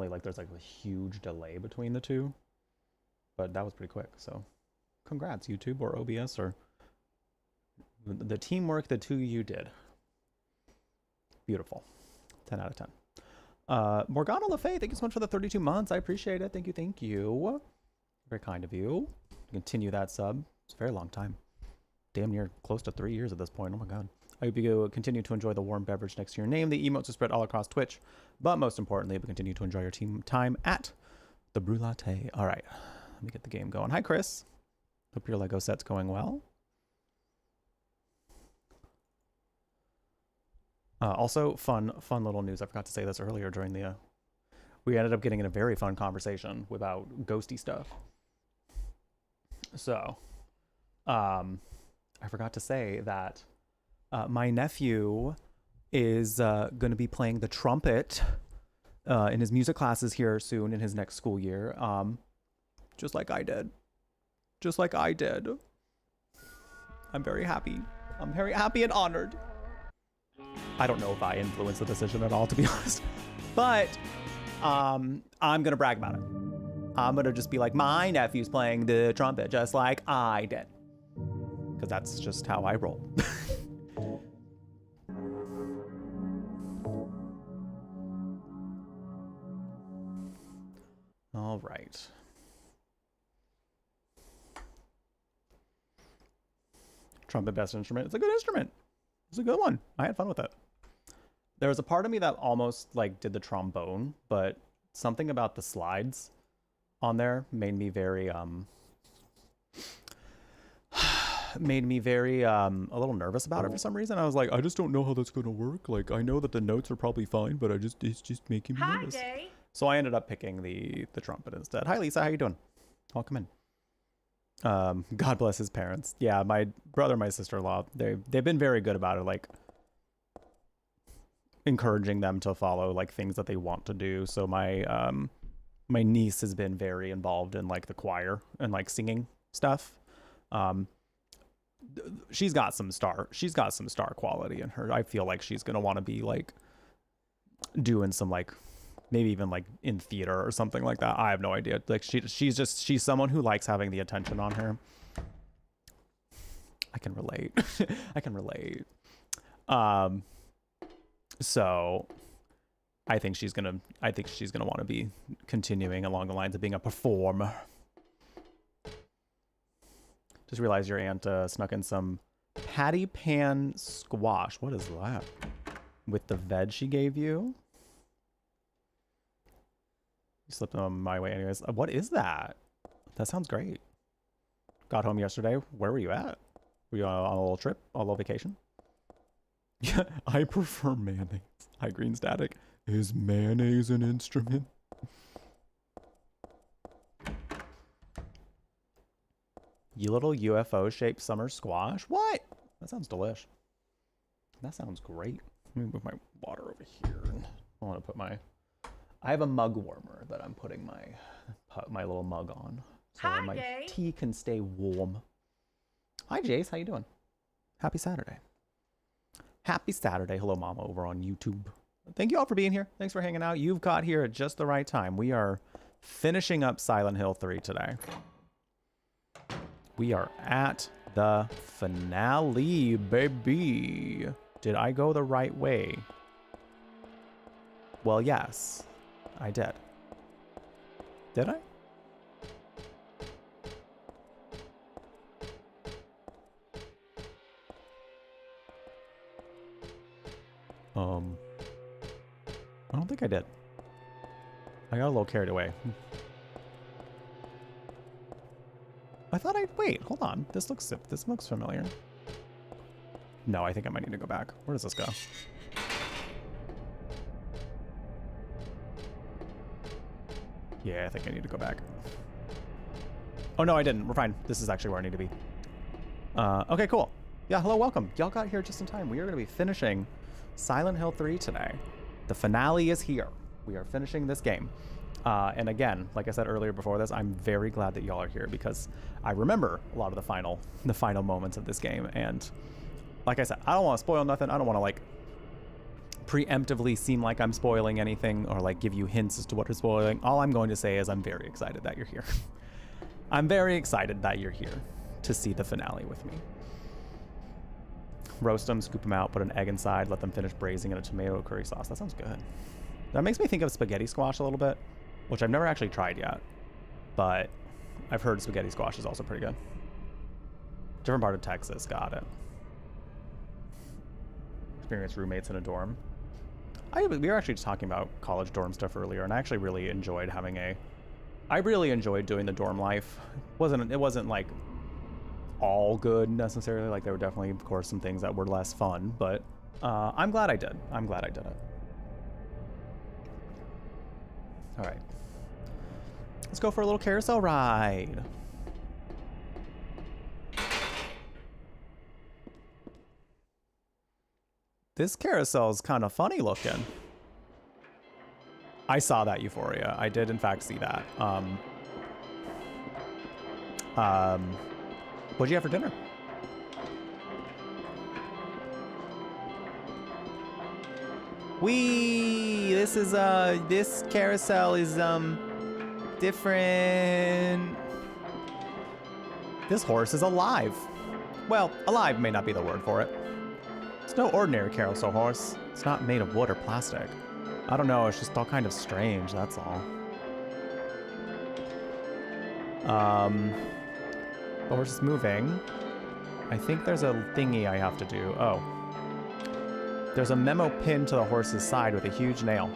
normally like there's like a huge delay between the two, but that was pretty quick. So congrats, YouTube or OBS or the teamwork the two of you did. Beautiful. 10 out of 10. Morgana LaFay, thank you so much for the 32 months. I appreciate it. Thank you, thank you. Very kind of you. Continue that sub. It's a very long time. Damn near close to 3 years at this point. Oh my god. I hope you continue to enjoy the warm beverage next to your name. The emotes are spread all across Twitch. But most importantly, we continue to enjoy your team time at the Brew Latte. All right. Let me get the game going. Hi, Chris. Hope your Lego set's going well. Also, fun little news. I forgot to say this earlier during the... we ended up getting in a very fun conversation about ghosty stuff. So, I forgot to say that my nephew is going to be playing the trumpet in his music classes here soon in his next school year. Just like I did. Just like I did. I'm very happy. I'm very happy and honored. I don't know if I influenced the decision at all, to be honest. But I'm going to brag about it. I'm going to just be like, my nephew's playing the trumpet just like I did. Because that's just how I roll. All right. Trumpet best instrument. It's a good instrument. It's a good one. I had fun with it. There was a part of me that almost like did the trombone, but something about the slides on there made me very a little nervous about it for some reason. I was like, I just don't know how that's gonna work. Like, I know that the notes are probably fine, but it's just making me nervous. Day. So I ended up picking the trumpet instead. Hi Lisa, how you doing? Welcome in. God bless his parents. Yeah, my brother, my sister-in-law, they've been very good about it, like encouraging them to follow like things that they want to do. So my my niece has been very involved in like the choir and like singing stuff. She's got some star quality in her. I feel like she's gonna want to be like doing some like maybe even like in theater or something like that. I have no idea. Like she's someone who likes having the attention on her. I can relate. I can relate. So I think she's gonna want to be continuing along the lines of being a performer. Just realized your aunt snuck in some patty pan squash. What is that? With the veg she gave you? You slipped them my way anyways. What is that? That sounds great. Got home yesterday. Where were you at? Were you on a little trip? On a little vacation? Yeah, I prefer mayonnaise. High green static. Is mayonnaise an instrument? You little UFO-shaped summer squash? What? That sounds delish. That sounds great. Let me move my water over here. I want to put my... I have a mug warmer that I'm putting my little mug on. So Hi, my Jay. tea can stay warm. Hi, Jace. How you doing? Happy Saturday. Happy Saturday. Hello, Mama, over on YouTube. Thank you all for being here. Thanks for hanging out. You've got here at just the right time. We are finishing up Silent Hill 3 today. We are at the finale, baby. Did I go the right way? Well, yes, I did. Did I? I don't think I did. I got a little carried away. I thought wait, hold on. This looks familiar. No, I think I might need to go back. Where does this go? Yeah, I think I need to go back. Oh no, I didn't. We're fine. This is actually where I need to be. Okay, cool. Yeah, hello, welcome. Y'all got here just in time. We are going to be finishing Silent Hill 3 today. The finale is here. We are finishing this game. And again, like I said earlier before this, I'm very glad that y'all are here because I remember a lot of the final moments of this game. And like I said, I don't want to spoil nothing. I don't want to like preemptively seem like I'm spoiling anything or like give you hints as to what is spoiling. All I'm going to say is I'm very excited that you're here. I'm very excited that you're here to see the finale with me. Roast them, scoop them out, put an egg inside, let them finish braising in a tomato curry sauce. That sounds good. That makes me think of spaghetti squash a little bit, which I've never actually tried yet, but I've heard spaghetti squash is also pretty good. Different part of Texas, got it. Experience roommates in a dorm. We were actually just talking about college dorm stuff earlier, and I actually really enjoyed I really enjoyed doing the dorm life. It wasn't like all good necessarily. Like there were definitely, of course, some things that were less fun, but I'm glad I did. I'm glad I did it. All right, let's go for a little carousel ride. This carousel is kind of funny looking. I saw that, Euphoria. I did in fact see that. What'd you have for dinner? This carousel is different. This horse is alive. Well, alive may not be the word for it. It's no ordinary carousel horse. It's not made of wood or plastic. I don't know, it's just all kind of strange, that's all. The horse is moving. I think there's a thingy I have to do. Oh. There's a memo pinned to the horse's side with a huge nail.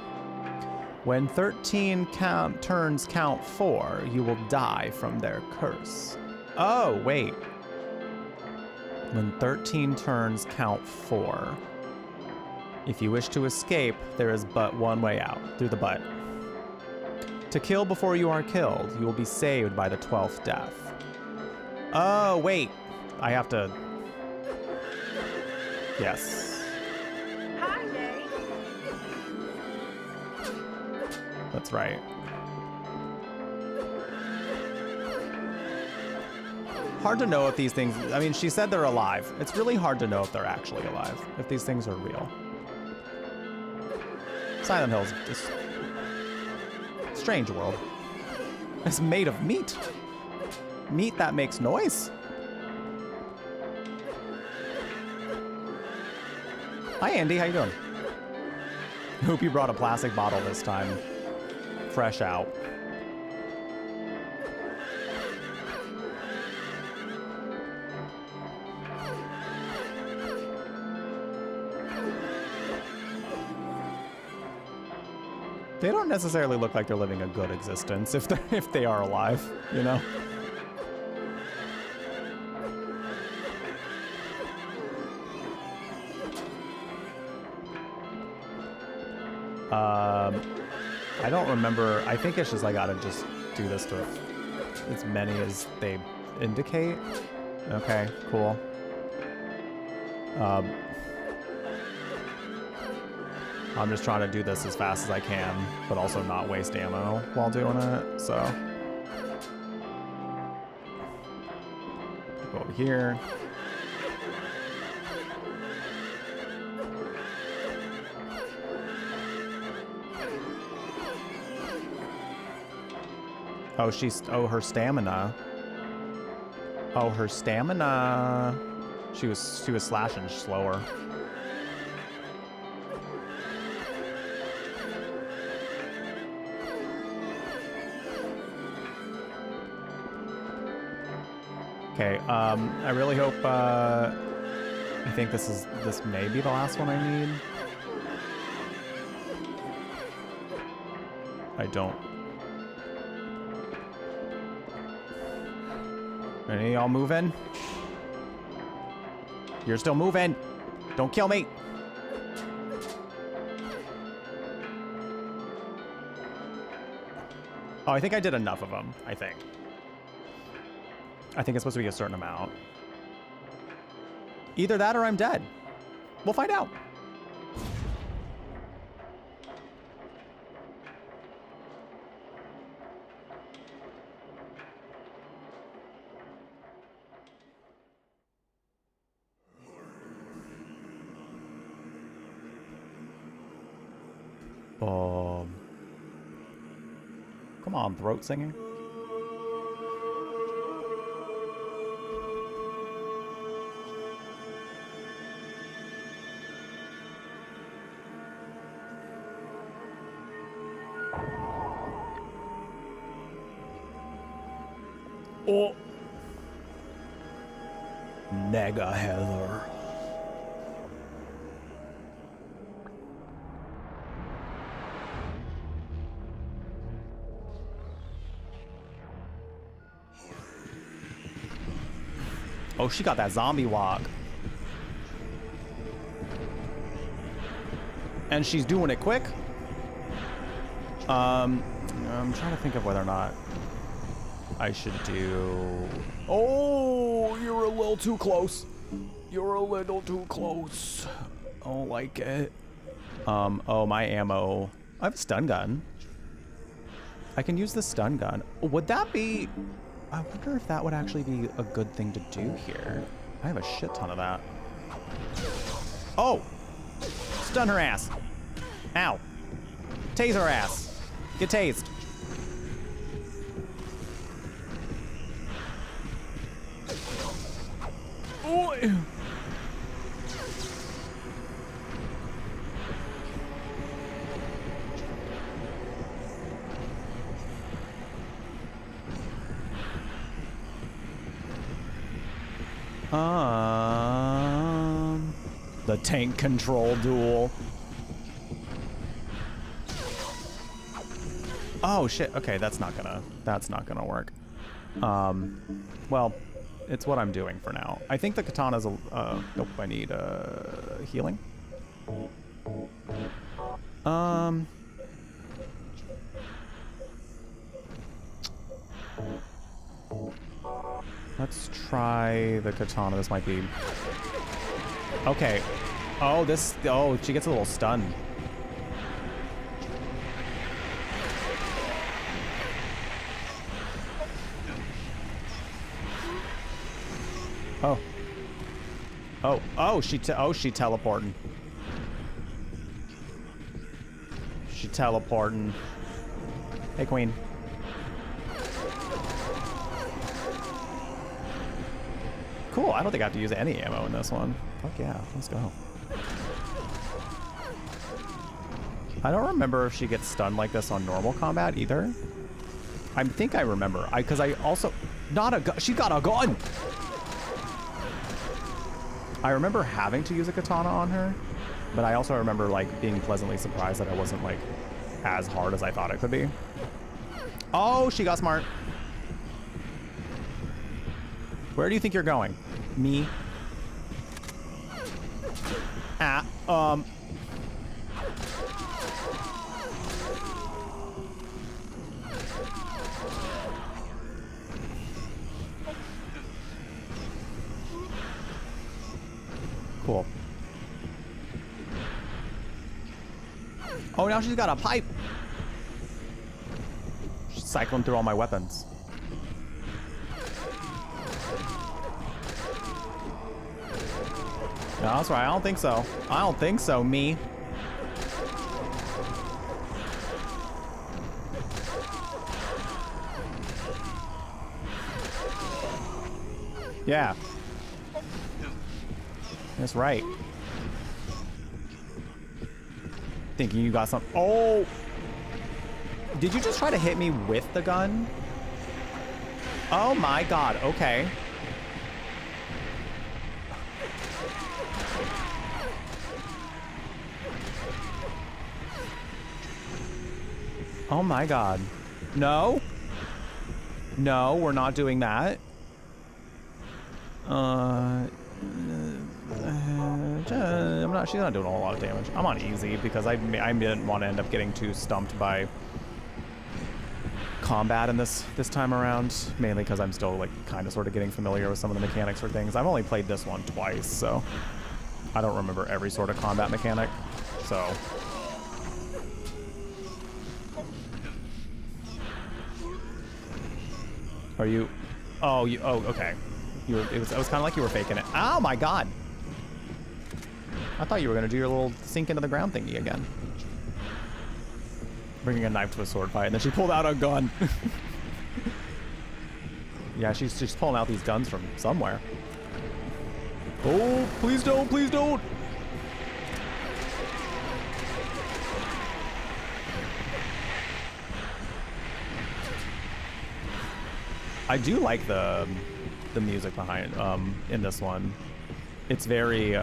When 13 turns count 4, you will die from their curse. Oh, wait. When 13 turns count 4. If you wish to escape, there is but one way out, through the butt. To kill before you are killed, you will be saved by the 12th death. Oh, wait. I have to... Yes. Hi, Nay. That's right. Hard to know if these things... I mean, she said they're alive. It's really hard to know if they're actually alive, if these things are real. Silent Hill's just... strange world. It's made of meat. Meat that makes noise. Hi, Andy. How you doing? Hope you brought a plastic bottle this time. Fresh out. They don't necessarily look like they're living a good existence if they are alive, you know? I don't remember. I think it's just I gotta just do this to as many as they indicate. Okay, cool. I'm just trying to do this as fast as I can, but also not waste ammo while doing it, so. Go over here. Oh, her stamina. Oh, her stamina. She was slashing slower. Okay, I really hope, I think this may be the last one I need. I don't. Any of y'all moving? You're still moving. Don't kill me. Oh, I think I did enough of them, I think. I think it's supposed to be a certain amount. Either that or I'm dead. We'll find out. Um, come on, throat singing. Oh. Nega Heather. Oh, she got that zombie walk. And she's doing it quick. I'm trying to think of whether or not I should do... Oh, you're a little too close. You're a little too close. I don't like it. Oh, my ammo. I have a stun gun. I can use the stun gun. Would that be... I wonder if that would actually be a good thing to do here. I have a shit ton of that. Oh! Stun her ass. Ow. Tase her ass. Get tased. Oh. The tank control duel. Oh shit. Okay, that's not gonna work. Well, it's what I'm doing for now. I think the katana's nope, I need healing. Let's try the katana. This might be okay. Oh, she gets a little stun. She teleporting. She teleporting. Hey, queen. Cool, I don't think I have to use any ammo in this one. Fuck yeah, let's go. I don't remember if she gets stunned like this on normal combat either. I think I remember. Because I also... Not a gun. She got a gun! I remember having to use a katana on her, but I also remember like being pleasantly surprised that I wasn't like as hard as I thought it could be. Oh, she got smart. Where do you think you're going? Me? Cool. Oh, now she's got a pipe. She's cycling through all my weapons. No, that's right. I don't think so. I don't think so, me. Yeah. That's right. Thinking you got some... Oh! Did you just try to hit me with the gun? Oh my god, okay. Oh my god. No? No, we're not doing that. She's not doing a whole lot of damage. I'm on easy because I didn't want to end up getting too stumped by combat in this time around, mainly because I'm still like kind of sort of getting familiar with some of the mechanics for things. I've only played this one twice, so I don't remember every sort of combat mechanic. So are you? Oh, you. Oh, okay. It was kind of like you were faking it. Oh my god! I thought you were gonna do your little sink into the ground thingy again. bringing a knife to a sword fight, and then she pulled out a gun. Yeah, she's pulling out these guns from somewhere. Oh, please don't, please don't. I do like the music behind in this one. It's very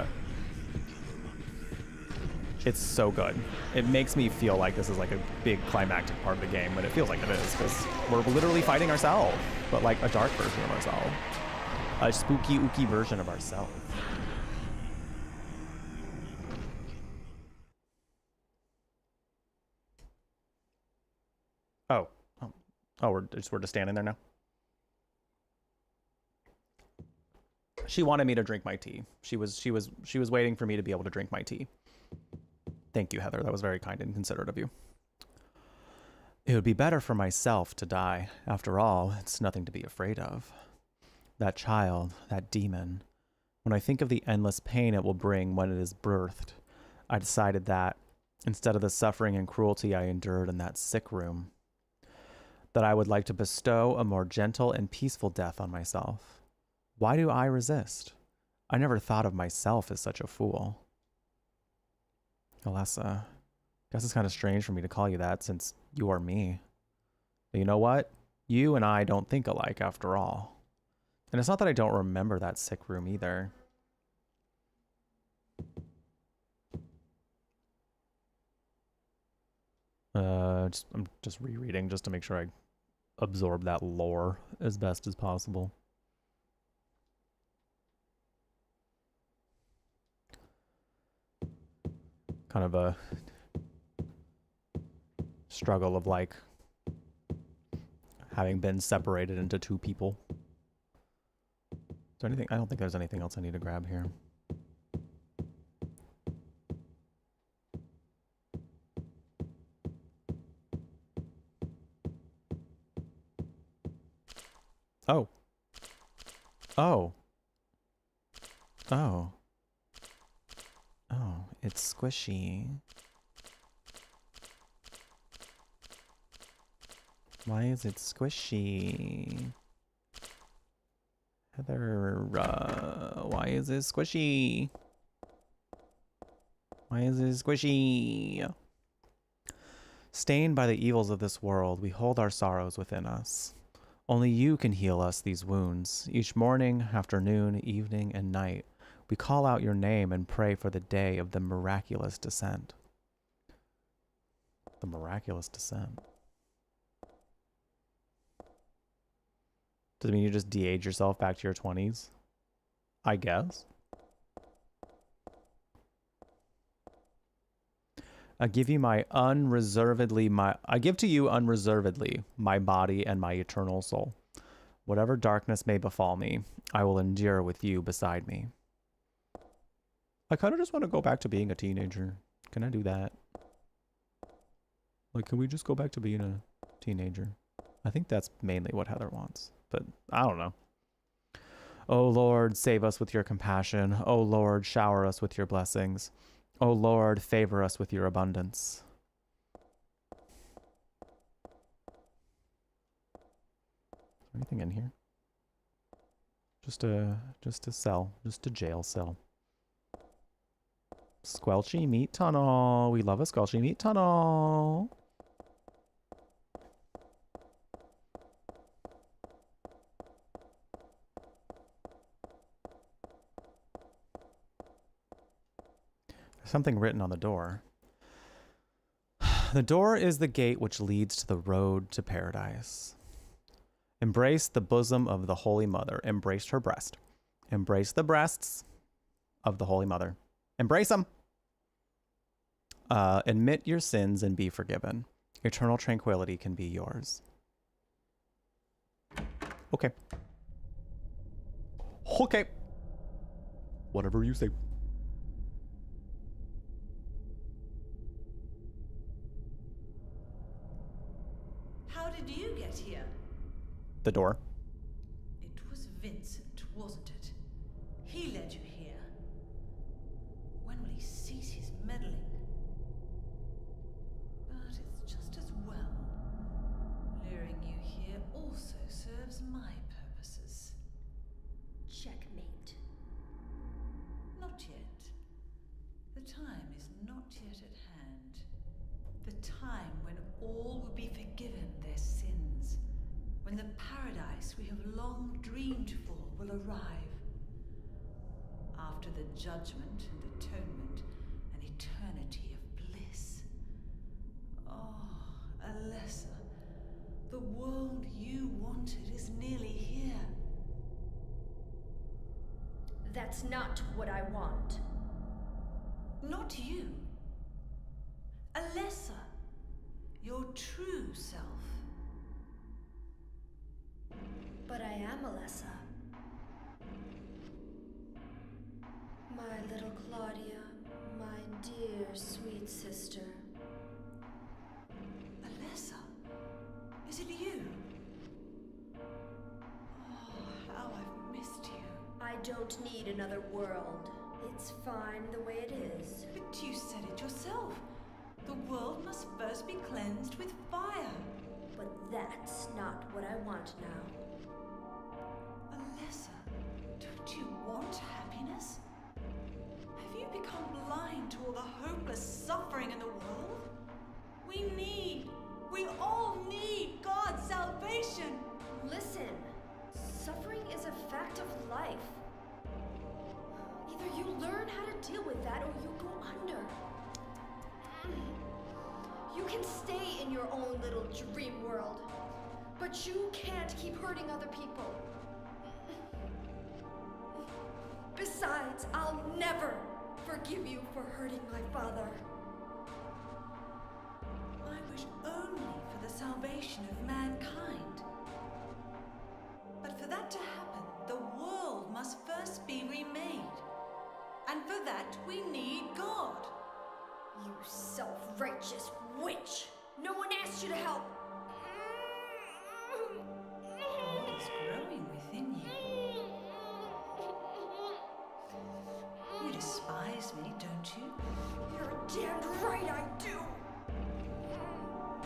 it's so good. It makes me feel like this is like a big climactic part of the game, but it feels like it is because we're literally fighting ourselves, but like a dark version of ourselves, a spooky ooky version of ourselves. Oh, we're just standing there now. She wanted me to drink my tea. She was waiting for me to be able to drink my tea. Thank you, Heather. That was very kind and considerate of you. It would be better for myself to die. After all, it's nothing to be afraid of. That child, that demon. When I think of the endless pain it will bring when it is birthed, I decided that, instead of the suffering and cruelty I endured in that sick room, that I would like to bestow a more gentle and peaceful death on myself. Why do I resist? I never thought of myself as such a fool. Alessa, guess it's kind of strange for me to call you that since you are me. But you know what? You and I don't think alike after all. And it's not that I don't remember that sick room either. I'm just rereading just to make sure I absorb that lore as best as possible. Kind of a struggle of like having been separated into two people. Is there anything? I don't think there's anything else I need to grab here. Oh. Oh. Oh. Oh, it's squishy. Why is it squishy? Heather, why is it squishy? Why is it squishy? Stained by the evils of this world, we hold our sorrows within us. Only you can heal us these wounds. Each morning, afternoon, evening, and night, we call out your name and pray for the day of the miraculous descent. The miraculous descent. Does it mean you just de-age yourself back to your 20s? I guess. I give to you unreservedly my body and my eternal soul. Whatever darkness may befall me, I will endure with you beside me. I kind of just want to go back to being a teenager. Can I do that? Like, can we just go back to being a teenager? I think that's mainly what Heather wants, but I don't know. O Lord, save us with your compassion. O Lord, shower us with your blessings. O Lord, favor us with your abundance. Is there anything in here? Just a cell, just a jail cell. Squelchy meat tunnel. We love a squelchy meat tunnel. There's something written on the door. The door is the gate which leads to the road to paradise. Embrace the bosom of the Holy Mother. Embrace her breast. Embrace the breasts of the Holy Mother. Embrace them. Admit your sins and be forgiven. Eternal tranquility can be yours. Okay. Okay. Whatever you say. How did you get here? The door. It was Vincent, wasn't it? He led you here. When will he cease his meddling? But it's just as also serves my purposes. Checkmate. Not yet. The time is not yet at hand. The time when all will be forgiven their sins. When the paradise we have long dreamed for will arrive. After the judgment and atonement, an eternity of bliss. Oh, Alessa, the world you wanted is nearly here. That's not what I want. Not you. Alessa, your true self. But I am Alessa. My little Claudia, my dear sweet sister. Alessa, is it you? Oh, how I've missed you. I don't need another world. It's fine the way it is. But you said it yourself. The world must first be cleansed with fire. But that's not what I want now. Alessa, don't you want happiness? Have you become blind to all the hopeless suffering in the world? We all need God's salvation. Listen, suffering is a fact of life. Either you learn how to deal with that or you go under. You can stay in your own little dream world, but you can't keep hurting other people. Besides, I'll never forgive you for hurting my father. I wish only for the salvation of mankind. But for that to happen, the world must first be remade. And for that, we need God. You self-righteous witch! No one asked you to help! God is growing within you. You despise me, don't you? You're damned right I do!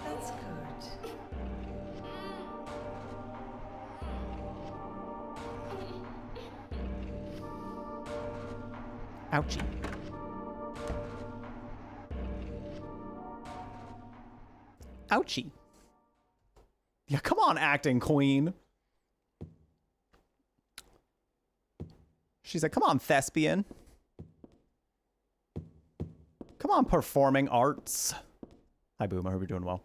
That's good. Ouchie. Ouchie. Yeah, come on, acting queen. She's like, come on, thespian. Come on, performing arts. Hi, Boom. I hope you're doing well.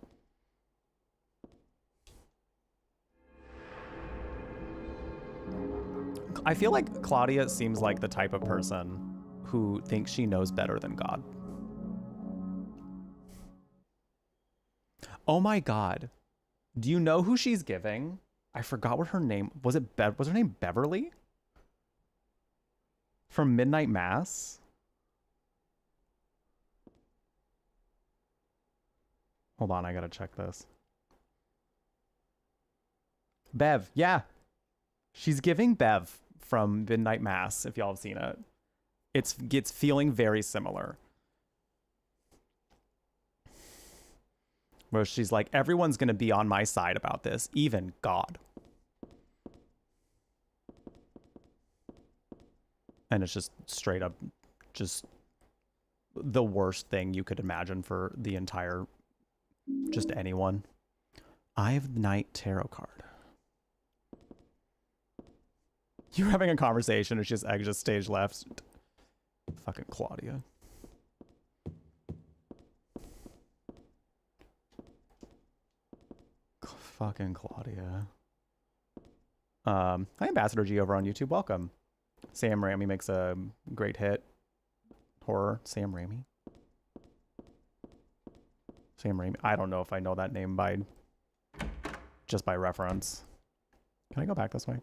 I feel like Claudia seems like the type of person who thinks she knows better than God. Oh my God. Do you know who she's giving? I forgot what her name was. Was her name Beverly? From Midnight Mass? Hold on, I gotta check this. Bev, yeah. She's giving Bev from Midnight Mass, if y'all have seen it. It's feeling very similar. Where she's like, everyone's gonna be on my side about this, even God. And it's just straight up just the worst thing you could imagine for the entire, just anyone. Eye of the Night tarot card. You're having a conversation, it's just exit stage left. Fucking Claudia. Fucking Claudia. Hi, Ambassador G over on YouTube. Welcome. Sam Raimi makes a great hit. Horror. Sam Raimi. Sam Raimi. I don't know if I know that name by just by reference. Can I go back this way?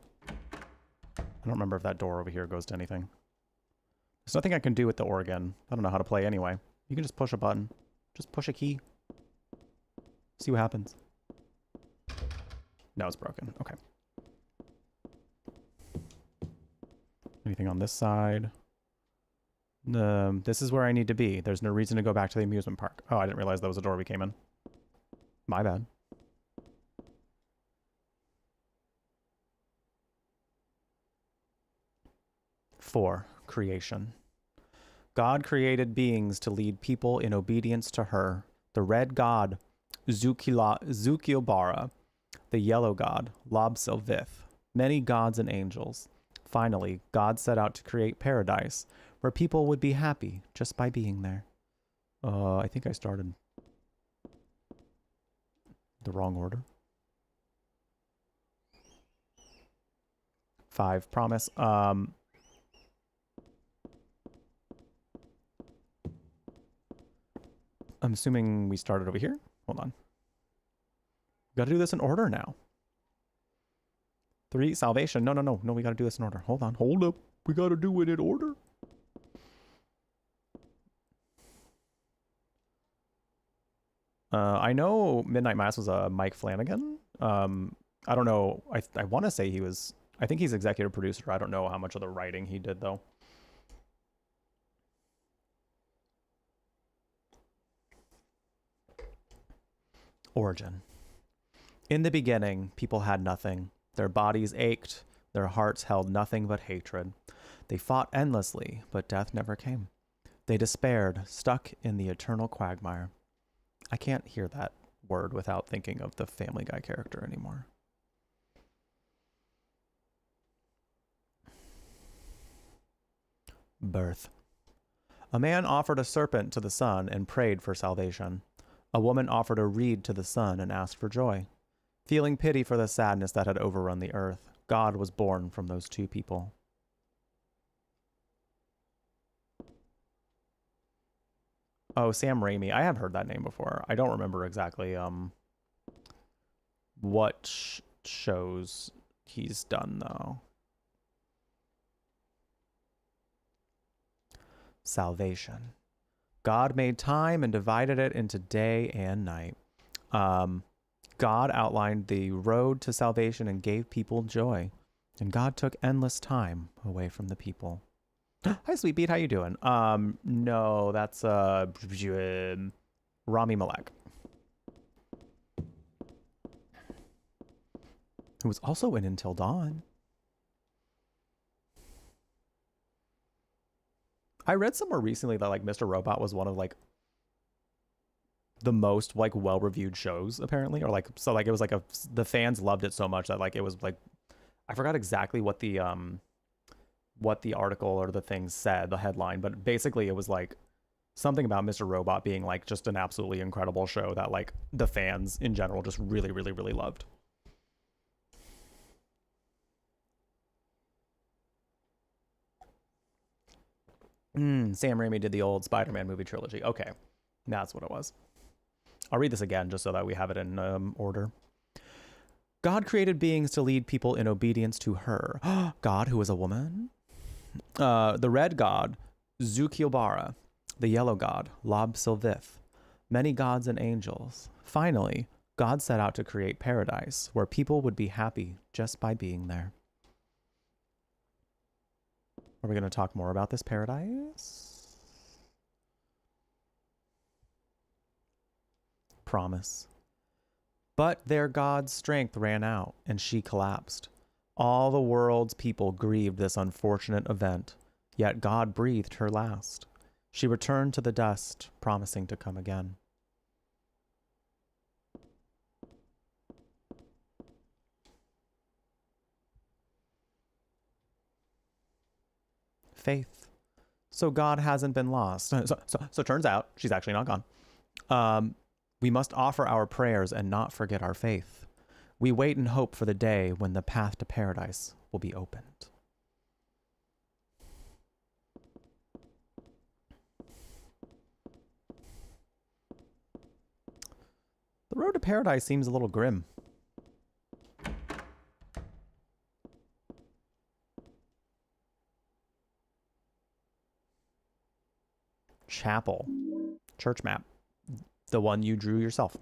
I don't remember if that door over here goes to anything. There's nothing I can do with the organ. I don't know how to play anyway. You can just push a button. Just push a key. See what happens. No, it's broken. Okay. Anything on this side? This is where I need to be. There's no reason to go back to the amusement park. Oh, I didn't realize that was a door we came in. My bad. 4. Creation. God created beings to lead people in obedience to her. The red god, Zukiobara. The yellow god, Lob-Silvith. Many gods and angels. Finally, God set out to create paradise, where people would be happy just by being there. I think I started the wrong order. 5, promise. I'm assuming we started over here. Hold on. Got to do this in order now. 3, salvation. No, we got to do this in order. Hold on. Hold up. We got to do it in order. I know Midnight Mass was a Mike Flanagan. I don't know. I want to say he was... I think he's executive producer. I don't know how much of the writing he did, though. Origin. In the beginning, people had nothing. Their bodies ached. Their hearts held nothing but hatred. They fought endlessly, but death never came. They despaired, stuck in the eternal quagmire. I can't hear that word without thinking of the Family Guy character anymore. Birth. A man offered a serpent to the sun and prayed for salvation. A woman offered a reed to the sun and asked for joy. Feeling pity for the sadness that had overrun the earth, God was born from those two people. Oh, Sam Raimi. I have heard that name before. I don't remember exactly what shows he's done, though. Salvation. God made time and divided it into day and night. God outlined the road to salvation and gave people joy. And God took endless time away from the people. Hi, Sweet Beat. How you doing? No, that's Rami Malek, who was also in Until Dawn. I read somewhere recently that like Mr. Robot was one of like the most like well-reviewed shows apparently, or like so like it was like the fans loved it so much that like it was like I forgot exactly what the article or the thing said, the headline, but basically it was like something about Mr. Robot being like just an absolutely incredible show that like the fans in general just really, really, really loved. Sam Raimi did the old Spider-Man movie trilogy. Okay, that's what it was. I'll read this again just so that we have it in order. God created beings to lead people in obedience to her. God, who is a woman? The red god, Zukiobara. The yellow god, Lob-Silvith. Many gods and angels. Finally, God set out to create paradise, where people would be happy just by being there. Are we going to talk more about this paradise? Promise. But their God's strength ran out, and she collapsed. All the world's people grieved this unfortunate event, yet God breathed her last. She returned to the dust, promising to come again. Faith. So God hasn't been lost. So turns out she's actually not gone. We must offer our prayers and not forget our faith. We wait and hope for the day when the path to paradise will be opened. The road to paradise seems a little grim. Chapel. Church map. The one you drew yourself.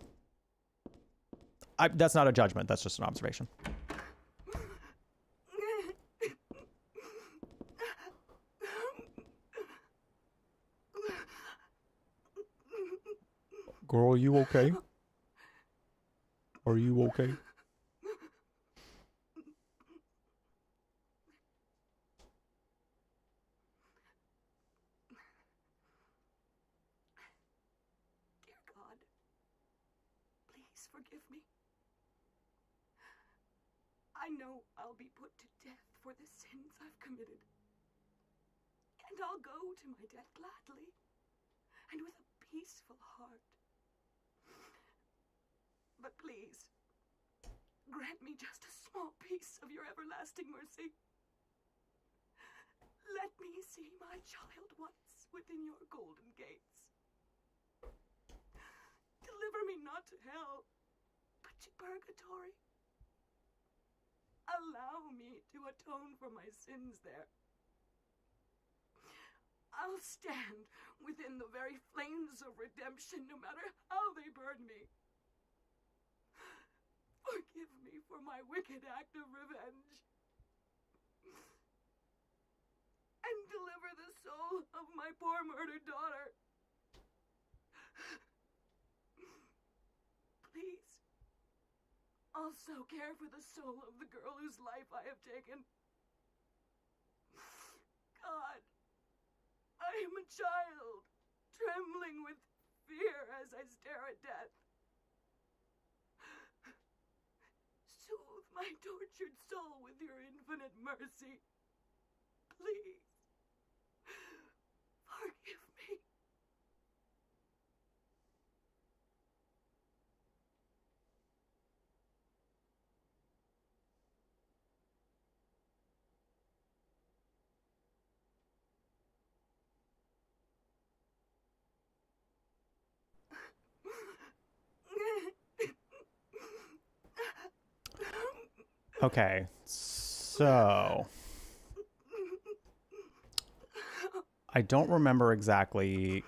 That's not a judgment. That's just an observation. Girl, are you okay? Are you okay? know I'll be put to death for the sins I've committed. And I'll go to my death gladly and with a peaceful heart. But please, grant me just a small piece of your everlasting mercy. Let me see my child once within your golden gates. Deliver me not to hell, but to purgatory. Allow me to atone for my sins there. I'll stand within the very flames of redemption, no matter how they burn me. Forgive me for my wicked act of revenge. And deliver the soul of my poor murdered daughter. Please, also care for the soul of the girl whose life I have taken. God, I am a child, trembling with fear as I stare at death. Soothe my tortured soul with your infinite mercy. Please, forgive me. Okay, so I don't remember exactly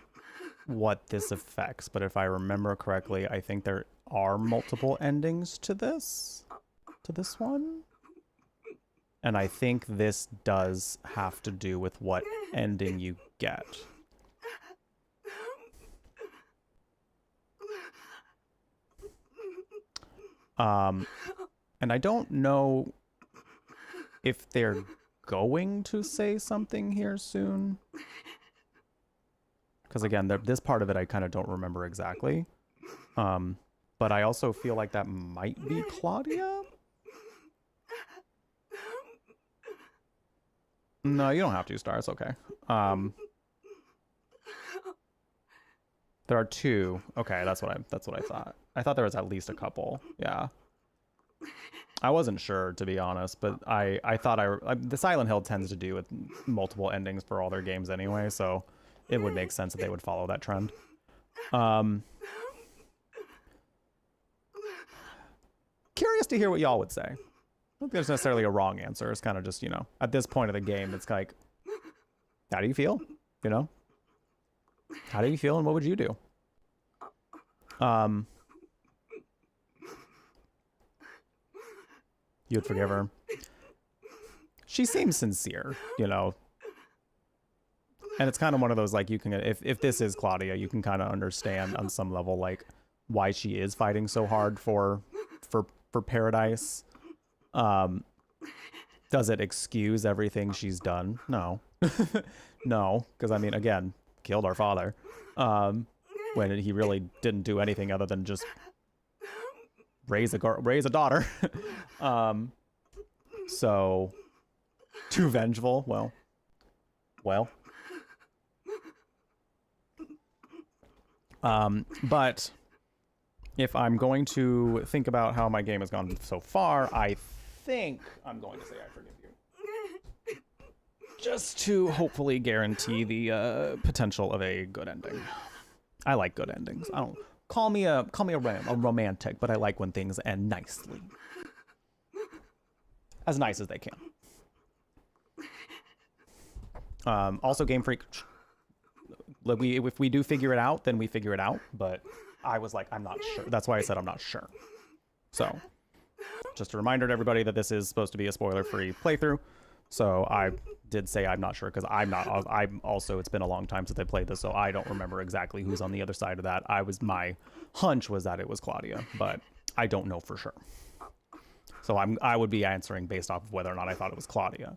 what this affects, but if I remember correctly, I think there are multiple endings to this one. And I think this does have to do with what ending you get. And I don't know if they're going to say something here soon. Because again, this part of it I kind of don't remember exactly. But I also feel like that might be Claudia. No, you don't have to, Star. It's okay. There are two. Okay, that's what I thought. I thought there was at least a couple. Yeah. I wasn't sure, to be honest, but I thought the Silent Hill tends to do with multiple endings for all their games anyway, so it would make sense that they would follow that trend. Curious to hear what y'all would say. I don't think there's necessarily a wrong answer. It's kind of just, you know, at this point of the game, it's like, how do you feel? You know? How do you feel and what would you do? You'd forgive her. She seems sincere, you know. And it's kind of one of those, like, you can, if this is Claudia, you can kind of understand on some level, like, why she is fighting so hard for paradise. Does it excuse everything she's done? No. No, because I mean, again, killed our father. When he really didn't do anything other than just raise a daughter. So too vengeful. Well. But if I'm going to think about how my game has gone so far, I think I'm going to say I forgive you. Just to hopefully guarantee the potential of a good ending. I like good endings. I don't call me a romantic, but I like when things end nicely, as nice as they can. Also, Game Freak. If we do figure it out, then we figure it out. But I was like, I'm not sure. That's why I said I'm not sure. So, just a reminder to everybody that this is supposed to be a spoiler-free playthrough. So I did say I'm not sure because I'm also, it's been a long time since I played this, so I don't remember exactly who's on the other side of that. My hunch was that it was Claudia, but I don't know for sure. So I would be answering based off of whether or not I thought it was Claudia.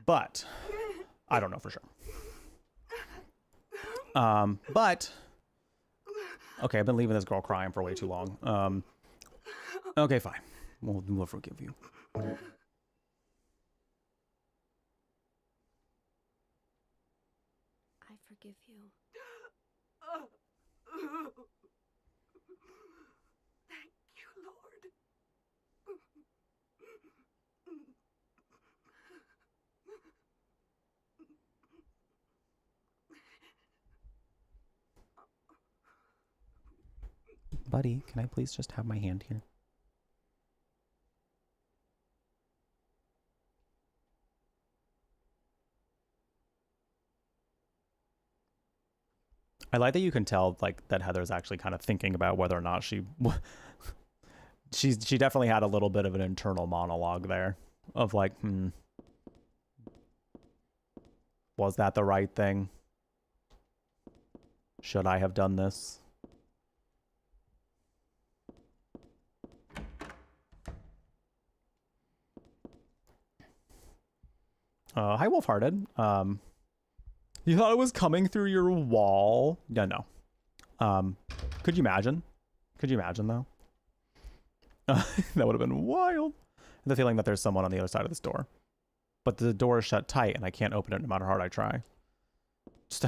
But I don't know for sure. But okay, I've been leaving this girl crying for way too long. Okay, fine. We'll forgive you. I forgive you. Thank you, Lord. Buddy, can I please just have my hand here? I like that you can tell like that Heather's actually kind of thinking about whether or not she she definitely had a little bit of an internal monologue there of like, was that the right thing? Should I have done this? Hi, Wolfhearted. You thought it was coming through your wall? Yeah, no. Could you imagine? Could you imagine, though? That would have been wild. The feeling that there's someone on the other side of this door. But the door is shut tight, and I can't open it no matter how hard I try.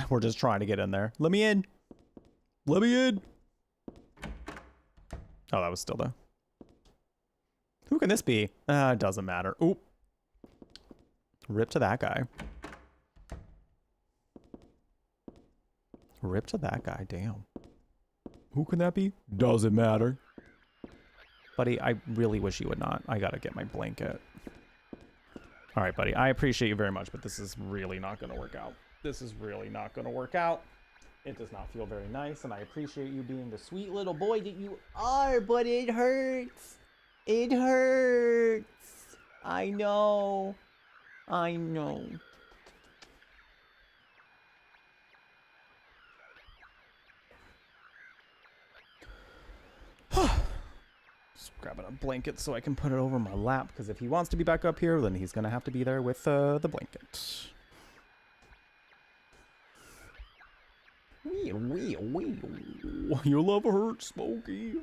We're just trying to get in there. Let me in! Let me in! Oh, that was still there. Who can this be? It doesn't matter. Oop. Rip to that guy. Rip to that guy, damn. Who can that be? Doesn't matter. Buddy, I really wish you would not. I gotta get my blanket. All right, buddy, I appreciate you very much, but this is really not gonna work out. This is really not gonna work out. It does not feel very nice, and I appreciate you being the sweet little boy that you are, but it hurts. It hurts. I know. I know. Just grabbing a blanket so I can put it over my lap, because if he wants to be back up here, then he's going to have to be there with the blanket. Wee. Your love hurts, Smokey.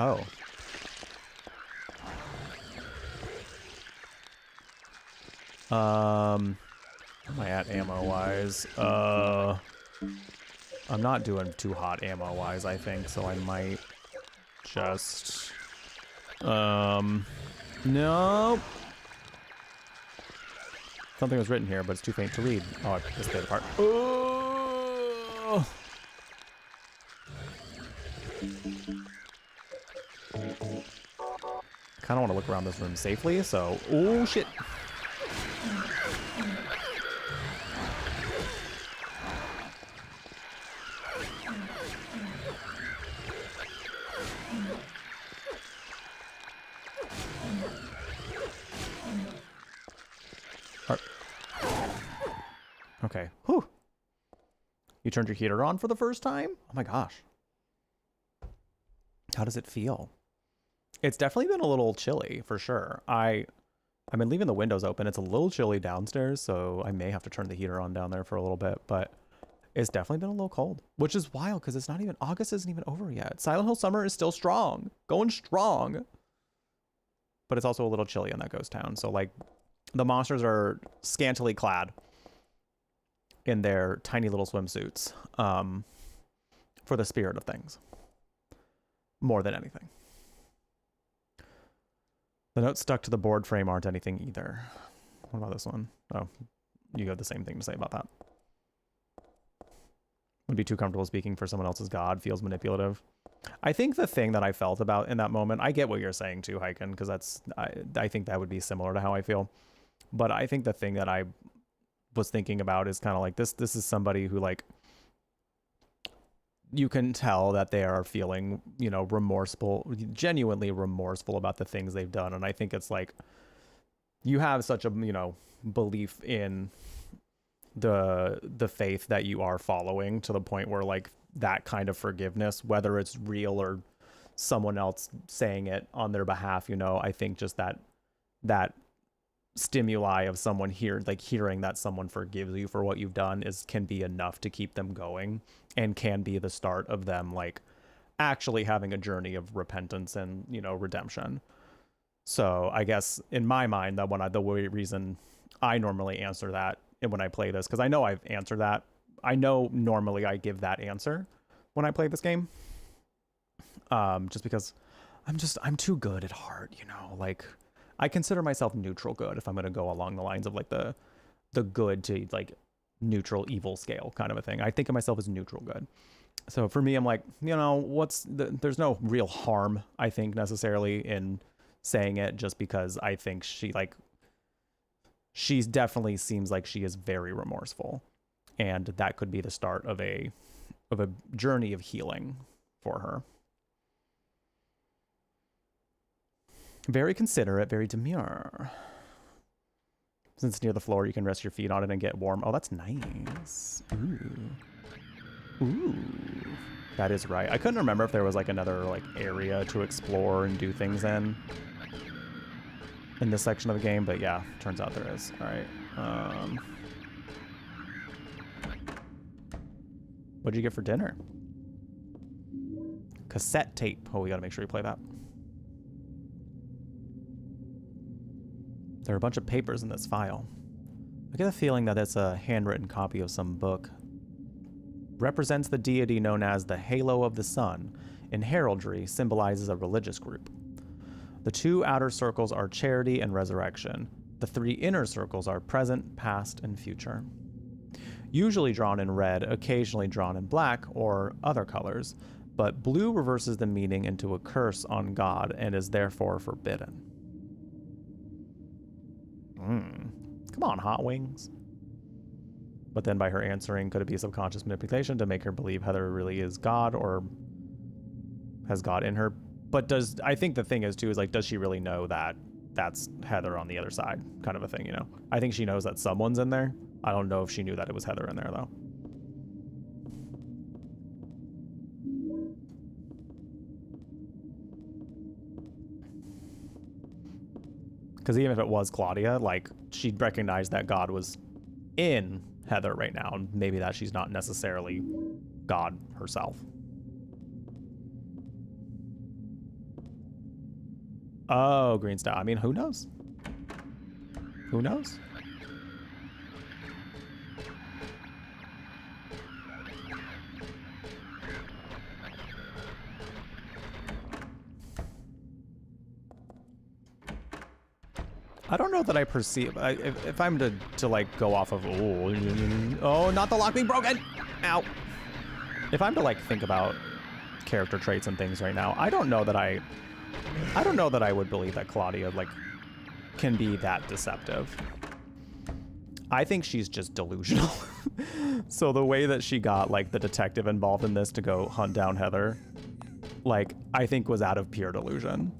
Oh. Where am I at ammo-wise? I'm not doing too hot ammo-wise, I think, so I might just... Nope. Something was written here, but it's too faint to read. Oh, I just did the part. Oh! I kind of want to look around this room safely, so... Oh, shit! Okay. Whew. You turned your heater on for the first time? Oh my gosh. How does it feel? It's definitely been a little chilly, for sure. I've been leaving the windows open. It's a little chilly downstairs, so I may have to turn the heater on down there for a little bit, but it's definitely been a little cold, which is wild because it's not even, August isn't even over yet. Silent Hill summer is still strong, going strong, but it's also a little chilly in that ghost town. So like the monsters are scantily clad in their tiny little swimsuits, for the spirit of things more than anything. The notes stuck to the board frame aren't anything either. What about this one? Oh, you have the same thing to say about that. Would be too comfortable speaking for someone else's god, feels manipulative. I think the thing that I felt about in that moment, I get what you're saying too, Hyken, because I think that would be similar to how I feel. But I think the thing that I was thinking about is kind of like this is somebody who, like, you can tell that they are feeling, you know, remorseful, genuinely remorseful about the things they've done. And I think it's like, you have such a, you know, belief in the faith that you are following to the point where, like, that kind of forgiveness, whether it's real or someone else saying it on their behalf, you know. I think just that stimuli of someone hearing that someone forgives you for what you've done can be enough to keep them going, and can be the start of them like actually having a journey of repentance and, you know, redemption. So I guess in my mind, the reason I normally answer that when I play this, because I know I've answered that, I know normally I give that answer when I play this game, just because I'm too good at heart, you know. Like, I consider myself neutral good if I'm going to go along the lines of like the good to like neutral evil scale kind of a thing. I think of myself as neutral good. So for me, I'm like, you know, there's no real harm, I think, necessarily in saying it, just because I think she's definitely seems like she is very remorseful, and that could be the start of a journey of healing for her. Very considerate, very demure. Since it's near the floor, you can rest your feet on it and get warm. Oh, that's nice. Ooh. That is right. I couldn't remember if there was like another like area to explore and do things in this section of the game, but yeah, turns out there is. All right. What'd you get for dinner? Cassette tape. Oh, we gotta make sure we play that. There are a bunch of papers in this file. I get a feeling that it's a handwritten copy of some book. Represents the deity known as the Halo of the Sun. In heraldry, symbolizes a religious group. The 2 outer circles are charity and resurrection. The 3 inner circles are present, past, and future. Usually drawn in red, occasionally drawn in black or other colors, but blue reverses the meaning into a curse on God and is therefore forbidden. Come on, Hot Wings. But then by her answering, could it be subconscious manipulation to make her believe Heather really is God or has God in her? But I think the thing is too, is like, does she really know that that's Heather on the other side kind of a thing, you know? I think she knows that someone's in there. I don't know if she knew that it was Heather in there though. Because even if it was Claudia, like, she'd recognize that God was in Heather right now, and maybe that she's not necessarily God herself. Oh, green star. I mean, who knows? Who knows? I don't know that I perceive, if I'm to like go off of, oh, not the lock being broken. Ow. If I'm to like think about character traits and things right now, I don't know that I would believe that Claudia like can be that deceptive. I think she's just delusional. So the way that she got like the detective involved in this to go hunt down Heather, like, I think was out of pure delusion.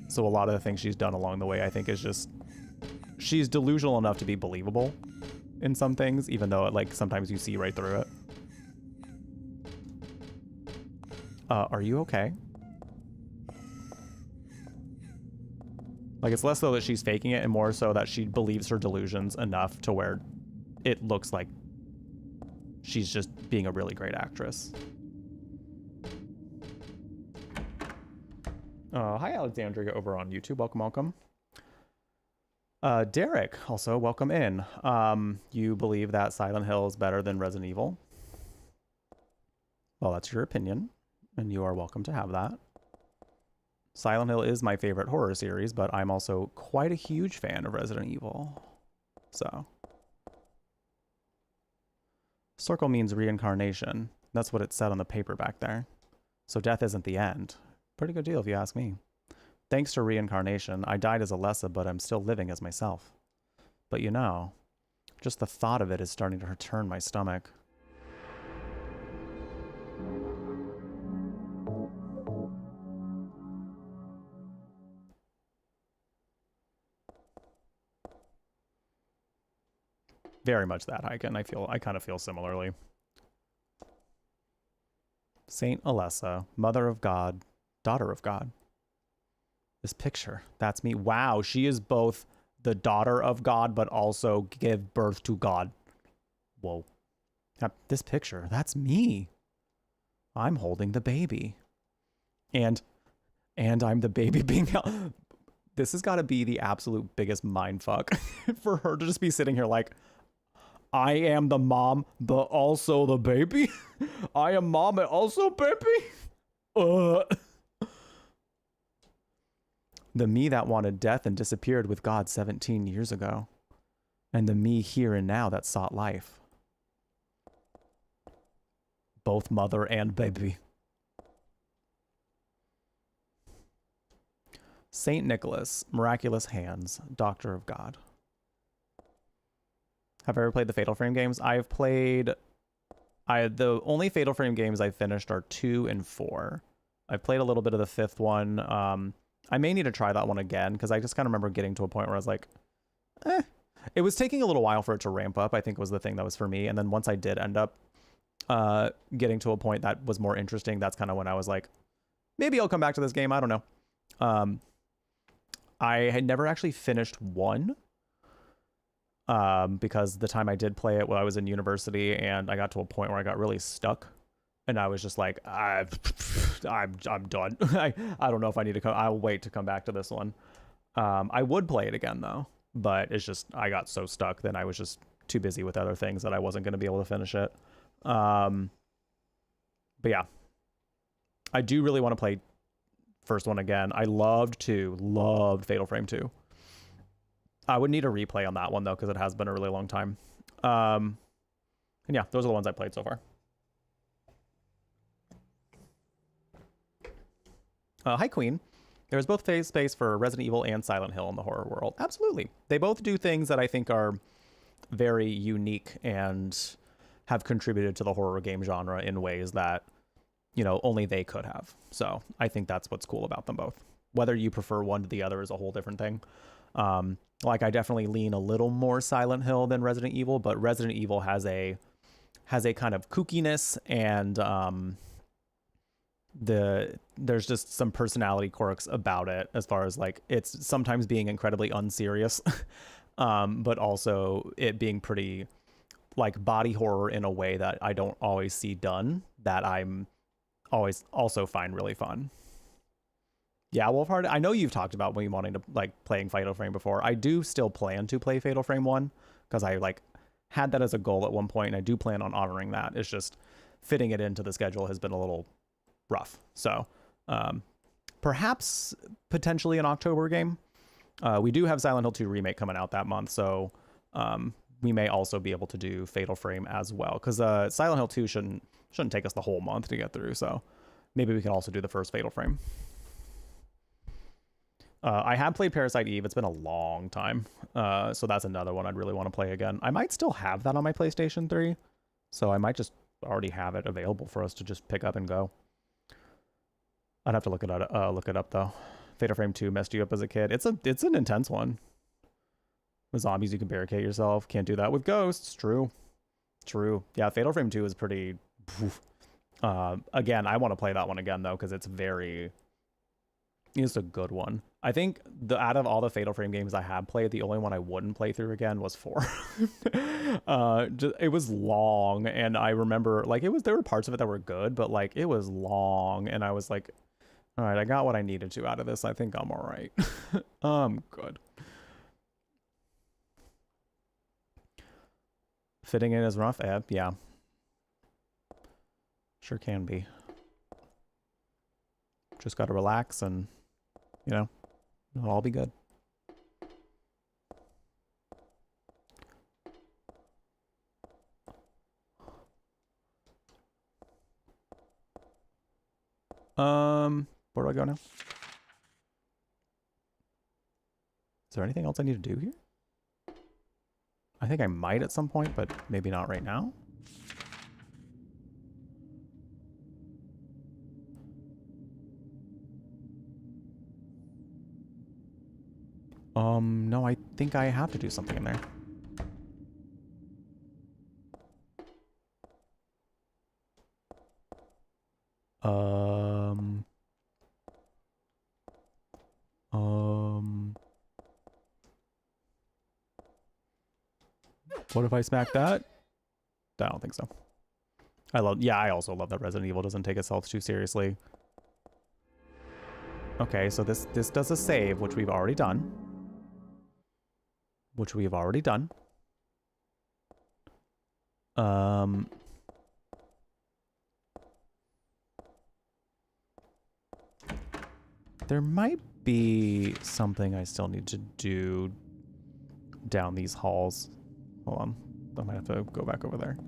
So a lot of the things she's done along the way, I think is just, she's delusional enough to be believable in some things, even though like sometimes you see right through it. Are you okay? Like, it's less so that she's faking it and more so that she believes her delusions enough to where it looks like she's just being a really great actress. Hi, Alexandria over on YouTube. Welcome, welcome. Derek, also, welcome in. You believe that Silent Hill is better than Resident Evil? Well, that's your opinion, and you are welcome to have that. Silent Hill is my favorite horror series, but I'm also quite a huge fan of Resident Evil. So. Circle means reincarnation. That's what it said on the paper back there. So death isn't the end. Pretty good deal if you ask me. Thanks to reincarnation, I died as Alessa, but I'm still living as myself. But you know, just the thought of it is starting to turn my stomach. Very much that, Hyken. I kind of feel similarly. Saint Alessa, Mother of God, Daughter of God. This picture, that's me. Wow, she is both the daughter of God, but also give birth to God. Whoa. This picture, that's me. I'm holding the baby. And I'm the baby being held. This has got to be the absolute biggest mind fuck for her to just be sitting here like, I am the mom, but also the baby. I am mom and also baby. The me that wanted death and disappeared with God 17 years ago. And the me here and now that sought life. Both mother and baby. Saint Nicholas, Miraculous Hands, Doctor of God. Have I ever played the Fatal Frame games? I've played... the only Fatal Frame games I've finished are 2 and 4. I've played a little bit of the 5th one. I may need to try that one again, because I just kind of remember getting to a point where I was like, eh. It was taking a little while for it to ramp up, I think was the thing that was for me. And then once I did end up getting to a point that was more interesting, that's kind of when I was like, maybe I'll come back to this game. I don't know. I had never actually finished 1 because the time I did play it when I was in university, and I got to a point where I got really stuck, and I was just like, I'm done. I don't know if I need to come. I'll wait to come back to this one. I would play it again though, but it's just I got so stuck. Then I was just too busy with other things that I wasn't going to be able to finish it. But yeah, I do really want to play first one again. I loved Fatal Frame 2. I would need a replay on that one though, because it has been a really long time. And yeah, those are the ones I played so far. Hi Queen. There's both space for Resident Evil and Silent Hill in the horror world. Absolutely. They both do things that I think are very unique and have contributed to the horror game genre in ways that, you know, only they could have. So I think that's what's cool about them both. Whether you prefer one to the other is a whole different thing. Like I definitely lean a little more Silent Hill than Resident Evil, but Resident Evil has a kind of kookiness and there's just some personality quirks about it, as far as like it's sometimes being incredibly unserious, but also it being pretty like body horror in a way that I don't always see done, that I'm always also find really fun. Yeah, Wolfhard, I know you've talked about me wanting to like playing Fatal Frame before. I do still plan to play Fatal Frame 1 because I like had that as a goal at one point, and I do plan on honoring that. It's just fitting it into the schedule has been a little rough. So perhaps potentially an October game. We do have Silent Hill 2 Remake coming out that month, so we may also be able to do Fatal Frame as well, because Silent Hill 2 shouldn't take us the whole month to get through, so maybe we can also do the first Fatal Frame. I have played Parasite Eve. It's been a long time, so that's another one I'd really want to play again. I might still have that on my PlayStation 3, so I might just already have it available for us to just pick up and go. I'd have to look it up though. Fatal Frame 2 messed you up as a kid. It's an intense one. With zombies, you can barricade yourself. Can't do that with ghosts. True. Yeah, Fatal Frame 2 is pretty. Again, I want to play that one again though, because it's a good one. I think out of all the Fatal Frame games I have played, the only one I wouldn't play through again was 4. It was long, and I remember like there were parts of it that were good, but like it was long, and I was like, all right, I got what I needed to out of this. I think I'm all right. Good. Fitting in is rough, Eb. Yeah. Sure can be. Just got to relax and, you know, it'll all be good. Where do I go now? Is there anything else I need to do here? I think I might at some point, but maybe not right now. No, I think I have to do something in there. What if I smack that? I don't think so. I also love that Resident Evil doesn't take itself too seriously. Okay, so this does a save, which we've already done. There might be something I still need to do down these halls. Hold on. I might have to go back over there.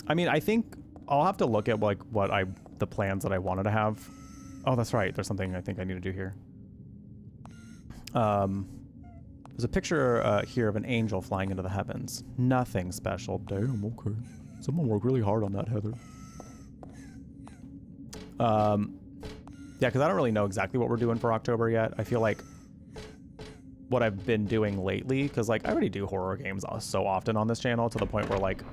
I mean, I think I'll have to look at like the plans that I wanted to have. Oh, that's right. There's something I think I need to do here. There's a picture here of an angel flying into the heavens. Nothing special. Damn, okay. Someone worked really hard on that, Heather. Yeah, because I don't really know exactly what we're doing for October yet. I feel like what I've been doing lately, because like I already do horror games so often on this channel to the point where like,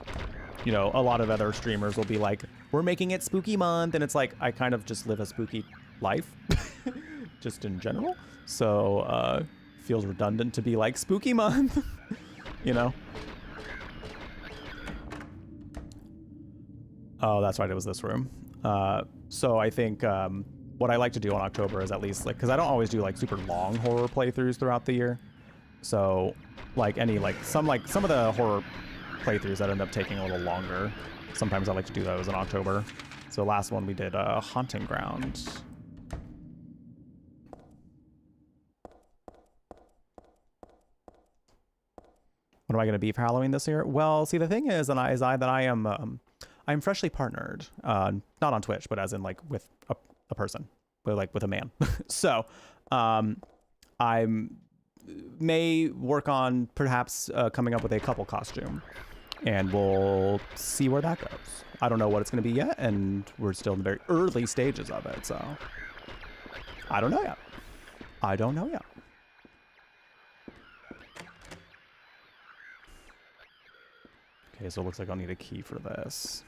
you know, a lot of other streamers will be like, we're making it spooky month, and it's like I kind of just live a spooky life just in general. So feels redundant to be like spooky month, you know. Oh, that's right, it was this room. So I think what I like to do in October is at least like, because I don't always do like super long horror playthroughs throughout the year. So like some of the horror playthroughs that end up taking a little longer, sometimes I like to do those in October. So last one we did Haunting Ground. What am I going to be for Halloween this year? Well, see, the thing is, I'm freshly partnered, not on Twitch, but as in like with a person, but like with a man. So I may work on perhaps coming up with a couple costume, and we'll see where that goes. I don't know what it's going to be yet, and we're still in the very early stages of it, so I don't know yet. Okay, so it looks like I'll need a key for this.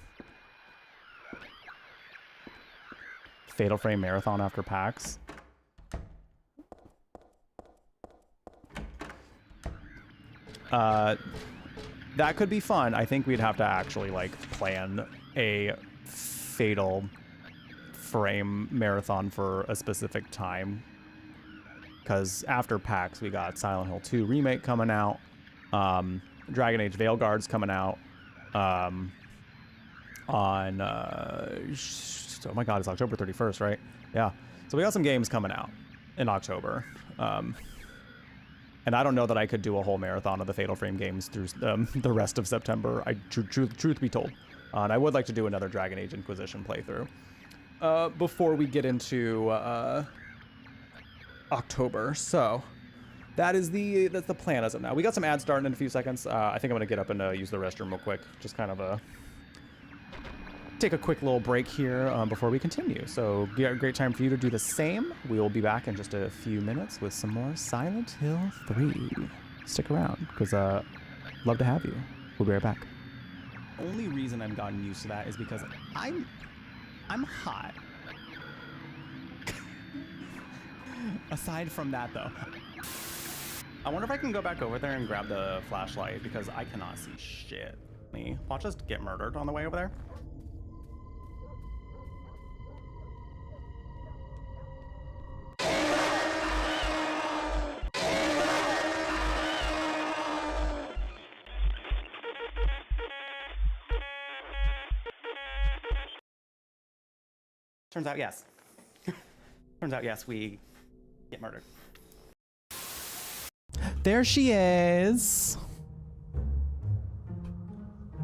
Fatal Frame Marathon after PAX. That could be fun. I think we'd have to actually like plan a Fatal Frame Marathon for a specific time. Because after PAX, we got Silent Hill 2 Remake coming out. Dragon Age Veilguard's coming out on oh my god, it's October 31st, right? Yeah, so we got some games coming out in October, and I don't know that I could do a whole marathon of the Fatal Frame games through the rest of September. Truth be told, and I would like to do another Dragon Age Inquisition playthrough before we get into October. So that's the plan as of now. We got some ads starting in a few seconds. I think I'm gonna get up and use the restroom real quick. Just kind of take a quick little break here before we continue. So great time for you to do the same. We will be back in just a few minutes with some more Silent Hill 3. Stick around, because love to have you. We'll be right back. Only reason I've gotten used to that is because I'm hot. Aside from that, though, I wonder if I can go back over there and grab the flashlight, because I cannot see shit. Watch us get murdered on the way over there. Turns out, yes. Turns out, yes, we get murdered. There she is.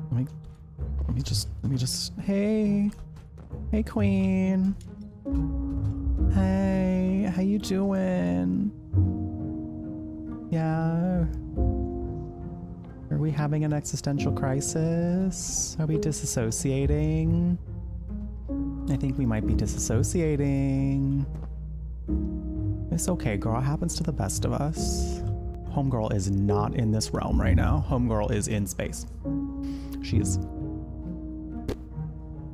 Let me just, hey queen. Hey, how you doing? Yeah. Are we having an existential crisis? Are we disassociating? I think we might be disassociating. It's okay, girl. It happens to the best of us. Homegirl is not in this realm right now. Homegirl is in space. She is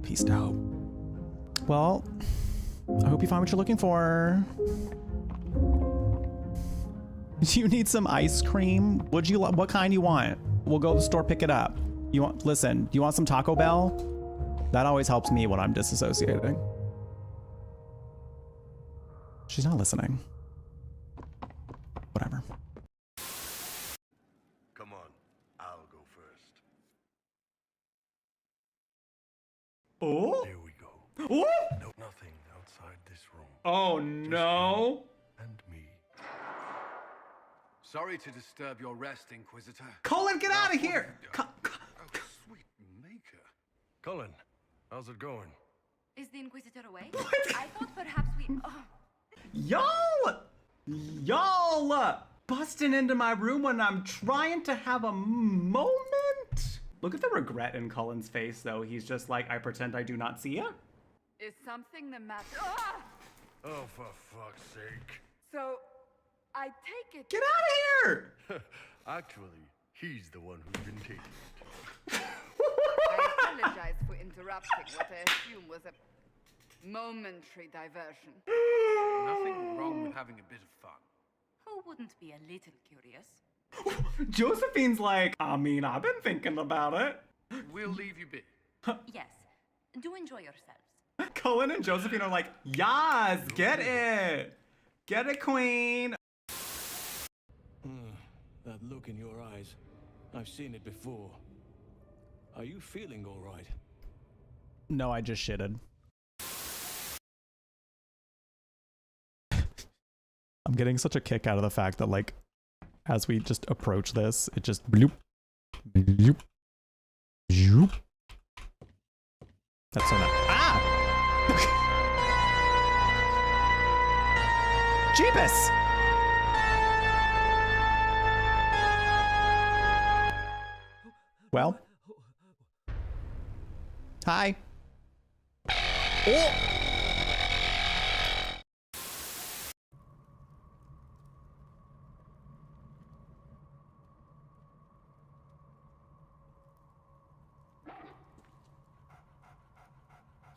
peaced out. Well, I hope you find what you're looking for. Do you need some ice cream? What kind you want? We'll go to the store, pick it up. Listen, you want some Taco Bell? That always helps me when I'm disassociating. She's not listening. Whatever. Come on, I'll go first. Oh? Here we go. Oh? No, nothing outside this room. Oh no. And me. Sorry to disturb your rest, Inquisitor. Colin, get out of here! Oh, sweet maker. Colin, how's it going? Is the Inquisitor away? I thought perhaps we... Oh. Y'all busting into my room when I'm trying to have a moment? Look at the regret in Colin's face, though. He's just like, I pretend I do not see it. Is something the matter? Ah! Oh, for fuck's sake. So, I take it... Get out of here! Actually, he's the one who's been taking it. I apologize for interrupting what I assume was a momentary diversion. Nothing wrong with having a bit of fun. Who wouldn't be a little curious? Josephine's like, I mean, I've been thinking about it. We'll leave you be. Yes, do enjoy yourselves. Cullen and Josephine are like, yes, get it. Get it, queen. That look in your eyes. I've seen it before. Are you feeling all right? No, I just shitted. I'm getting such a kick out of the fact that, like, as we just approach this, it just bloop, bloop, bloop. That's so nice. Ah! Jeepus! Well. Hi. Oh!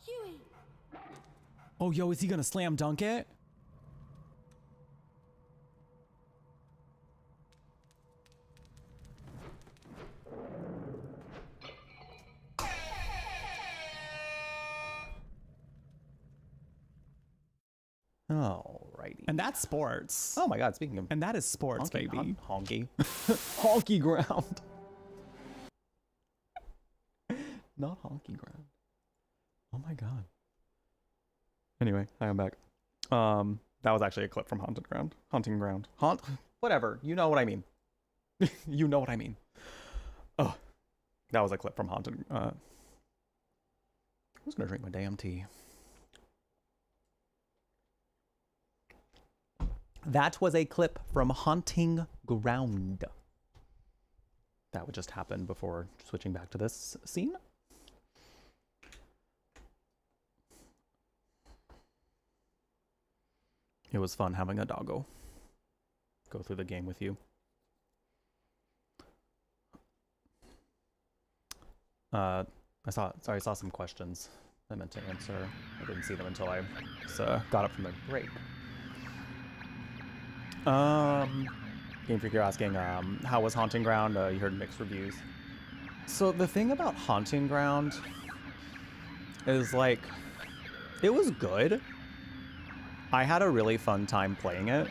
Huey! Oh, yo, is he gonna slam dunk it? Alrighty. And that's sports. Oh my god, speaking of... And that is sports, honky, baby. Honky. Honky ground. Not honky ground. Oh my god. Anyway, I am back. That was actually a clip from Haunted Ground. Haunting Ground. Whatever. You know what I mean. You know what I mean. Oh, that was a clip from Haunted. Who's gonna drink my damn tea? That was a clip from Haunting Ground. That would just happen before switching back to this scene. It was fun having a doggo go through the game with you. I saw some questions I meant to answer. I didn't see them until I got up from the break. Game Freak, you're asking, how was Haunting Ground? You heard mixed reviews. So the thing about Haunting Ground is, like, it was good. I had a really fun time playing it.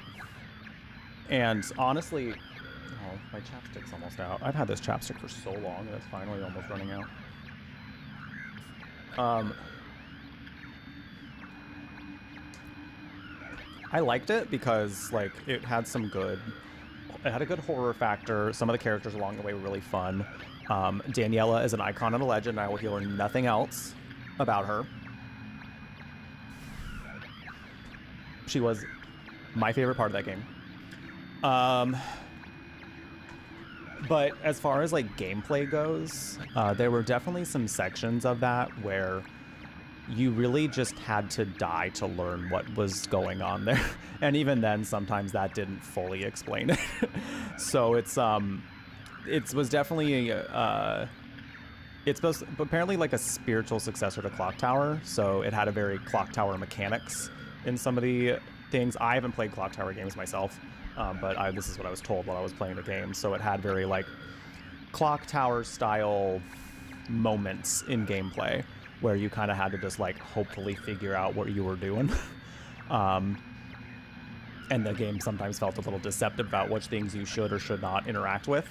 And honestly, oh, my chapstick's almost out. I've had this chapstick for so long and it's finally almost running out. I liked it because, like, it had a good horror factor. Some of the characters along the way were really fun. Daniela is an icon and a legend. I will hear nothing else about her. She was my favorite part of that game. But as far as, like, gameplay goes, there were definitely some sections of that where you really just had to die to learn what was going on there. And even then, sometimes that didn't fully explain it. So it was definitely, it's apparently like a spiritual successor to Clock Tower. So it had a very Clock Tower mechanics in some of the things. I haven't played Clock Tower games myself, but this is what I was told while I was playing the game. So it had very like clock tower style moments in gameplay where you kind of had to just like hopefully figure out what you were doing. And the game sometimes felt a little deceptive about which things you should or should not interact with.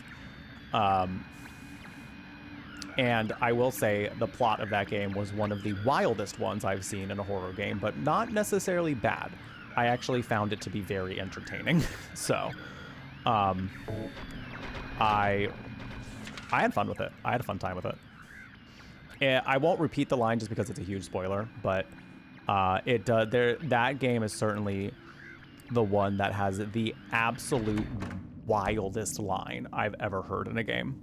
And I will say the plot of that game was one of the wildest ones I've seen in a horror game, but not necessarily bad. I actually found it to be very entertaining. So, I had fun with it. I had a fun time with it. I won't repeat the line just because it's a huge spoiler, but that game is certainly the one that has the absolute wildest line I've ever heard in a game.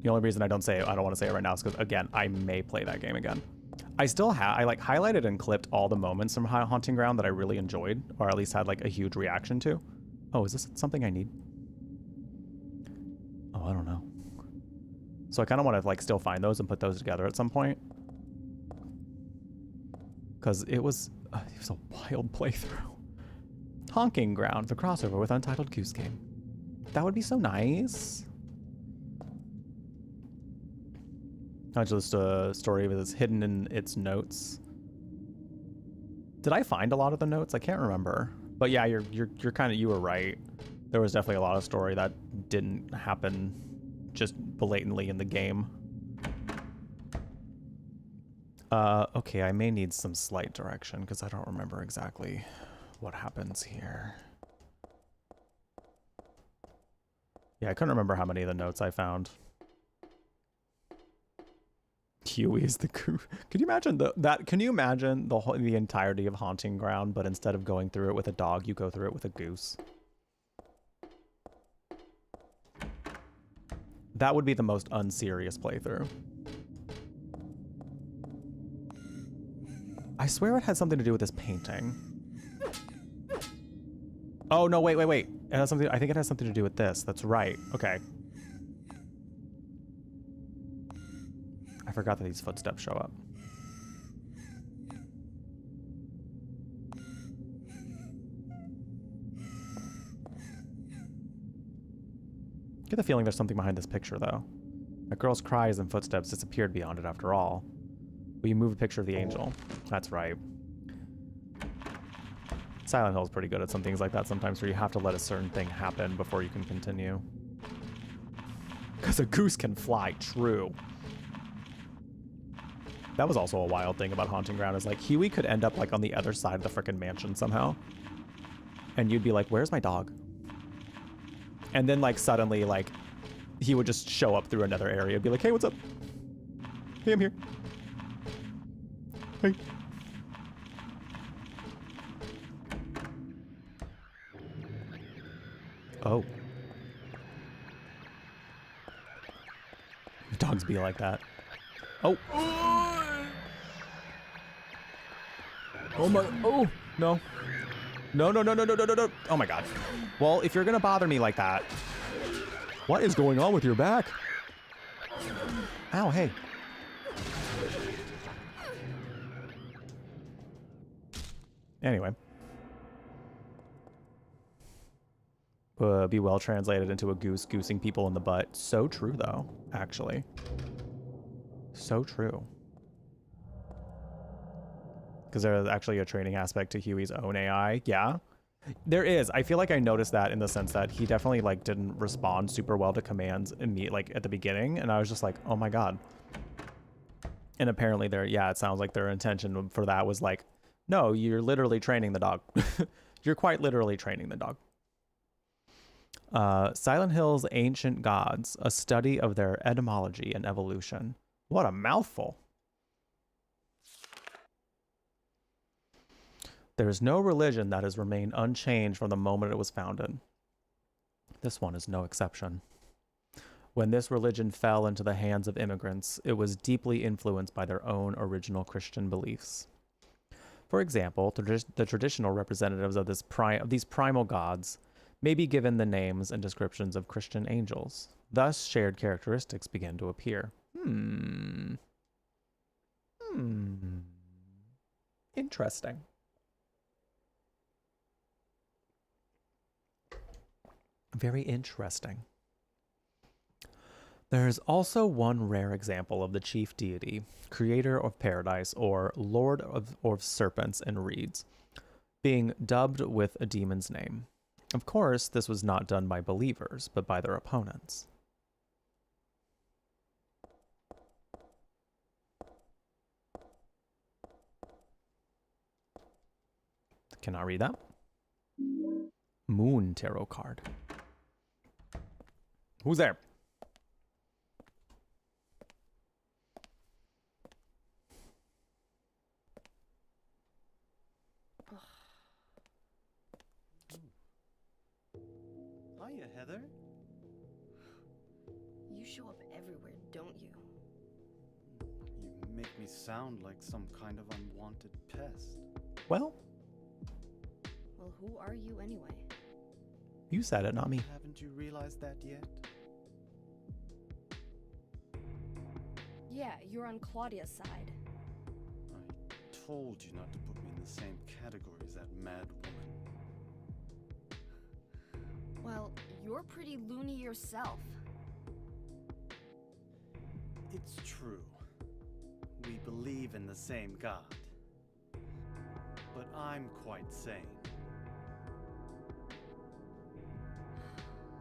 The only reason I don't want to say it right now is because, again, I may play that game again. I still have, I like highlighted and clipped all the moments from Haunting Ground that I really enjoyed, or at least had like a huge reaction to. Oh, is this something I need? Oh, I don't know. So I kind of want to like still find those and put those together at some point. Because it was a wild playthrough. Haunting Ground, the crossover with Untitled Goose Game. That would be so nice. Not just a story that's hidden in its notes. Did I find a lot of the notes? I can't remember. But yeah, you were right. There was definitely a lot of story that didn't happen just blatantly in the game. Okay, I may need some slight direction because I don't remember exactly what happens here. Yeah, I couldn't remember how many of the notes I found. Huey is the goose. Could you imagine can you imagine the entirety of Haunting Ground, but instead of going through it with a dog, you go through it with a goose? That would be the most unserious playthrough. I swear it had something to do with this painting. Oh no, wait. It has something, I think it has something to do with this. That's right. Okay. I forgot that these footsteps show up. Get the feeling there's something behind this picture, though. A girl's cries and footsteps disappeared beyond it after all. Will you move a picture of the angel? That's right. Silent Hill is pretty good at some things like that sometimes, where you have to let a certain thing happen before you can continue. Because a goose can fly, true. That was also a wild thing about Haunting Ground, is like Huey could end up like on the other side of the frickin' mansion somehow. And you'd be like, where's my dog? And then like suddenly like he would just show up through another area and be like, hey, what's up? Hey, I'm here. Hey. Oh. Dogs be like that. Oh. Oh my, oh, no. No. Oh my God. Well, if you're gonna bother me like that, what is going on with your back? Ow, hey. Anyway. Be well translated into a goose goosing people in the butt. So true, though, actually. So true. Because there's actually a training aspect to Huey's own AI. Yeah, there is. I feel like I noticed that in the sense that he definitely like didn't respond super well to commands like at the beginning, and I was just like, oh my God. And apparently it sounds like their intention for that was like, no, you're literally training the dog. You're quite literally training the dog. Silent Hill's Ancient Gods, a study of their etymology and evolution. What a mouthful. There is no religion that has remained unchanged from the moment it was founded. This one is no exception. When this religion fell into the hands of immigrants, it was deeply influenced by their own original Christian beliefs. For example, the traditional representatives of these primal gods may be given the names and descriptions of Christian angels. Thus, shared characteristics begin to appear. Interesting. Very interesting. There's also one rare example of the chief deity, creator of paradise, or lord of serpents and reeds, being dubbed with a demon's name. Of course, this was not done by believers, but by their opponents. Cannot read that. Moon tarot card. Who's there? Hiya, Heather. You show up everywhere, don't you? You make me sound like some kind of unwanted pest. Well, Well, who are you anyway? you said it, not me. Haven't you realized that yet? Yeah, you're on Claudia's side. I told you not to put me in the same category as that mad woman. Well, you're pretty loony yourself. It's true. We believe in the same God. But I'm quite sane.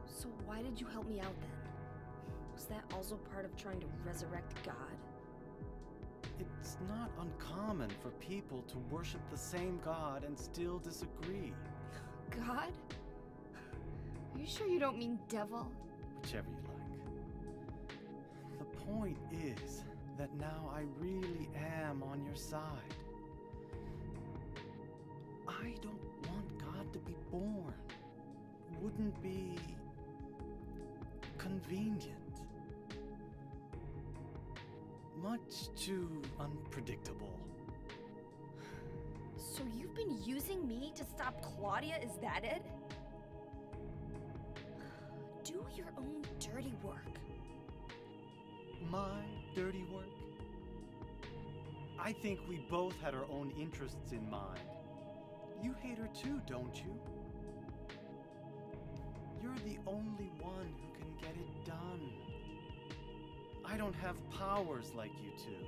So why did you help me out then? Was that also part of trying to resurrect God? It's not uncommon for people to worship the same God and still disagree. God? Are you sure you don't mean devil? Whichever you like. The point is that now I really am on your side. I don't want God to be born. Wouldn't be convenient. Much too unpredictable. So you've been using me to stop Claudia, is that it? Do your own dirty work. My dirty work? I think we both had our own interests in mind. You hate her too, don't you? You're the only one who can get it done. I don't have powers like you two.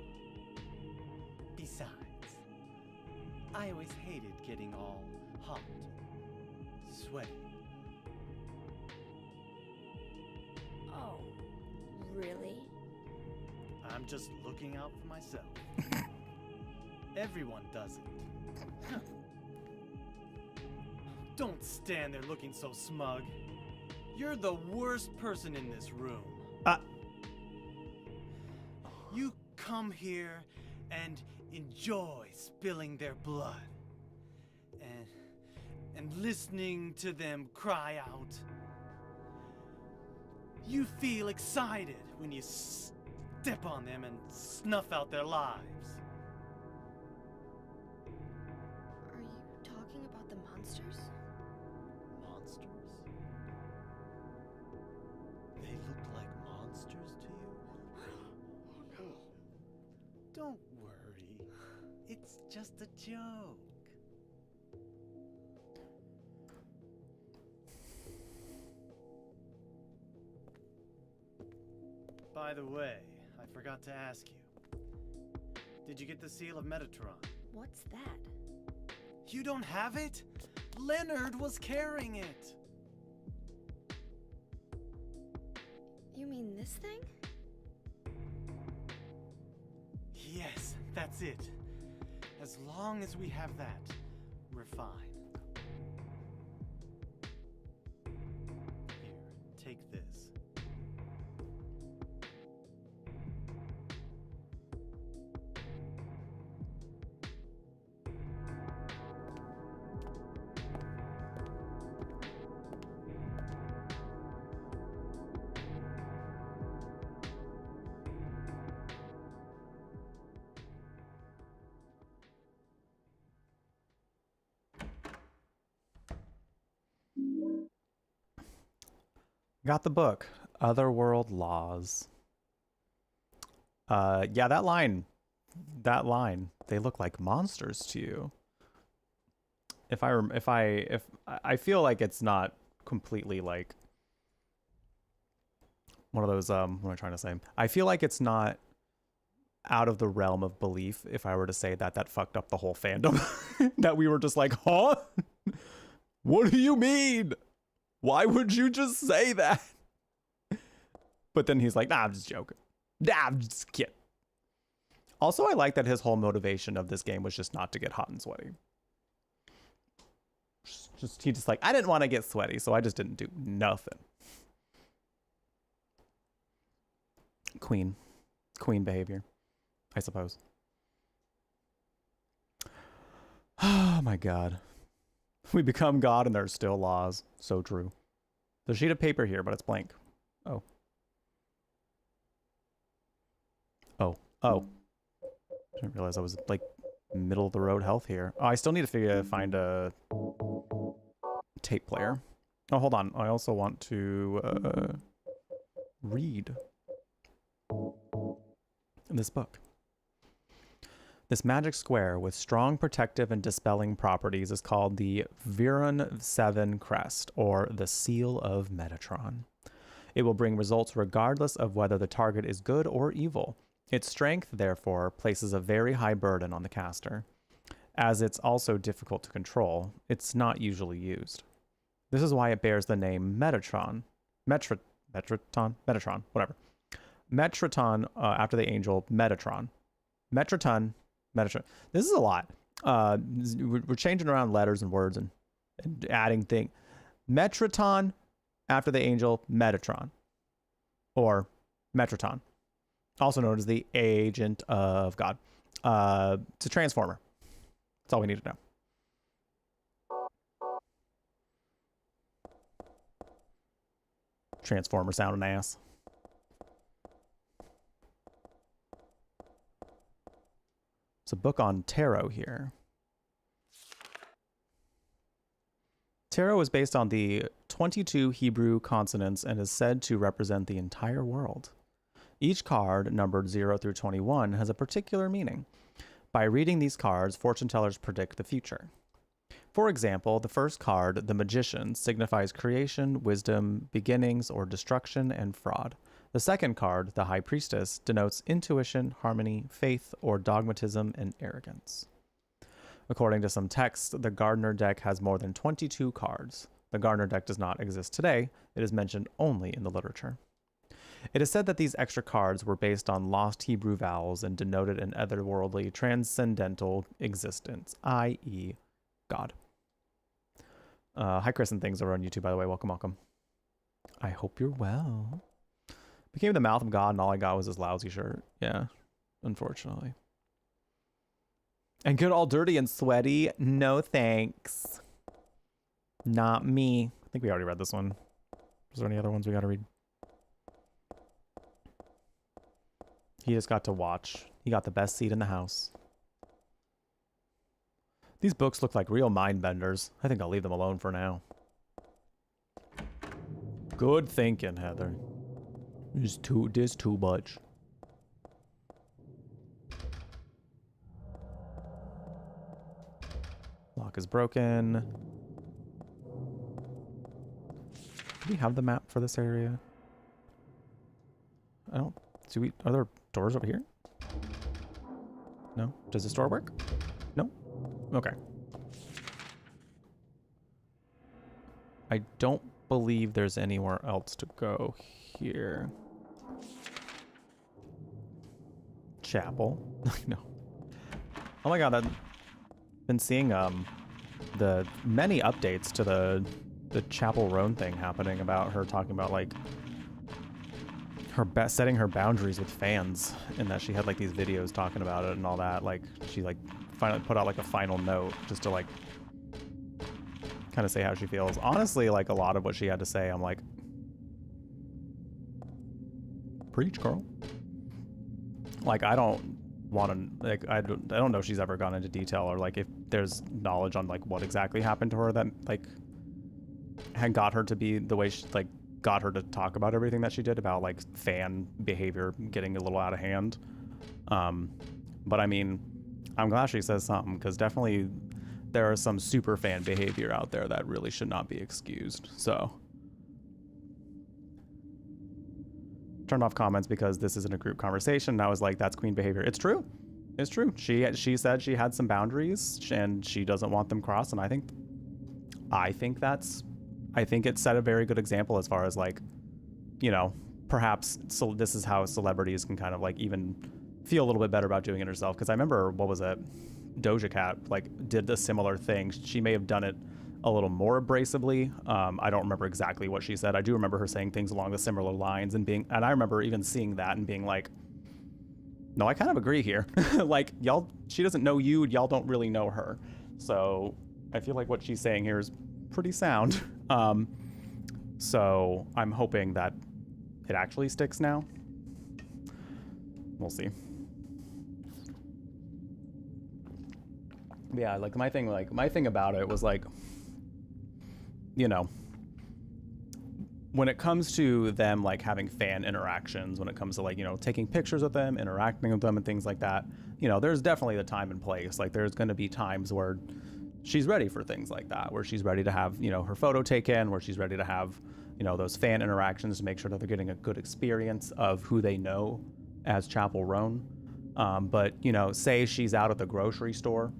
Besides, I always hated getting all hot, sweaty. Oh, really? I'm just looking out for myself. Everyone does it. Don't stand there looking so smug. You're the worst person in this room. You come here and enjoy spilling their blood. And listening to them cry out. You feel excited when you step on them and snuff out their lives. Are you talking about the monsters? Monsters? They look like monsters to you? Oh no. Don't worry. It's just a joke. By the way, I forgot to ask you. Did you get the seal of Metatron? What's that? You don't have it? Leonard was carrying it. You mean this thing? Yes, that's it. As long as we have that, we're fine. Here, take this. Got the book, Otherworld Laws. Yeah, that line that line, they look like monsters to you. I feel like it's not completely like one of those, what am I trying to say? I feel like it's not out of the realm of belief if I were to say that that fucked up the whole fandom. That we were just like, huh? What do you mean? Why would you just say that? But then he's like, nah, I'm just joking. Nah, I'm just kidding. Also, I like that his whole motivation of this game was just not to get hot and sweaty. He just like, I didn't want to get sweaty, so I just didn't do nothing. Queen behavior, I suppose. Oh my God. We become God and there's still laws. So true. There's a sheet of paper here, but it's blank. Oh. Didn't realize I was like middle of the road health here. Oh, I still need to find a tape player. Oh, hold on. I also want to read this book. This magic square with strong protective and dispelling properties is called the Viren 7 Crest, or the Seal of Metatron. It will bring results regardless of whether the target is good or evil. Its strength, therefore, places a very high burden on the caster. As it's also difficult to control, it's not usually used. This is why it bears the name Metatron. Metatron, whatever. Metatron, after the angel Metatron. Metatron. This is a lot. We're changing around letters and words and adding things. Metatron, after the angel Metatron. Or Metatron. Also known as the agent of God. It's a transformer. That's all we need to know. Transformer sounding ass. It's a book on tarot here. Tarot is based on the 22 Hebrew consonants and is said to represent the entire world. Each card, numbered 0 through 21, has a particular meaning. By reading these cards, fortune tellers predict the future. For example, the first card, the Magician, signifies creation, wisdom, beginnings, or destruction and fraud. The second card, the High Priestess, denotes intuition, harmony, faith, or dogmatism and arrogance. According to some texts, the Gardner deck has more than 22 cards. The Gardner deck does not exist today. It is mentioned only in the literature. It is said that these extra cards were based on lost Hebrew vowels and denoted an otherworldly, transcendental existence, i.e., God. Hi, Chris and things over on YouTube, by the way. Welcome, welcome. I hope you're well. Became the mouth of God and all I got was this lousy shirt. Yeah, unfortunately. And good all dirty and sweaty. No thanks. Not me. I think we already read this one. Is there any other ones we got to read? He just got to watch. He got the best seat in the house. These books look like real mind benders. I think I'll leave them alone for now. Good thinking, Heather. There's too much. Lock is broken. Do we have the map for this area? I don't. Are there doors over here? No? Does this door work? No? Okay. I don't believe there's anywhere else to go here. Chapel. No. Oh my god, I've been seeing the many updates to the Chapel Roan thing happening about her talking about like her setting her boundaries with fans, and that she had like these videos talking about it and all that. Like she like finally put out like a final note just to like kind of say how she feels. Honestly, like a lot of what she had to say, I'm like, preach, girl. Like I don't want to like I don't know if she's ever gone into detail or like if there's knowledge on like what exactly happened to her that like had got her to be the way she like got her to talk about everything that she did about like fan behavior getting a little out of hand. But I mean, I'm glad she says something, because definitely there is some super fan behavior out there that really should not be excused. So turned off comments because this isn't a group conversation. And I was like, that's queen behavior. It's true. It's true. She said she had some boundaries and she doesn't want them crossed. And I think it set a very good example as far as like, you know, perhaps so this is how celebrities can kind of like even feel a little bit better about doing it herself. Because I remember, what was it? Doja Cat like did a similar thing. She may have done it a little more abrasively. I don't remember exactly what she said. I do remember her saying things along the similar lines and I remember even seeing that and being like, no, I kind of agree here. Like, y'all, she doesn't know you, y'all don't really know her. So I feel like what she's saying here is pretty sound. So I'm hoping that it actually sticks now. We'll see. Yeah, like my thing about it was like, you know, when it comes to them like having fan interactions, when it comes to like, you know, taking pictures of them, interacting with them and things like that, you know, there's definitely the time and place. Like there's going to be times where she's ready for things like that, where she's ready to have, you know, her photo taken, where she's ready to have, you know, those fan interactions to make sure that they're getting a good experience of who they know as Chapel Roan. But, you know, say she's out at the grocery store,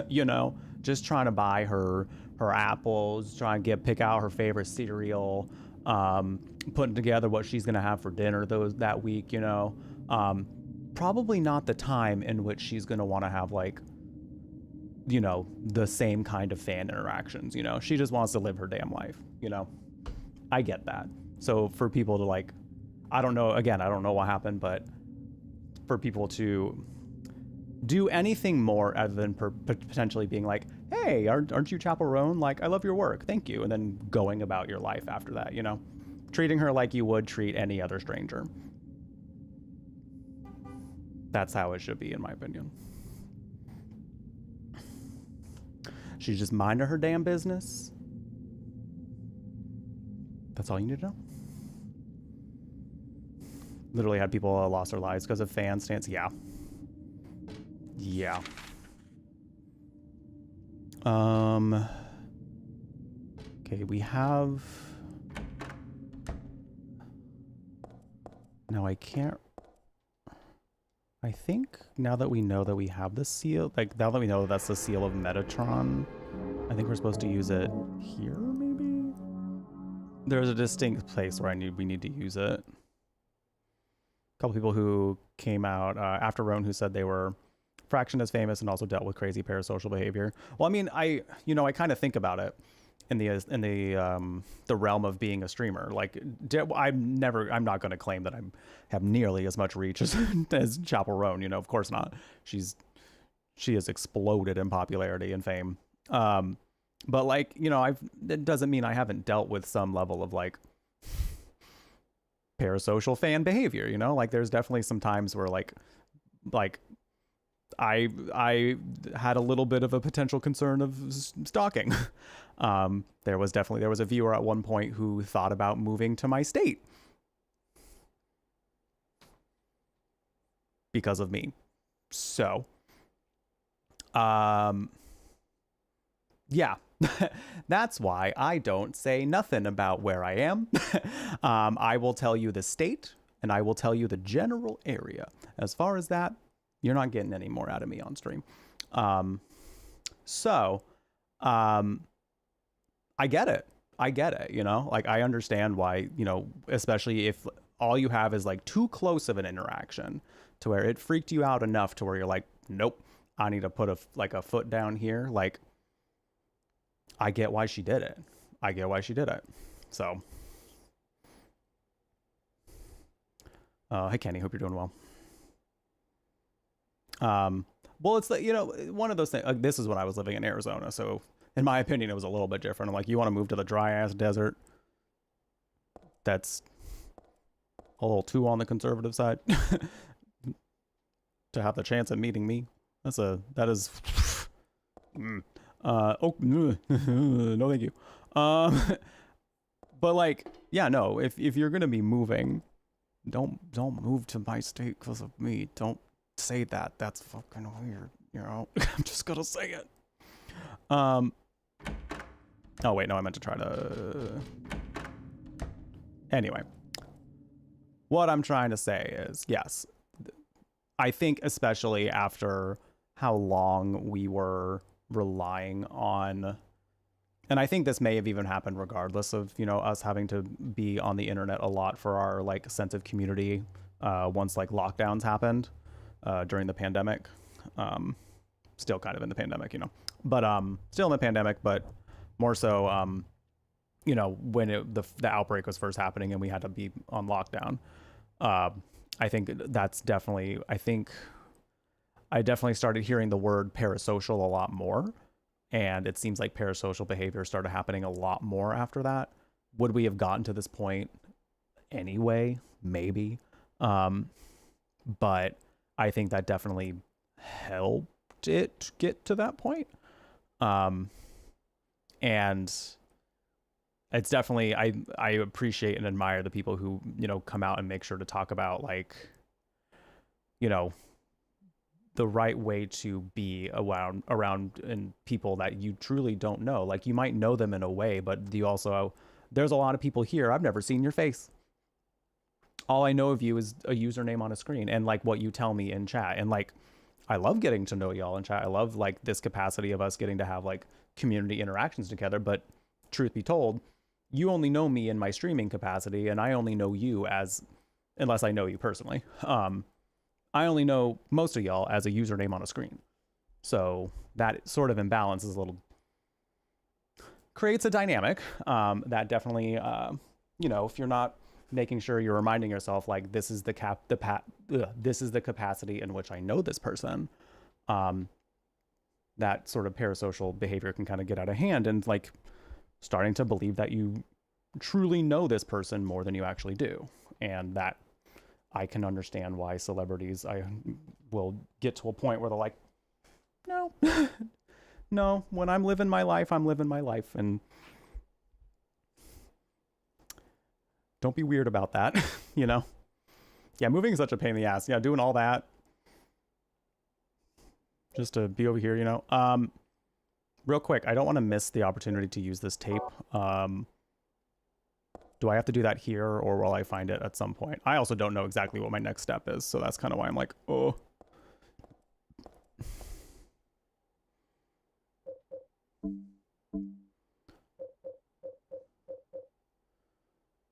you know, just trying to buy her apples, trying to pick out her favorite cereal, putting together what she's going to have for dinner that week, you know, probably not the time in which she's going to want to have like, you know, the same kind of fan interactions. You know, she just wants to live her damn life, you know. I get that. So for people to like, I don't know what happened, but for people to do anything more other than potentially being like, hey, aren't you Chapel Roan? Like, I love your work, thank you. And then going about your life after that, you know, treating her like you would treat any other stranger. That's how it should be, in my opinion. She's just minding her damn business. That's all you need to know. Literally had people lost their lives because of fan stance. Yeah. Yeah. Okay, we have... Now I can't... I think now that we know that we have the seal, like now that we know that that's the seal of Metatron, I think we're supposed to use it here, maybe? There's a distinct place where we need to use it. A couple people who came out after Roan who said they were fractioned as famous and also dealt with crazy parasocial behavior. Well, I mean, I kind of think about it in the realm of being a streamer. Like, I'm not going to claim that I have nearly as much reach as Chapel Roan. You know, of course not. She has exploded in popularity and fame. But like, you know, it doesn't mean I haven't dealt with some level of like parasocial fan behavior, you know? Like there's definitely some times where like I had a little bit of a potential concern of stalking. There was a viewer at one point who thought about moving to my state because of me. So, yeah. That's why I don't say nothing about where I am. I will tell you the state and I will tell you the general area. As far as that, you're not getting any more out of me on stream. I get it. You know, like I understand why, you know, especially if all you have is like too close of an interaction to where it freaked you out enough to where you're like, nope, I need to put a foot down here. Like, I get why she did it. So, hey Kenny, hope you're doing well. Well, it's like, you know, one of those things, like, this is when I was living in Arizona. So in my opinion, it was a little bit different. I'm like, you want to move to the dry ass desert? That's a little too on the conservative side to have the chance of meeting me. That is, oh, no, thank you. But like, yeah, no, if you're going to be moving, don't move to my state because of me. Don't say that. That's fucking weird. You know, I'm just gonna say it. Oh wait, no, I meant to try to. Anyway, what I'm trying to say is, yes, I think especially after how long we were relying on, and I think this may have even happened regardless of, you know, us having to be on the internet a lot for our like sense of community once like lockdowns happened during the pandemic. Still kind of in the pandemic, you know, but still in the pandemic, but more so you know, when the outbreak was first happening and we had to be on lockdown. I think that's definitely, I definitely started hearing the word parasocial a lot more. And it seems like parasocial behavior started happening a lot more after that. Would we have gotten to this point anyway? Maybe. But I think that definitely helped it get to that point. And it's definitely, I appreciate and admire the people who, you know, come out and make sure to talk about, like, you know, the right way to be around and people that you truly don't know. Like, you might know them in a way, but you also, there's a lot of people here, I've never seen your face. All I know of you is a username on a screen and like what you tell me in chat. And like, I love getting to know y'all in chat. I love like this capacity of us getting to have like community interactions together. But truth be told, you only know me in my streaming capacity, and I only know you as, unless I know you personally. I only know most of y'all as a username on a screen. So that sort of imbalance is a little, creates a dynamic that definitely, you know, if you're not making sure you're reminding yourself, like, this is this is the capacity in which I know this person, that sort of parasocial behavior can kind of get out of hand, and like starting to believe that you truly know this person more than you actually do. And that I can understand why celebrities, I will get to a point where they're like, no, no, when I'm living my life, I'm living my life. And don't be weird about that, you know? Yeah, moving is such a pain in the ass. Yeah, doing all that just to be over here, you know? Real quick, I don't want to miss the opportunity to use this tape. Do I have to do that here, or will I find it at some point? I also don't know exactly what my next step is, so that's kind of why I'm like, oh.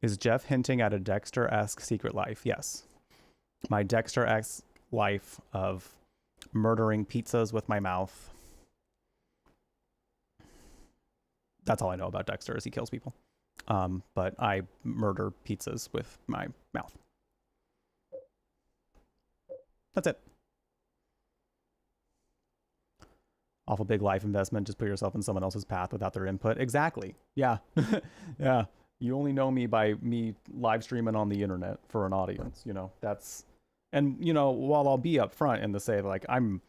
Is Jeff hinting at a Dexter-esque secret life? Yes. My Dexter-esque life of murdering pizzas with my mouth. That's all I know about Dexter, is he kills people. But I murder pizzas with my mouth. That's it. Awful big life investment. Just put yourself in someone else's path without their input. Exactly. Yeah. Yeah. You only know me by me live streaming on the internet for an audience, you know, that's, and, you know, while I'll be upfront and to say, like, I'm,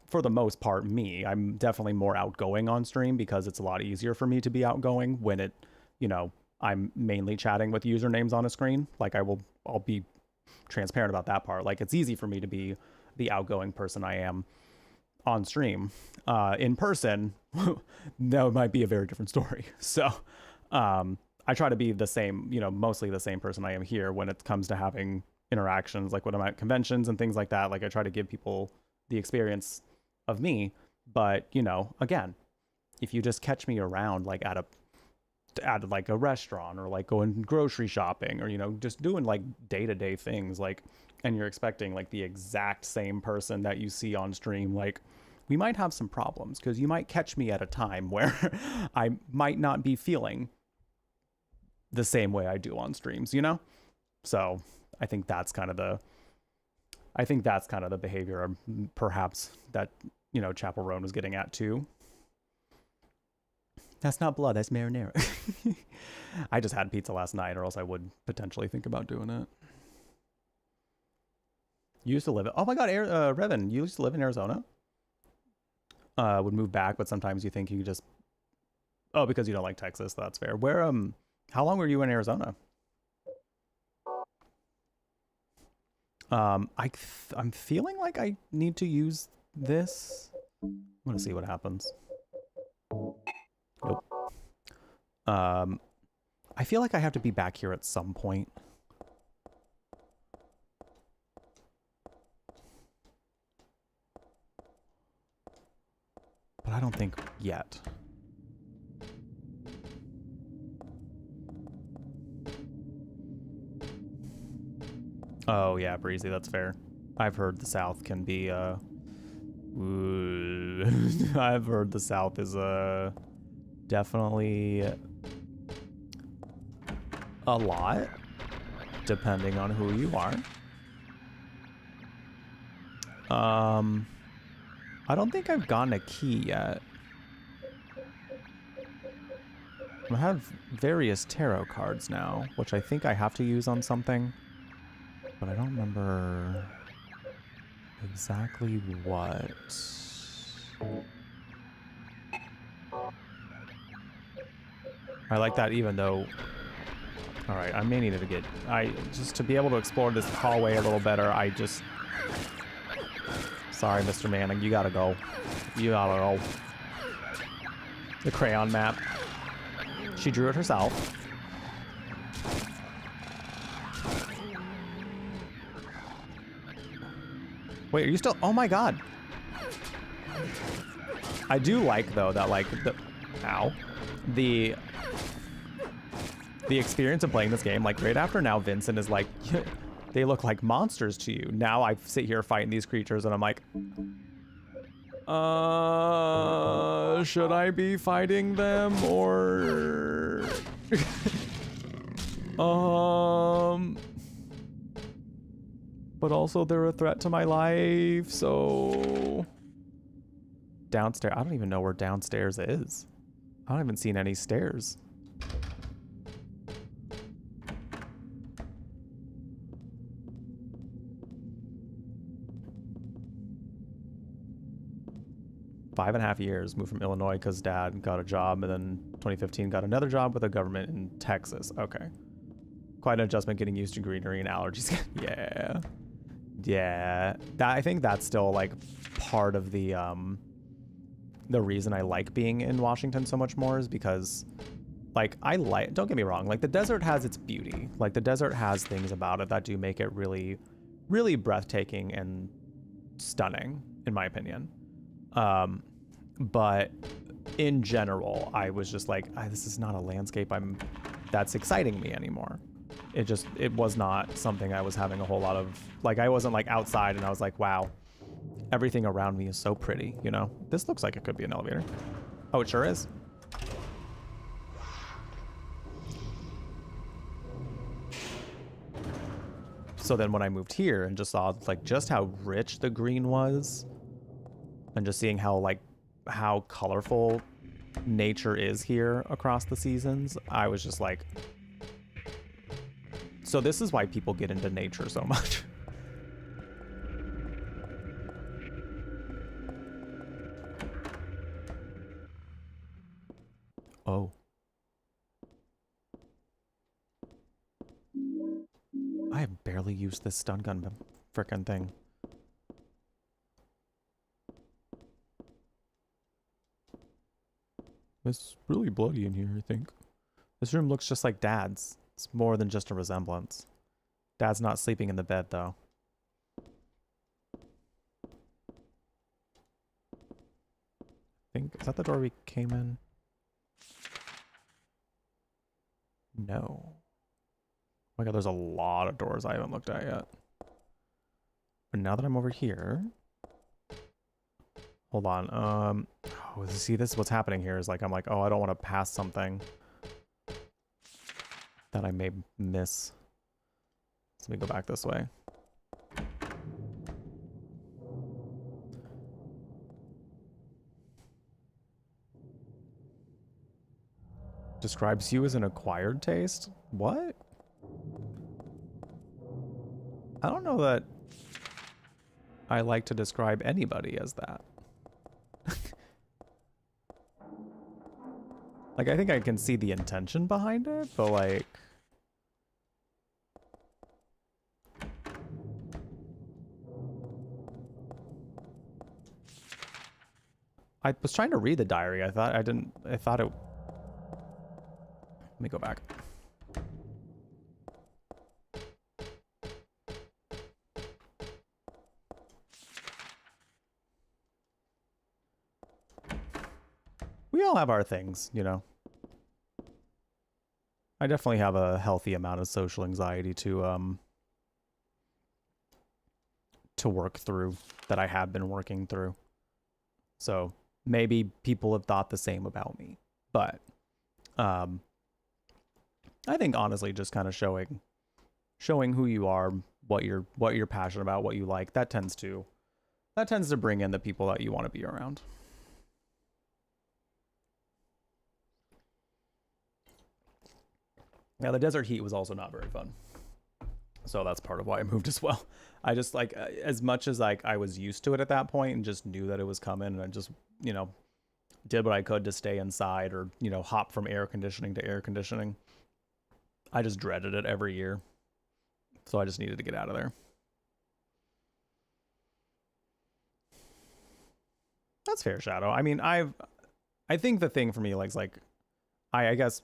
for the most part, I'm definitely more outgoing on stream because it's a lot easier for me to be outgoing when it, you know, I'm mainly chatting with usernames on a screen. Like, I'll be transparent about that part. Like, it's easy for me to be the outgoing person I am on stream. In person, that might be a very different story. So, I try to be the same, you know, mostly the same person I am here when it comes to having interactions, like when I'm at conventions and things like that. Like, I try to give people the experience of me. But, you know, again, if you just catch me around, like at like a restaurant, or like going grocery shopping, or, you know, just doing like day-to-day things, like, and you're expecting like the exact same person that you see on stream, like, we might have some problems, because you might catch me at a time where I might not be feeling the same way I do on streams, you know? So I think that's kind of the behavior, perhaps, that, you know, Chapel Roan was getting at too. That's not blood, that's marinara. I just had pizza last night, or else I would potentially think about doing it. You used to live, oh my God, Revan, you used to live in Arizona? Would move back, but sometimes you think you just, oh, because you don't like Texas, that's fair. Where, how long were you in Arizona? I'm feeling like I need to use this. I'm gonna see what happens. Nope. I feel like I have to be back here at some point. But I don't think yet. Oh yeah, Breezy, that's fair. I've heard the South can be I've heard the South is definitely a lot, depending on who you are. I don't think I've gotten a key yet. I have various tarot cards now, which I think I have to use on something, but I don't remember exactly what. I like that even though... Alright, I may need to get... just to be able to explore this hallway a little better, I just... Sorry, Mr. Manning, you gotta go. You gotta go. The crayon map. She drew it herself. Wait, are you still... Oh my god. I do like, though, that, like, the... Ow. The experience of playing this game, like, right after now, Vincent is like... They look like monsters to you. Now I sit here fighting these creatures and I'm like... should I be fighting them or... But also they're a threat to my life, so... Downstairs, I don't even know where downstairs is. I haven't seen any stairs. Five and a half years, moved from Illinois because dad got a job, and then 2015 got another job with the government in Texas. Okay. Quite an adjustment getting used to greenery and allergies. Yeah. Yeah. I think that's still like part of the reason I like being in Washington so much more is because like don't get me wrong, like the desert has its beauty. Like the desert has things about it that do make it really, really breathtaking and stunning, in my opinion. But in general, I was just like, this is not a landscape that's exciting me anymore. It was not something I was having a whole lot of, like, I wasn't like outside and I was like, wow, everything around me is so pretty, you know? This looks like it could be an elevator. Oh, it sure is. So then when I moved here and just saw like just how rich the green was, and just seeing how colorful nature is here across the seasons, I was just like, so this is why people get into nature so much. Oh. I have barely used this stun gun frickin' thing. It's really bloody in here, I think. This room looks just like Dad's. It's more than just a resemblance. Dad's not sleeping in the bed, though. Is that the door we came in? No. Oh my god, there's a lot of doors I haven't looked at yet. But now that I'm over here... Hold on. Oh, see, this is what's happening here is like, I'm like, oh, I don't want to pass something that I may miss. So let me go back this way. Describes you as an acquired taste? What? I don't know that I like to describe anybody as that. Like, I think I can see the intention behind it, but like... I was trying to read the diary. I thought it. Let me go back. We all have our things, you know. I definitely have a healthy amount of social anxiety to work through, that I have been working through. So maybe people have thought the same about me, but I think honestly just kind of showing who you are, what you're passionate about, what you like, that tends to bring in the people that you want to be around. Yeah, the desert heat was also not very fun. So that's part of why I moved as well. I just like, as much as like I was used to it at that point and just knew that it was coming, and I just, you know, did what I could to stay inside, or, you know, hop from air conditioning to air conditioning. I just dreaded it every year. So I just needed to get out of there. That's fair, Shadow. I mean, I think the thing for me, like I guess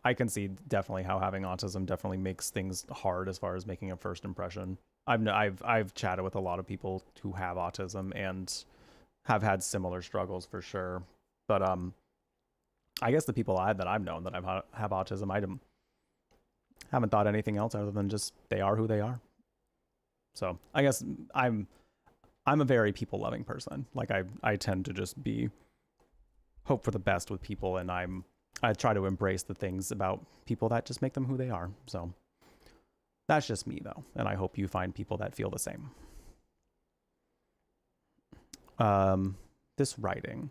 I can see definitely how having autism definitely makes things hard as far as making a first impression. I've chatted with a lot of people who have autism and have had similar struggles for sure. But I guess the people that I've known that have autism, I haven't thought anything else other than just they are who they are. So I guess I'm a very people loving person. Like I tend to just hope for the best with people, and I try to embrace the things about people that just make them who they are. So that's just me though. And I hope you find people that feel the same. This writing,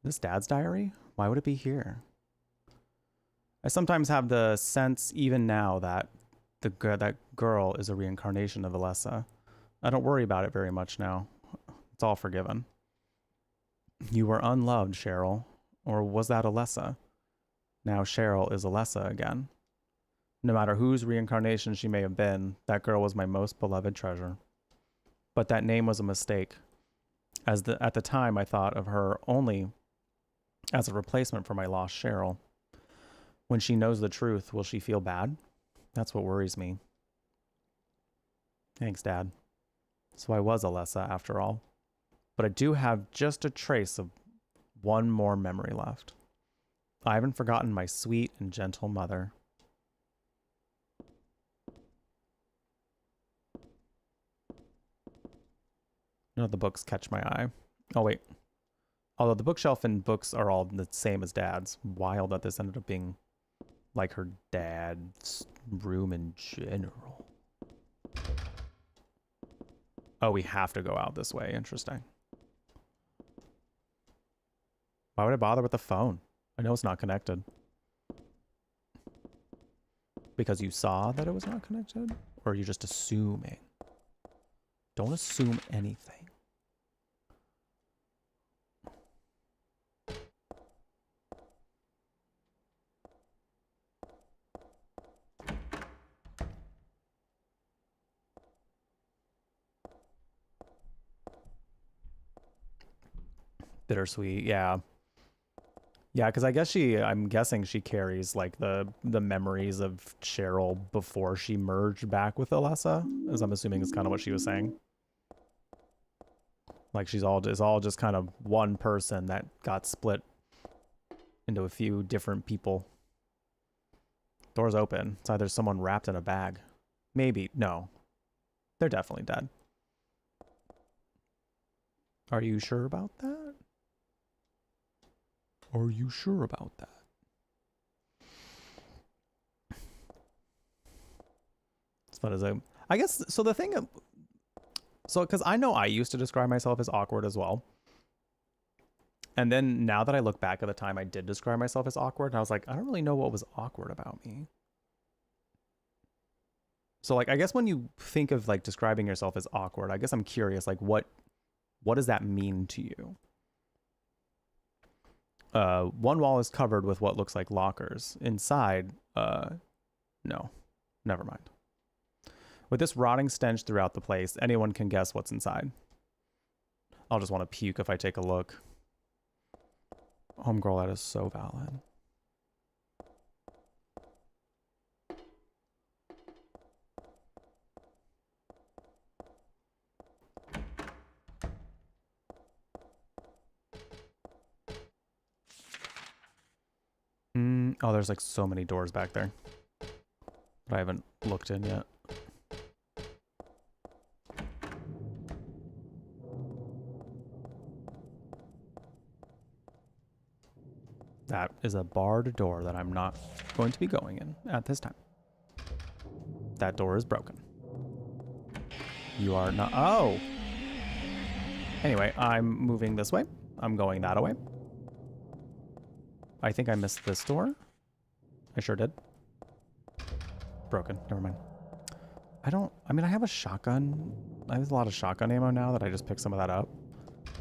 this Dad's diary, why would it be here? I sometimes have the sense even now that that girl is a reincarnation of Alessa. I don't worry about it very much now. It's all forgiven. You were unloved, Cheryl. Or was that Alessa? Now Cheryl is Alessa again. No matter whose reincarnation she may have been, that girl was my most beloved treasure. But that name was a mistake. At the time, I thought of her only as a replacement for my lost Cheryl. When she knows the truth, will she feel bad? That's what worries me. Thanks, Dad. So I was Alessa after all. But I do have just a trace of one more memory left. I haven't forgotten my sweet and gentle mother. You know, the books catch my eye. Oh, wait. Although the bookshelf and books are all the same as Dad's. Wild that this ended up being like her dad's room in general. Oh, we have to go out this way. Interesting. Why would I bother with the phone? I know it's not connected. Because you saw that it was not connected? Or are you just assuming? Don't assume anything. Bittersweet, yeah. Yeah, because I guess I'm guessing she carries like the memories of Cheryl before she merged back with Alessa, as I'm assuming is kind of what she was saying. Like it's all just kind of one person that got split into a few different people. Door's open. It's either someone wrapped in a bag. Maybe. No. They're definitely dead. Are you sure about that? Are you sure about that? As fun as I guess, so the thing, so because I know I used to describe myself as awkward as well. And then now that I look back at the time I did describe myself as awkward, and I was like, I don't really know what was awkward about me. So like, I guess when you think of like describing yourself as awkward, I guess I'm curious, like what does that mean to you? One wall is covered with what looks like lockers. Inside, no, never mind. With this rotting stench throughout the place, anyone can guess what's inside. I'll just want to puke if I take a look. Homegirl, that is so valid. Oh, there's like so many doors back there that I haven't looked in yet. That is a barred door that I'm not going to be going in at this time. That door is broken. You are not. Oh! Anyway, I'm moving this way. I'm going that way. I think I missed this door. I sure did. Broken. Never mind. I mean, I have a shotgun. I have a lot of shotgun ammo now that I just picked some of that up.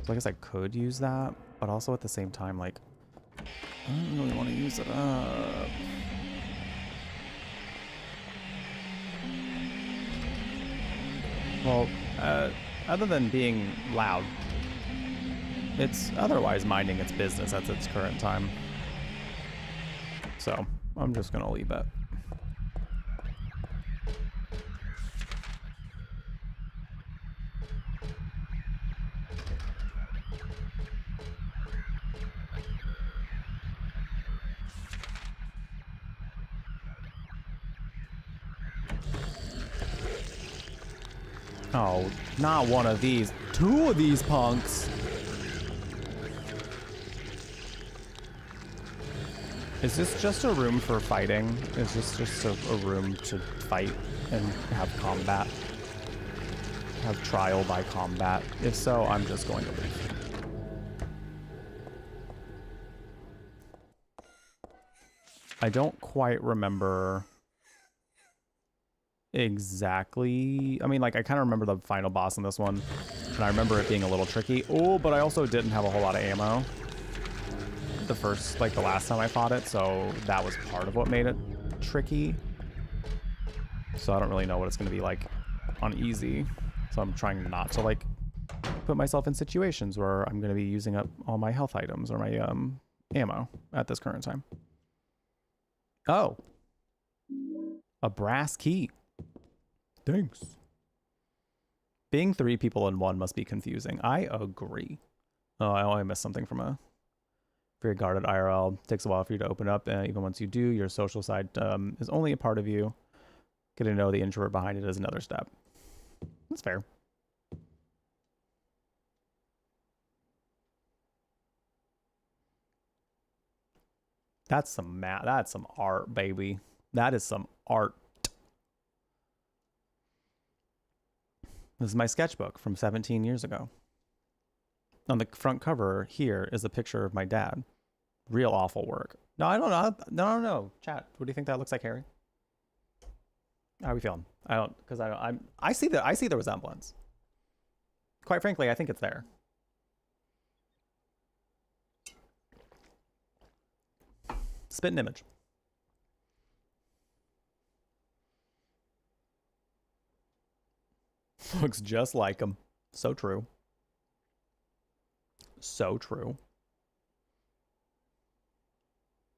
So I guess I could use that, but also at the same time, like, I don't really want to use it up. Well, other than being loud, it's otherwise minding its business at its current time. So, I'm just gonna leave it. Oh, not one of these. Two of these punks. Is this just a room for fighting? Is this just a room to fight and have combat? Have trial by combat? If so, I'm just going to leave. I don't quite remember exactly. I mean, like, I kind of remember the final boss in this one, and I remember it being a little tricky. Oh, but I also didn't have a whole lot of ammo the last time I fought it, so that was part of what made it tricky. So I don't really know what it's going to be like on easy. So I'm trying not to, like, put myself in situations where I'm going to be using up all my health items or my ammo at this current time. Oh. A brass key. Thanks. Being 3 people in one must be confusing. I agree. Oh, I missed something from a very guarded IRL. Takes a while for you to open up, and even once you do, your social side is only a part of you. Getting to know the introvert behind it is another step. That's fair. That's some that's some art, baby. That is some art. This is my sketchbook from 17 years ago. On the front cover here is a picture of my dad. Real awful work. No, I don't know. No. Chat. What do you think that looks like, Harry? How are we feeling? I don't, because I see the resemblance. Quite frankly, I think it's there. Spit an image. Looks just like him. So true. So true.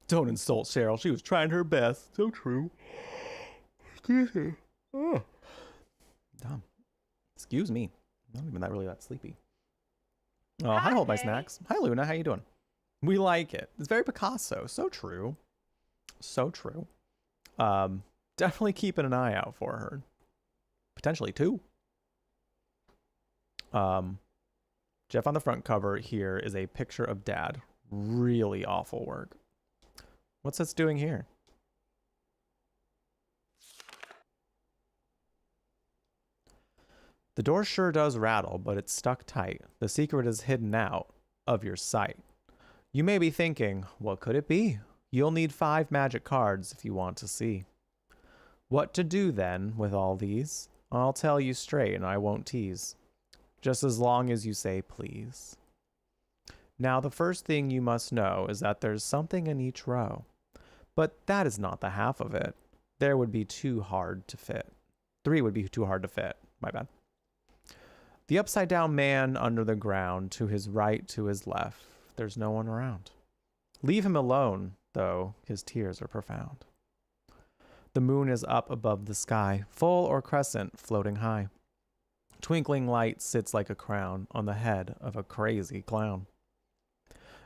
Don't insult Cheryl. She was trying her best. So true. Excuse me. Oh. Dumb. Excuse me. Not even that sleepy. Oh, hi, Hold My Snacks. Hi, Luna. How you doing? We like it. It's very Picasso. So true. So true. Definitely keeping an eye out for her. Potentially 2. Jeff on the front cover here is a picture of Dad. Really awful work. What's this doing here? The door sure does rattle, but it's stuck tight. The secret is hidden out of your sight. You may be thinking, what could it be? You'll need 5 magic cards if you want to see. What to do then with all these? I'll tell you straight and I won't tease. Just as long as you say please. Now the first thing you must know is that there's something in each row. But that is not the half of it. There would be too hard to fit. 3 would be too hard to fit. My bad. The upside down man under the ground, to his right, to his left. There's no one around. Leave him alone, though his tears are profound. The moon is up above the sky, full or crescent, floating high. Twinkling light sits like a crown on the head of a crazy clown.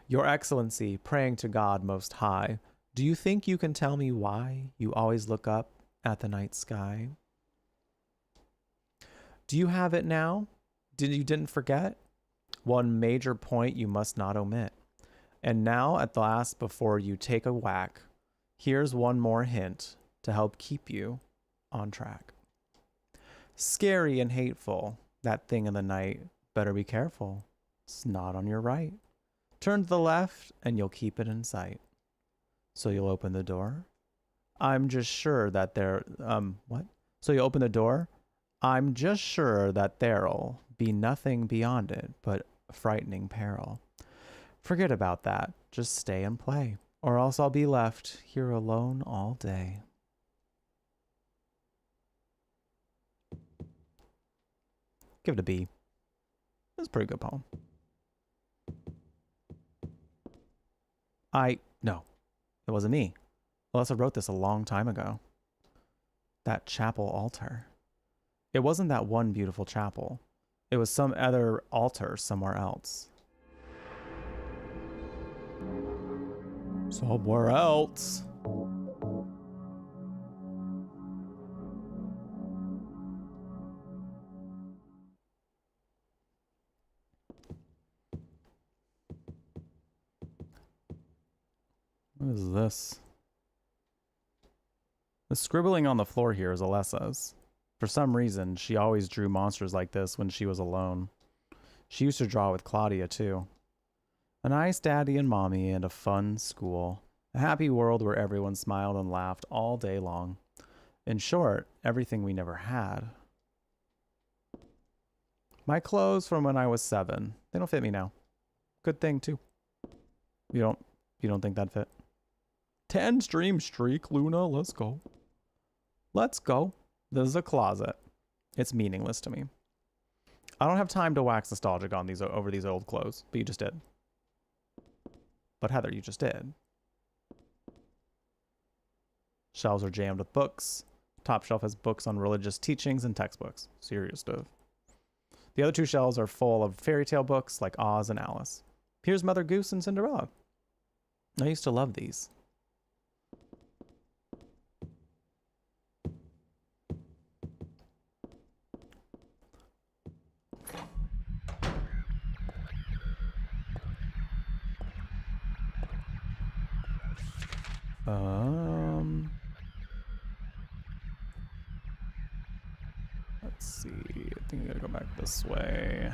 Your Excellency, praying to God Most High, do you think you can tell me why you always look up at the night sky? Do you have it now? You didn't forget? One major point you must not omit. And now, at last, before you take a whack, here's one more hint to help keep you on track. Scary and hateful, that thing in the night. Better be careful. It's not on your right. Turn to the left, and you'll keep it in sight. So you'll open the door. I'm just sure that what? So you open the door? I'm just sure that there'll be nothing beyond it but frightening peril. Forget about that. Just stay and play, or else I'll be left here alone all day. Give it a B. It's a pretty good poem. No, it wasn't me. Alyssa wrote this a long time ago. That chapel altar. It wasn't that one beautiful chapel. It was some other altar somewhere else. Somewhere else. What is this? The scribbling on the floor here is Alessa's. For some reason, she always drew monsters like this when she was alone. She used to draw with Claudia, too. A nice daddy and mommy and a fun school. A happy world where everyone smiled and laughed all day long. In short, everything we never had. My clothes from when I was 7. They don't fit me now. Good thing, too. You don't think that fit? 10 stream streak, Luna. Let's go. Let's go. This is a closet. It's meaningless to me. I don't have time to wax nostalgic on over these old clothes, but you just did. But Heather, you just did. Shelves are jammed with books. Top shelf has books on religious teachings and textbooks. Serious stuff. The other 2 shelves are full of fairy tale books like Oz and Alice. Here's Mother Goose and Cinderella. I used to love these. Let's see. I think I gotta go back this way.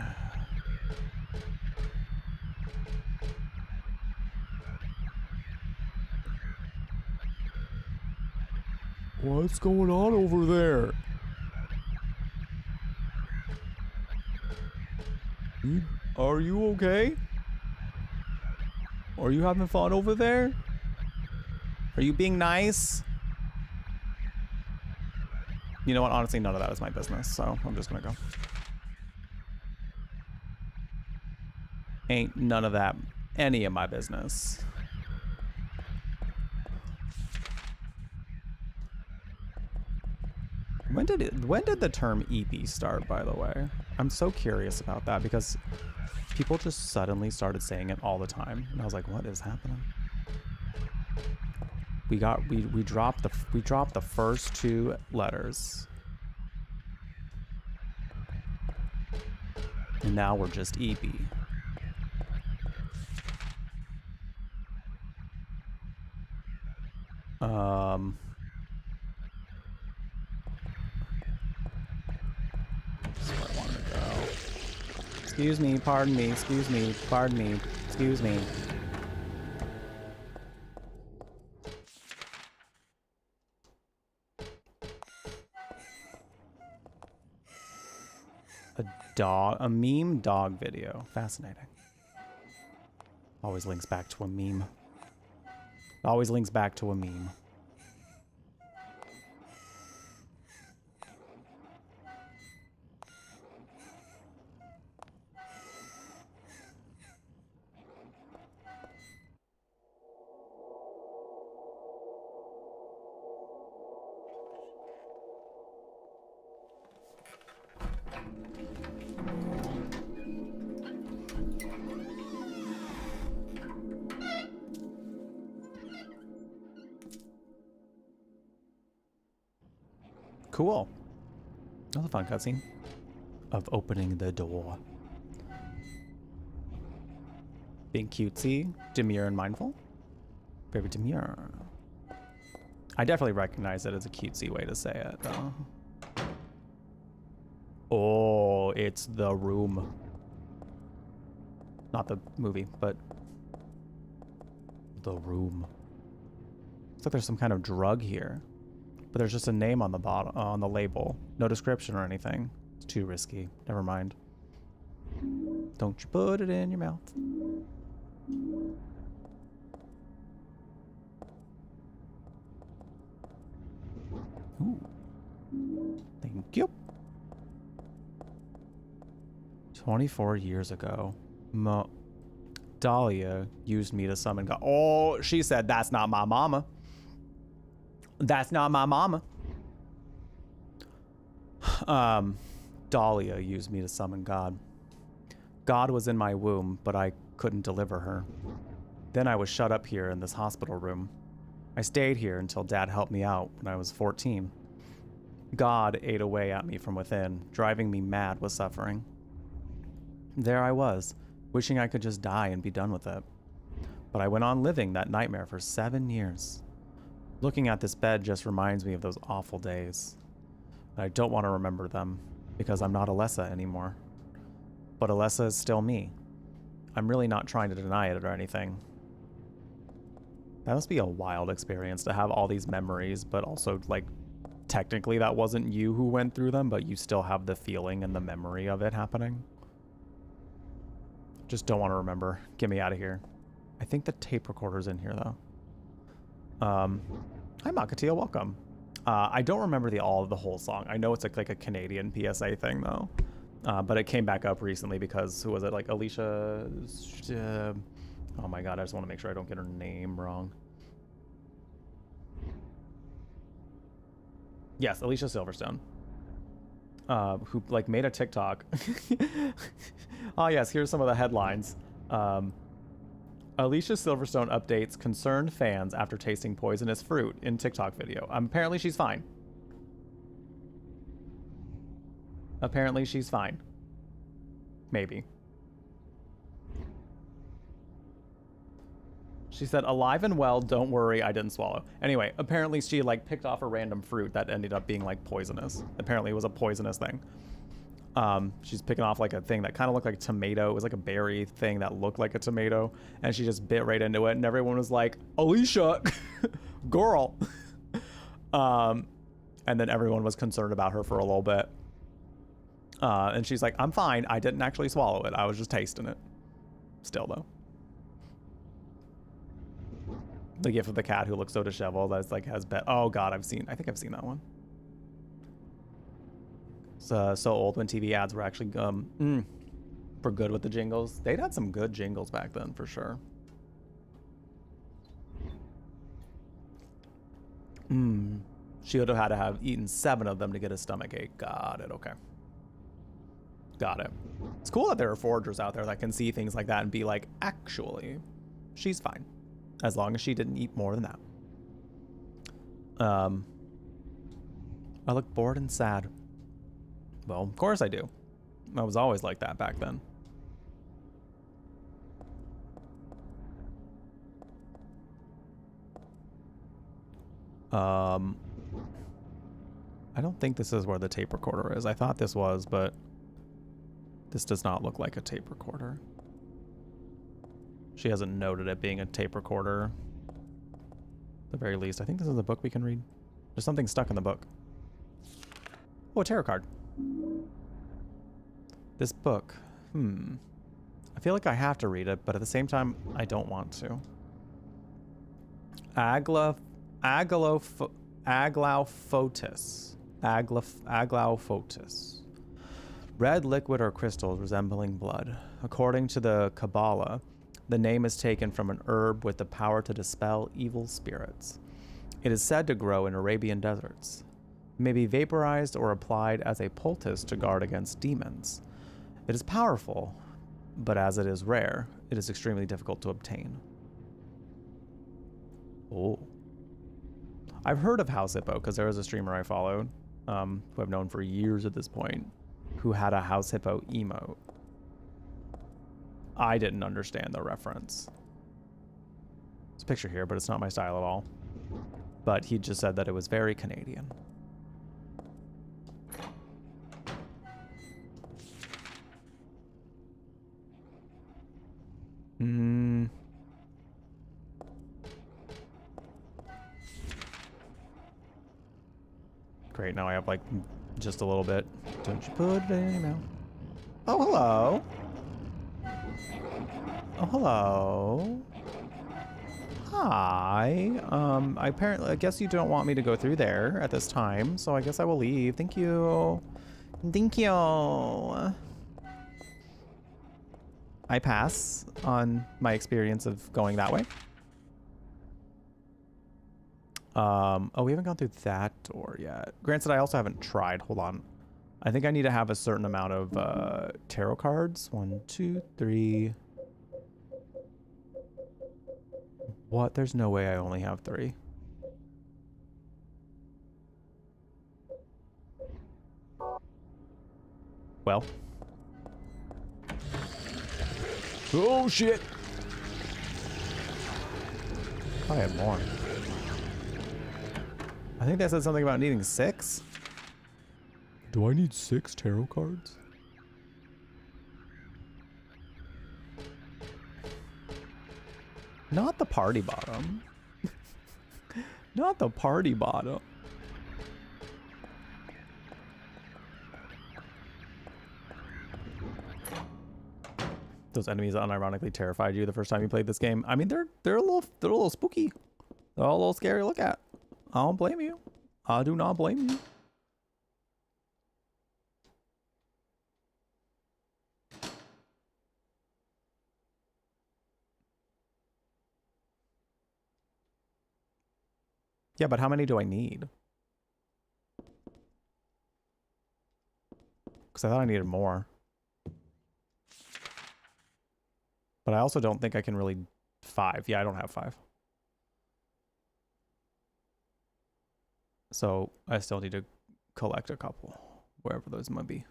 What's going on over there? Are you okay? Are you having fun over there? Are you being nice? You know what? Honestly, none of that is my business, so I'm just gonna go. Ain't none of that any of my business. When did the term EP start, by the way? I'm so curious about that because people just suddenly started saying it all the time, and I was like, what is happening? We dropped the first 2 letters. And now we're just EP. That's where I wanted to go. Excuse me, pardon me, excuse me, pardon me, excuse me. A meme dog video. Fascinating. Always links back to a meme. Always links back to a meme. Cool. That was a fun cutscene of opening the door. Being cutesy, demure, and mindful. Very demure. I definitely recognize it as a cutesy way to say it, though. Oh, it's The Room. Not the movie, but The Room. Looks like there's some kind of drug here, but there's just a name on the bottom, on the label. No description or anything. It's too risky. Never mind. Don't you put it in your mouth. Ooh. Thank you. 24 years ago, Dahlia used me to summon God. Oh, she said, that's not my mama. That's not my mama. Dahlia used me to summon God. God was in my womb, but I couldn't deliver her. Then I was shut up here in this hospital room. I stayed here until Dad helped me out when I was 14. God ate away at me from within, driving me mad with suffering. There I was, wishing I could just die and be done with it. But I went on living that nightmare for 7 years. Looking at this bed just reminds me of those awful days. I don't want to remember them, because I'm not Alessa anymore. But Alessa is still me. I'm really not trying to deny it or anything. That must be a wild experience to have all these memories, but also, like, technically that wasn't you who went through them, but you still have the feeling and the memory of it happening. Just don't want to remember. Get me out of here. I think the tape recorder's in here, though. Hi, Makatia. Welcome. I don't remember the whole song. I know it's like a Canadian PSA thing, though. But it came back up recently because, who was it? Like, Alicia... oh my god, I just want to make sure I don't get her name wrong. Yes, Alicia Silverstone. Who, like, made a TikTok. Oh, yes, here's some of the headlines. Alicia Silverstone updates concerned fans after tasting poisonous fruit in TikTok video. Apparently she's fine. Apparently she's fine. Maybe. She said, alive and well, don't worry, I didn't swallow. Anyway, apparently she, like, picked off a random fruit that ended up being, like, poisonous. Apparently it was a poisonous thing. She's picking off, like, a thing that kind of looked like a tomato. It was like a berry thing that looked like a tomato. And she just bit right into it. And everyone was like, Alicia, girl. And then everyone was concerned about her for a little bit. And she's like, I'm fine. I didn't actually swallow it. I was just tasting it. Still, though. The gif of the cat who looks so disheveled that's like has bet. Oh god, I think I've seen that one. It's so old when TV ads were actually for good with the jingles. They'd had some good jingles back then for sure. She would have had to have eaten 7 of them to get a stomach ache. Got it. Okay. Got it. It's cool that there are foragers out there that can see things like that and be like, actually, she's fine. As long as she didn't eat more than that. I look bored and sad. Well, of course I do. I was always like that back then. I don't think this is where the tape recorder is. I thought this was, but this does not look like a tape recorder. She hasn't noted it being a tape recorder. At the very least. I think this is a book we can read. There's something stuck in the book. Oh, a tarot card. This book. I feel like I have to read it, but at the same time, I don't want to. Aglaphotis. Red liquid or crystals resembling blood. According to the Kabbalah, the name is taken from an herb with the power to dispel evil spirits. It is said to grow in Arabian deserts. It may be vaporized or applied as a poultice to guard against demons. It is powerful, but as it is rare, it is extremely difficult to obtain. Oh. I've heard of House Hippo because there was a streamer I followed who I've known for years at this point, who had a house hippo emote. I didn't understand the reference. There's a picture here, but it's not my style at all. But he just said that it was very Canadian. Great, now I have like just a little bit. Don't you put it in your mouth. Oh, hello. Oh, hello. Hi. I guess you don't want me to go through there at this time, so I guess I will leave. Thank you. Thank you. I pass on my experience of going that way. Oh, we haven't gone through that door yet. Granted, I also haven't tried. Hold on. I think I need to have a certain amount of tarot cards. 1, 2, 3. What? There's no way I only have 3. Well. Oh, shit. I had more. I think that said something about needing 6. Do I need 6 tarot cards? Not the party bottom. Not the party bottom. Those enemies unironically terrified you the first time you played this game. I mean, they're a little spooky. They're all a little scary to look at. I don't blame you. I do not blame you. Yeah, but how many do I need? Because I thought I needed more. But I also don't think I can really... 5. Yeah, I don't have 5. So I still need to collect a couple, wherever those might be.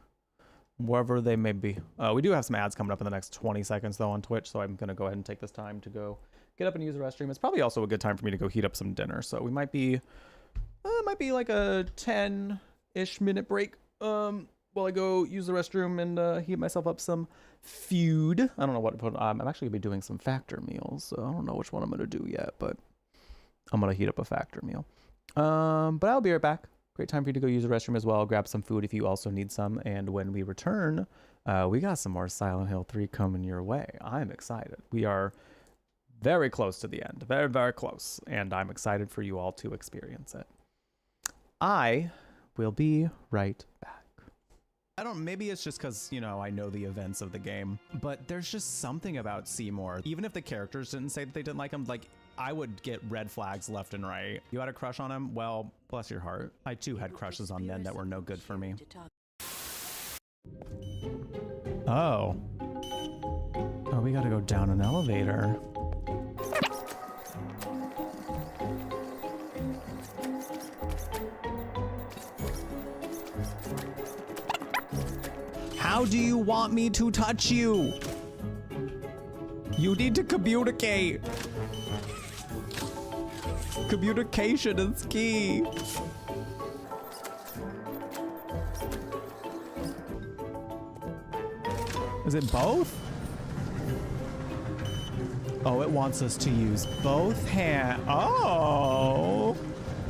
Wherever they may be. We do have some ads coming up in the next 20 seconds, though, on Twitch, so I'm going to go ahead and take this time to go get up and use the restroom. It's probably also a good time for me to go heat up some dinner, so we might be like a 10-ish minute break while I go use the restroom and heat myself up some food. I don't know what to put. I'm actually going to be doing some factor meals, so I don't know which one I'm going to do yet, but I'm going to heat up a factor meal. But I'll be right back. Great time for you to go use the restroom as well. Grab some food if you also need some. And when we return, we got some more Silent Hill 3 coming your way. I'm excited. We are very close to the end. Very, very close. And I'm excited for you all to experience it. I will be right back. Maybe it's just because, you know, I know the events of the game, but there's just something about Seymour. Even if the characters didn't say that they didn't like him, like, I would get red flags left and right. You had a crush on him? Well, bless your heart. I too had crushes on men that were no good for me. Oh. Oh, we gotta go down an elevator. How do you want me to touch you? You need to communicate. Communication is key. Is it both? Oh, it wants us to use both hands. Oh.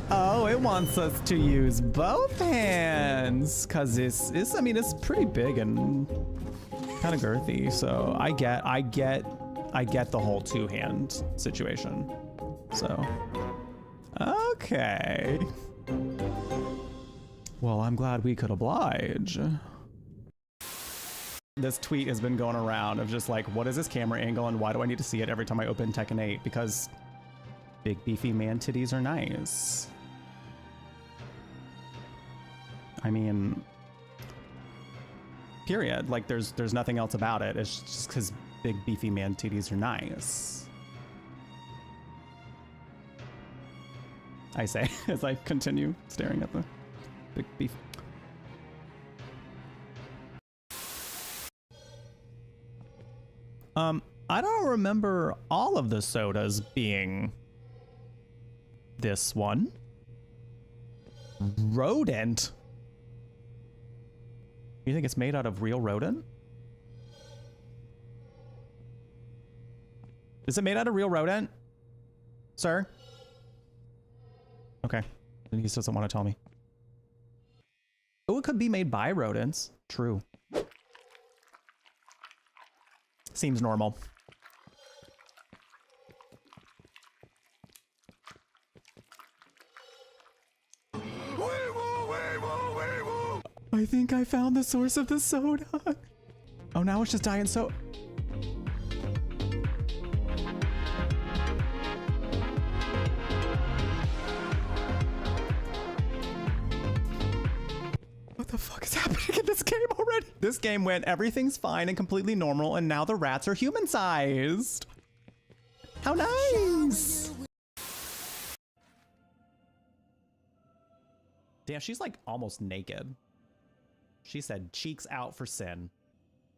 Oh, it wants us to use both hands. Cause it's I mean, it's pretty big and kind of girthy. So I get the whole 2-hand situation. So, okay. Well, I'm glad we could oblige. This tweet has been going around of just like, what is this camera angle and why do I need to see it every time I open Tekken 8? Because big beefy man titties are nice. I mean, period. Like there's nothing else about it. It's just because big beefy man titties are nice. I say as I continue staring at them. Big beef. I don't remember all of the sodas being this one. Rodent? You think it's made out of real rodent? Is it made out of real rodent? Sir? Okay. He just doesn't want to tell me. Oh, it could be made by rodents. True. Seems normal. I think I found the source of the soda. Oh, now it's just dying so. What the fuck is happening in this game already? This game went everything's fine and completely normal, and now the rats are human-sized. How nice! Damn, she's like almost naked. She said cheeks out for sin.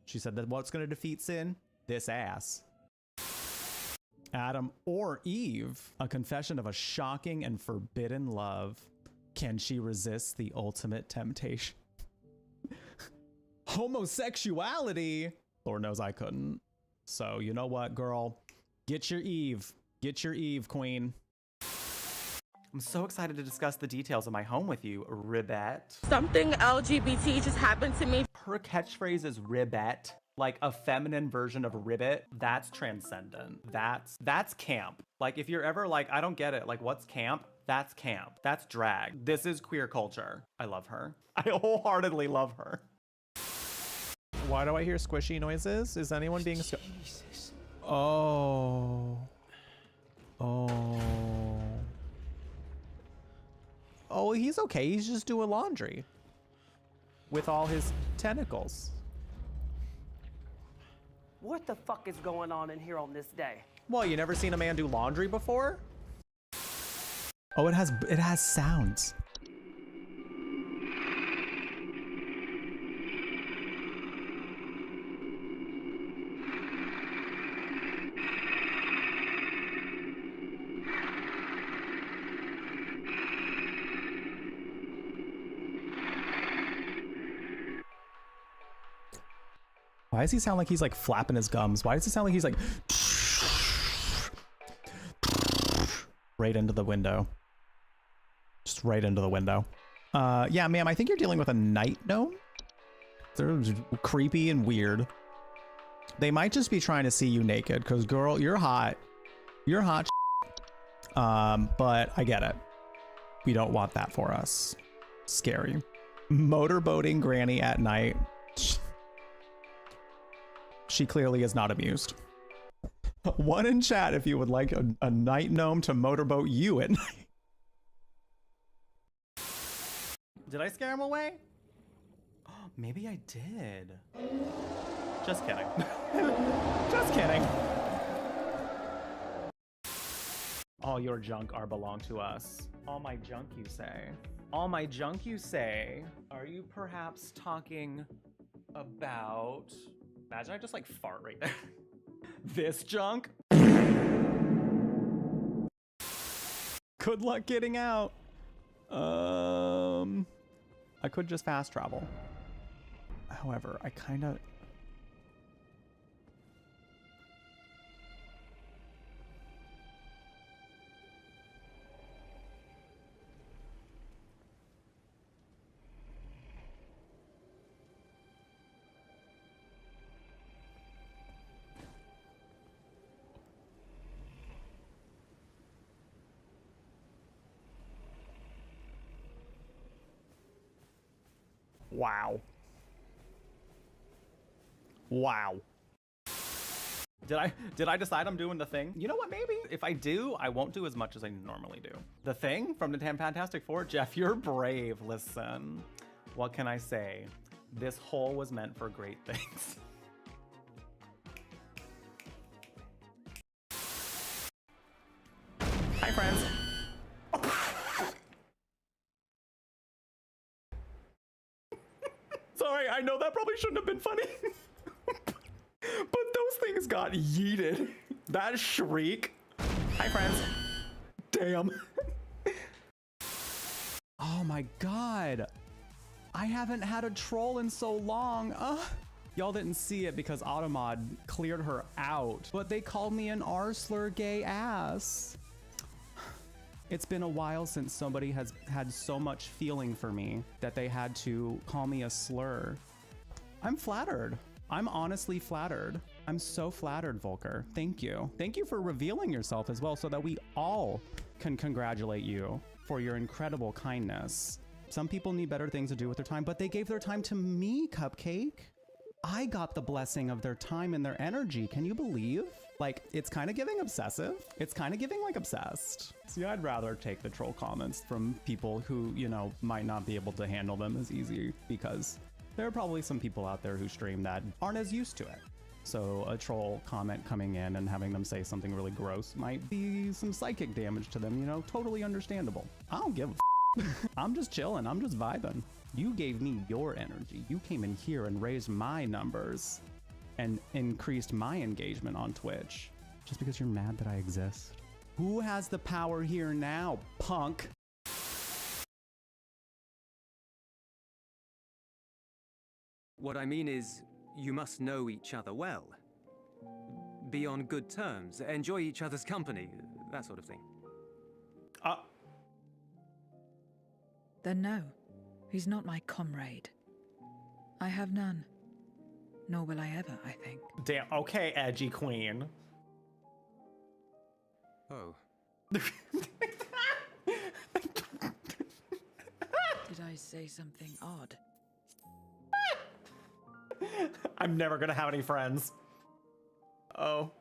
She said that what's gonna defeat sin? This ass. Adam or Eve, a confession of a shocking and forbidden love. Can she resist the ultimate temptation? Homosexuality? Lord knows I couldn't. So you know what, girl? Get your Eve. Get your Eve, queen. I'm so excited to discuss the details of my home with you, Ribbette. Something LGBT just happened to me. Her catchphrase is Ribbette, like a feminine version of ribbit. That's transcendent. That's camp. Like if you're ever like, I don't get it, like what's camp? That's camp. That's drag. This is queer culture. I love her. I wholeheartedly love her. Why do I hear squishy noises? Is anyone being Jesus. Oh. Oh. Oh, he's okay. He's just doing laundry with all his tentacles. What the fuck is going on in here on this day? Well, you never seen a man do laundry before? Oh, it has sounds. Why does he sound like he's like flapping his gums? Why does it sound like he's like right into the window? Just right into the window. Yeah, ma'am, I think you're dealing with a night gnome. They're creepy and weird. They might just be trying to see you naked, because girl, you're hot. You're hot. But I get it. We don't want that for us. Scary. Motorboating granny at night. She clearly is not amused. One in chat if you would like a night gnome to motorboat you at night. Did I scare him away? Maybe I did. Just kidding. Just kidding. All your junk are belong to us. All my junk, you say? All my junk, you say? Are you perhaps talking about... Imagine I just like fart right there. This junk? Good luck getting out. I could just fast travel. However, I kind of... Wow. Wow. Did I decide I'm doing the thing? You know what, maybe? If I do, I won't do as much as I normally do. The thing from the Fantastic Four? Jeff, you're brave. Listen, what can I say? This hole was meant for great things. Hi, friends. I know that probably shouldn't have been funny. But those things got yeeted. That shriek. Hi, friends. Damn. Oh my god. I haven't had a troll in so long. Y'all didn't see it because Automod cleared her out, but they called me an R-slur gay ass. It's been a while since somebody has had so much feeling for me that they had to call me a slur. I'm flattered. I'm honestly flattered. I'm so flattered, Volker. Thank you. Thank you for revealing yourself as well so that we all can congratulate you for your incredible kindness. Some people need better things to do with their time, but they gave their time to me, Cupcake. I got the blessing of their time and their energy. Can you believe? Like, it's kind of giving obsessive. It's kind of giving like obsessed. See, I'd rather take the troll comments from people who, you know, might not be able to handle them as easy because there are probably some people out there who stream that aren't as used to it. So a troll comment coming in and having them say something really gross might be some psychic damage to them, you know, totally understandable. I don't give a I'm just chilling. I'm just vibing. You gave me your energy. You came in here and raised my numbers and increased my engagement on Twitch just because you're mad that I exist. Who has the power here now, punk? What I mean is, you must know each other well. Be on good terms, enjoy each other's company, that sort of thing. Then no, he's not my comrade. I have none. Nor will I ever, I think. Damn, okay, edgy queen. Oh. Did I say something odd? I'm never gonna have any friends. Oh.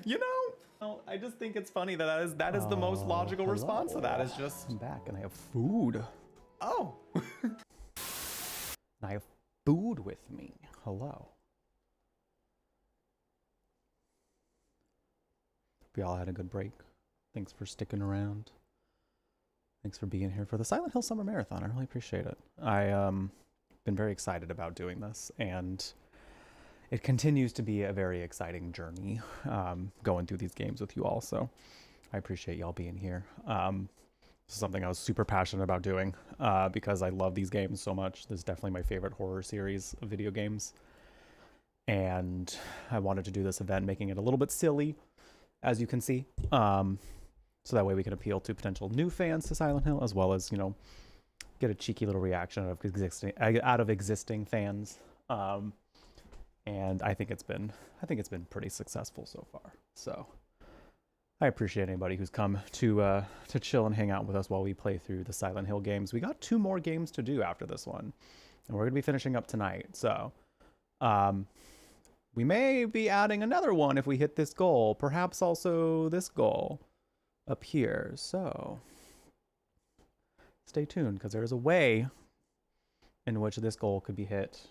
You know, I just think it's funny that that is the most logical response to that is just... I'm back and I have food. Oh. I have food with me. Hello. Hope y'all had a good break. Thanks for sticking around. Thanks for being here for the Silent Hill Summer Marathon. I really appreciate it. Been very excited about doing this, and it continues to be a very exciting journey going through these games with you all, so I appreciate y'all being here. This is something I was super passionate about doing because I love these games so much. This is definitely my favorite horror series of video games, and I wanted to do this event, making it a little bit silly, as you can see, so that way we can appeal to potential new fans to Silent Hill, as well as, you know, get a cheeky little reaction out of existing fans. And I think it's been pretty successful so far. So I appreciate anybody who's come to chill and hang out with us while we play through the Silent Hill games. We got 2 more games to do after this one, and we're gonna be finishing up tonight. So we may be adding another one if we hit this goal, perhaps also this goal up here. So stay tuned, because there's a way in which this goal could be hit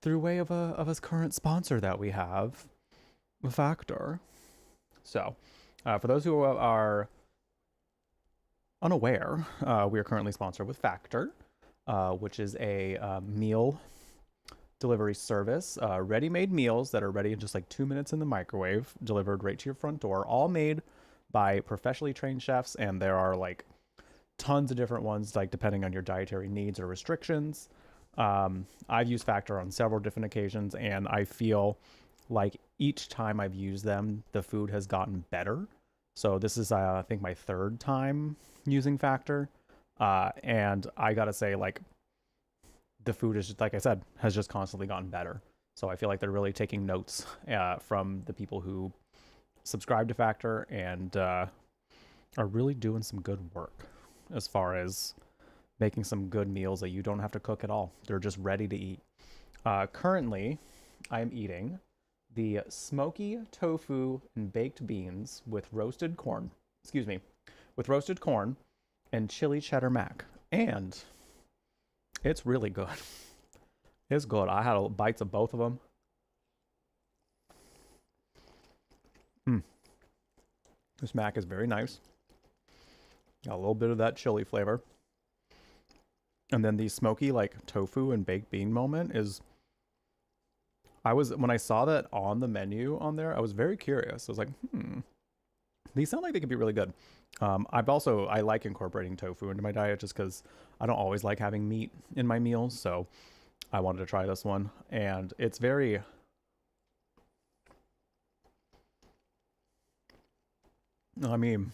through way of a current sponsor that we have, Factor. So for those who are unaware, we are currently sponsored with Factor, which is a meal delivery service, ready-made meals that are ready in just like 2 minutes in the microwave, delivered right to your front door, all made by professionally trained chefs. And there are like tons of different ones, like depending on your dietary needs or restrictions. I've used Factor on several different occasions, and I feel like each time I've used them, the food has gotten better. So this is, I think, my 3rd time using Factor. And I gotta say, like, the food is just, like I said, has just constantly gotten better. So I feel like they're really taking notes from the people who subscribe to Factor and are really doing some good work as far as making some good meals that you don't have to cook at all. They're just ready to eat. Currently, I'm eating the smoky tofu and baked beans with roasted corn. With roasted corn and chili cheddar mac. And it's really good. It's good. I had bites of both of them. This mac is very nice. Got a little bit of that chili flavor. And then the smoky like tofu and baked bean moment is, when I saw that on the menu on there, I was very curious. I was like, these sound like they could be really good. I like incorporating tofu into my diet just because I don't always like having meat in my meals. So I wanted to try this one, and it's very, I mean,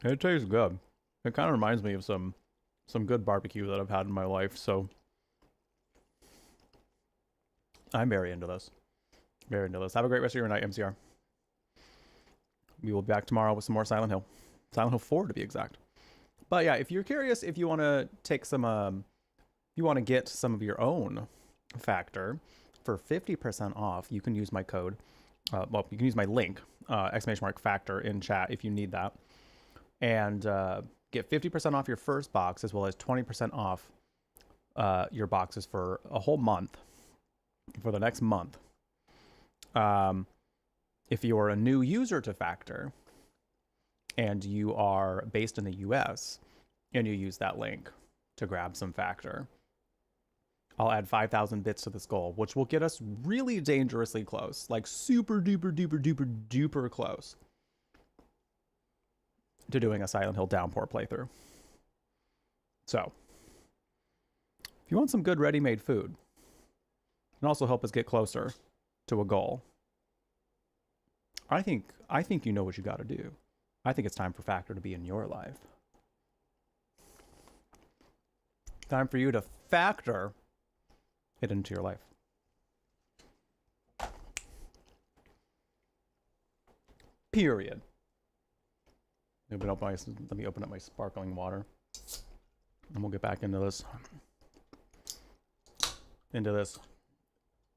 it tastes good. It kind of reminds me of some good barbecue that I've had in my life. So I'm very into this. Very into this. Have a great rest of your night, MCR. We will be back tomorrow with some more Silent Hill. Silent Hill 4 to be exact. But yeah, if you're curious, if you want to take some, you want to get some of your own Factor for 50% off, you can use my code. Well, you can use my link, !Factor in chat if you need that. And get 50% off your first box, as well as 20% off your boxes for a whole month, for the next month. If you are a new user to Factor and you are based in the US and you use that link to grab some Factor, I'll add 5,000 bits to this goal, which will get us really dangerously close, like super duper duper duper duper close to doing a Silent Hill Downpour playthrough. So, if you want some good ready-made food and also help us get closer to a goal, I think you know what you got to do. I think it's time for Factor to be in your life. Time for you to factor it into your life. Period. Let me open up my sparkling water, and we'll get back into this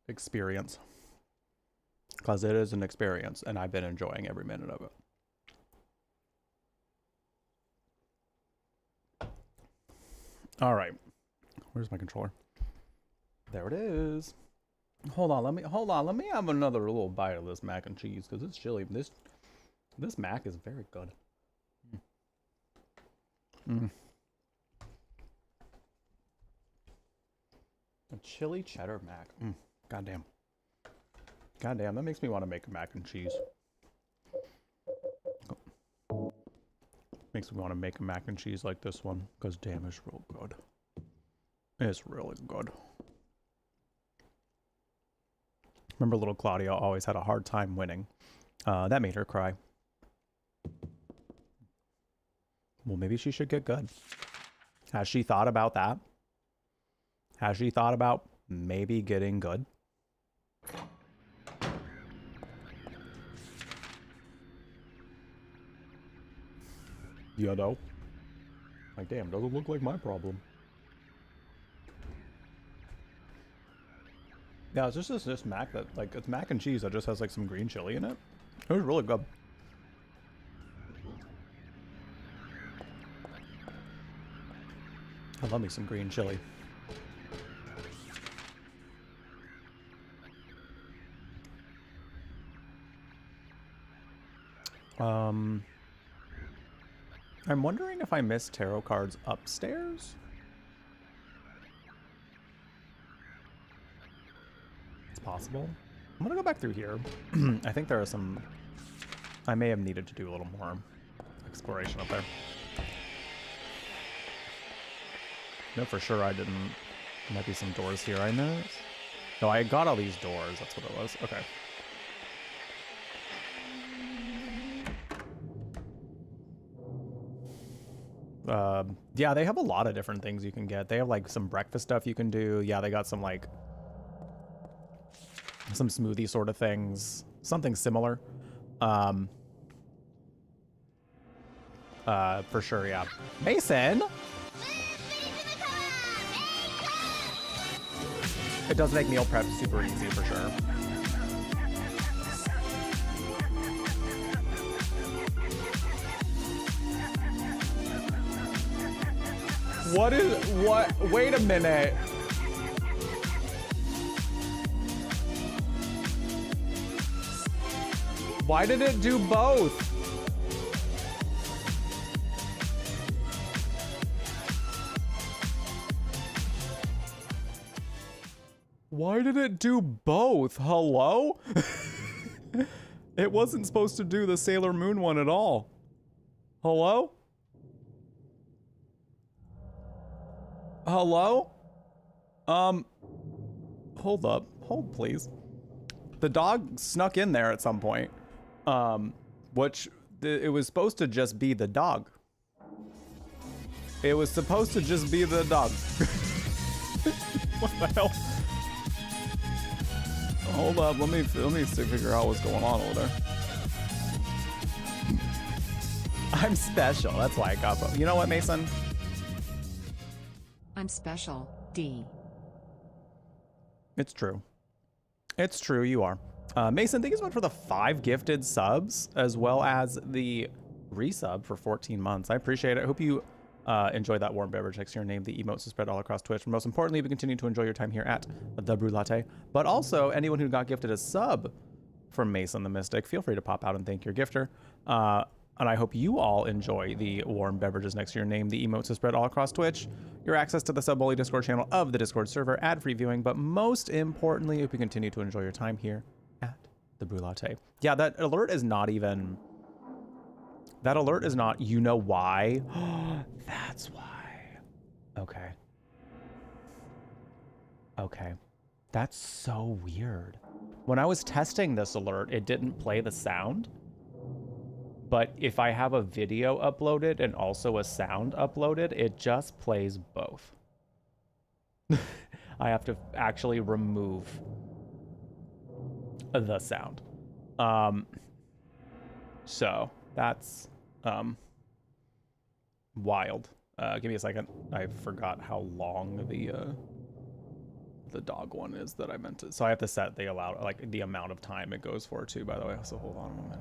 experience, because it is an experience, and I've been enjoying every minute of it. All right, where's my controller? There it is. Hold on, let me have another little bite of this mac and cheese, because it's chili. This mac is very good. A chili cheddar mac. Goddamn. Goddamn, that makes me want to make mac and cheese. Makes me want to make a mac and cheese like this one, because damn, it's real good. It's really good. Remember little Claudia always had a hard time winning. That made her cry. Well, maybe she should get good. Has she thought about that? Has she thought about maybe getting good? You know? Like, damn, doesn't look like my problem. Yeah, it's just this mac that, like, it's mac and cheese that just has, like, some green chili in it. It was really good. I love me some green chili. I'm wondering if I missed tarot cards upstairs. It's possible. I'm gonna go back through here. I think there are some... I may have needed to do a little more exploration up there. No, for sure I didn't. There might be some doors here I missed. No, I got all these doors. That's what it was. Okay. Yeah, they have a lot of different things you can get. They have like some breakfast stuff you can do. Yeah, they got some like some smoothie sort of things. Something similar. For sure, yeah. Mason! It does make meal prep super easy for sure. What? Wait a minute. Why did it do both? Why did it do both? Hello? It wasn't supposed to do the Sailor Moon one at all. Hello? Hello? Hold up. Hold, please. The dog snuck in there at some point. It was supposed to just be the dog. It was supposed to just be the dog. What the hell? Hold up, let me figure out what's going on over there. I'm special. That's why I got both. You know what, Mason? I'm special, D. It's true. It's true, you are. Mason, thank you so much for the 5 gifted subs, as well as the resub for 14 months. I appreciate it. I hope you enjoy that warm beverage next to your name. The emotes to spread all across Twitch. Most importantly, we continue to enjoy your time here at the Brew Latte. But also, anyone who got gifted a sub from Mason the Mystic, feel free to pop out and thank your gifter. And I hope you all enjoy the warm beverages next to your name, the emotes to spread all across Twitch, your access to the Sub-Bully Discord channel of the Discord server, ad-free viewing, but most importantly, hope you continue to enjoy your time here at the Brew Latte. Yeah, that alert is not even... That alert is not, you know why? That's why. Okay. Okay. That's so weird. When I was testing this alert, it didn't play the sound. But if I have a video uploaded and also a sound uploaded, it just plays both. I have to actually remove the sound. So that's wild. Give me a second. I forgot how long the dog one is that I meant to. So I have to set the the amount of time it goes for too, by the way. So hold on a minute.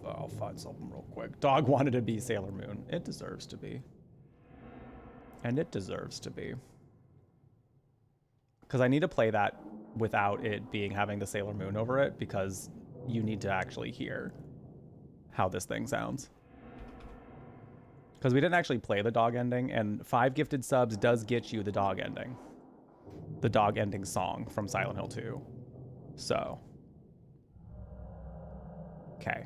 I'll find something real quick. Dog wanted to be Sailor Moon. It deserves to be. And it deserves to be. Because I need to play that without it having the Sailor Moon over it, because you need to actually hear how this thing sounds. Because we didn't actually play the dog ending, and 5 gifted subs does get you the dog ending. The dog ending song from Silent Hill 2. So... Okay.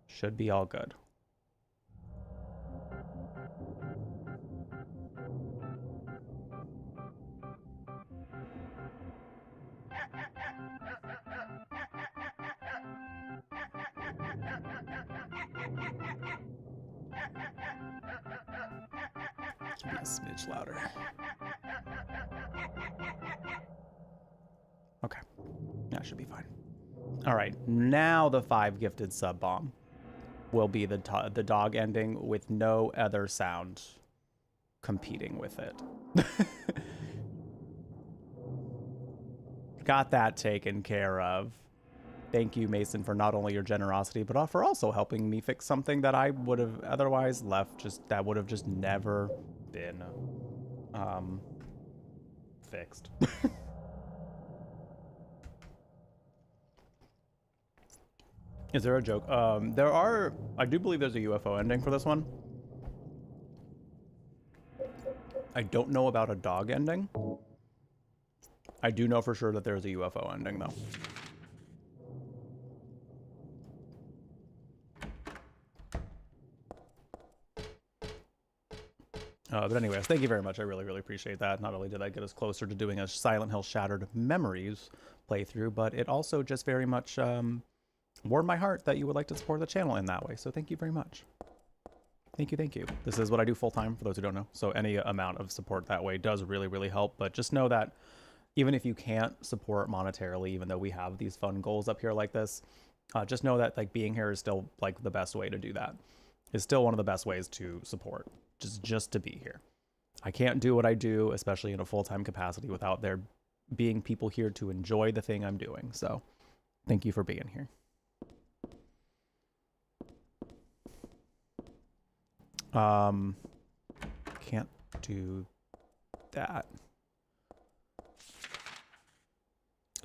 Should be all good. Be a smidge louder. Okay. That should be fine. All right, now the 5 gifted sub bomb will be the dog ending with no other sound competing with it. Got that taken care of. Thank you, Mason, for not only your generosity, but for also helping me fix something that I would have otherwise left that would have just never been fixed. Is there a joke? I do believe there's a UFO ending for this one. I don't know about a dog ending. I do know for sure that there's a UFO ending, though. But anyways, thank you very much. I really, really appreciate that. Not only did that get us closer to doing a Silent Hill Shattered Memories playthrough, but it also just very much... warmed my heart that you would like to support the channel in that way. So thank you very much. Thank you, thank you. This is what I do full time, for those who don't know. So any amount of support that way does really, really help. But just know that even if you can't support monetarily, even though we have these fun goals up here like this, just know that being here is still the best way to do that. It's still one of the best ways to support, just to be here. I can't do what I do, especially in a full-time capacity, without there being people here to enjoy the thing I'm doing. So thank you for being here. Can't do that.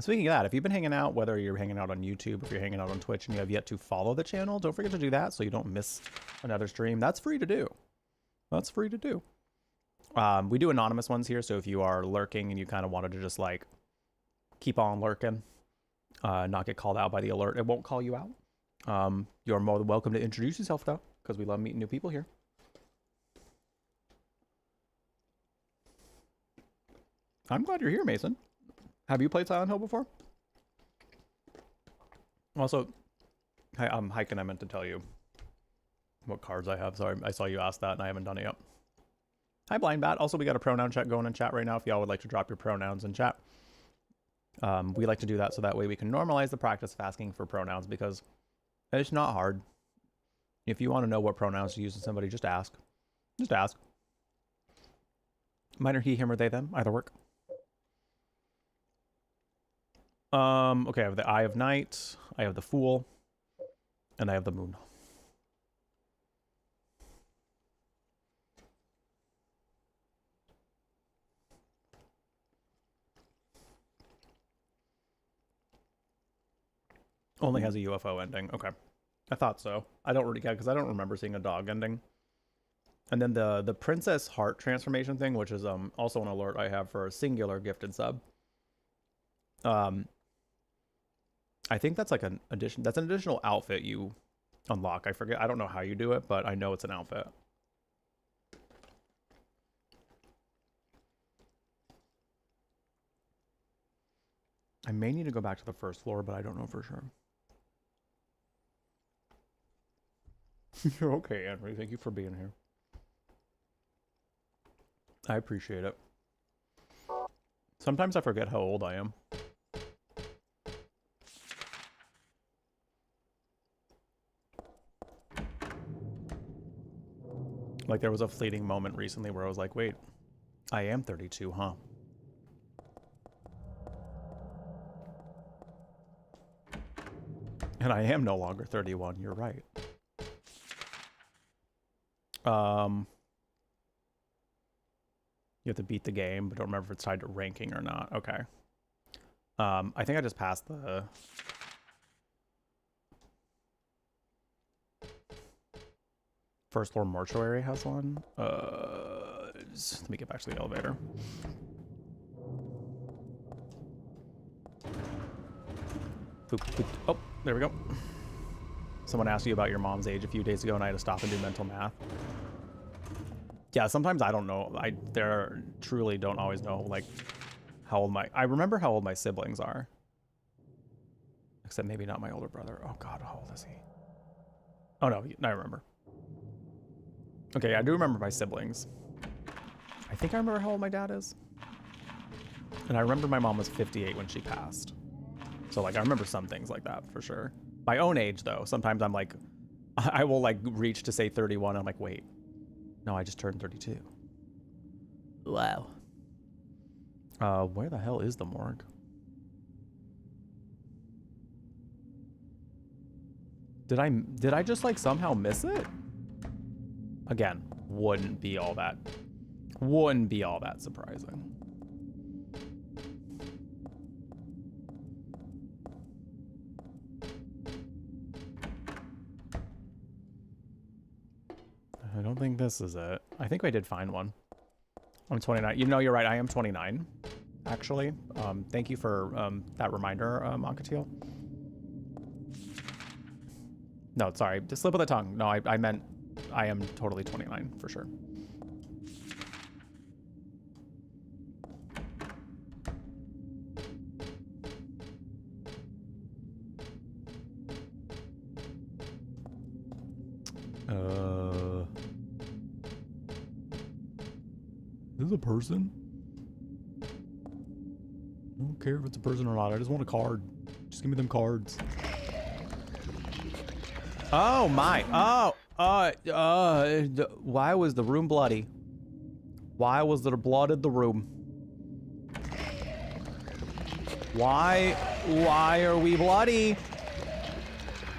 Speaking of that, if you've been hanging out, whether you're hanging out on YouTube, if you're hanging out on Twitch and you have yet to follow the channel, don't forget to do that so you don't miss another stream. That's free to do. That's free to do. We do anonymous ones here, so if you are lurking and you kind of wanted to just like keep on lurking, not get called out by the alert, it won't call you out. You're more than welcome to introduce yourself though, because we love meeting new people here. I'm glad you're here, Mason. Have you played Silent Hill before? Also, hi, Hiken, I meant to tell you what cards I have. Sorry, I saw you ask that and I haven't done it yet. Hi, Blind Bat. Also, we got a pronoun check going in chat right now if y'all would like to drop your pronouns in chat. We like to do that so that way we can normalize the practice of asking for pronouns because it's not hard. If you want to know what pronouns to use with somebody, just ask. Just ask. Minor he, him, or they, them. Either work. Okay, I have the Eye of Night, I have the Fool, and I have the Moon. Only has a UFO ending. Okay. I thought so. I don't really get because I don't remember seeing a dog ending. And then the Princess Heart transformation thing, which is also an alert I have for a singular gifted sub. I think that's like an addition. That's an additional outfit you unlock. I forget. I don't know how you do it, but I know it's an outfit. I may need to go back to the first floor, but I don't know for sure. You're okay, Henry. Thank you for being here. I appreciate it. Sometimes I forget how old I am. Like there was a fleeting moment recently where I was like, wait, I am 32, huh? And I am no longer 31, you're right. You have to beat the game, but don't remember if it's tied to ranking or not. Okay. I think I just passed the... First floor mortuary has one. Let me get back to the elevator. Boop, boop. Oh, there we go. Someone asked you about your mom's age a few days ago and I had to stop and do mental math. Yeah, sometimes I don't know. I truly don't always know like how old I remember how old my siblings are. Except maybe not my older brother. Oh god, how old is he? Oh no, I remember. Okay, I do remember my siblings. I think I remember how old my dad is. And I remember my mom was 58 when she passed. So like I remember some things like that for sure. My own age though, sometimes I'm like, I will like reach to say 31 and I'm like, wait, no, I just turned 32. Wow. Where the hell is the morgue? Did I just like somehow miss it? Again, wouldn't be all that surprising. I don't think this is it. I think I did find one. I'm 29. You know, you're right. I am 29, actually. Thank you for that reminder, Ankatil. No, sorry. Just slip of the tongue. No, I meant I am totally 29 for sure. Is this a person? I don't care if it's a person or not. I just want a card. Just give me them cards. Oh my. Oh. Why was the room bloody? Why was there blood in the room? Why are we bloody?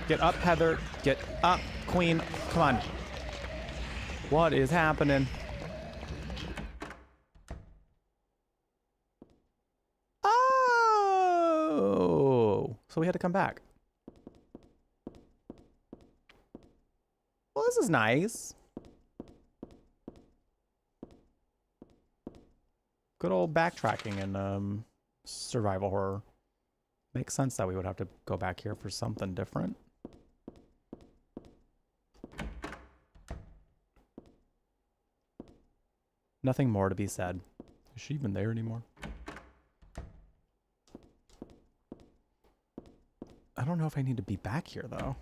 Get up, Heather. Get up, Queen. Come on. What is happening? Oh. So we had to come back. Well, this is nice. Good old backtracking in survival horror. Makes sense that we would have to go back here for something different. Nothing more to be said. Is she even there anymore? I don't know if I need to be back here, though.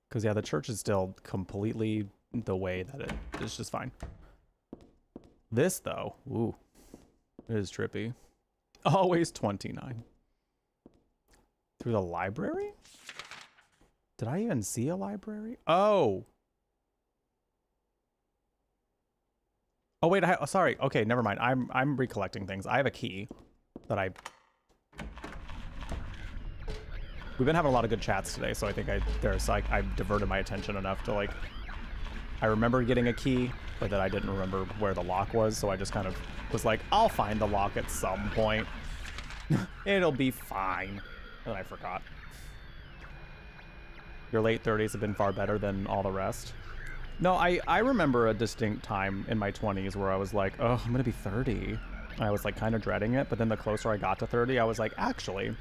Because, yeah, the church is still completely the way that it is, just fine. This, though, ooh, it is trippy. Always 29. Through the library? Did I even see a library? Oh! Oh, wait, sorry. Okay, never mind. I'm recollecting things. I have a key that I... We've been having a lot of good chats today, so I think I've diverted my attention enough to, like... I remember getting a key, but then I didn't remember where the lock was, so I just kind of was like, I'll find the lock at some point. It'll be fine. And then I forgot. Your late 30s have been far better than all the rest. No, I remember a distinct time in my 20s where I was like, oh, I'm gonna be 30. And I was like kind of dreading it, but then the closer I got to 30, I was like, actually,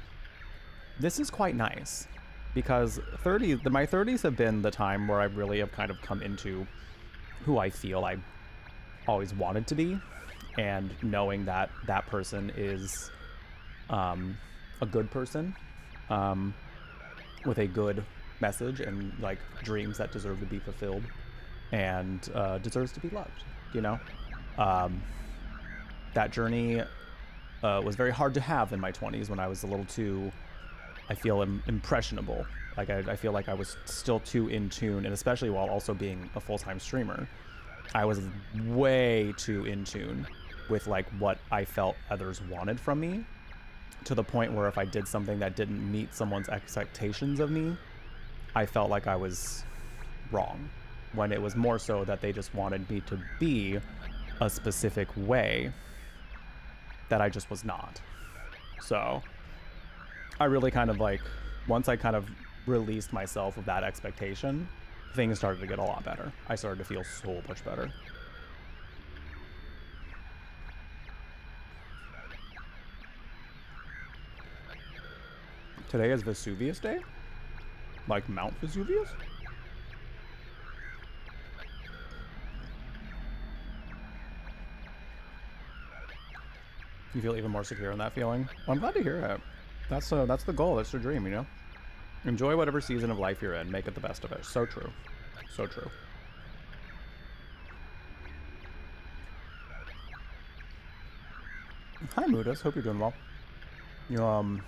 this is quite nice. Because my 30s have been the time where I really have kind of come into who I feel I always wanted to be. And knowing that that person is a good person with a good message and like dreams that deserve to be fulfilled and deserves to be loved, you know? That journey was very hard to have in my 20s when I was a little too... I feel impressionable. Like I feel like I was still too in tune, and especially while also being a full-time streamer, I was way too in tune with like what I felt others wanted from me, to the point where if I did something that didn't meet someone's expectations of me, I felt like I was wrong, when it was more so that they just wanted me to be a specific way that I just was not. So I really kind of like, once I kind of released myself of that expectation, things started to get a lot better. I started to feel so much better. Today is Vesuvius Day? Like Mount Vesuvius? You feel even more secure in that feeling? Well, I'm glad to hear it. That's the goal. That's the dream, you know? Enjoy whatever season of life you're in. Make it the best of it. So true. So true. Hi, Mudas. Hope you're doing well. You only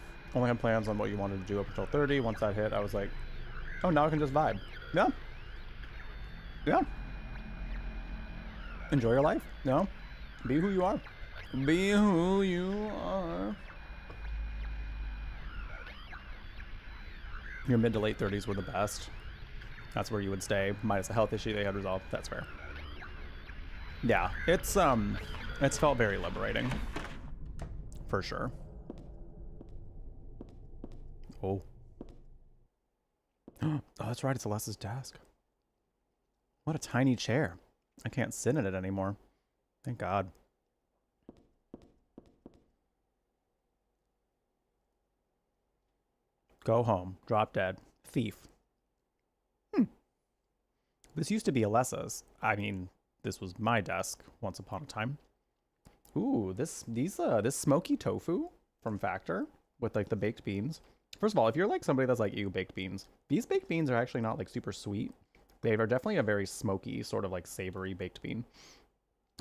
had plans on what you wanted to do up until 30. Once that hit, I was like, oh, now I can just vibe. Yeah. Yeah. Enjoy your life. You know? Be who you are. Be who you are. Your mid to late 30s were the best. That's where you would stay, minus a health issue they had resolved. That's fair. Yeah, it's felt very liberating. For sure. Oh. Oh, that's right, it's Alessa's desk. What a tiny chair. I can't sit in it anymore. Thank God. Go home. Drop dead. Thief. This used to be Alessa's. I mean, this was my desk once upon a time. Ooh, this smoky tofu from Factor with like the baked beans. First of all, if you're like somebody that's like, ew, baked beans, these baked beans are actually not like super sweet. They are definitely a very smoky, sort of like savory baked bean.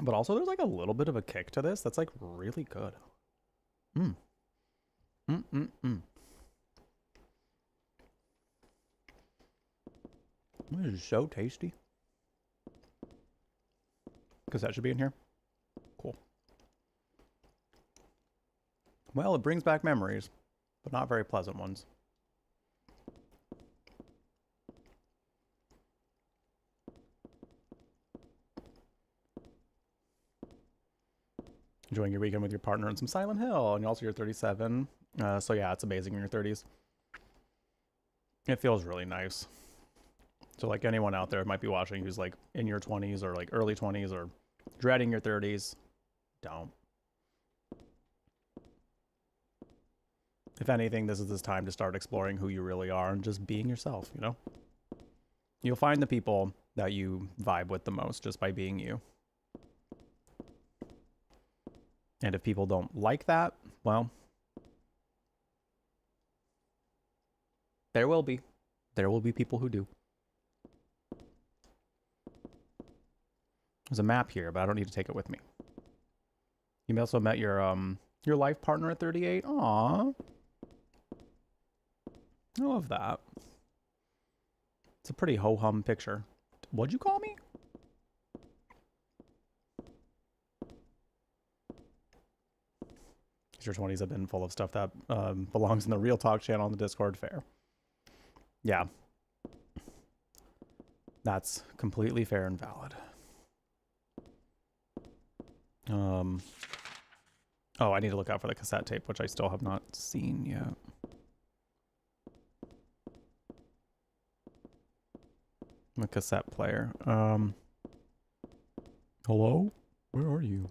But also there's like a little bit of a kick to this that's like really good. This is so tasty. Because that should be in here. Cool. Well, it brings back memories, but not very pleasant ones. Enjoying your weekend with your partner and some Silent Hill, and also you're 37. So yeah, it's amazing in your 30s. It feels really nice. So like anyone out there might be watching who's like in your 20s or like early 20s or dreading your 30s, don't. If anything, this is this time to start exploring who you really are and just being yourself, you know? You'll find the people that you vibe with the most just by being you. And if people don't like that, well, there will be. There will be people who do. There's a map here, but I don't need to take it with me. You may also met your life partner at 38. Aww. I love that. It's a pretty ho-hum picture. What'd you call me? Your 20s have been full of stuff that belongs in the Real Talk channel on the Discord. Fair. Yeah. That's completely fair and valid. Oh, I need to look out for the cassette tape, which I still have not seen yet. A cassette player. Hello? Where are you?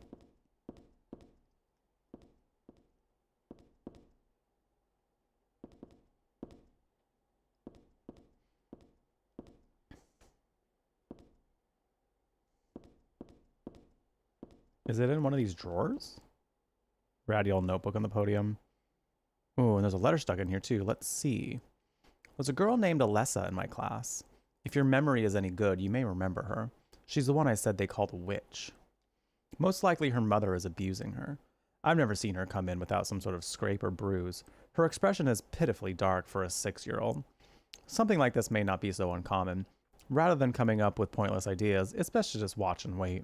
Is it in one of these drawers? Radial notebook on the podium. Oh, and there's a letter stuck in here too. Let's see. There's a girl named Alessa in my class. If your memory is any good, you may remember her. She's the one I said they called a witch. Most likely her mother is abusing her. I've never seen her come in without some sort of scrape or bruise. Her expression is pitifully dark for a 6-year-old. Something like this may not be so uncommon. Rather than coming up with pointless ideas, it's best to just watch and wait.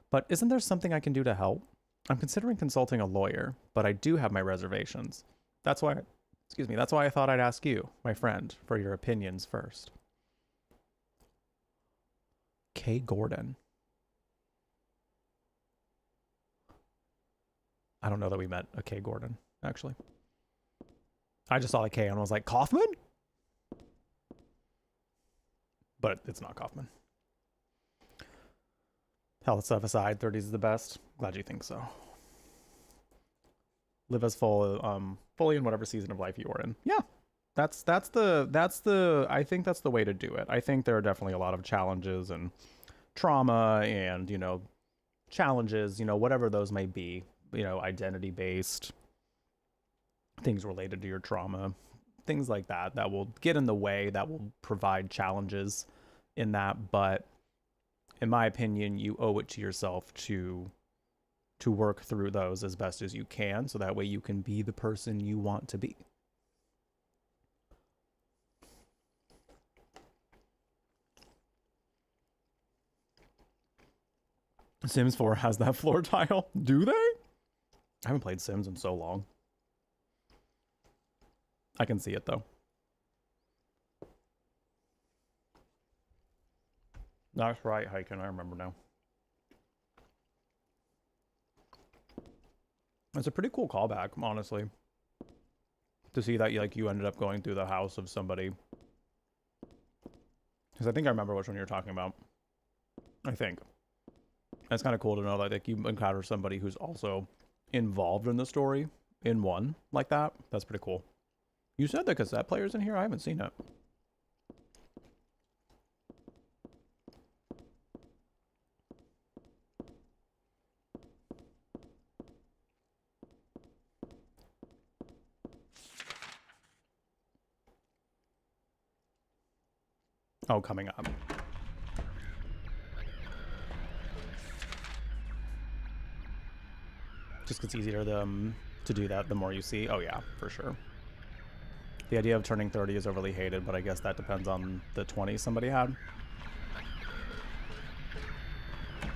But isn't there something I can do to help? I'm considering consulting a lawyer, but I do have my reservations. That's why I thought I'd ask you, my friend, for your opinions first. K. Gordon. I don't know that we met a K. Gordon, actually. I just saw the K and I was like, Kaufman? But it's not Kaufman. Health stuff aside, 30s is the best. Glad you think so. Live as fully in whatever season of life you are in. Yeah. I think that's the way to do it. I think there are definitely a lot of challenges and trauma and, you know, challenges, you know, whatever those may be, you know, identity based things related to your trauma, things like that, that will get in the way, that will provide challenges in that. But in my opinion, you owe it to yourself to work through those as best as you can, so that way you can be the person you want to be. Sims 4 has that floor tile. Do they? I haven't played Sims in so long. I can see it though. That's right, Hiken. I remember now. It's a pretty cool callback, honestly. To see that you ended up going through the house of somebody. Because I think I remember which one you're talking about. I think. It's kind of cool to know that like, you encounter somebody who's also involved in the story in one like that. That's pretty cool. You said the cassette player's in here? I haven't seen it. Oh, coming up. Just gets easier to do that the more you see. Oh yeah, for sure. The idea of turning 30 is overly hated, but I guess that depends on the 20 somebody had.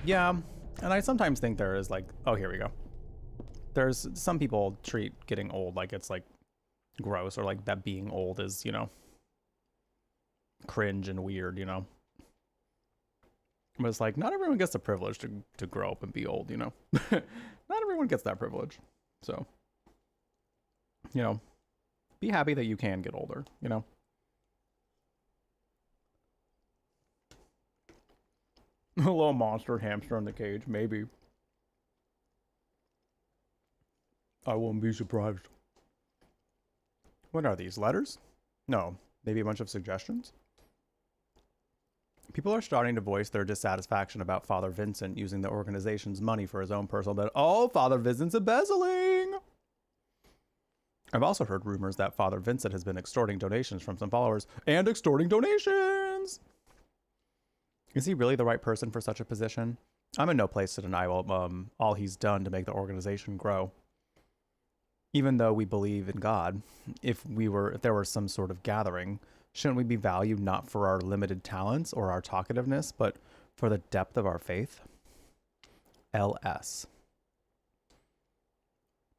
Yeah, and I sometimes think there is like, oh, here we go. There's some people treat getting old like it's like gross, or like that being old is, you know, cringe and weird, you know. But it's like, not everyone gets the privilege to grow up and be old, you know. Not everyone gets that privilege. So, you know, be happy that you can get older, you know. A little monster hamster in the cage, maybe. I won't be surprised. What are these, letters? No, maybe a bunch of suggestions? People are starting to voice their dissatisfaction about Father Vincent using the organization's money for his own personal benefit. Oh, Father Vincent's embezzling! I've also heard rumors that Father Vincent has been extorting donations from some followers and extorting donations! Is he really the right person for such a position? I'm in no place to deny all he's done to make the organization grow. Even though we believe in God, if there were some sort of gathering, shouldn't we be valued not for our limited talents or our talkativeness, but for the depth of our faith? LS.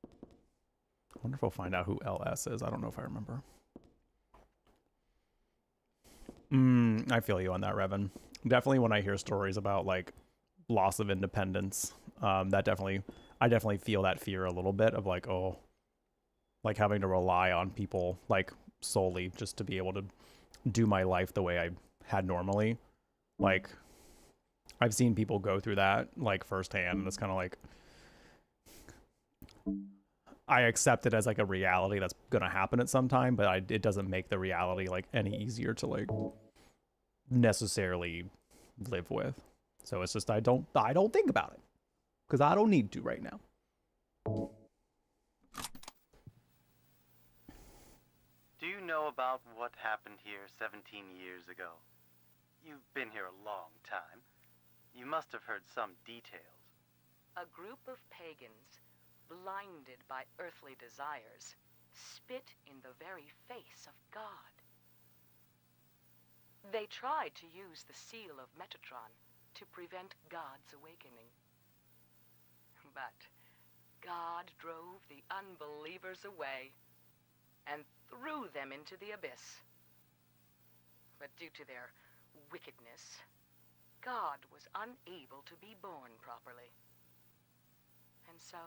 I wonder if we'll find out who LS is. I don't know if I remember. I feel you on that, Revan. Definitely when I hear stories about like loss of independence, I definitely feel that fear a little bit of like, oh, like having to rely on people like solely just to be able to do my life the way I had normally. Like I've seen people go through that like firsthand, and it's kind of like I accept it as like a reality that's gonna happen at some time, but it doesn't make the reality like any easier to like necessarily live with. So it's just I don't think about it because I don't need to right now. Do you know about what happened here 17 years ago? You've been here a long time. You must have heard some details. A group of pagans, blinded by earthly desires, spit in the very face of God. They tried to use the seal of Metatron to prevent God's awakening. But God drove the unbelievers away and threw them into the abyss. But due to their wickedness, God was unable to be born properly. And so,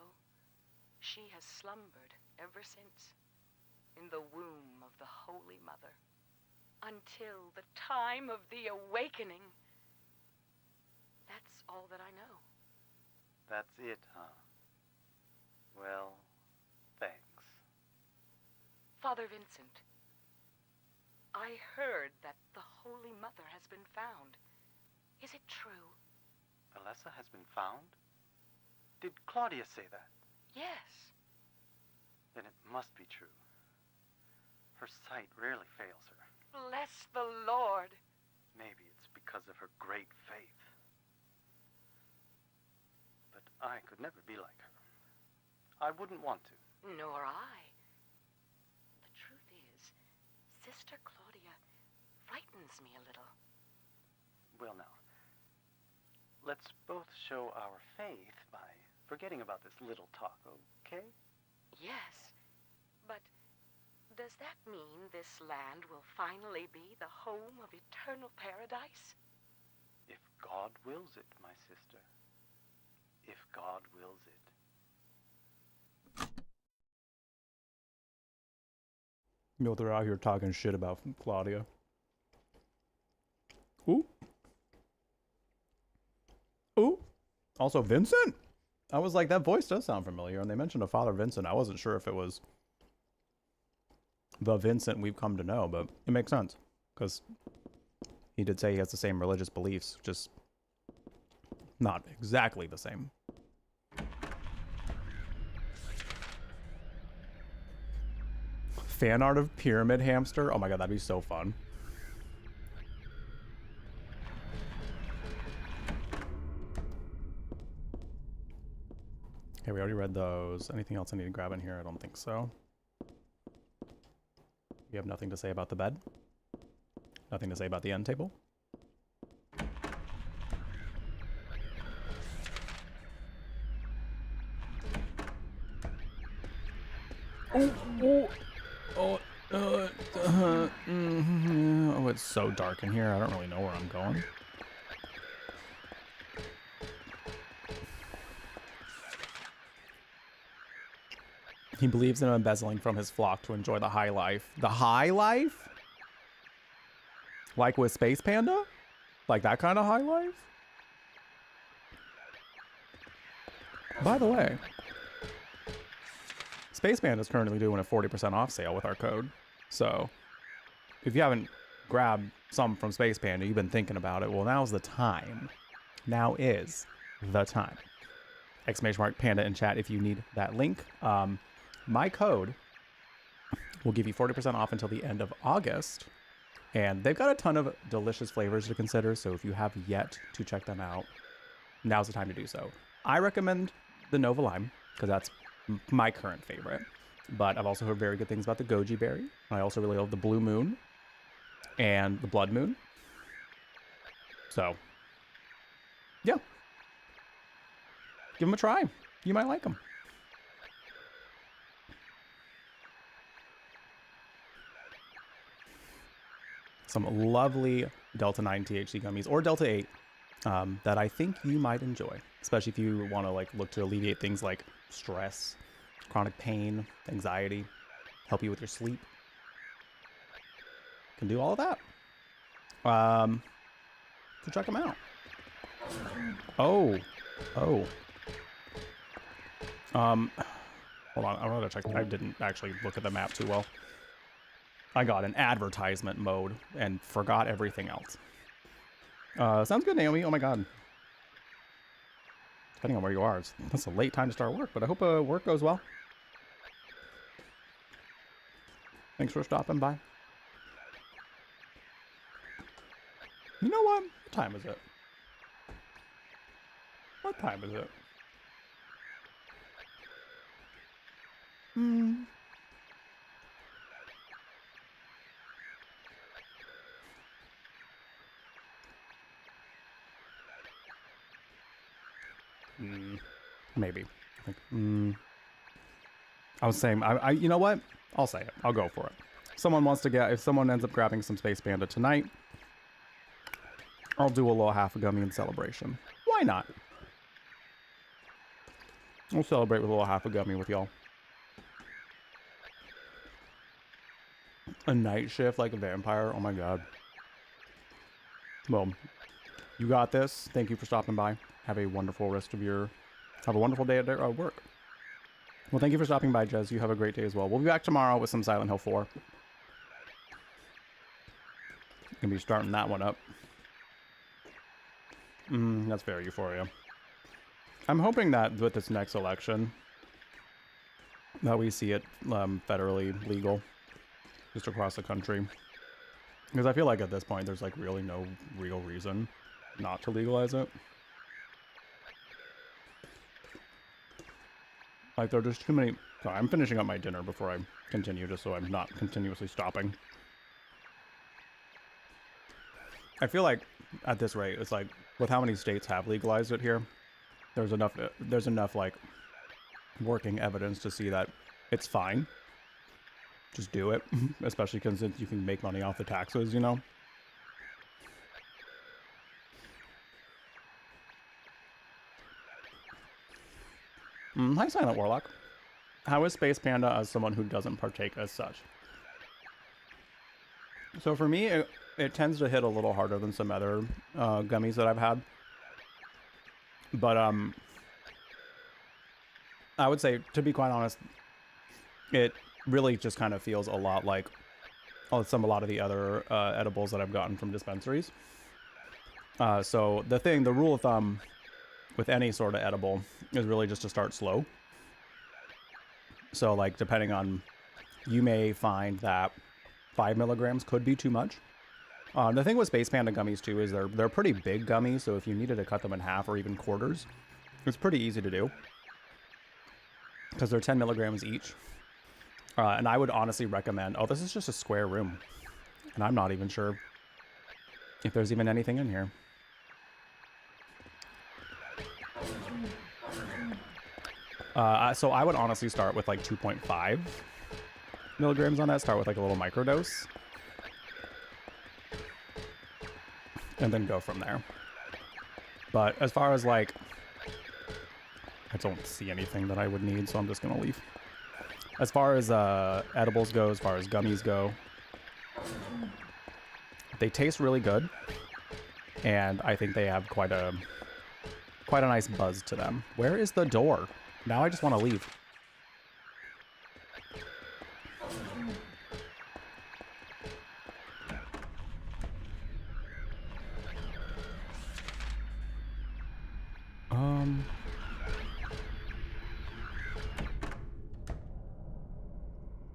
she has slumbered ever since in the womb of the Holy Mother until the time of the awakening. That's all that I know. That's it, huh? Well, thanks. Father Vincent, I heard that the Holy Mother has been found. Is it true? Alessa has been found? Did Claudia say that? Yes. Then it must be true. Her sight rarely fails her. Bless the Lord. Maybe it's because of her great faith. But I could never be like her. I wouldn't want to. Nor I. The truth is, Sister Claudia frightens me a little. Well now, let's both show our faith by forgetting about this little talk, okay? Yes, but does that mean this land will finally be the home of eternal paradise? If God wills it, my sister. If God wills it. You know, they're out here talking shit about Claudia. Ooh. Ooh. Also, Vincent? I was like, that voice does sound familiar. And they mentioned a Father Vincent. I wasn't sure if it was the Vincent we've come to know, but it makes sense. Because he did say he has the same religious beliefs, just not exactly the same. Fan art of Pyramid Hamster? Oh my god, that'd be so fun. Okay, we already read those. Anything else I need to grab in here? I don't think so. You have nothing to say about the bed? Nothing to say about the end table? Oh, it's so dark in here. I don't really know where I'm going. He believes in embezzling from his flock to enjoy the high life. The high life? Like with Space Panda? Like that kind of high life? By the way, Space Band is currently doing a 40% off sale with our code. So if you haven't grabbed some from Space Panda, you've been thinking about it, well, now's the time. Now is the time. ! Panda in chat if you need that link. My code will give you 40% off until the end of August. And they've got a ton of delicious flavors to consider, so if you have yet to check them out, now's the time to do so. I recommend the Nova Lime, because that's my current favorite. But I've also heard very good things about the Goji Berry. I also really love the Blue Moon and the Blood Moon. So, yeah. Give them a try. You might like them. Some lovely Delta 9 THC gummies, or Delta 8, that I think you might enjoy, especially if you want to like look to alleviate things like stress, chronic pain, anxiety, help you with your sleep. Can do all of that. So check them out. Hold on, I want to check. I didn't actually look at the map too well. I got an advertisement mode and forgot everything else. Sounds good, Naomi. Oh my god. Depending on where you are, that's a late time to start work, but I hope work goes well. Thanks for stopping by. You know what? What time is it? What time is it? Maybe. Like, I was saying, you know what? I'll say it. I'll go for it. If someone ends up grabbing some Space Panda tonight, I'll do a little half a gummy in celebration. Why not? We'll celebrate with a little half a gummy with y'all. A night shift like a vampire? Oh my god. Well, you got this. Thank you for stopping by. Have a wonderful have a wonderful day at work. Well, thank you for stopping by, Jez. You have a great day as well. We'll be back tomorrow with some Silent Hill 4. Gonna be starting that one up. That's very Euphoria. I'm hoping that with this next election, that we see it federally legal, just across the country. Because I feel like at this point, there's like really no real reason not to legalize it. Like, there are just too many... Sorry, I'm finishing up my dinner before I continue, just so I'm not continuously stopping. I feel like, at this rate, it's like, with how many states have legalized it here, there's enough, like, working evidence to see that it's fine. Just do it. Especially because you can make money off the taxes, you know? Hi, Silent Warlock. How is Space Panda as someone who doesn't partake as such? So for me, it tends to hit a little harder than some other gummies that I've had. But I would say, to be quite honest, it really just kind of feels a lot like a lot of the other edibles that I've gotten from dispensaries. So the rule of thumb with any sort of edible is really just to start slow. So like, depending on, you may find that 5 milligrams could be too much. The thing with Space Panda gummies too is they're pretty big gummies, so if you needed to cut them in half or even quarters, it's pretty easy to do, because they're 10 milligrams each. And I would honestly recommend, this is just a square room, and I'm not even sure if there's even anything in here. So I would honestly start with like 2.5 milligrams on that. Start with like a little microdose, and then go from there. But as far as like, I don't see anything that I would need, so I'm just gonna leave. As far as edibles go, as far as gummies go, they taste really good, and I think they have quite a nice buzz to them. Where is the door? Now I just want to leave.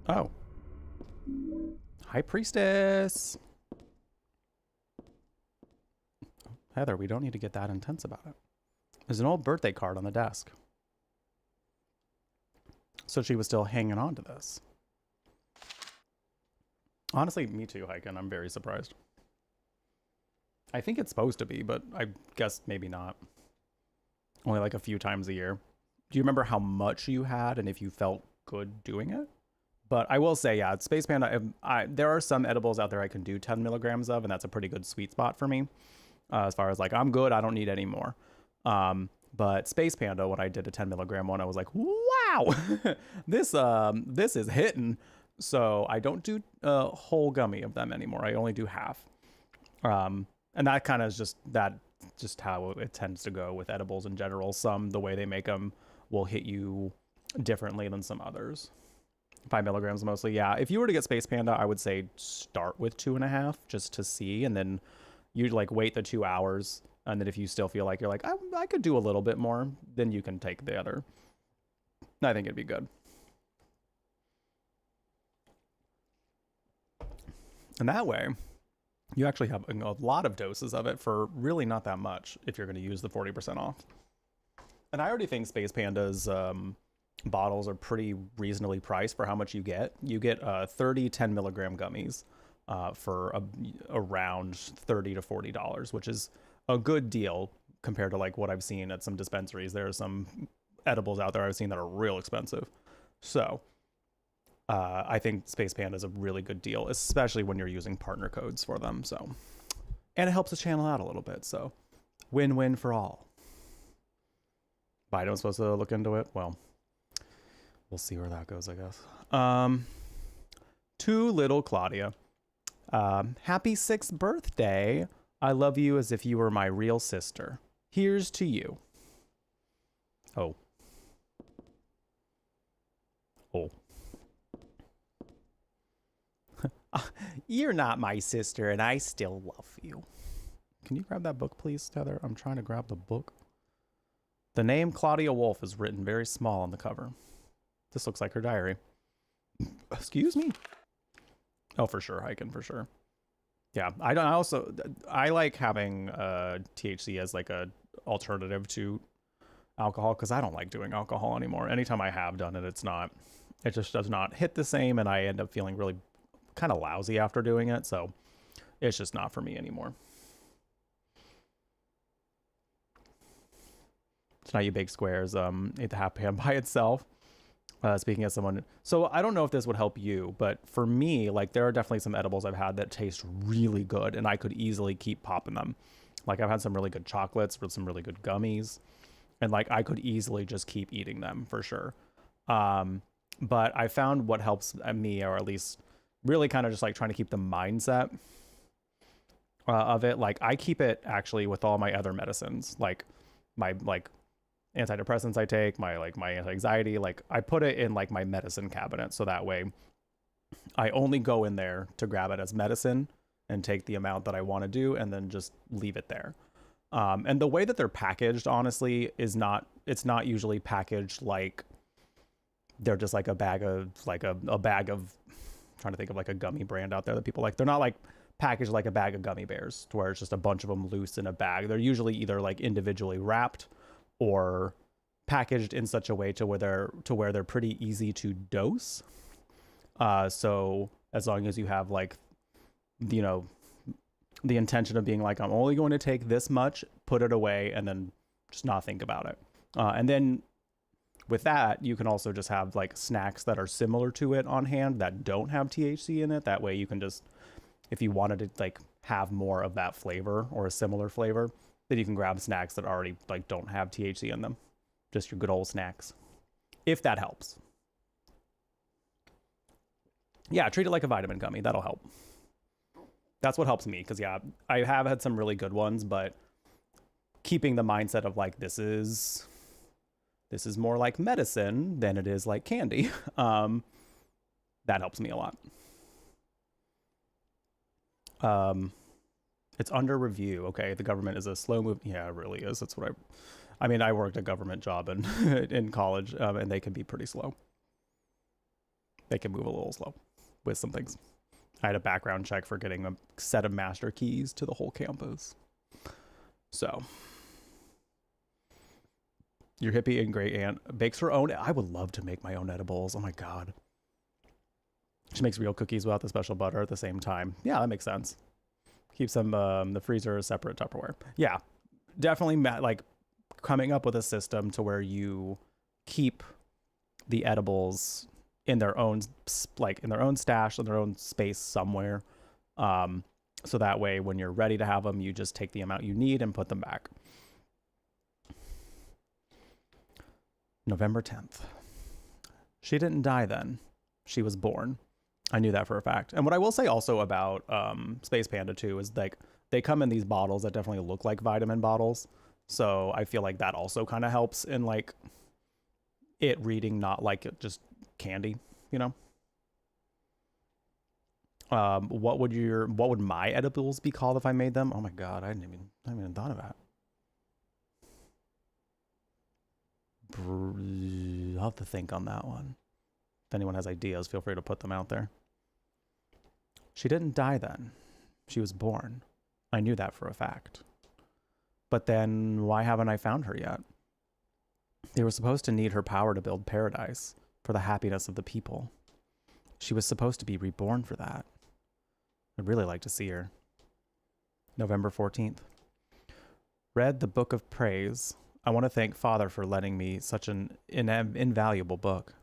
Oh. High Priestess. Heather, we don't need to get that intense about it. There's an old birthday card on the desk. So she was still hanging on to this. Honestly, me too, Hyken. I'm very surprised. I think it's supposed to be, but I guess maybe not. Only like a few times a year. Do you remember how much you had and if you felt good doing it? But I will say, yeah, Space Panda, there are some edibles out there I can do 10 milligrams of, and that's a pretty good sweet spot for me. As far as like, I'm good, I don't need any more. But Space Panda, when I did a 10 milligram one, I was like, wow, this is hitting. So I don't do a whole gummy of them anymore. I only do half. And that kind of is just how it tends to go with edibles in general. Some, the way they make them will hit you differently than some others. 5 milligrams mostly. Yeah. If you were to get Space Panda, I would say start with 2.5 just to see. And then you like wait the 2 hours. And then if you still feel like you're like, I could do a little bit more, then you can take the other. I think it'd be good. And that way, you actually have a lot of doses of it for really not that much if you're going to use the 40% off. And I already think Space Panda's bottles are pretty reasonably priced for how much you get. You get 30 10 milligram gummies for around $30 to $40, which is a good deal compared to like what I've seen at some dispensaries. There are some edibles out there I've seen that are real expensive. So I think Space Panda is a really good deal, especially when you're using partner codes for them. So, and it helps the channel out a little bit. So win-win for all. Biden's supposed to look into it. Well, we'll see where that goes, I guess. To little Claudia. Happy 6th birthday. I love you as if you were my real sister. Here's to you. Oh. Oh. You're not my sister, and I still love you. Can you grab that book, please, Heather? I'm trying to grab the book. The name Claudia Wolf is written very small on the cover. This looks like her diary. Excuse me. Oh, for sure, Hyken, for sure. Yeah, I like having THC as like a alternative to alcohol because I don't like doing alcohol anymore. Anytime I have done it, it just does not hit the same, and I end up feeling really kind of lousy after doing it. So it's just not for me anymore. Tonight you bake squares. Ate the half pan by itself. Speaking as someone, so I don't know if this would help you, but for me, like there are definitely some edibles I've had that taste really good, and I could easily keep popping them. Like I've had some really good chocolates with some really good gummies, and like I could easily just keep eating them for sure. But I found what helps me, or at least really kind of just like trying to keep the mindset of it. Like I keep it actually with all my other medicines, like my antidepressants I take, my anti-anxiety, like I put it in like my medicine cabinet. So that way I only go in there to grab it as medicine and take the amount that I want to do and then just leave it there. And the way that they're packaged, honestly, it's not usually packaged like they're just like a bag of I'm trying to think of like a gummy brand out there that people like. They're not like packaged like a bag of gummy bears to where it's just a bunch of them loose in a bag. They're usually either like individually wrapped or packaged in such a way to where they're pretty easy to dose. So as long as you have like, you know, the intention of being like, I'm only going to take this much, put it away, and then just not think about it. And then with that, you can also just have like snacks that are similar to it on hand that don't have THC in it. That way you can just, if you wanted to like have more of that flavor or a similar flavor, then you can grab snacks that already like don't have THC in them. Just your good old snacks. If that helps. Yeah, treat it like a vitamin gummy. That'll help. That's what helps me. Because yeah, I have had some really good ones, but keeping the mindset of like, this is more like medicine than it is like candy. That helps me a lot. It's under review. Okay, the government is a slow move. Yeah, it really is. That's what I mean, I worked a government job in college, and they can be pretty slow. they can move a little slow with some things. I had a background check for getting a set of master keys to the whole campus. So, your hippie and great aunt bakes her own. I would love to make my own edibles. Oh my God. She makes real cookies without the special butter at the same time. Yeah, that makes sense. Keeps them, the freezer is separate Tupperware. Yeah, definitely like coming up with a system to where you keep the edibles in their own, like in their own stash, in their own space somewhere. So that way when you're ready to have them, you just take the amount you need and put them back. November 10th. She didn't die then. She was born. I knew that for a fact. And what I will say also about Space Panda 2 is like they come in these bottles that definitely look like vitamin bottles. So I feel like that also kind of helps in like it reading not like it just candy, you know? What would my edibles be called if I made them? Oh my God, I haven't even thought of that. I'll have to think on that one. If anyone has ideas, feel free to put them out there. She didn't die then. She was born. I knew that for a fact. But then why haven't I found her yet? They were supposed to need her power to build paradise for the happiness of the people. She was supposed to be reborn for that. I'd really like to see her. November 14th. Read the Book of Praise. I want to thank Father for letting me such an invaluable book.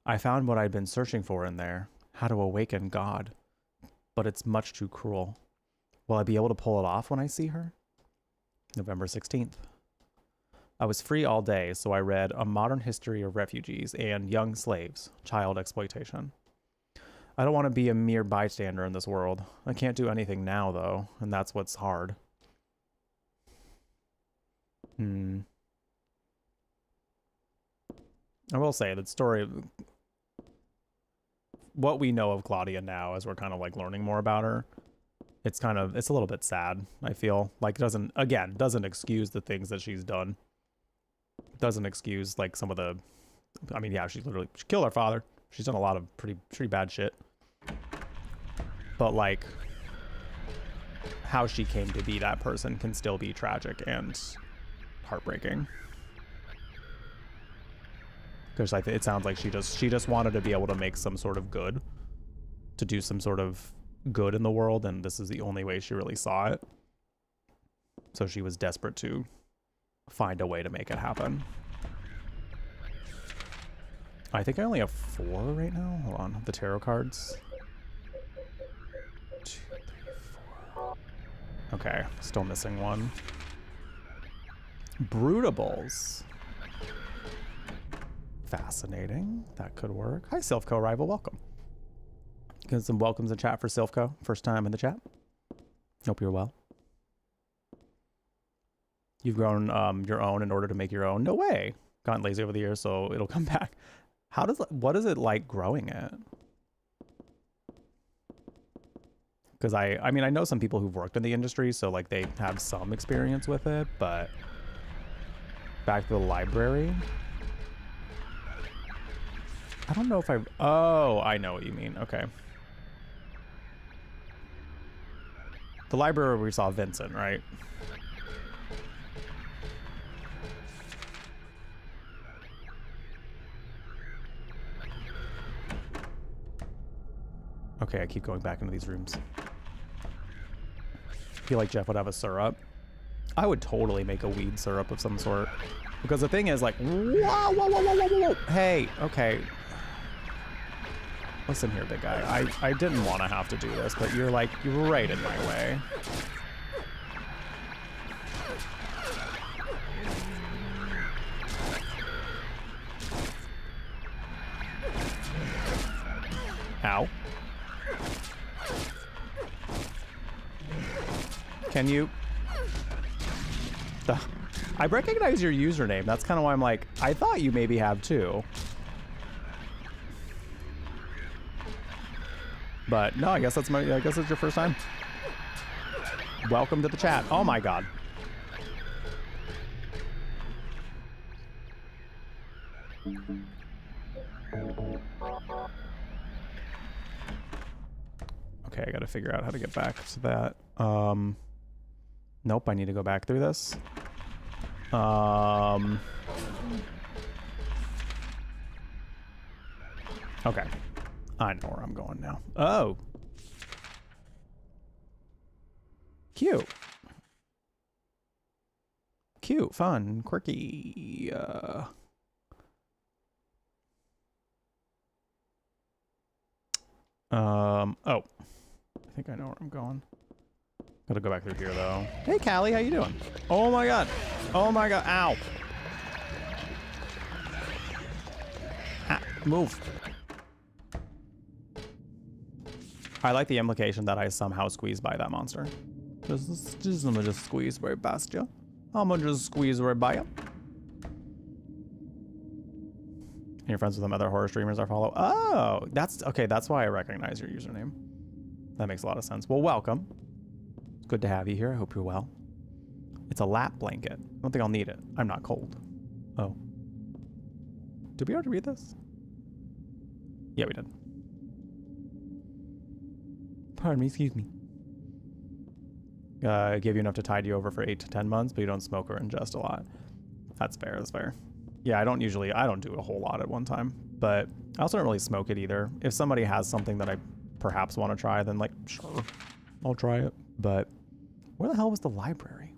I found what I'd been searching for in there, how to awaken God, but it's much too cruel. Will I be able to pull it off when I see her? November 16th. I was free all day, so I read A Modern History of Refugees and Young Slaves, Child Exploitation. I don't want to be a mere bystander in this world. I can't do anything now, though, and that's what's hard. I will say that story, what we know of Claudia now, as we're kind of like learning more about her, it's a little bit sad. I feel like it doesn't excuse the things that she's done. It doesn't excuse like some of the, I mean, yeah, she killed her father. She's done a lot of pretty bad shit. But like how she came to be that person can still be tragic and heartbreaking. Because it sounds like she just wanted to be able to make some sort of good, to do some sort of good in the world, and this is the only way she really saw it. So she was desperate to find a way to make it happen. I think I only have 4 right now. Hold on, the tarot cards. 2, 3, 4. Okay, still missing one. Brutables. Fascinating. That could work. Hi, Silphco Rival. Welcome. Get some welcomes in chat for Silphco. First time in the chat. Hope you're well. You've grown your own in order to make your own. No way. Gotten lazy over the years, so it'll come back. What is it like growing it? Because I mean, I know some people who've worked in the industry, so like they have some experience with it, but back to the library. I don't know if oh, I know what you mean. Okay. The library where we saw Vincent, right? Okay, I keep going back into these rooms. I feel like Jeff would have a syrup. I would totally make a weed syrup of some sort. Because the thing is like, whoa, whoa, whoa, whoa, whoa, whoa. Hey, okay. Listen here, big guy. I didn't want to have to do this, but you're right in my way. Ow. Can you? I recognize your username. That's kind of why I'm like, I thought you maybe have too. But no, I guess it's your first time. Welcome to the chat. Oh my god. Okay, I gotta figure out how to get back to that. Nope, I need to go back through this. Okay. I know where I'm going now. Oh. Cute. Cute, fun, quirky. Oh. I think I know where I'm going. Gotta go back through here, though. Hey, Callie, how you doing? Oh, my God. Oh, my God. Ow. Ah, move. I like the implication that I somehow squeezed by that monster. I'm gonna just squeeze right past you. I'm gonna just squeeze right by you. And you're friends with some other horror streamers I follow. Oh, that's okay. That's why I recognize your username. That makes a lot of sense. Well, welcome. It's good to have you here. I hope you're well. It's a lap blanket. I don't think I'll need it. I'm not cold. Oh. Did we already read this? Yeah, we did. Pardon me, excuse me. Give you enough to tide you over for 8 to 10 months, but you don't smoke or ingest a lot. That's fair, that's fair. Yeah, I don't do a whole lot at one time, but I also don't really smoke it either. If somebody has something that I perhaps want to try, then like, sure, I'll try it. But where the hell was the library?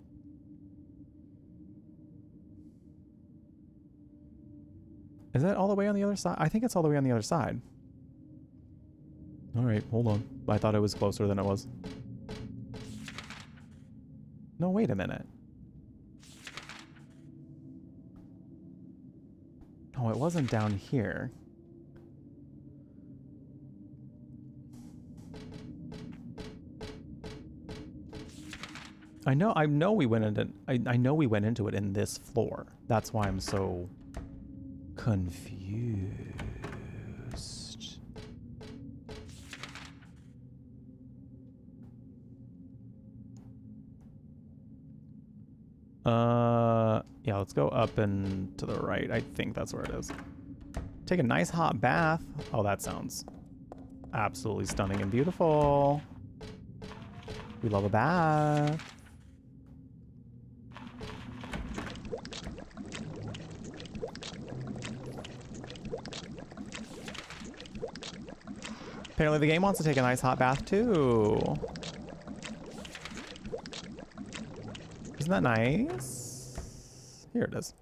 Is that all the way on the other side? I think it's all the way on the other side. All right, hold on. I thought it was closer than it was. No, wait a minute. No, it wasn't down here. I know we went into I know we went into it in this floor. That's why I'm so confused. Yeah, let's go up and to the right. I think that's where it is. Take a nice hot bath. Oh, that sounds absolutely stunning and beautiful. We love a bath. Apparently the game wants to take a nice hot bath too. Isn't that nice? Here it is.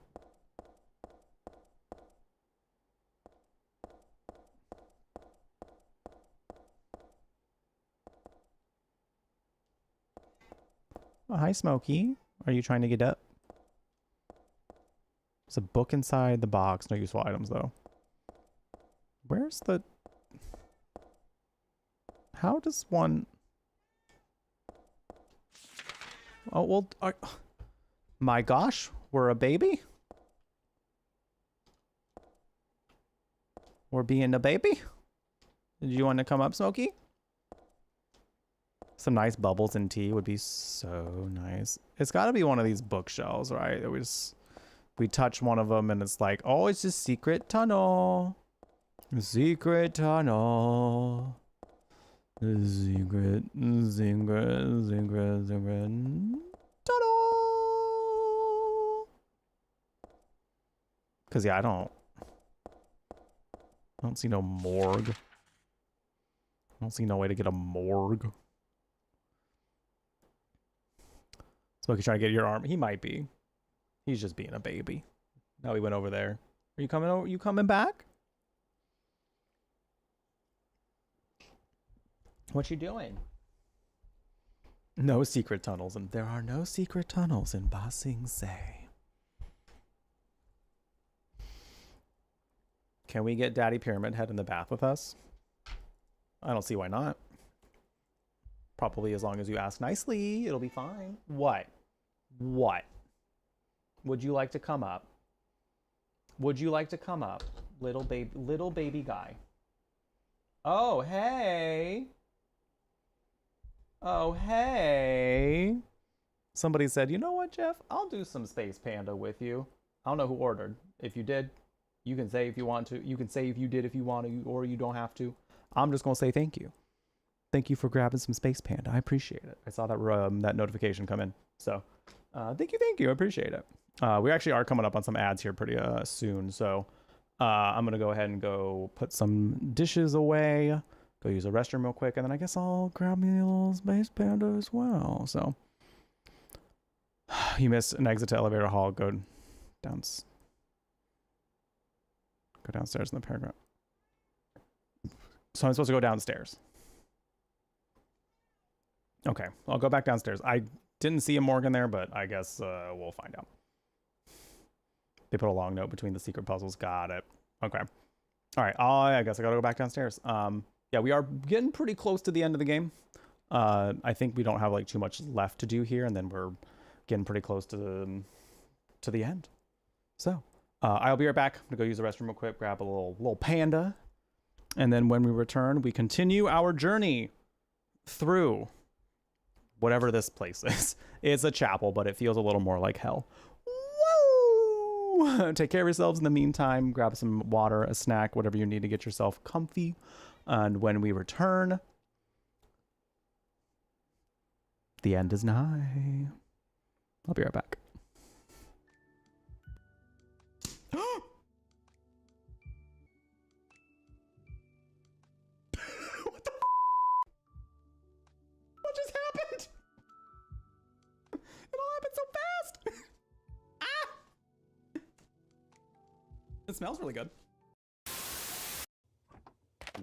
Oh, hi, Smokey. Are you trying to get up? There's a book inside the box. No useful items, though. Where's the... How does one... Oh, well... My gosh, we're a baby? We're being a baby? Did you want to come up, Smokey? Some nice bubbles and tea would be so nice. It's got to be one of these bookshelves, right? We touch one of them and it's like, oh, it's a secret tunnel. Secret tunnel. Secret tunnel. Because, yeah, I don't see no morgue. I don't see no way to get a morgue. Smokey's trying to get your arm. He might be. He's just being a baby. Now he went over there. Are you coming over? You coming back? What you doing? No secret tunnels, and there are no secret tunnels in Ba Sing Se. Can we get Daddy Pyramid Head in the bath with us? I don't see why not. Probably as long as you ask nicely, it'll be fine. What? What? Would you like to come up? Would you like to come up, little baby guy? Oh, hey. Oh, hey. Somebody said, you know what, Jeff? I'll do some Space Panda with you. I don't know who ordered. If you did, you can say if you want to. You can say if you did if you want to, or you don't have to. I'm just going to say thank you. Thank you for grabbing some Space Panda. I appreciate it. I saw that that notification come in. So thank you. I appreciate it. We actually are coming up on some ads here pretty soon. So I'm going to go ahead and go put some dishes away, go use a restroom real quick, and then I guess I'll grab me a little Space Panda as well. So you missed an exit to elevator hall. Go downstairs in the paragraph. So I'm supposed to go downstairs. Okay, I'll go back downstairs. I didn't see a Morgan there, but I guess we'll find out. They put a long note between the secret puzzles. Got it. Okay. All right. I guess I gotta go back downstairs. Yeah, we are getting pretty close to the end of the game. I think we don't have like too much left to do here, and then we're getting pretty close to the end. So I'll be right back. I'm gonna go use the restroom real quick, grab a little panda, and then when we return, we continue our journey through whatever this place is. It's a chapel, but it feels a little more like hell. Woo! Take care of yourselves in the meantime. Grab some water, a snack, whatever you need to get yourself comfy. And when we return, the end is nigh. I'll be right back. What the What just happened? It all happened so fast. Ah! It smells really good.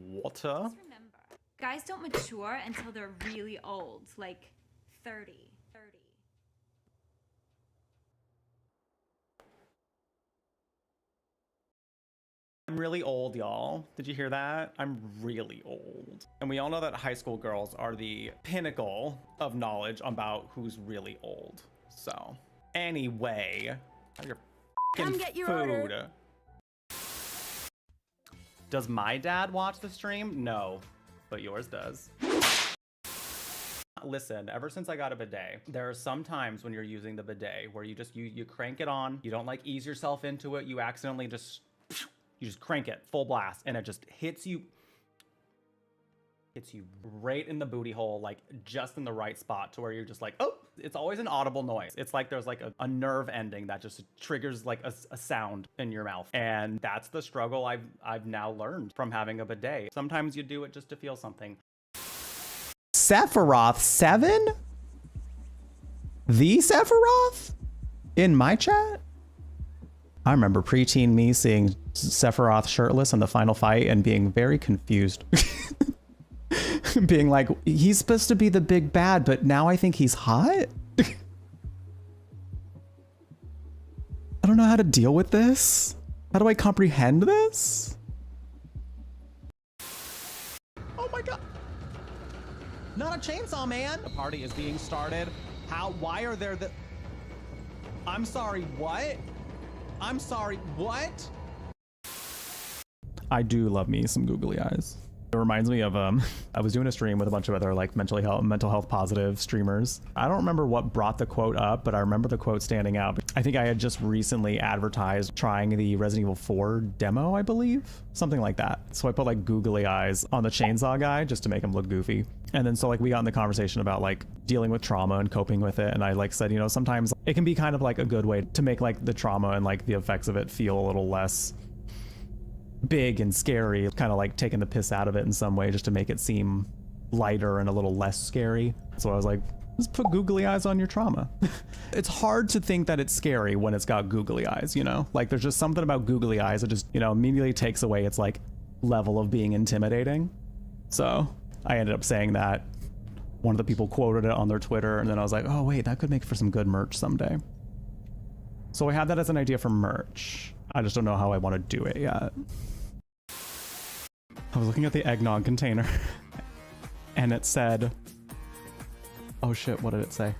Water. Just remember, guys don't mature until they're really old, like 30. I'm really old, y'all. Did you hear that? I'm really old. And we all know that high school girls are the pinnacle of knowledge about who's really old. So, anyway, have your Come get your food. order. Does my dad watch the stream? No, but yours does. Listen, ever since I got a bidet, there are some times when you're using the bidet where you just you crank it on, you don't like ease yourself into it, you accidentally just crank it full blast and it just hits you right in the booty hole, like just in the right spot to where you're just like, oh, it's always an audible noise. It's like there's like a nerve ending that just triggers like a sound in your mouth. And that's the struggle I've now learned from having a bidet. Sometimes you do it just to feel something. Sephiroth 7? The Sephiroth? In my chat? I remember preteen me seeing Sephiroth shirtless in the final fight and being very confused. Being like, he's supposed to be the big bad, but now I think he's hot? I don't know how to deal with this. How do I comprehend this? Oh my god. Not a chainsaw man. The party is being started. Why are there I'm sorry, what? I'm sorry, what? I do love me some googly eyes. It reminds me of I was doing a stream with a bunch of other like mental health positive streamers. I don't remember what brought the quote up, but I remember the quote standing out. I think I had just recently advertised trying the Resident Evil 4 demo, I believe, something like that. So I put like googly eyes on the chainsaw guy just to make him look goofy. And then so like we got in the conversation about like dealing with trauma and coping with it. And I like said, you know, sometimes it can be kind of like a good way to make like the trauma and like the effects of it feel a little less big and scary, kind of like taking the piss out of it in some way just to make it seem lighter and a little less scary. So I was like, just put googly eyes on your trauma. It's hard to think that it's scary when it's got googly eyes, you know? Like there's just something about googly eyes that just, you know, immediately takes away its like level of being intimidating. So I ended up saying that. One of the people quoted it on their Twitter, and then I was like, oh wait, that could make for some good merch someday. So I had that as an idea for merch. I just don't know how I want to do it yet. I was looking at the eggnog container and it said, oh shit, what did it say?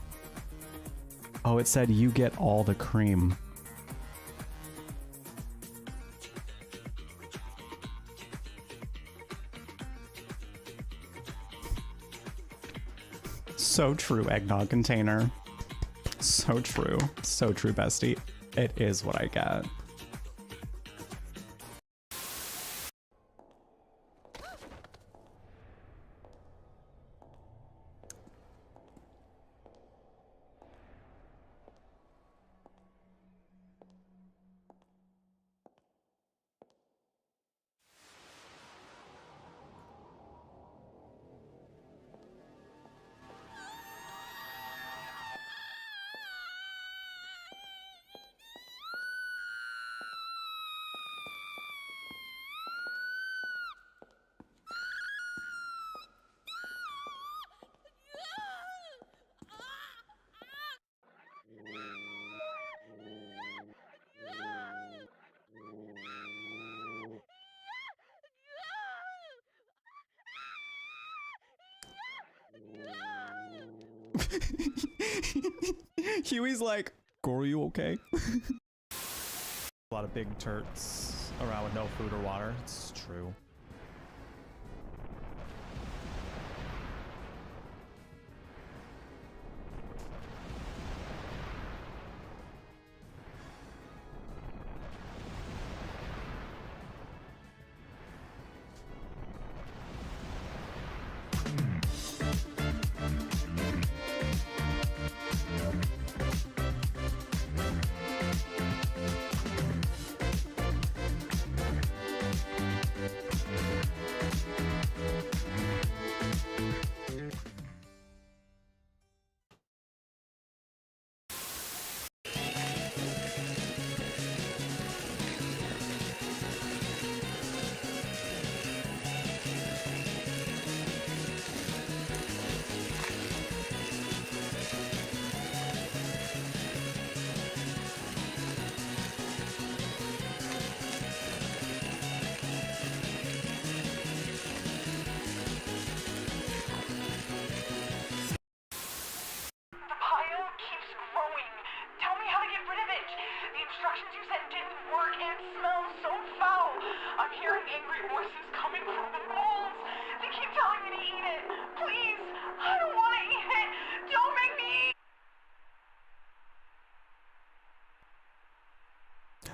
Oh, it said you get all the cream. So true, eggnog container. So true. So true, bestie. It is what I get. Huey's like, "Girl, are you okay?" A lot of big turts around with no food or water. It's true.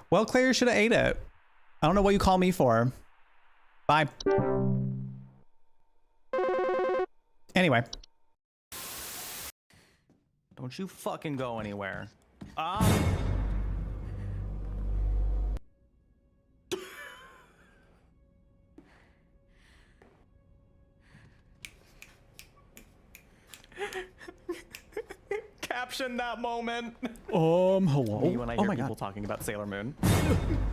Well, Claire, you should have ate it. I don't know what you call me for. Bye. Anyway. Don't you fucking go anywhere. Caption that moment. Hello. Me when I hear people talking about Sailor Moon.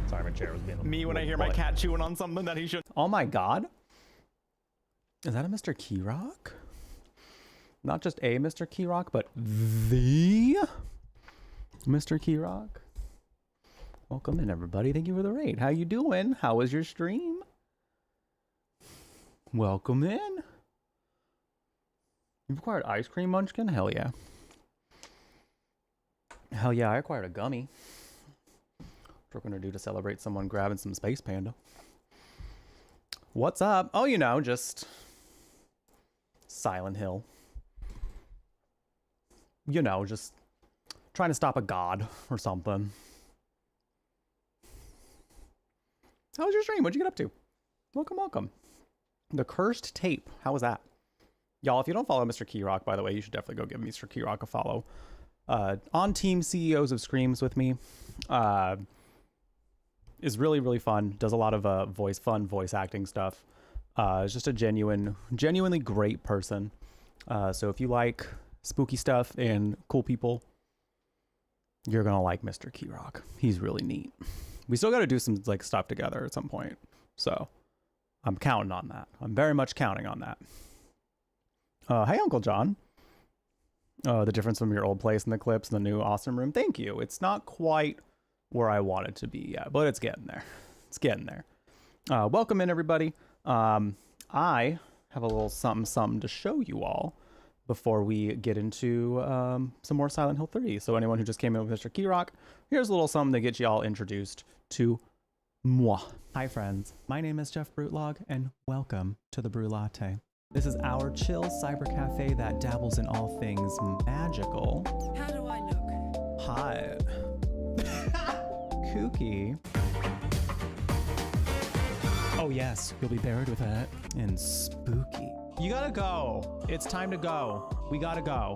Sorry, my chair was being. Me when I hear my cat chewing on something that he should. Oh my god. Is that a Mr. Key Rock? Not just a Mr. Key Rock, but the Mr. Key Rock. Welcome in, everybody. Thank you for the raid. How you doing? How was your stream? Welcome in. You've acquired ice cream munchkin? Hell yeah. Hell yeah, I acquired a gummy. What we're gonna do to celebrate someone grabbing some Space Panda. What's up? Oh, you know, just Silent Hill. You know, just trying to stop a god or something. How was your stream? What'd you get up to? Welcome, welcome. The Cursed Tape. How was that? Y'all, if you don't follow Mr. Key Rock, by the way, you should definitely go give Mr. Key Rock a follow. On team CEOs of Screams with me. Is really, really fun. Does a lot of fun voice acting stuff. Is just a genuinely great person. So if you like spooky stuff and cool people, you're gonna like Mr. Key Rock. He's really neat. We still got to do some like stuff together at some point. So I'm counting on that. I'm very much counting on that. Hey, Uncle John. The difference from your old place in the clips and the new awesome room. Thank you. It's not quite where I want it to be yet, but it's getting there. It's getting there. Welcome in, everybody. I have a little something to show you all before we get into some more Silent Hill 3. So anyone who just came in with Mr. Key Rock, here's a little something to get you all introduced to moi. Hi, friends. My name is Jeff Brutlog, and welcome to the Brew Latte. This is our chill cyber cafe that dabbles in all things magical. How do I look? Hot. Kooky. Oh yes, you'll be buried with that. And spooky. You gotta go. It's time to go. We gotta go.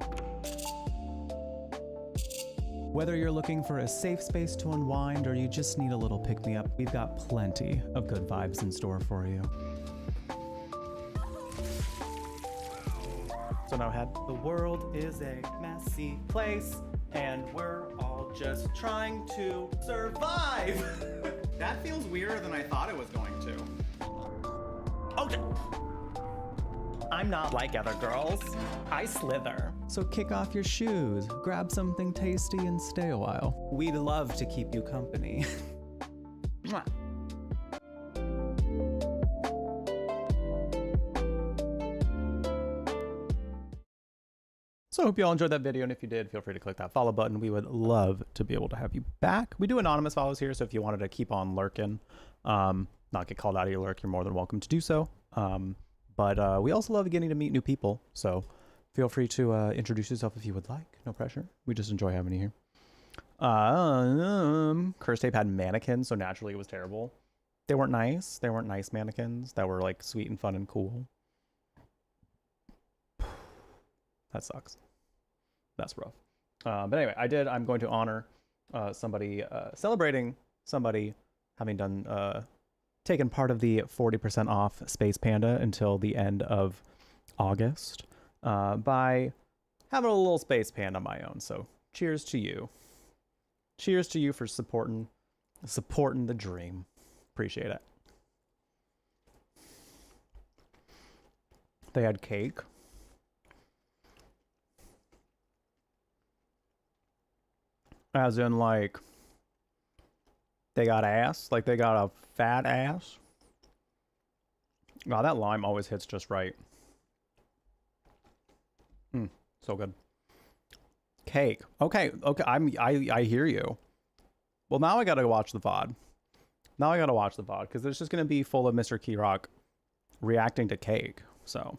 Whether you're looking for a safe space to unwind or you just need a little pick-me-up, we've got plenty of good vibes in store for you. So now head. The world is a messy place, and we're all just trying to survive. That feels weirder than I thought it was going to. Oh, I'm not like other girls. I slither. So kick off your shoes, grab something tasty, and stay a while. We'd love to keep you company. Mwah. So I hope you all enjoyed that video, and if you did, feel free to click that follow button. We would love to be able to have you back. We do anonymous follows here, so if you wanted to keep on lurking, not get called out of your lurk, you're more than welcome to do so. But we also love getting to meet new people, so feel free to introduce yourself if you would like. No pressure. We just enjoy having you here. Curse Tape had mannequins, so naturally it was terrible. They weren't nice. They weren't nice mannequins that were like sweet and fun and cool. That sucks. That's rough. But anyway, I'm going to honor somebody celebrating somebody having done taken part of the 40% off Space Panda until the end of August by having a little Space Panda of my own. So cheers to you. Cheers to you for supporting the dream. Appreciate it. They had cake. As in, like, they got ass. Like, they got a fat ass. Wow, that lime always hits just right. So good. Cake. Okay. I hear you. Well, now I gotta watch the VOD. Because it's just gonna be full of Mr. Key Rock reacting to cake. So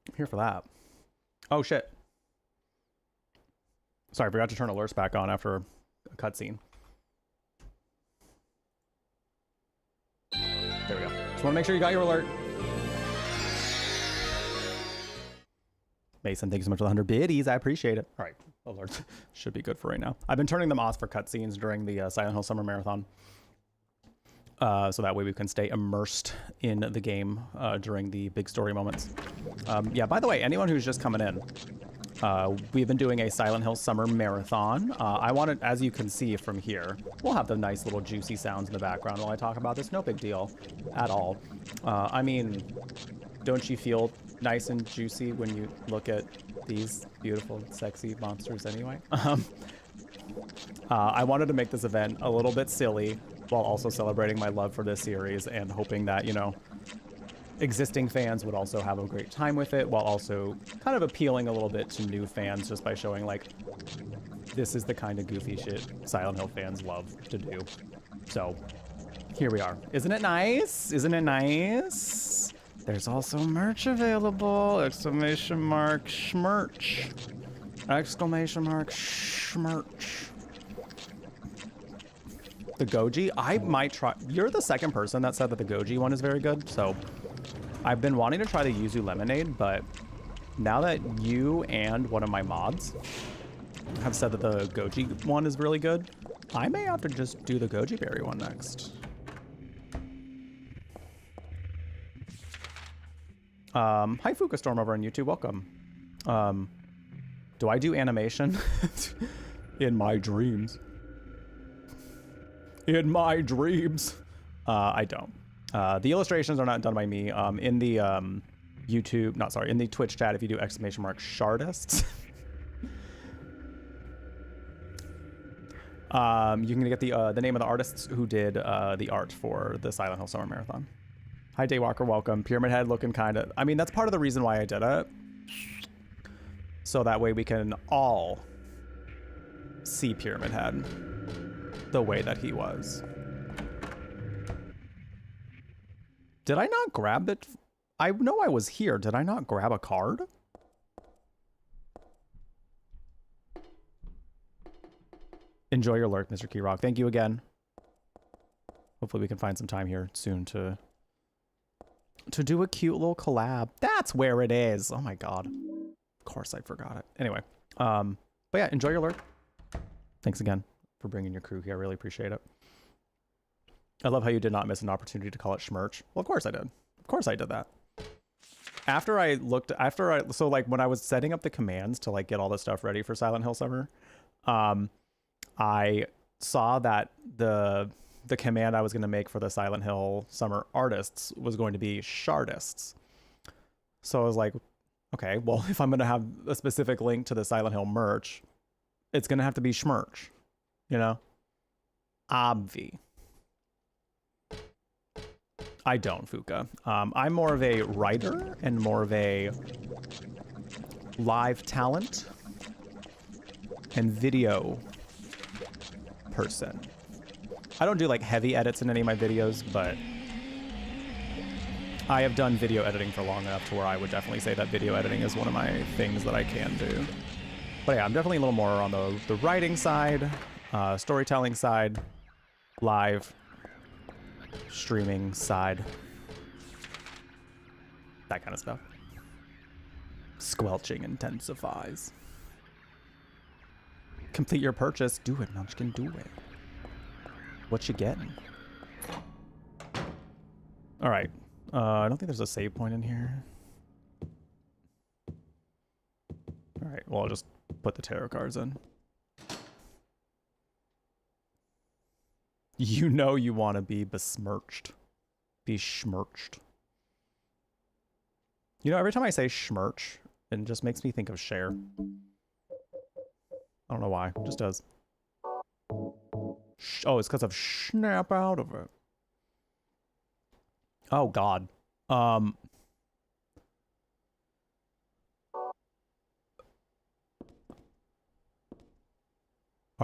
I'm here for that. Oh shit. Sorry, I forgot to turn alerts back on after a cutscene. There we go. Just want to make sure you got your alert. Mason, thank you so much for the 100 biddies. I appreciate it. All right, alerts should be good for right now. I've been turning them off for cutscenes during the Silent Hill Summer Marathon. So that way we can stay immersed in the game during the big story moments. Yeah, by the way, anyone who's just coming in, we've been doing a Silent Hill Summer Marathon. I wanted, as you can see from here, we'll have the nice little juicy sounds in the background while I talk about this. No big deal at all. I mean, don't you feel nice and juicy when you look at these beautiful, sexy monsters anyway? I wanted to make this event a little bit silly while also celebrating my love for this series and hoping that, you know, existing fans would also have a great time with it, while also kind of appealing a little bit to new fans just by showing, like, this is the kind of goofy shit Silent Hill fans love to do. So here we are. Isn't it nice? Isn't it nice? There's also merch available! Exclamation mark schmerch. Exclamation mark schmerch. The goji, I might try. You're the second person that said that the goji one is very good, so I've been wanting to try the yuzu lemonade, but now that you and one of my mods have said that the goji one is really good, I may have to just do the goji berry one next. Hi Fuka Storm over on YouTube, welcome. Do I do animation? In my dreams. In my dreams. I don't. The illustrations are not done by me. In the YouTube, not sorry, in the Twitch chat, if you do exclamation mark shardists, you can get the name of the artists who did the art for the Silent Hill Summer Marathon. Hi Daywalker, welcome. Pyramid Head looking kind of, I mean, that's part of the reason why I did it. So that way we can all see Pyramid Head the way that he was. Did I not grab it? I know I was here. Did I not grab a card? Enjoy your lurk, Mr. Keyrock. Thank you again. Hopefully we can find some time here soon to do a cute little collab. That's where it is. Oh my god. Of course I forgot it. Anyway, but yeah, enjoy your lurk. Thanks again for bringing your crew here. I really appreciate it. I love how you did not miss an opportunity to call it schmerch. Well, of course I did. Of course I did that. So like when I was setting up the commands to like get all the stuff ready for Silent Hill Summer, I saw that the command I was going to make for the Silent Hill Summer artists was going to be shardists. So I was like, okay, well, if I'm going to have a specific link to the Silent Hill merch, it's going to have to be schmerch, you know? Obvi. I don't, Fuka. I'm more of a writer and more of a live talent and video person. I don't do like heavy edits in any of my videos, but I have done video editing for long enough to where I would definitely say that video editing is one of my things that I can do. But yeah, I'm definitely a little more on the writing side, storytelling side, live streaming side, that kind of stuff. Squelching intensifies. Complete your purchase. Do it, Munchkin, do it. What you getting? All right. I don't think there's a save point in here. All right. Well, I'll just put the tarot cards in. You know you want to be besmirched. Be smirched. You know, every time I say smirch, it just makes me think of Cher. I don't know why. It just does. Oh, it's because of snap out of it. Oh, God. Are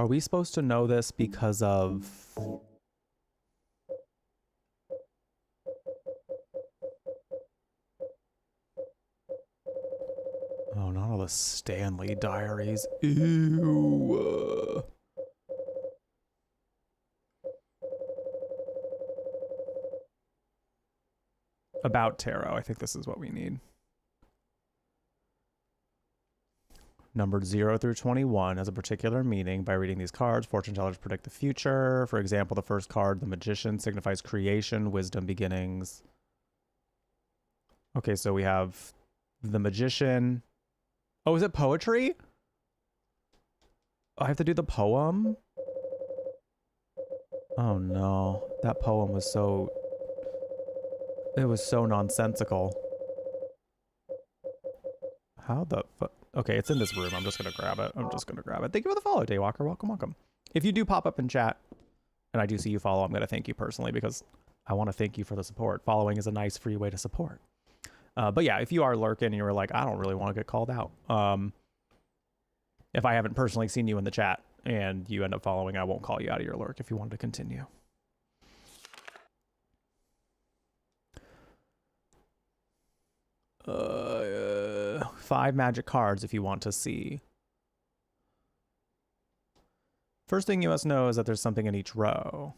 we supposed to know this because of... Oh, not all the Stanley diaries. Ew. About tarot. I think this is what we need. Numbered 0 through 21 has a particular meaning. By reading these cards, fortune tellers predict the future. For example, the first card, the Magician, signifies creation, wisdom, beginnings. Okay, so we have the Magician. Oh, is it poetry? I have to do the poem? Oh no, that poem was so... It was so nonsensical. How the fuck? Okay, it's in this room. I'm just gonna grab it. Thank you for the follow, Daywalker. Welcome, welcome. If you do pop up in chat, and I do see you follow, I'm gonna thank you personally because I want to thank you for the support. Following is a nice free way to support. But yeah, if you are lurking and you were like, I don't really want to get called out. If I haven't personally seen you in the chat and you end up following, I won't call you out of your lurk if you wanted to continue. Five magic cards if you want to see. First thing you must know is that there's something in each row.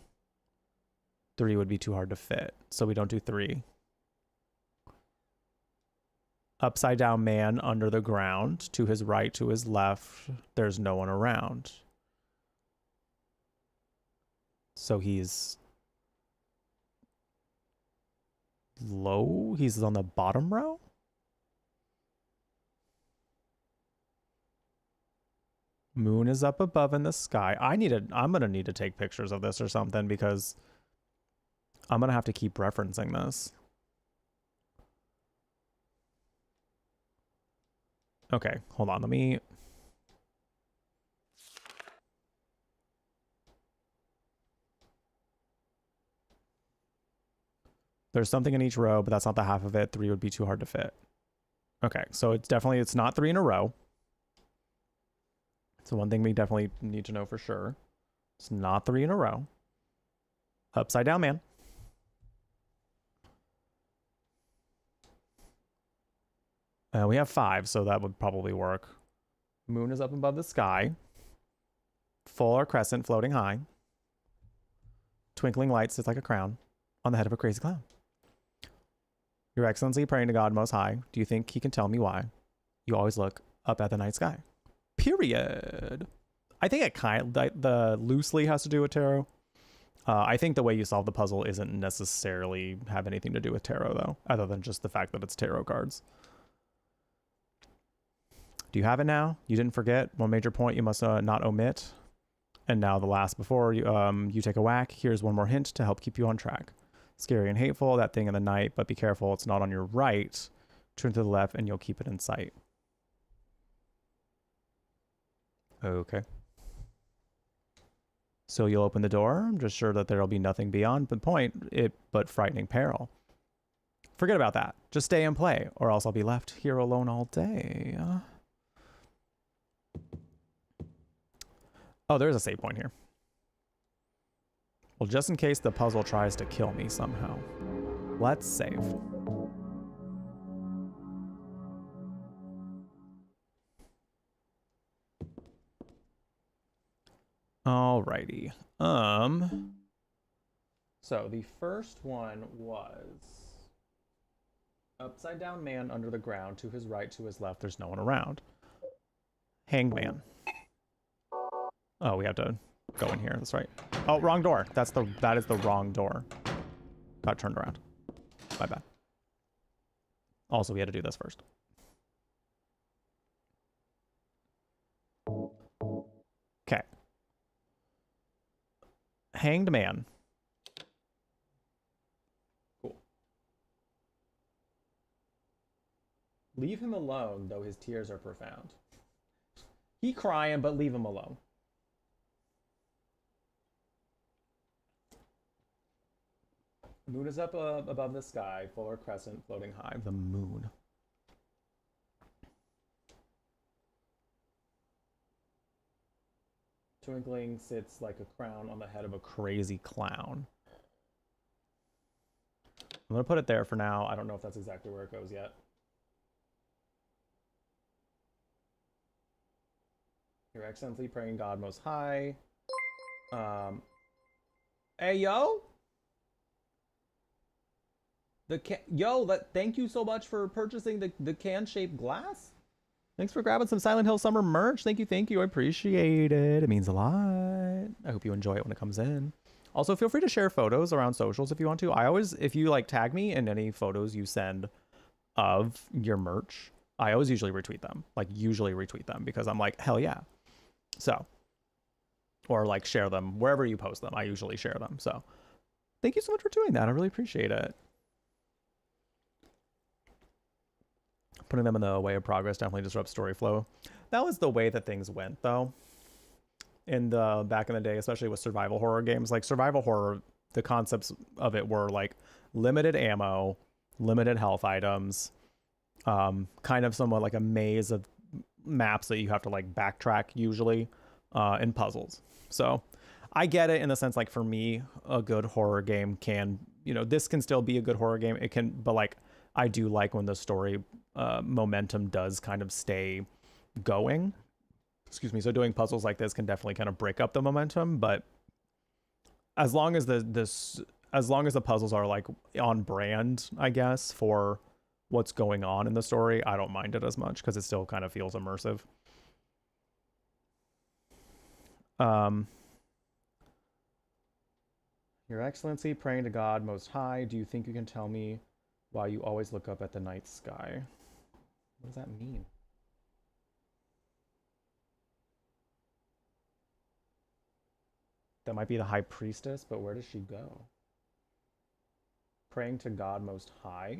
3 would be too hard to fit, so we don't do 3. Upside down man under the ground. To his right, to his left, there's no one around. So he's low? He's on the bottom row? Moon is up above in the sky. I'm gonna need to take pictures of this or something because I'm gonna have to keep referencing this. Okay, hold on. There's something in each row, but that's not the half of it. 3 would be too hard to fit. Okay, so it's not 3 in a row. So one thing we definitely need to know for sure. It's not 3 in a row. Upside down man. We have 5, so that would probably work. Moon is up above the sky. Full or crescent floating high. Twinkling light sits like a crown on the head of a crazy clown. Your Excellency, praying to God Most High, do you think he can tell me why you always look up at the night sky? Period. I think it the loosely has to do with tarot. I think the way you solve the puzzle isn't necessarily have anything to do with tarot, though, other than just the fact that it's tarot cards. Do you have it now? You didn't forget? One major point you must not omit. And now the last before you take a whack. Here's one more hint to help keep you on track. Scary and hateful, that thing in the night, but be careful, it's not on your right. Turn to the left and you'll keep it in sight. Okay. So you'll open the door. I'm just sure that there'll be nothing beyond the point, but frightening peril. Forget about that. Just stay and play, or else I'll be left here alone all day. Oh, there's a save point here. Well, just in case the puzzle tries to kill me somehow. Let's save. Alrighty. So the first one was upside down man under the ground, to his right, to his left, there's no one around. Hanged man. Oh, we have to go in here. That's right. Oh, wrong door. That is the wrong door. Got turned around. My bad. Also, we had to do this first. Okay. Hanged man. Cool. Leave him alone, though his tears are profound. He crying, but leave him alone. The moon is up above the sky, polar crescent floating high. The moon. Twinkling sits like a crown on the head of a crazy clown. I'm going to put it there for now. I don't know if that's exactly where it goes yet. Your Excellency, praying God Most High. Hey, yo! Thank you so much for purchasing the can-shaped glass. Thanks for grabbing some Silent Hill Summer merch. Thank you. I appreciate it. It means a lot. I hope you enjoy it when it comes in. Also, feel free to share photos around socials if you want to. If you like tag me in any photos you send of your merch, I always usually retweet them. Because I'm like, hell yeah. So, or like share them wherever you post them. I usually share them. So, thank you so much for doing that. I really appreciate it. Putting them in the way of progress definitely disrupts story flow. That was the way that things went, though. Back in the day, especially with survival horror games. Like survival horror, the concepts of it were like limited ammo, limited health items, kind of somewhat like a maze of maps that you have to like backtrack usually, and puzzles. So I get it in the sense, like for me, a good horror game can, this can still be a good horror game. It can, but like I do like when the story momentum does kind of stay going. Excuse me. So doing puzzles like this can definitely kind of break up the momentum, but as long as the puzzles are like on brand, I guess, for what's going on in the story, I don't mind it as much because it still kind of feels immersive. Your Excellency, praying to God Most High, do you think you can tell me why you always look up at the night sky? What does that mean? That might be the High Priestess, but where does she go? Praying to God Most High?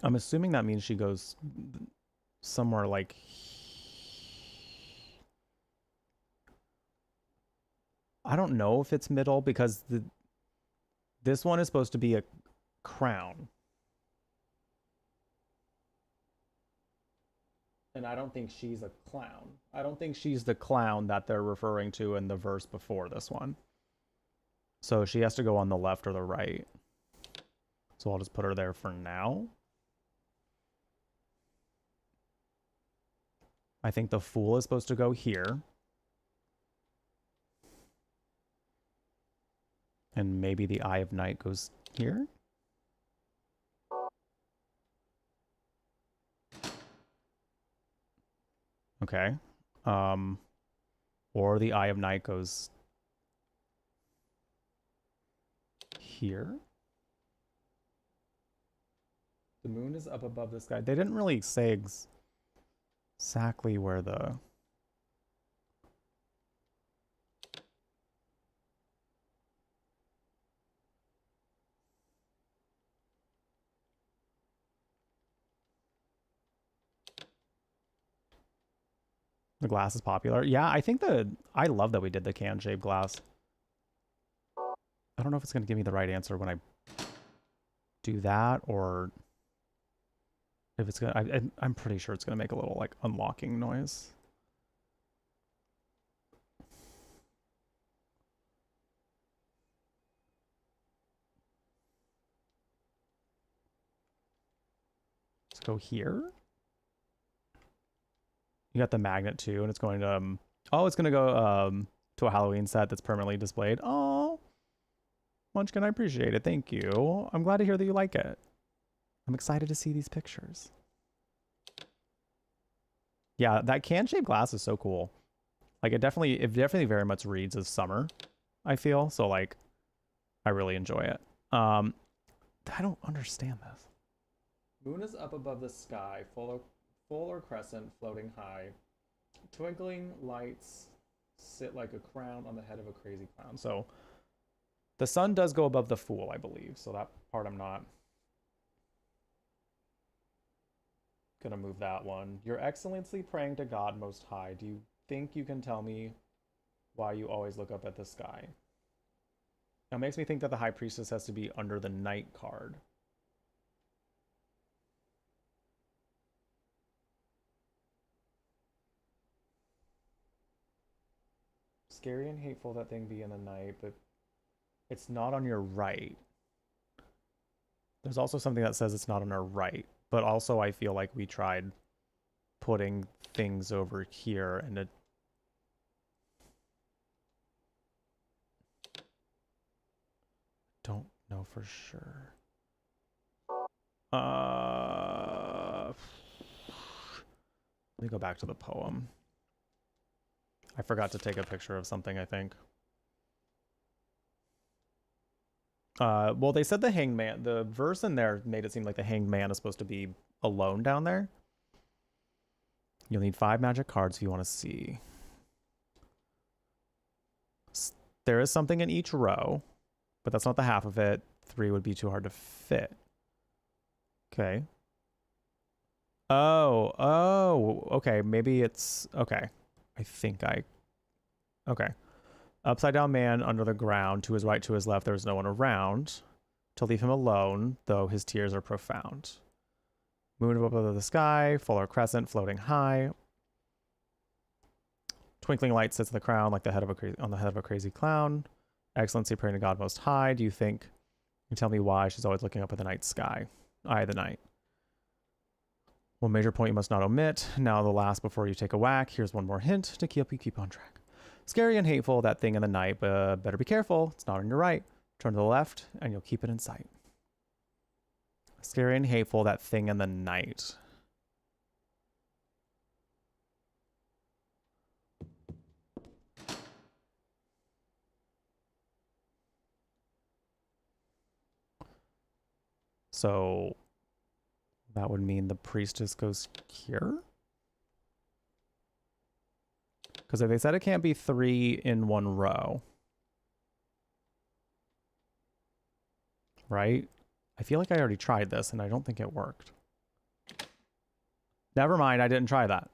I'm assuming that means she goes somewhere like... I don't know if it's middle, because this one is supposed to be a crown. And I don't think she's a clown. I don't think she's the clown that they're referring to in the verse before this one. So she has to go on the left or the right. So I'll just put her there for now. I think the Fool is supposed to go here. And maybe the Eye of Night goes here. Okay. Or the Eye of Night goes here. The moon is up above the sky. They didn't really say exactly where the... The glass is popular. Yeah, I think I love that we did the can-shaped glass. I don't know if it's going to give me the right answer when I do that, or if it's going to... I'm pretty sure it's going to make a little, like, unlocking noise. Let's go here. You got the magnet too, and it's going to oh, it's going to go to a Halloween set that's permanently displayed. Oh, Munchkin, I appreciate it. Thank you. I'm glad to hear that you like it. I'm excited to see these pictures. Yeah, that can-shaped glass is so cool. Like it definitely very much reads as summer, I feel. So like I really enjoy it. I don't understand this. Moon is up above the sky, full or crescent, floating high. Twinkling lights sit like a crown on the head of a crazy clown. So the sun does go above the Fool, I believe. So that part I'm not gonna move that one. Your Excellency praying to God Most High. Do you think you can tell me why you always look up at the sky? Now it makes me think that the High Priestess has to be under the Night card. Scary and hateful that thing be in the night, but it's not on your right. There's also something that says it's not on our right, but also I feel like we tried putting things over here and it don't know for sure. Let me go back to the poem. I forgot to take a picture of something, I think. Well, they said the hanged man, the verse in there made it seem like the hanged man is supposed to be alone down there. You'll need 5 magic cards if you want to see. There is something in each row, but that's not the half of it. 3 would be too hard to fit. Okay. Oh, okay. Maybe it's, okay. Okay. Upside down man under the ground, to his right, to his left, there's no one around. To leave him alone, though his tears are profound. Moon above the sky, full or crescent, floating high. Twinkling light sits in the crown like the head of on the head of a crazy clown. Excellency praying to God Most High. Do you think you tell me why she's always looking up at the night sky? Eye of the night. One major point you must not omit. Now the last before you take a whack. Here's one more hint to help you keep on track. Scary and hateful, that thing in the night, but better be careful. It's not on your right. Turn to the left, and you'll keep it in sight. Scary and hateful, that thing in the night. So that would mean the priestess goes here? Because if they said it can't be 3 in one row, right? I feel like I already tried this and I don't think it worked. Never mind, I didn't try that.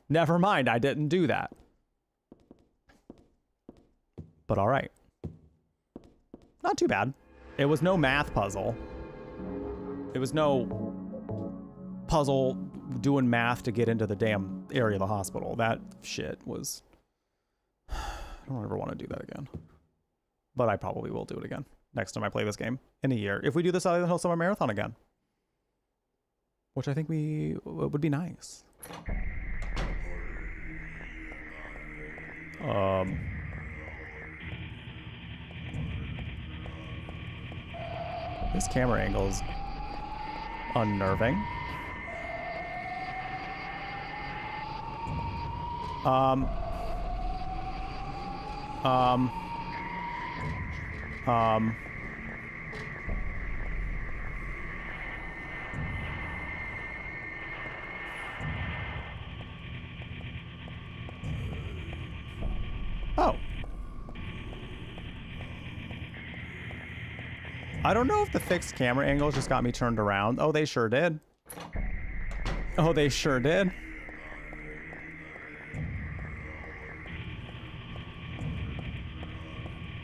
Never mind, I didn't do that. But all right. Not too bad. It was no math puzzle. It was no puzzle doing math to get into the damn area of the hospital. That shit was... I don't ever want to do that again. But I probably will do it again next time I play this game in a year. If we do this Silent Hill Summer Marathon again. Which I think would be nice. This camera angle is unnerving. Oh. I don't know if the fixed camera angles just got me turned around. Oh, they sure did. Oh, they sure did.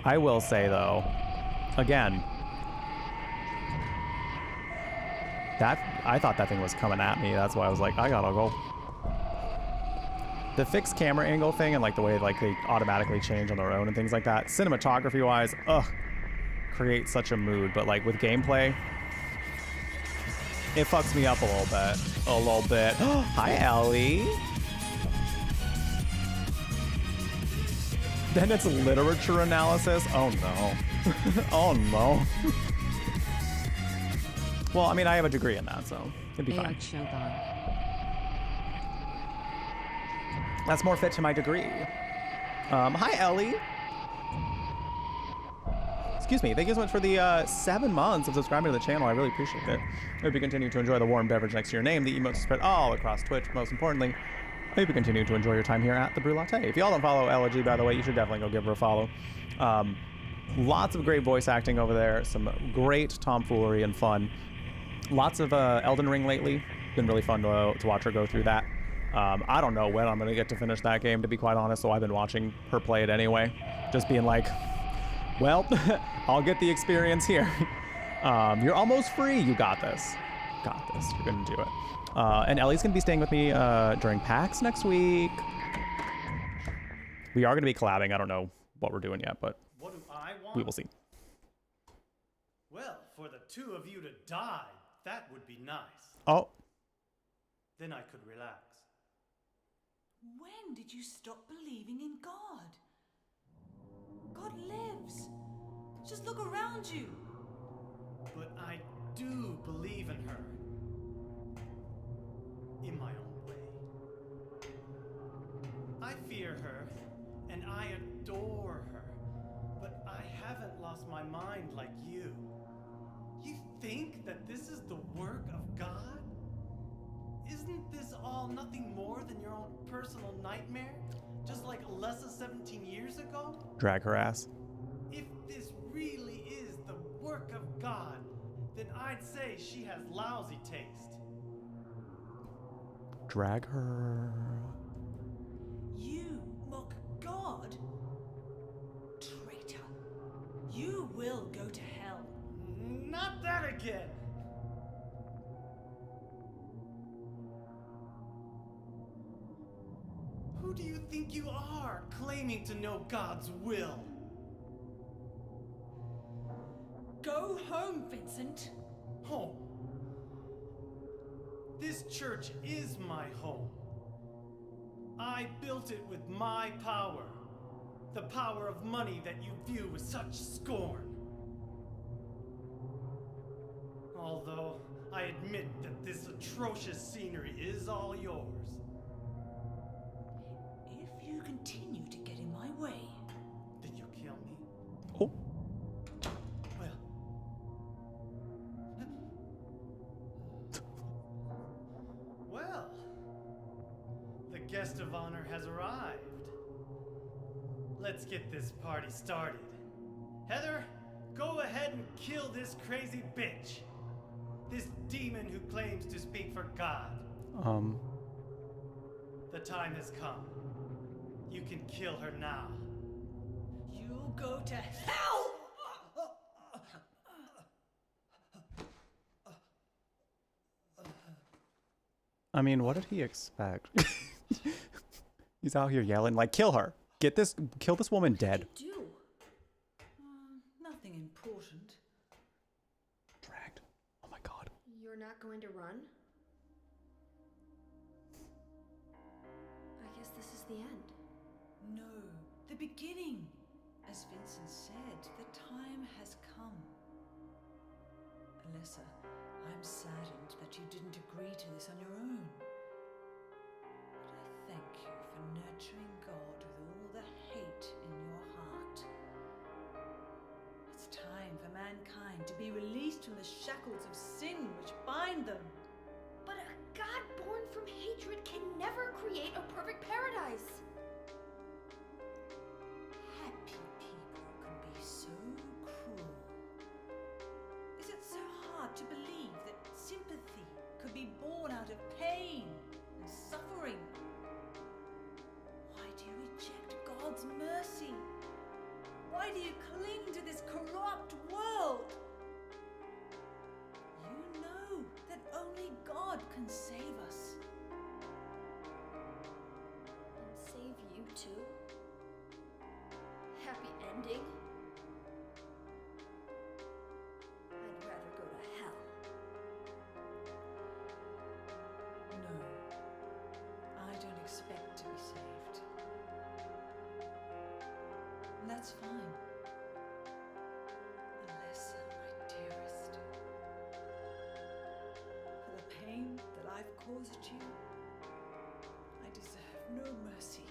I will say though, again, that I thought that thing was coming at me. That's why I was like, I gotta go. The fixed camera angle thing and like the way like they automatically change on their own and things like that, cinematography wise, creates such a mood. But like with gameplay, it fucks me up a little bit. A little bit. Hi, Ellie. Then it's literature analysis. Oh no. Oh no. Well, I mean, I have a degree in that, so it'd be fine. That's more fit to my degree. Hi, Ellie. Excuse me. Thank you so much for the 7 months of subscribing to the channel. I really appreciate it. I hope you continue to enjoy the warm beverage next to your name. The emotes spread all across Twitch. Most importantly, I hope you continue to enjoy your time here at the Brew Latte. If y'all don't follow LG, by the way, you should definitely go give her a follow. Lots of great voice acting over there. Some great tomfoolery and fun. Lots of Elden Ring lately. Been really fun to watch her go through that. I don't know when I'm going to get to finish that game, to be quite honest, so I've been watching her play it anyway. Just being like, well, I'll get the experience here. You're almost free. You got this. Got this. You're going to do it. And Ellie's going to be staying with me during PAX next week. We are going to be collabing. I don't know what we're doing yet, but what do I want? We will see. Well, for the two of you to die, that would be nice. Oh. Then I could relax. When did you stop believing in God? God lives. Just look around you. But I do believe in her. In my own way. I fear her, and I adore her. But I haven't lost my mind like you. You think that this is the work of God? Isn't this all nothing more than your own personal nightmare? Just like Alessa 17 years ago? Drag her ass. If this really is the work of God, then I'd say she has lousy taste. Drag her. You mock God? Traitor. You will go to hell. Not that again! Who do you think you are, claiming to know God's will? Go home, Vincent. Home? This church is my home. I built it with my power. The power of money that you view with such scorn. Although, I admit that this atrocious scenery is all yours. If you continue to get in my way, then you kill me. Oh. Well, the guest of honor has arrived. Let's get this party started. Heather, go ahead and kill this crazy bitch. This demon who claims to speak for God. The time has come. You can kill her now. you'll go to hell! I mean, what did he expect? He's out here yelling like, kill her. Kill this woman dead. What did you do? Nothing important. Dragged. Oh my god. You're not going to run? I guess this is the end. No, the beginning. As Vincent said, the time has come. Alessa, I'm saddened that you didn't agree to this on your own. But I thank you for nurturing God with all the hate in your heart. It's time for mankind to be released from the shackles of sin which bind them. But a God born from hatred can never create a perfect paradise. Happy people can be so cruel. Is it so hard to believe that sympathy could be born out of pain and suffering? Why do you reject God's mercy? Why Why do you cling to this corrupt world? You know that only God can save us. And save you too? Happy ending? I'd rather go to hell. No, I don't expect to be saved. And that's fine. Unless, my dearest, for the pain that I've caused you, I deserve no mercy.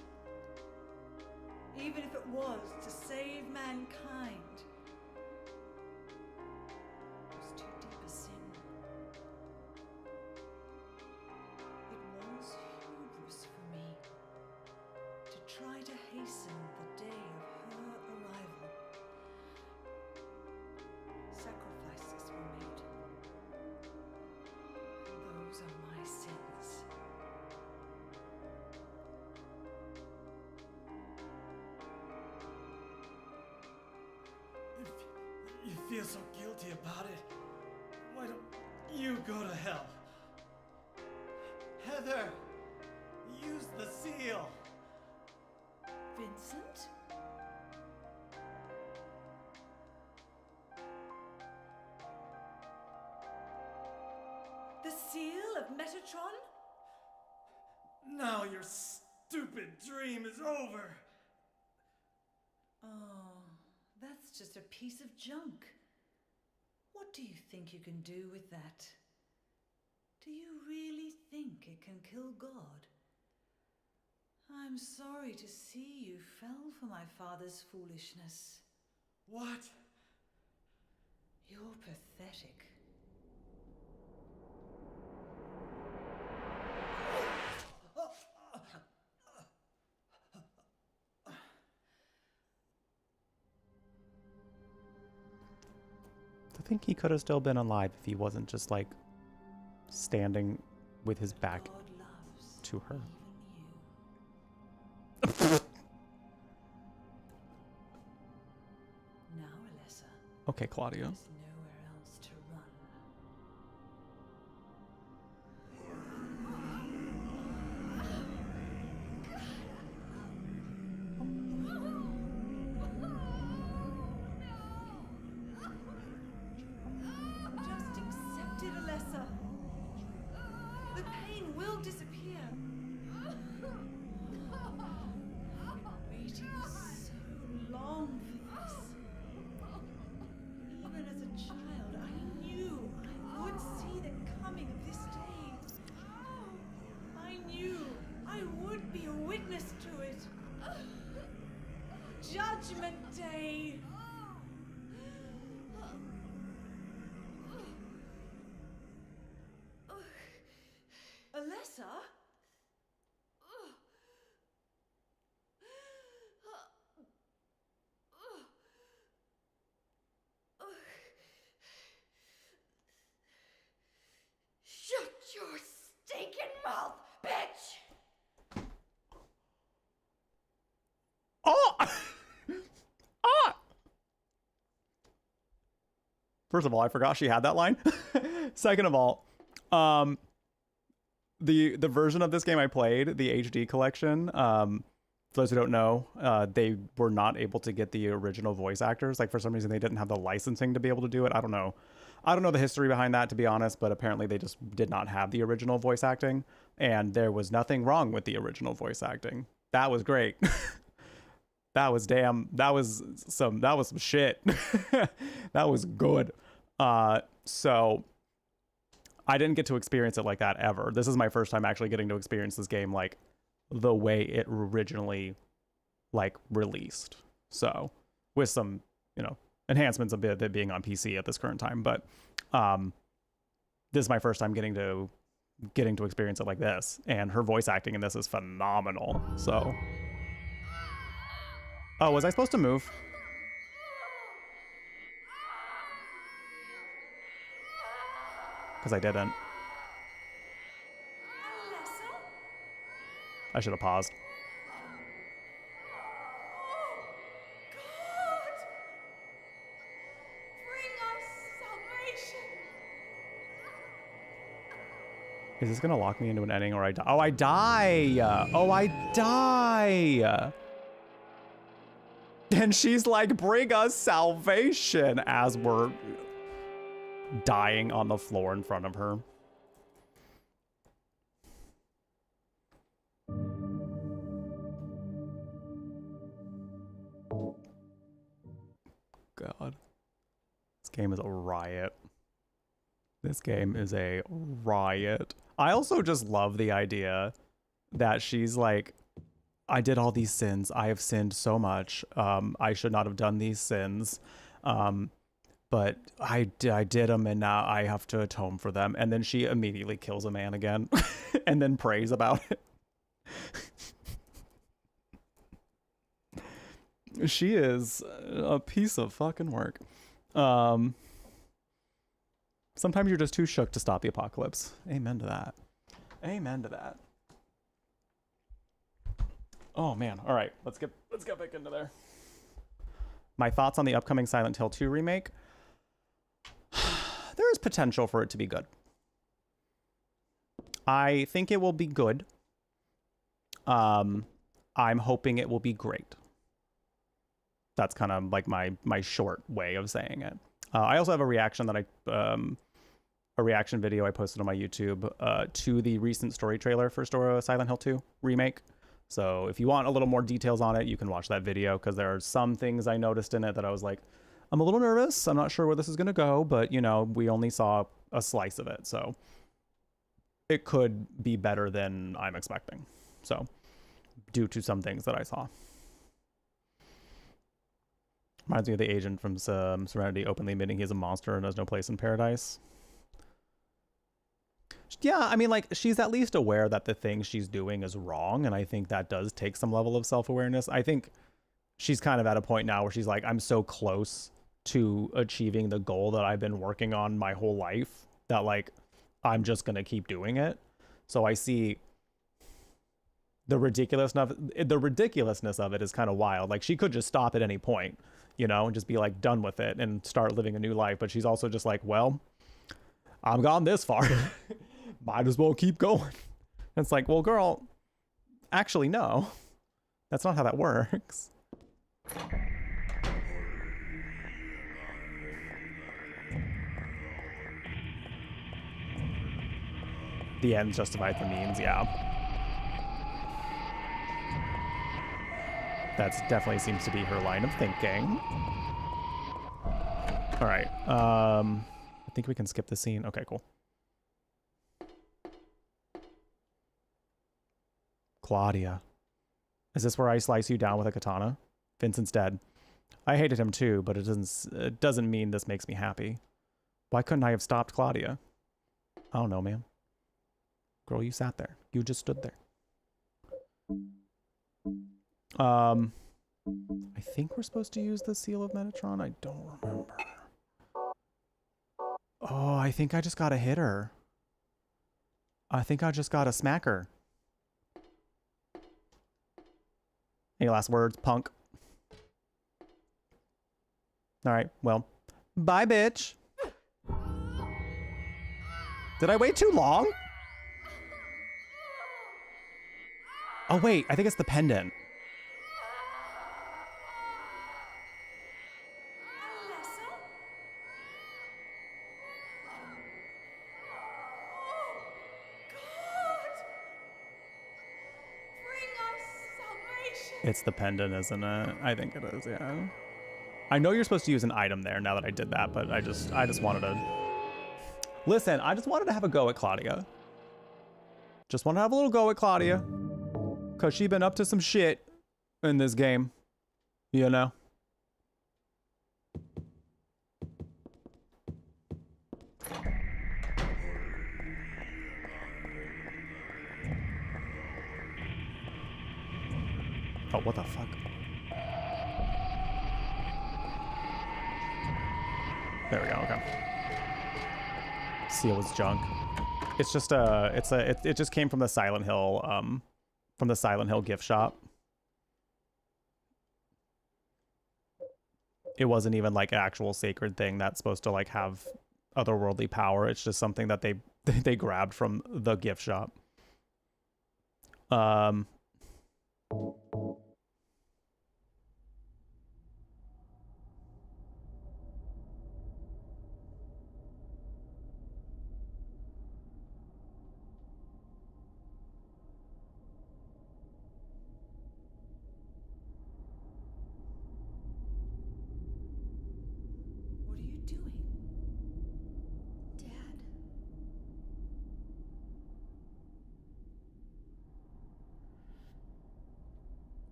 Even if it was to save mankind, it was too deep a sin. It was hubris for me to try to hasten the day of her arrival. Sacrifices were made, and those are my sins. If you feel so guilty about it, why don't you go to hell? Heather, use the seal. Vincent? The seal of Metatron? Now your stupid dream is over. Oh, that's just a piece of junk. What do you think you can do with that? Do you really think it can kill God? I'm sorry to see you fell for my father's foolishness. What? You're pathetic. I think he could have still been alive if he wasn't just like standing with his back to her. Now, Alessa, Okay, Claudia. there's nowhere else to run. Just accept it, Alessa. The pain will disappear. I've been waiting so long for this. Even as a child, I knew I would see the coming of this day. I knew I would be a witness to it. Judgment Day. Alessa? Shut your stinking mouth, bitch! Oh! Ah! First of all, I forgot she had that line. Second of all, the version of this game I played, the HD collection, for those who don't know, they were not able to get the original voice actors. Like, for some reason, they didn't have the licensing to be able to do it. I don't know. I don't know the history behind that, to be honest, but apparently they just did not have the original voice acting, and there was nothing wrong with the original voice acting. That was great. That was some shit. That was good. So I didn't get to experience it like that ever. This is my first time actually getting to experience this game like the way it originally like released. So with some, enhancements of it being on PC at this current time, but this is my first time getting to experience it like this, and her voice acting in this is phenomenal. So oh, was I supposed to move? Because I didn't. I should have paused. God! Is this gonna lock me into an ending or I die? Oh, I die! Oh, I die! And she's like, bring us salvation as we're dying on the floor in front of her. God. This game is a riot. This game is a riot. I also just love the idea that she's like, I did all these sins. I have sinned so much. I should not have done these sins. But I did them and now I have to atone for them. And then she immediately kills a man again and then prays about it. She is a piece of fucking work. Sometimes you're just too shook to stop the apocalypse. Amen to that. Amen to that. Oh man. All right, let's get back into there. My thoughts on the upcoming Silent Hill 2 remake. There is potential for it to be good. I think it will be good. I'm hoping it will be great. That's kind of like my short way of saying it. I also have a reaction that a reaction video I posted on my YouTube to the recent story trailer for Silent Hill 2 remake. So if you want a little more details on it, you can watch that video because there are some things I noticed in it that I was like, I'm a little nervous. I'm not sure where this is going to go, but you know, we only saw a slice of it. So it could be better than I'm expecting. So due to some things that I saw. Reminds me of the agent from Serenity openly admitting he's a monster and has no place in paradise. Yeah, I mean, like, she's at least aware that the thing she's doing is wrong, and I think that does take some level of self-awareness. I think she's kind of at a point now where she's like, I'm so close to achieving the goal that I've been working on my whole life that, like, I'm just going to keep doing it. So I see the ridiculousness of it is kind of wild. Like, she could just stop at any point, you know, and just be like done with it and start living a new life. But she's also just like, well, I'm gone this far. Might as well keep going. And it's like, well, girl, actually, no. That's not how that works. The ends justify the means, yeah. That definitely seems to be her line of thinking. All right. I think we can skip the scene. Okay, cool. Claudia. Is this where I slice you down with a katana? Vincent's dead. I hated him too, but it doesn't mean this makes me happy. Why couldn't I have stopped Claudia? I don't know, man. Girl, you sat there. You just stood there. I think we're supposed to use the Seal of Metatron. I don't remember. Oh, I think I just got to hit her. I think I just got to smack her. Any last words, punk? All right, well, bye, bitch. Did I wait too long? Oh, wait, I think it's the pendant. It's the pendant, isn't it? I think it is, yeah. I know you're supposed to use an item there now that I did that, but I just wanted to... Listen, I just wanted to have a go at Claudia. Just want to have a little go at Claudia. Because she's been up to some shit in this game. You know? Oh, what the fuck? There we go, okay. Seal is junk. It's just it just came from the Silent Hill gift shop. It wasn't even like an actual sacred thing that's supposed to like have otherworldly power. It's just something that they they grabbed from the gift shop. What are you doing? Dad.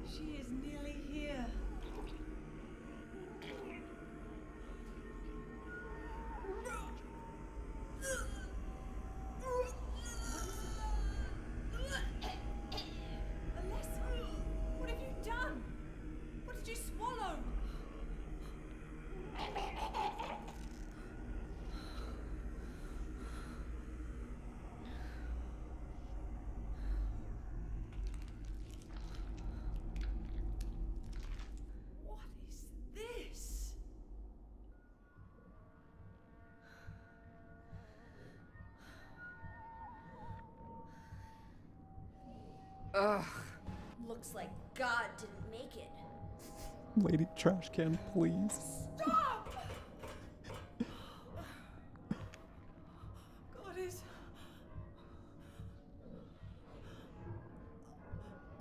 She is nearly here. Alessa, what have you done? What did you swallow? What is this? Ugh. Looks like God didn't make it. Lady Trash Can, please. Stop! God is...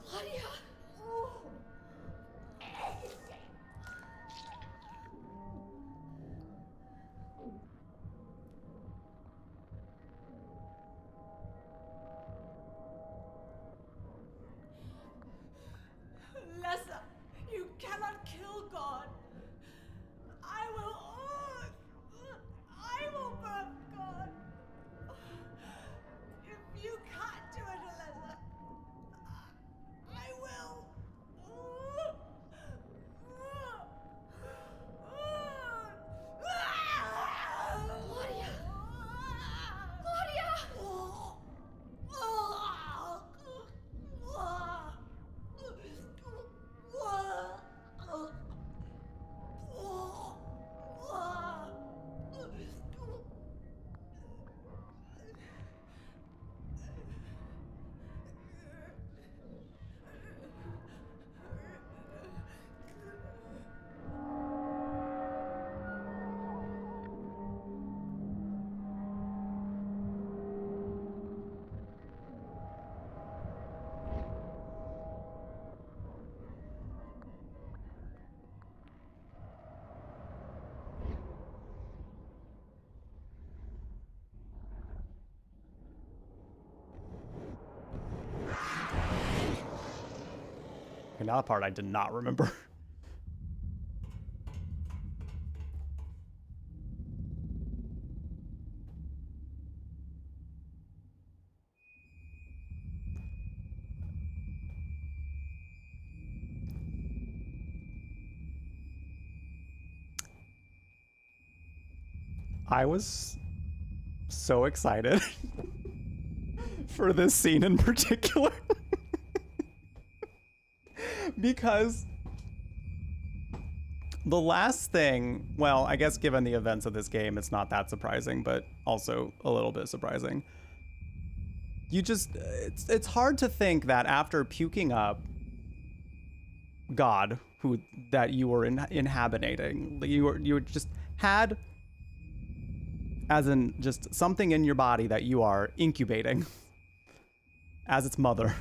Claudia! Alessa, you cannot kill God. I will burn God. If you can't do it, Alessa, I will. Claudia! Claudia! And that part I did not remember. I was so excited for this scene in particular. Because the last thing, well, I guess given the events of this game, it's not that surprising, but also a little bit surprising. You just, it's hard to think that after puking up God, that you were inhabiting, you were just had, as in just something in your body that you are incubating as its mother.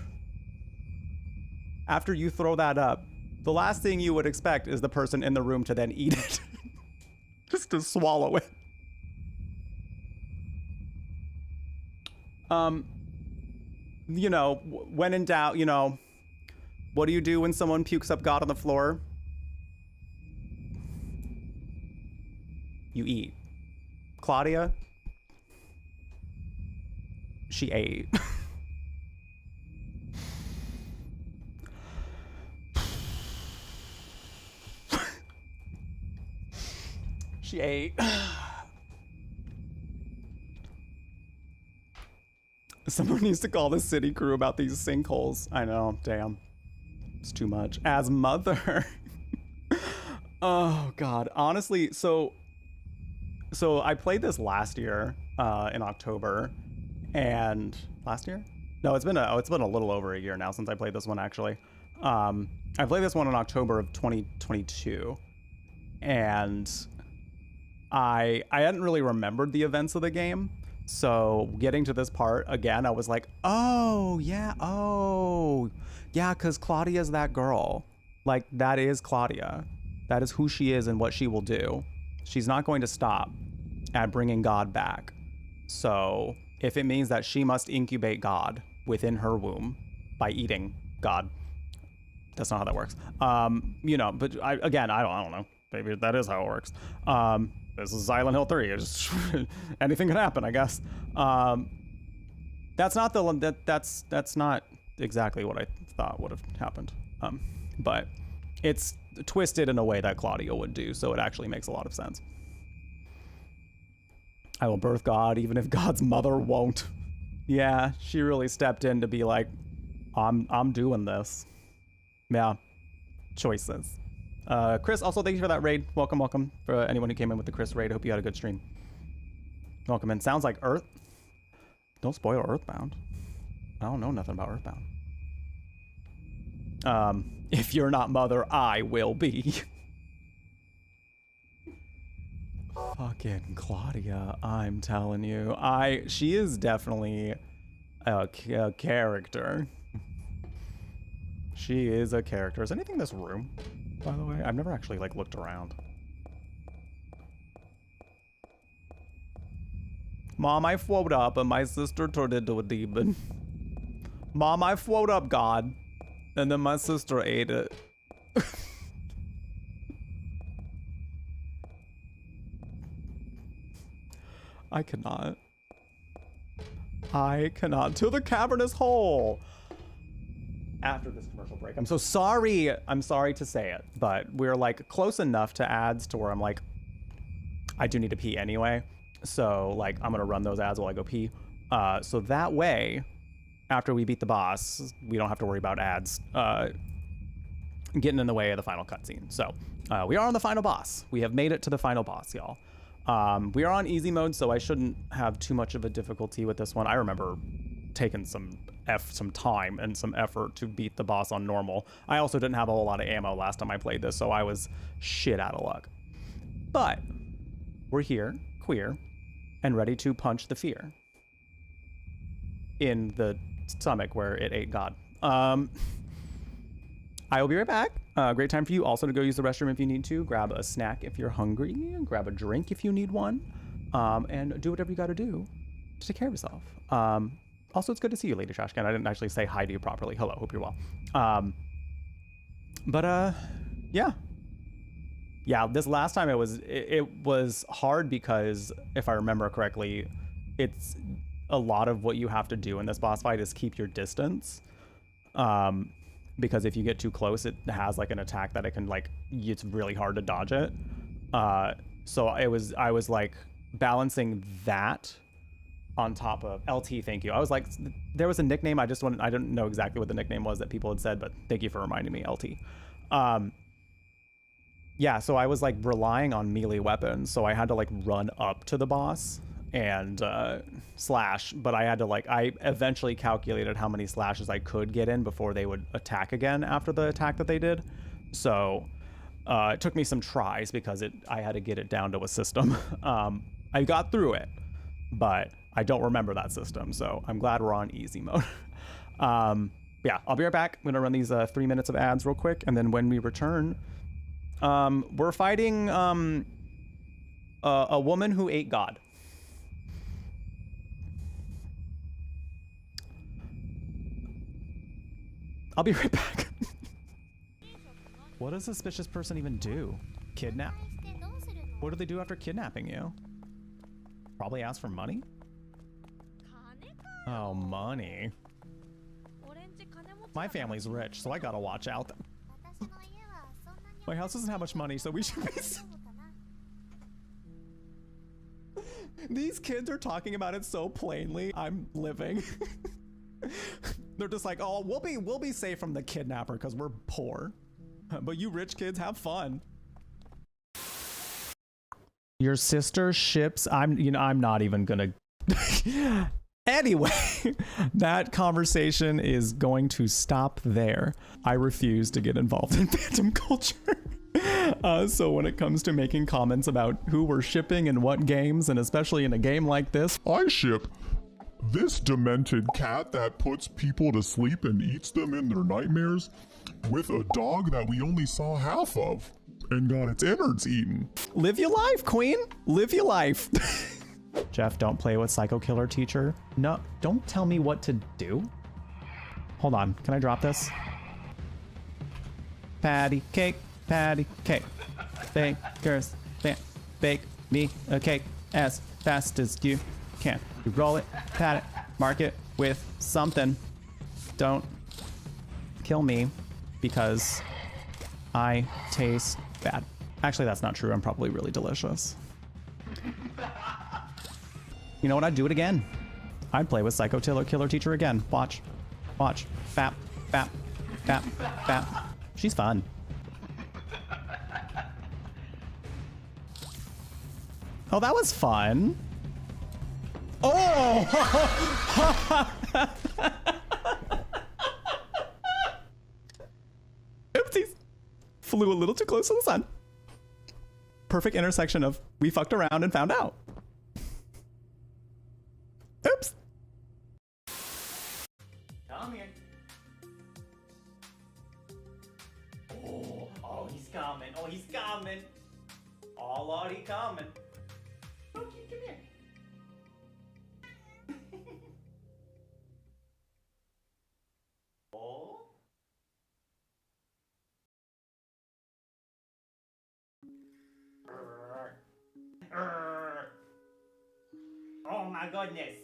After you throw that up, the last thing you would expect is the person in the room to then eat it. Just to swallow it. You know, when in doubt, you know, what do you do when someone pukes up God on the floor? You eat. Claudia, she ate. She ate. Someone needs to call the city crew about these sinkholes. I know, damn. It's too much. As mother. Oh god. Honestly, so I played this last year in October, and last year? No, it's been a little over a year now since I played this one actually. I played this one in October of 2022, and I hadn't really remembered the events of the game. So getting to this part again, I was like, oh yeah, because Claudia's that girl. Like, that is Claudia. That is who she is and what she will do. She's not going to stop at bringing God back. So if it means that she must incubate God within her womb by eating God, that's not how that works. You know, but I don't know. Maybe that is how it works. This is Silent Hill 3. It's just anything can happen, I guess. That's not exactly what I thought would have happened. But it's twisted in a way that Claudia would do, so it actually makes a lot of sense. I will birth God even if God's mother won't. Yeah, she really stepped in to be like, I'm doing this. Yeah, choices. Chris, also thank you for that raid. Welcome. For anyone who came in with the Chris raid, hope you had a good stream. Welcome in. Sounds like Earth. Don't spoil Earthbound. I don't know nothing about Earthbound. If you're not mother, I will be. Fucking Claudia, I'm telling you. She is definitely a character. She is a character. Is anything in this room, by the way? I've never actually, like, looked around. Mom, I float up and my sister turned into a demon. Mom, I float up, God. And then my sister ate it. I cannot. To the cavernous hole. After this commercial break. I'm so sorry. I'm sorry to say it, but we're like close enough to ads to where I'm like, I do need to pee anyway. So like, I'm gonna run those ads while I go pee. So that way, after we beat the boss, we don't have to worry about ads getting in the way of the final cutscene. So we are on the final boss. We have made it to the final boss, y'all. We are on easy mode, so I shouldn't have too much of a difficulty with this one. I remember taking some time and some effort to beat the boss on normal. I also didn't have a whole lot of ammo last time I played this, so I was shit out of luck. But we're here, queer, and ready to punch the fear in the stomach where it ate God. I will be right back. Great time for you also to go use the restroom if you need to. Grab a snack if you're hungry. Grab a drink if you need one. And do whatever you got to do to take care of yourself. Also, it's good to see you, Lady Trashcan. I didn't actually say hi to you properly. Hello, hope you're well. Yeah, this last time it was hard because, if I remember correctly, it's a lot of what you have to do in this boss fight is keep your distance. Because if you get too close, it has like an attack that it can like, it's really hard to dodge it. So I was like balancing that on top of LT. Thank you. I was like, there was a nickname. I didn't know exactly what the nickname was that people had said, but thank you for reminding me, LT. Yeah, so I was like relying on melee weapons. So I had to like run up to the boss and slash, but I had to like, I eventually calculated how many slashes I could get in before they would attack again after the attack that they did. So it took me some tries because I had to get it down to a system. I got through it, but I don't remember that system. So I'm glad we're on easy mode. Yeah, I'll be right back. I'm gonna run these 3 minutes of ads real quick. And then when we return, we're fighting a woman who ate God. I'll be right back. What does a suspicious person even do? Kidnap? What do they do after kidnapping you? Probably ask for money? Oh, money. My family's rich, so I gotta watch out. My house doesn't have much money, so we should be... These kids are talking about it so plainly. I'm living. They're just like, oh, we'll be safe from the kidnapper because we're poor. But you rich kids have fun. Your sister ships, I'm not even gonna. Anyway, that conversation is going to stop there. I refuse to get involved in phantom culture. So when it comes to making comments about who we're shipping and what games, and especially in a game like this, I ship this demented cat that puts people to sleep and eats them in their nightmares with a dog that we only saw half of and got its innards eaten. Live your life, queen. Live your life. Jeff, don't play with Psycho Killer Teacher. No, don't tell me what to do. Hold on, can I drop this? Patty cake, bakers, bake me a cake as fast as you can. You roll it, pat it, mark it with something. Don't kill me because I taste bad. Actually, that's not true. I'm probably really delicious. You know what? I'd do it again. I'd play with Psycho Killer Teacher again. Watch. Watch. Bap. Bap. Bap. Bap. She's fun. Oh, that was fun. Oh! Oopsies. Flew a little too close to the sun. Perfect intersection of we fucked around and found out. Oops. Come here. Oh, he's coming. Oh, he's coming. Oh, Lord, he coming. Okay, come here. Oh. Oh my goodness.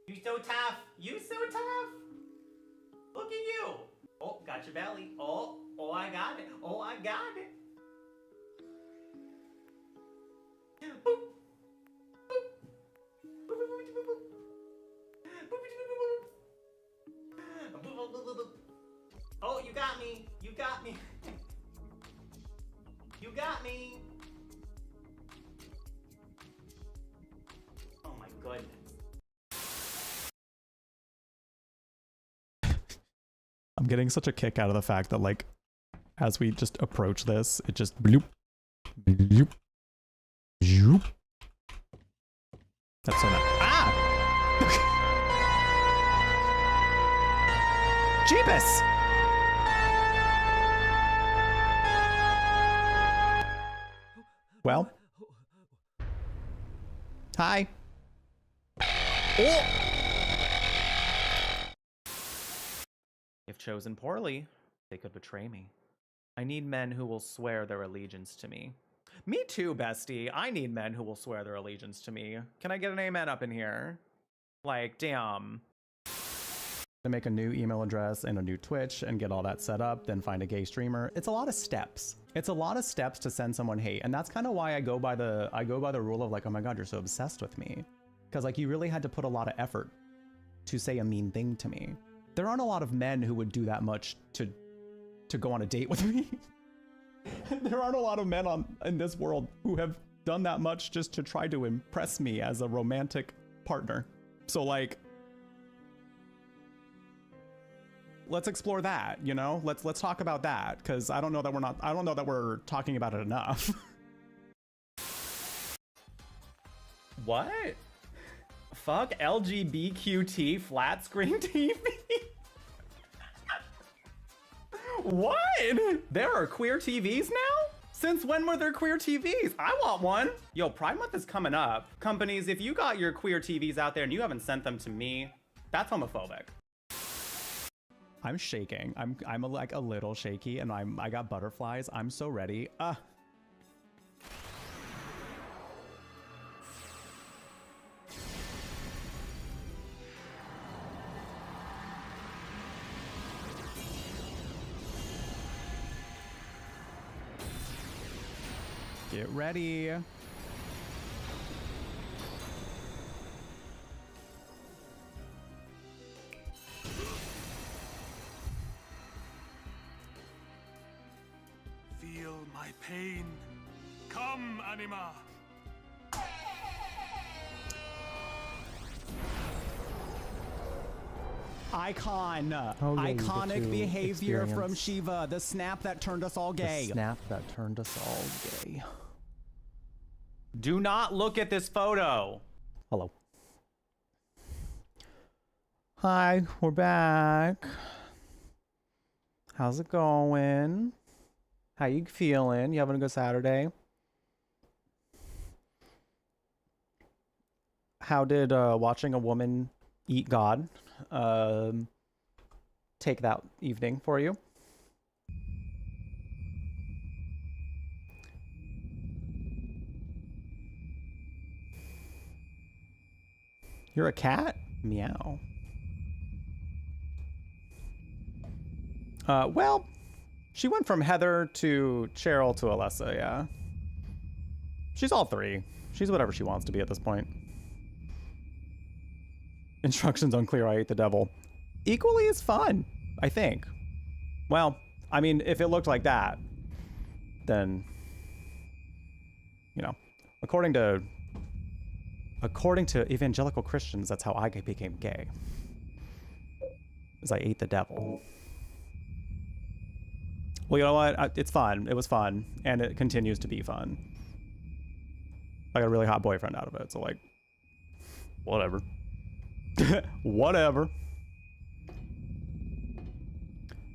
You so tough. You so tough. Look at you. Oh, got your belly. Oh, I got it. Oh, I got it. Boop. Oh, you got me. You got me. You got me. Oh my goodness. I'm getting such a kick out of the fact that, like, as we just approach this, it just bloop, bloop, bloop. That's so nice. Ah! Jeebus! Well. Hi. Oh! If chosen poorly, they could betray me. I need men who will swear their allegiance to me. Me too, bestie. I need men who will swear their allegiance to me. Can I get an amen up in here? Like, damn. To make a new email address and a new Twitch and get all that set up, then find a gay streamer. It's a lot of steps. It's a lot of steps to send someone hate, and that's kind of why I go by the rule of like, oh my god, you're so obsessed with me, because like you really had to put a lot of effort to say a mean thing to me. There aren't a lot of men who would do that much to go on a date with me. There aren't a lot of men in this world who have done that much just to try to impress me as a romantic partner. So like, let's explore that, you know? Let's talk about that, because I don't know that we're talking about it enough. What? Fuck LGBTQT flat screen TV? What? There are queer TVs now? Since when were there queer TVs? I want one. Yo, Pride Month is coming up. Companies, if you got your queer TVs out there and you haven't sent them to me, that's homophobic. I'm shaking. I'm like a little shaky, and I got butterflies. I'm so ready. Get ready. my pain. Come, Anima. Icon. Oh, yeah, you get Iconic to behavior from experience Shiva. The snap that turned us all gay. The snap that turned us all gay. Do not look at this photo. Hello. Hi, we're back. How's it going? How you feeling? You having a good Saturday? How did watching a woman eat God take that evening for you? You're a cat? Meow. Well, she went from Heather to Cheryl to Alessa, yeah. She's all three. She's whatever she wants to be at this point. Instructions unclear, I ate the devil. Equally as fun, I think. Well, I mean, if it looked like that, then, you know, according to evangelical Christians, that's how I became gay. Is I ate the devil. Well, you know what? It's fun. It was fun, and it continues to be fun. I got a really hot boyfriend out of it, so like, whatever. Whatever.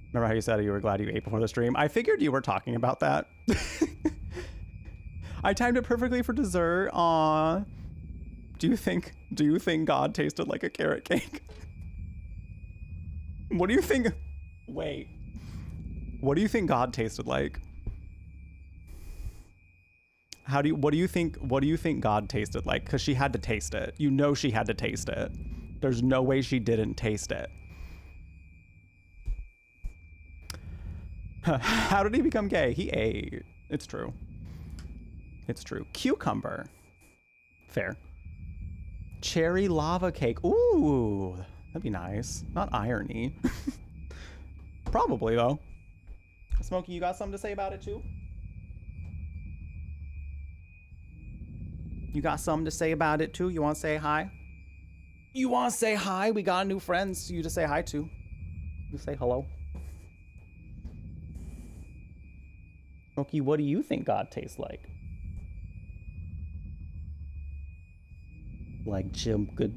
Remember how you said you were glad you ate before the stream? I figured you were talking about that. I timed it perfectly for dessert. Aw. Do you think God tasted like a carrot cake? What do you think? Wait. What do you think God tasted like? What do you think God tasted like? Because she had to taste it. You know she had to taste it. There's no way she didn't taste it. How did he become gay? He ate. It's true. It's true. Cucumber. Fair. Cherry lava cake. Ooh, that'd be nice. Not irony. Probably, though. Smokey, you got something to say about it, too? You got something to say about it, too? You want to say hi? You want to say hi? We got new friends for you to say hi to. You say hello. Smokey, what do you think God tastes like? Like Jimka.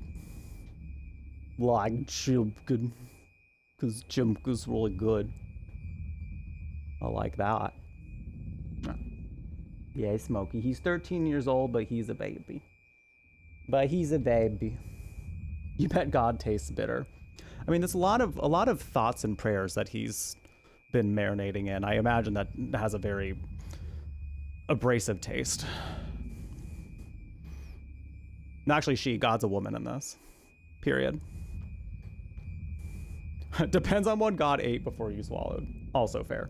Like Jimka. Because Jimka's really good. I like that. Yeah, Smokey. He's 13 years old, but he's a baby. You bet God tastes bitter. I mean, there's a lot of thoughts and prayers that he's been marinating in. I imagine that has a very abrasive taste. Actually, God's a woman in this. Period. Depends on what God ate before you swallowed. Also fair.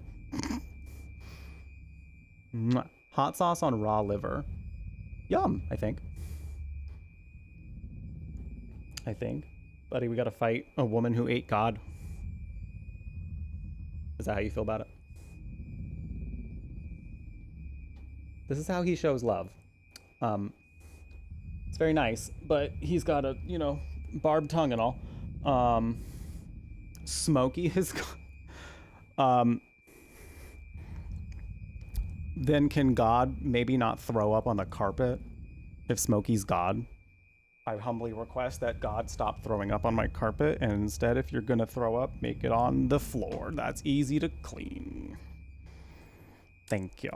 Hot sauce on raw liver. Yum, I think. Buddy, we gotta fight a woman who ate God. Is that how you feel about it? This is how he shows love. It's very nice, but he's got a, barbed tongue and all. Smokey is... Then can God maybe not throw up on the carpet if Smokey's God? I humbly request that God stop throwing up on my carpet, and instead, if you're gonna throw up, make it on the floor. That's easy to clean. Thank you.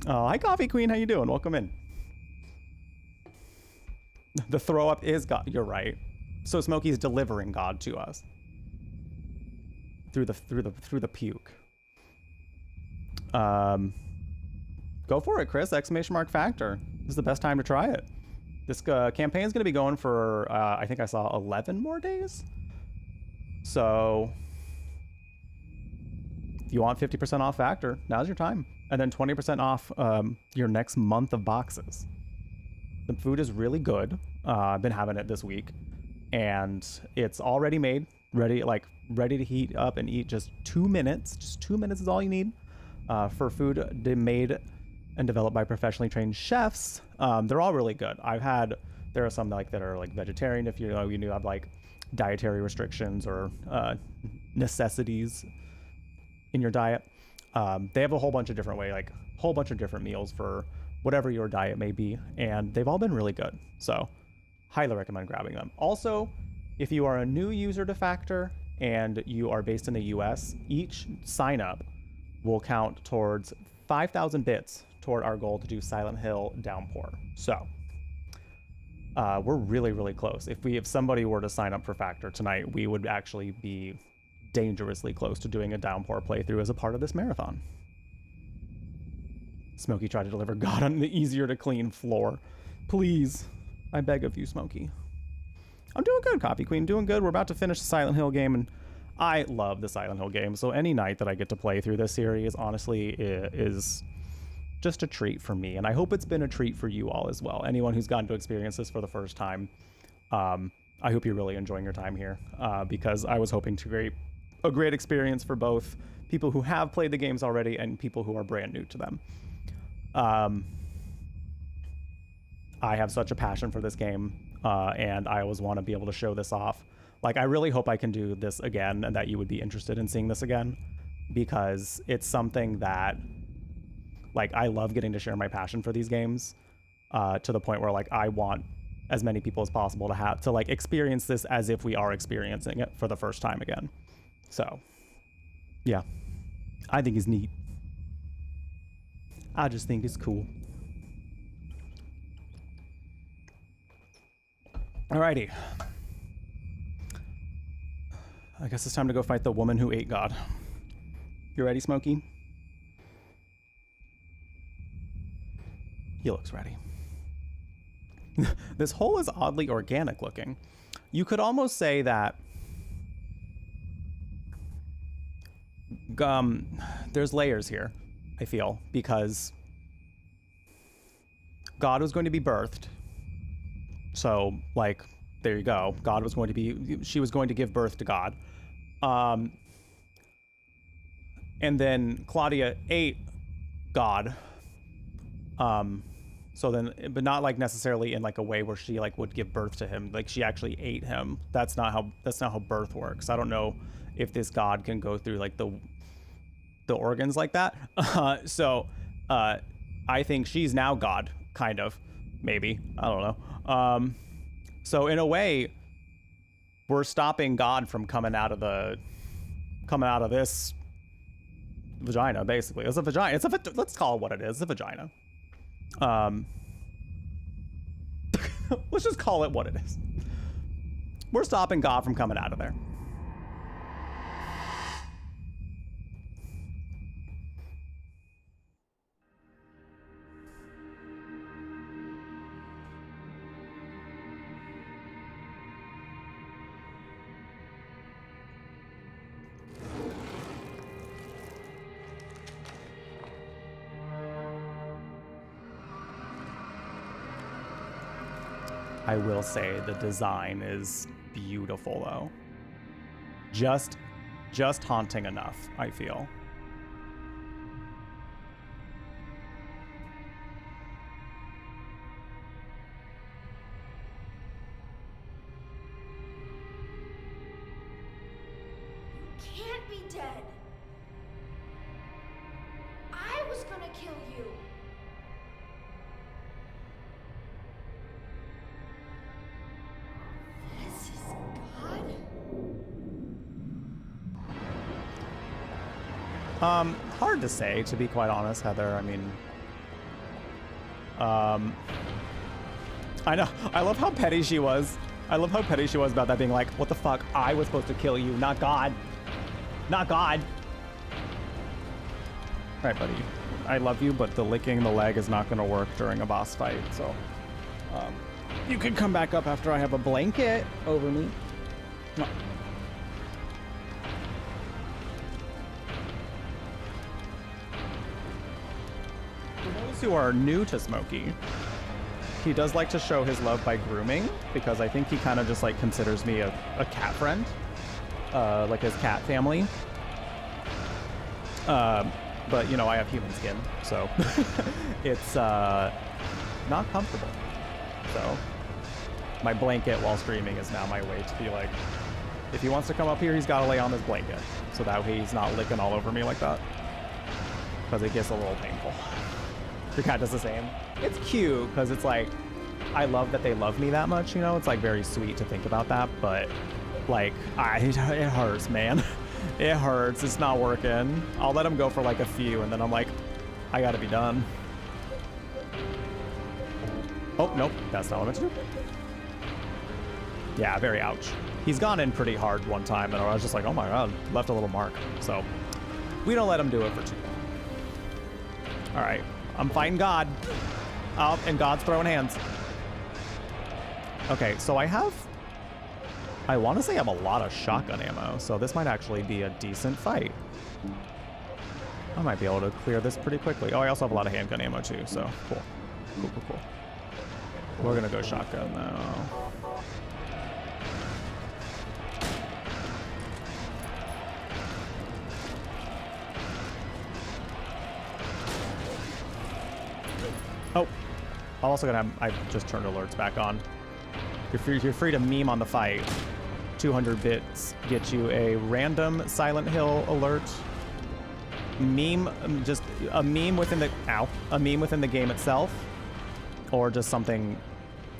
Oh, hi, Coffee Queen. How you doing? Welcome in. The throw up is God. You're right. So Smokey's delivering God to us through the puke. Go for it, Chris! ! Factor. This is the best time to try it. This campaign is going to be going for I think I saw 11 more days. So if you want 50% off Factor, now's your time. And then 20% off your next month of boxes. The food is really good. I've been having it this week. And it's already made. ready to heat up and eat. Just 2 minutes. Just 2 minutes is all you need for food made and developed by professionally trained chefs. They're all really good. There are some that are like vegetarian if you have like dietary restrictions or necessities in your diet. They have a whole bunch of different meals for whatever your diet may be, and they've all been really good. So highly recommend grabbing them. Also, if you are a new user to Factor and you are based in the US, each sign up will count towards 5,000 bits toward our goal to do Silent Hill Downpour. So we're really, really close. If somebody were to sign up for Factor tonight, we would actually be dangerously close to doing a Downpour playthrough as a part of this marathon. Smokey tried to deliver God on the easier to clean floor. Please, I beg of you, Smokey. I'm doing good, Coffee Queen, doing good. We're about to finish the Silent Hill game, and I love the Silent Hill game, so any night that I get to play through this series, honestly, is just a treat for me, and I hope it's been a treat for you all as well. Anyone who's gotten to experience this for the first time, I hope you're really enjoying your time here, because I was hoping to create a great experience for both people who have played the games already and people who are brand new to them. I have such a passion for this game, and I always want to be able to show this off. Like, I really hope I can do this again and that you would be interested in seeing this again, because it's something that, like, I love getting to share my passion for these games, to the point where, like, I want as many people as possible to like experience this as if we are experiencing it for the first time again. So, yeah, I think it's neat. I just think it's cool. Alrighty. I guess it's time to go fight the woman who ate God. You ready, Smokey? He looks ready. This hole is oddly organic looking. You could almost say that there's layers here, I feel, because God was going to be birthed. So, like, there you go. She was going to give birth to God. And then Claudia ate God. So then, but not like necessarily in like a way where she like would give birth to him. Like, she actually ate him. That's not how birth works. I don't know if this God can go through like the organs like that. So I think she's now God, kind of, maybe. I don't know. So in a way, we're stopping God from coming out of this vagina, basically. It's a vagina. Let's call it what it is. It's a vagina. Let's just call it what it is. We're stopping God from coming out of there. I will say the design is beautiful, though. Just haunting enough, I feel. You can't be dead. I was gonna kill you. Hard to say, to be quite honest, Heather. I mean, I know. I love how petty she was. I love how petty she was about that, being like, what the fuck? I was supposed to kill you, not God. Not God. Right, buddy. I love you, but the licking the leg is not going to work during a boss fight, so you can come back up after I have a blanket over me. No. Who are new to Smokey, he does like to show his love by grooming, because I think he kind of just like considers me a cat friend. like his cat family. But you know, I have human skin, so it's not comfortable. So my blanket while streaming is now my way to be like, if he wants to come up here, he's got to lay on this blanket, so that way he's not licking all over me like that, because it gets a little painful. Your cat does the same. It's cute because it's like, I love that they love me that much, you know? It's like very sweet to think about that, but like, it hurts, man. It hurts. It's not working. I'll let him go for like a few, and then I'm like, I gotta be done. Oh, nope. That's not what I meant to do. Yeah, very ouch. He's gone in pretty hard one time, and I was just like, oh my god, left a little mark. So we don't let him do it for too long. All right, I'm fighting God. Oh, and God's throwing hands. Okay, so I want to say I have a lot of shotgun ammo, so this might actually be a decent fight. I might be able to clear this pretty quickly. Oh, I also have a lot of handgun ammo too, so cool. Cool. We're gonna go shotgun though. Oh, I'm also gonna I just turned alerts back on. You're free to meme on the fight. 200 bits get you a random Silent Hill alert. Meme, just a meme within the a meme within the game itself, or just something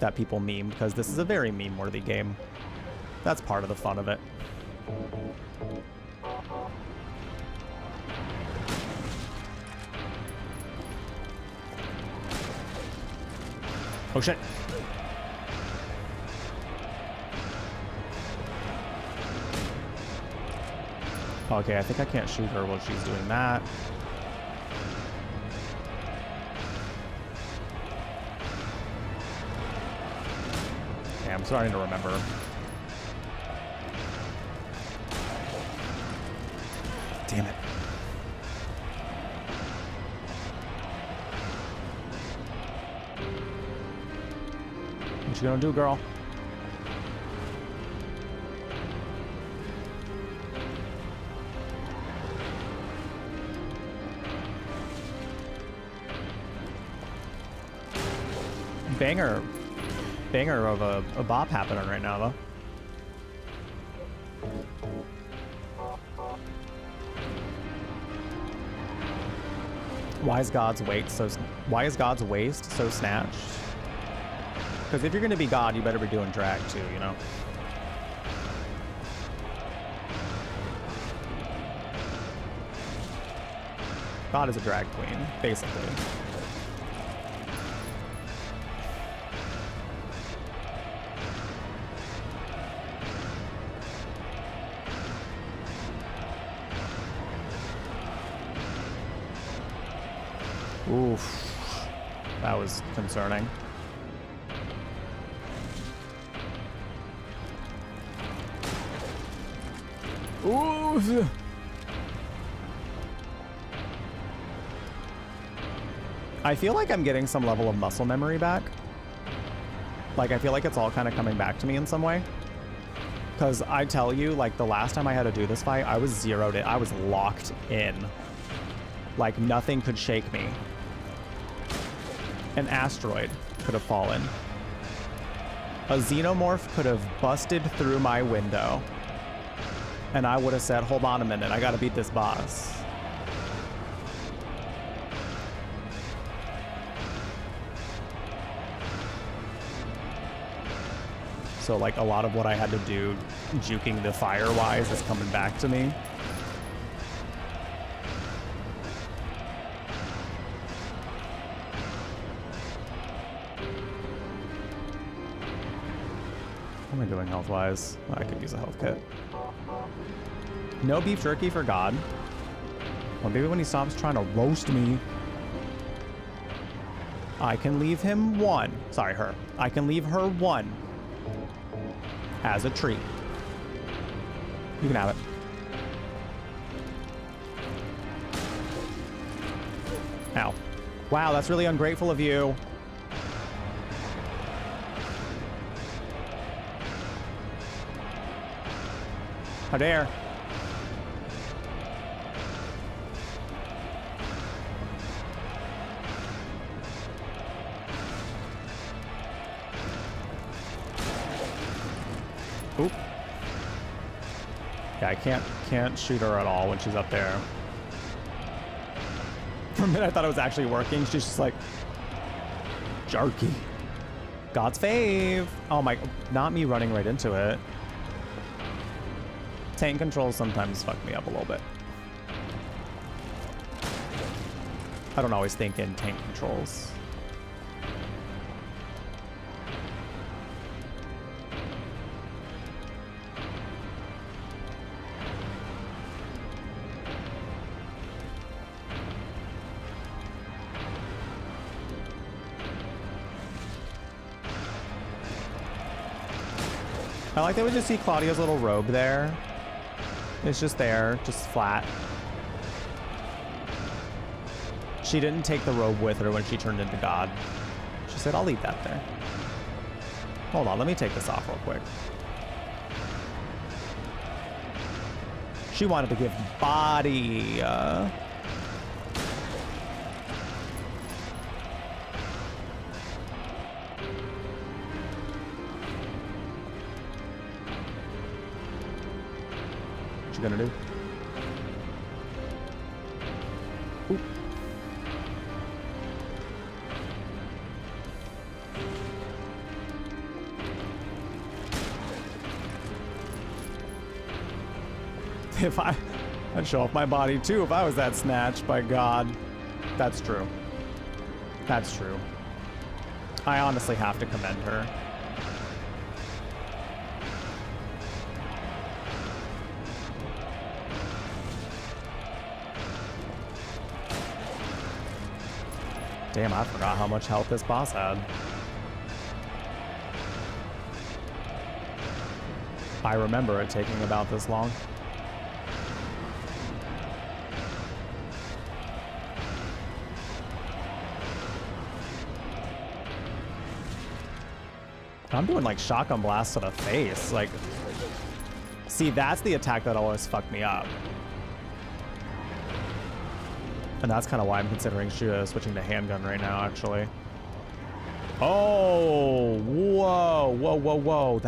that people meme, because this is a very meme-worthy game. That's part of the fun of it. Oh shit. Okay, I think I can't shoot her while she's doing that. Yeah, I'm starting to remember. Damn it. What you gonna do, girl? Banger of a bop happening right now, though. Why is God's waist so snatched? Because if you're gonna be God, you better be doing drag too, you know. God is a drag queen, basically. Oof, that was concerning. Oof. I feel like I'm getting some level of muscle memory back. Like, I feel like it's all kind of coming back to me in some way. Because I tell you, like, the last time I had to do this fight, I was zeroed in. I was locked in. Like, nothing could shake me. An asteroid could have fallen. A xenomorph could have busted through my window. And I would have said, hold on a minute, I gotta beat this boss. So, like, a lot of what I had to do juking the fire-wise is coming back to me. What am I doing health-wise? I could use a health kit. No beef jerky for God. Well, maybe when he stops trying to roast me, I can leave him one. Sorry, her. I can leave her one as a treat. You can have it. Ow. Wow, that's really ungrateful of you. How dare. Oop. Yeah, I can't shoot her at all when she's up there. For a minute I thought it was actually working. She's just like jerky. God's fave. Oh my, not me running right into it. Tank controls sometimes fuck me up a little bit. I don't always think in tank controls. I like that we just see Claudia's little robe there. It's just there, just flat. She didn't take the robe with her when she turned into God. She said, I'll leave that there. Hold on, let me take this off real quick. She wanted to give body. Gonna do. Oop. If I'd show off my body too if I was that snatched, by God. That's true. That's true. I honestly have to commend her. Damn, I forgot how much health this boss had. I remember it taking about this long. I'm doing like shotgun blasts to the face. Like, see, that's the attack that always fucked me up. And that's kind of why I'm considering switching to handgun right now, actually. Oh, whoa, whoa, whoa, whoa.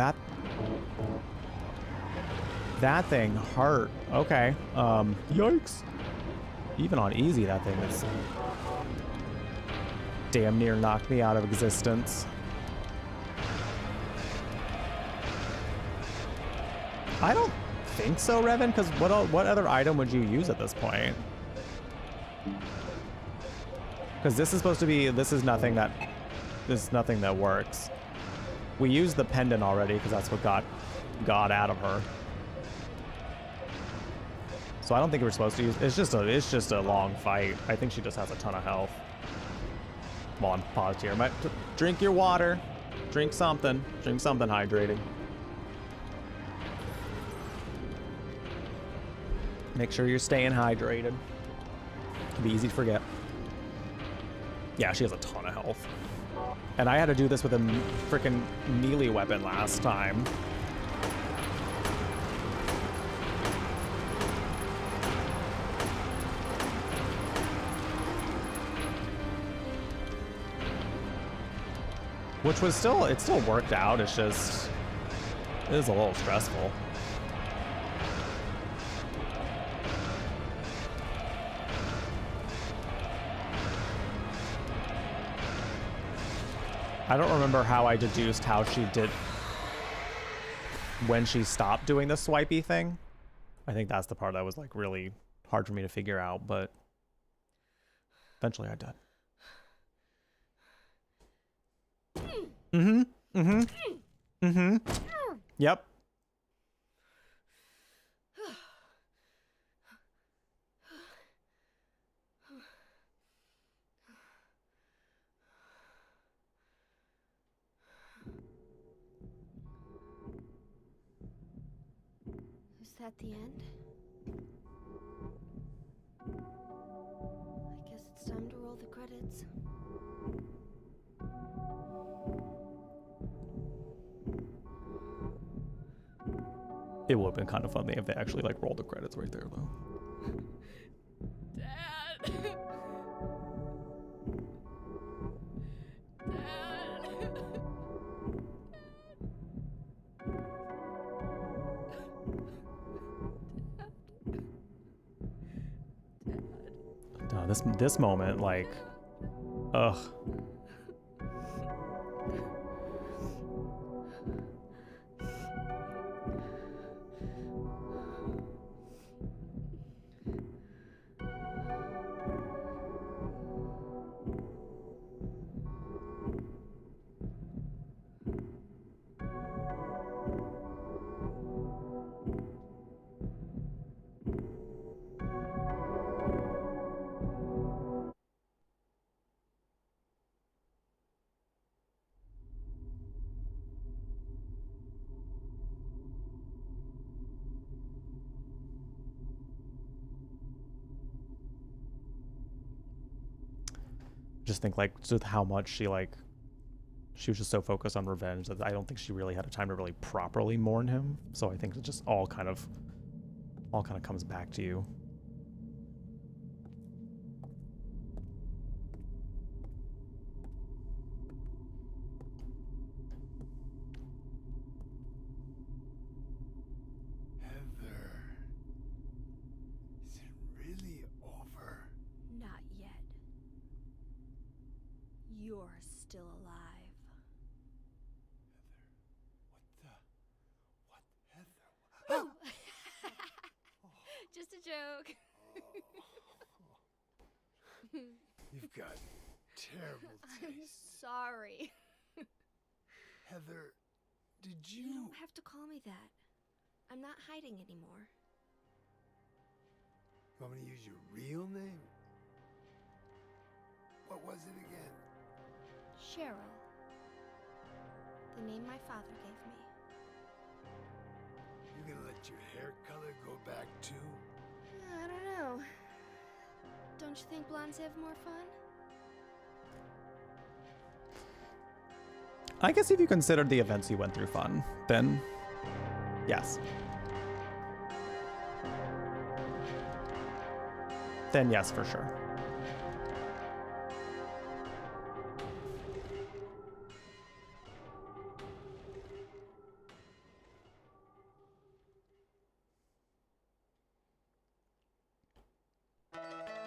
That thing hurt. Okay. Yikes. Even on easy, that thing is damn near knocked me out of existence. I don't think so, Revan, because what other item would you use at this point? Because this is supposed to be, this is nothing that works. We used the pendant already because that's what got God out of her. So I don't think we're supposed to use, it's just a long fight. I think she just has a ton of health. Well, I'm paused here. Drink your water. Drink something hydrating. Make sure you're staying hydrated. It'd be easy to forget. Yeah, she has a ton of health. And I had to do this with a freaking melee weapon last time. Which was still, it still worked out. It's just, it is a little stressful. I don't remember how I deduced how she did when she stopped doing the swipey thing. I think that's the part that was like really hard for me to figure out, but eventually I did. Yep. Is that the end? I guess it's time to roll the credits. It would have been kind of funny if they actually like rolled the credits right there though. Dad. No, this moment, like, ugh. Just think like just how much she was just so focused on revenge that I don't think she really had a time to really properly mourn him. So I think it just all kind of comes back to you. Heather, is it really over? Not yet. You're still alive. Heather, Just a joke. you've got terrible I'm taste. sorry. Heather, did You don't have to call me that. I'm not hiding anymore. You want me to use your real name? What was it again? Cheryl. The name my father gave me. You gonna let your hair color go back too? I don't know. Don't you think blondes have more fun? I guess if you considered the events you went through fun, then yes. Then yes, for sure.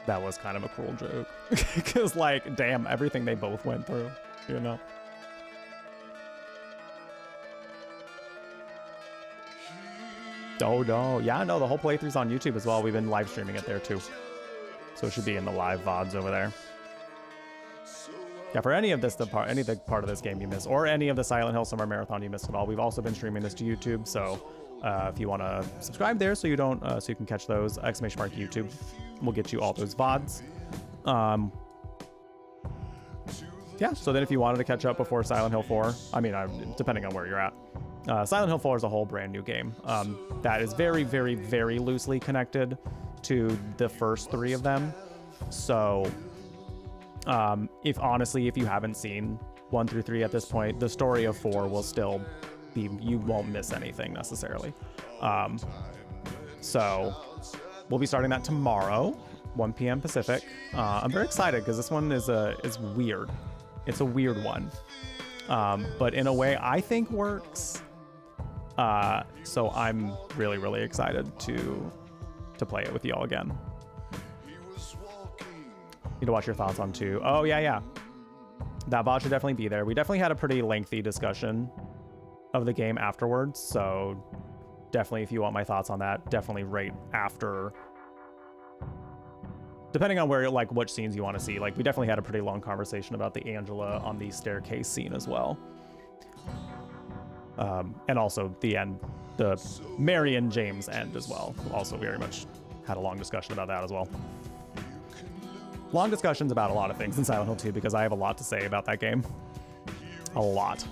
That was kind of a cruel joke. Because, like, damn, everything they both went through, you know? Oh, no. Yeah, no, the whole playthrough's on YouTube as well. We've been live streaming it there, too. So it should be in the live VODs over there. Yeah, for any of the part of this game you missed, or any of the Silent Hill Summer Marathon you missed at all, we've also been streaming this to YouTube, so if you want to subscribe there so you don't so you can catch those, !YouTube will get you all those VODs. Yeah, so then if you wanted to catch up before Silent Hill 4, I mean, depending on where you're at, Silent Hill 4 is a whole brand new game that is very, very, very loosely connected to the first three of them. So if you haven't seen 1 through 3 at this point, the story of 4 will still be, you won't miss anything necessarily. So we'll be starting that tomorrow, 1 p.m. Pacific. I'm very excited because this one is weird. It's a weird one, but in a way I think works. So I'm really, really excited to play it with y'all again. Need to watch your thoughts on 2. Oh yeah. That VOD should definitely be there. We definitely had a pretty lengthy discussion of the game afterwards, so definitely if you want my thoughts on that, definitely right after, depending on where, like, which scenes you want to see. Like, we definitely had a pretty long conversation about the Angela on the staircase scene as well. And also the end, the Mary and James end as well. Also very much had a long discussion about that as well. Long discussions about a lot of things in Silent Hill 2 because I have a lot to say about that game. A lot.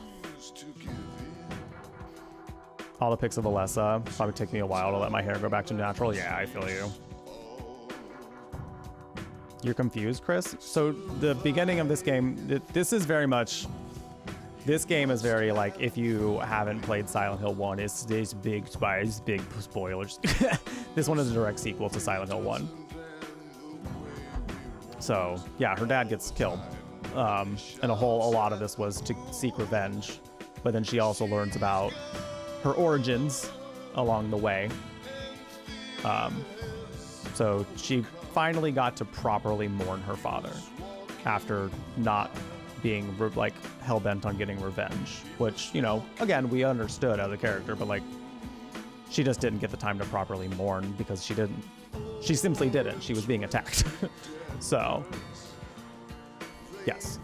All the pics of Alessa. Probably take me a while to let my hair go back to natural. Yeah, I feel you. You're confused, Chris? So the beginning of this game, this is very much This game is very like, if you haven't played Silent Hill 1, it's big spoilers. This one is a direct sequel to Silent Hill 1. So yeah, her dad gets killed. And a lot of this was to seek revenge. But then she also learns about her origins along the way. So she finally got to properly mourn her father after not being like hell-bent on getting revenge, which, you know, again, we understood as a character, but like she just didn't get the time to properly mourn because she simply didn't. She was being attacked. So yes,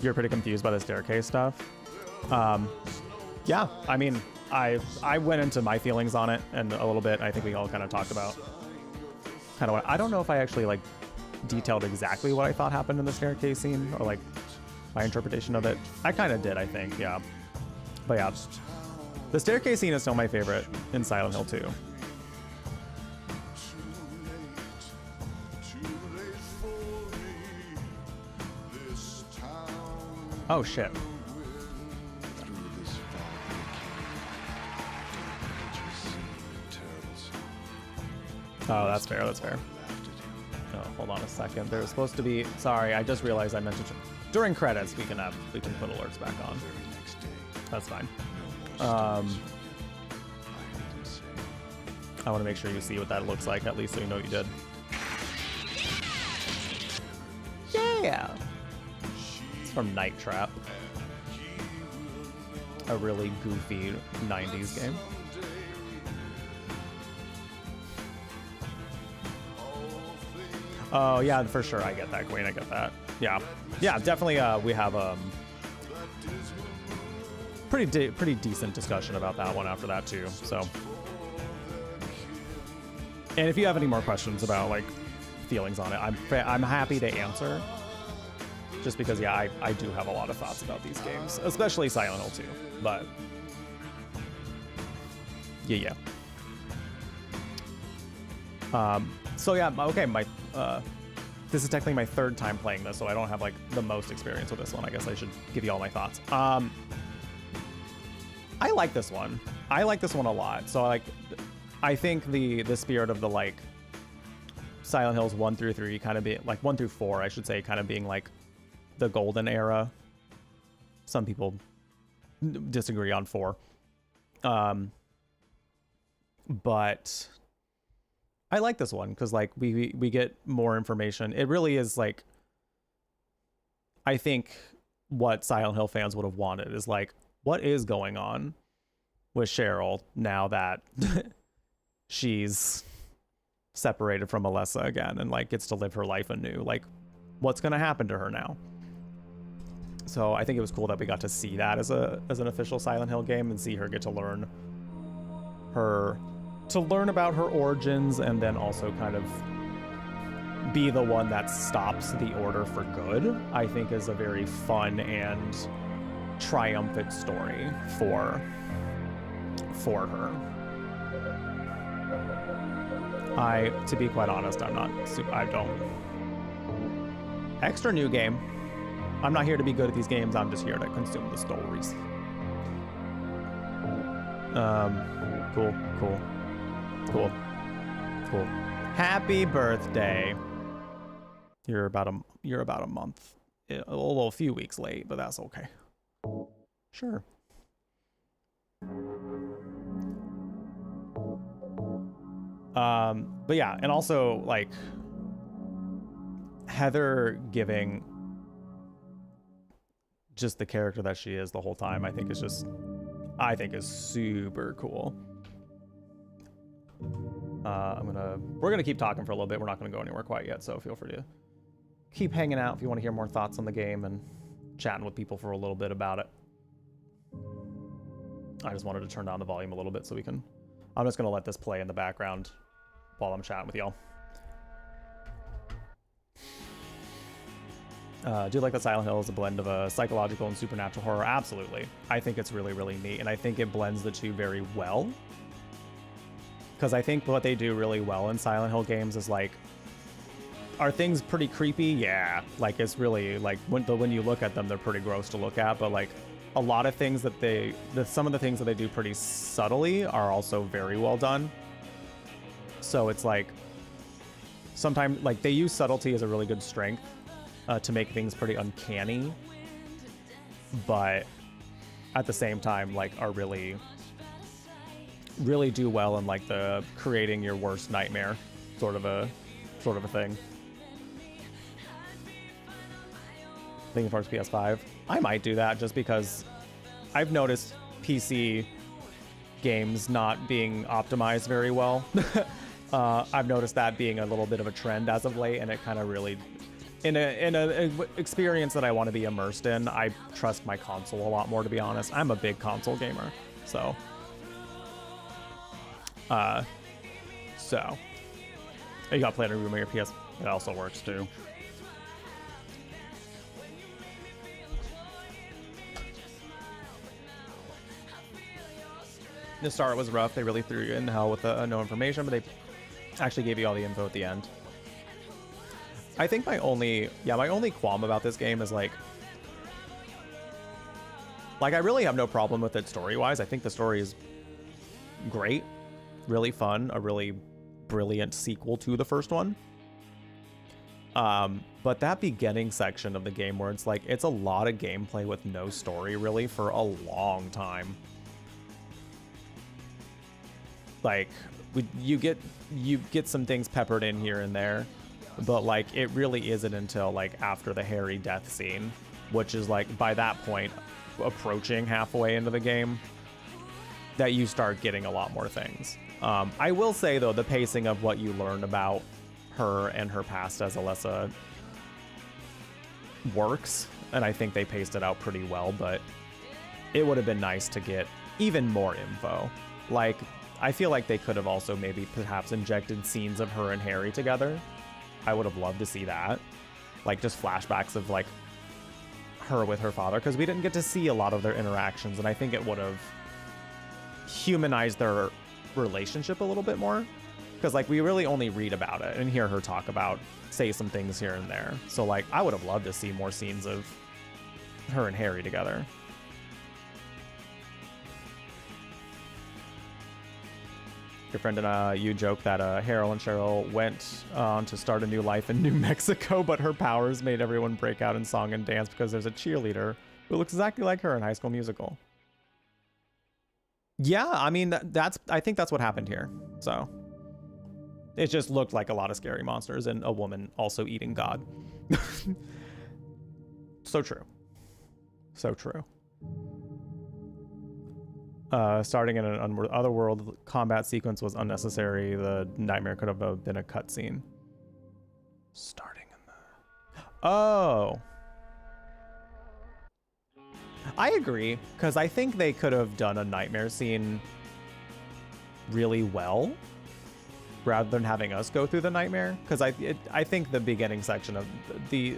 you're pretty confused by the staircase stuff. Yeah, I mean, I went into my feelings on it and a little bit. I think we all kind of talked about kind of what, I don't know if I actually like detailed exactly what I thought happened in the staircase scene or like my interpretation of it. I kind of did, I think, yeah. But yeah, the staircase scene is still my favorite in Silent Hill 2. Oh shit. Oh, that's fair, that's fair. Oh, hold on a second. There's supposed to be, sorry, I just realized I mentioned during credits we can put alerts back on. That's fine. I want to make sure you see what that looks like, at least so you know you did. Yeah! It's from Night Trap. A really goofy 90s game. Oh yeah, for sure. I get that, Queen. I get that. Yeah, yeah, definitely. We have pretty decent discussion about that one after that too. So, and if you have any more questions about like feelings on it, I'm happy to answer. Just because, yeah, I do have a lot of thoughts about these games, especially Silent Hill 2. But yeah. So yeah, okay, this is technically my third time playing this, so I don't have like the most experience with this one. I guess I should give you all my thoughts. I like this one. I like this one a lot. So I think the spirit of the like Silent Hills 1 through 3 kind of being like 1 through 4, I should say, kind of being like the golden era. Some people disagree on 4. But I like this one because like we get more information. It really is like, I think what Silent Hill fans would have wanted is like, what is going on with Cheryl now that she's separated from Alessa again and like gets to live her life anew? Like, what's gonna happen to her now? So I think it was cool that we got to see that as an official Silent Hill game and see her get to learn about her origins and then also kind of be the one that stops the order for good. I think is a very fun and triumphant story for her. To be quite honest, I don't. Extra new game. I'm not here to be good at these games. I'm just here to consume the stories. Cool. Happy birthday. You're about a month, a few weeks late, but that's okay. Sure. But yeah, and also like Heather giving just the character that she is the whole time, I think is super cool. We're gonna keep talking for a little bit. We're not gonna go anywhere quite yet, so feel free to keep hanging out if you want to hear more thoughts on the game and chatting with people for a little bit about it. I just wanted to turn down the volume a little bit so I'm just gonna let this play in the background while I'm chatting with y'all. Do you like that Silent Hill is a blend of a psychological and supernatural horror? Absolutely. I think it's really, really neat, and I think it blends the two very well. Because I think what they do really well in Silent Hill games is like Are things pretty creepy? Yeah. Like, it's really, like, when you look at them, they're pretty gross to look at, but, like, a lot of things that some of the things that they do pretty subtly are also very well done. So it's like, sometimes, like, they use subtlety as a really good strength to make things pretty uncanny, but at the same time, like, are really do well in, like, the creating your worst nightmare sort of a thing. Thinking towards PS5. I might do that just because I've noticed PC games not being optimized very well. I've noticed that being a little bit of a trend as of late, and it kind of really, in a experience that I want to be immersed in, I trust my console a lot more, to be honest. I'm a big console gamer, so you got to play in a room on your PS. It also works too. The start was rough. They really threw you in hell with no information, but they actually gave you all the info at the end. I think my only qualm about this game is like I really have no problem with it story-wise. I think the story is great, really fun, a really brilliant sequel to the first one. But that beginning section of the game where it's like, it's a lot of gameplay with no story really for a long time. Like, you get some things peppered in here and there, but like it really isn't until like after the Harry death scene, which is like by that point approaching halfway into the game, that you start getting a lot more things. I will say though, the pacing of what you learn about her and her past as Alessa works, and I think they paced it out pretty well, but it would have been nice to get even more info. Like, I feel like they could have also maybe perhaps injected scenes of her and Harry together. I would have loved to see that. Like, just flashbacks of, like, her with her father, because we didn't get to see a lot of their interactions, and I think it would have humanized their relationship a little bit more. Because, like, we really only read about it and hear her talk about, say some things here and there. So, like, I would have loved to see more scenes of her and Harry together. Your friend and you joke that Harold and Cheryl went on to start a new life in New Mexico, but her powers made everyone break out in song and dance because there's a cheerleader who looks exactly like her in High School Musical. Yeah, I mean, I think that's what happened here. So it just looked like a lot of scary monsters and a woman also eating God. So true. So true. Starting in an otherworld combat sequence was unnecessary. The nightmare could have been a cutscene. Starting in the... Oh. I agree, because I think they could have done a nightmare scene really well, rather than having us go through the nightmare. Because I think the beginning section of the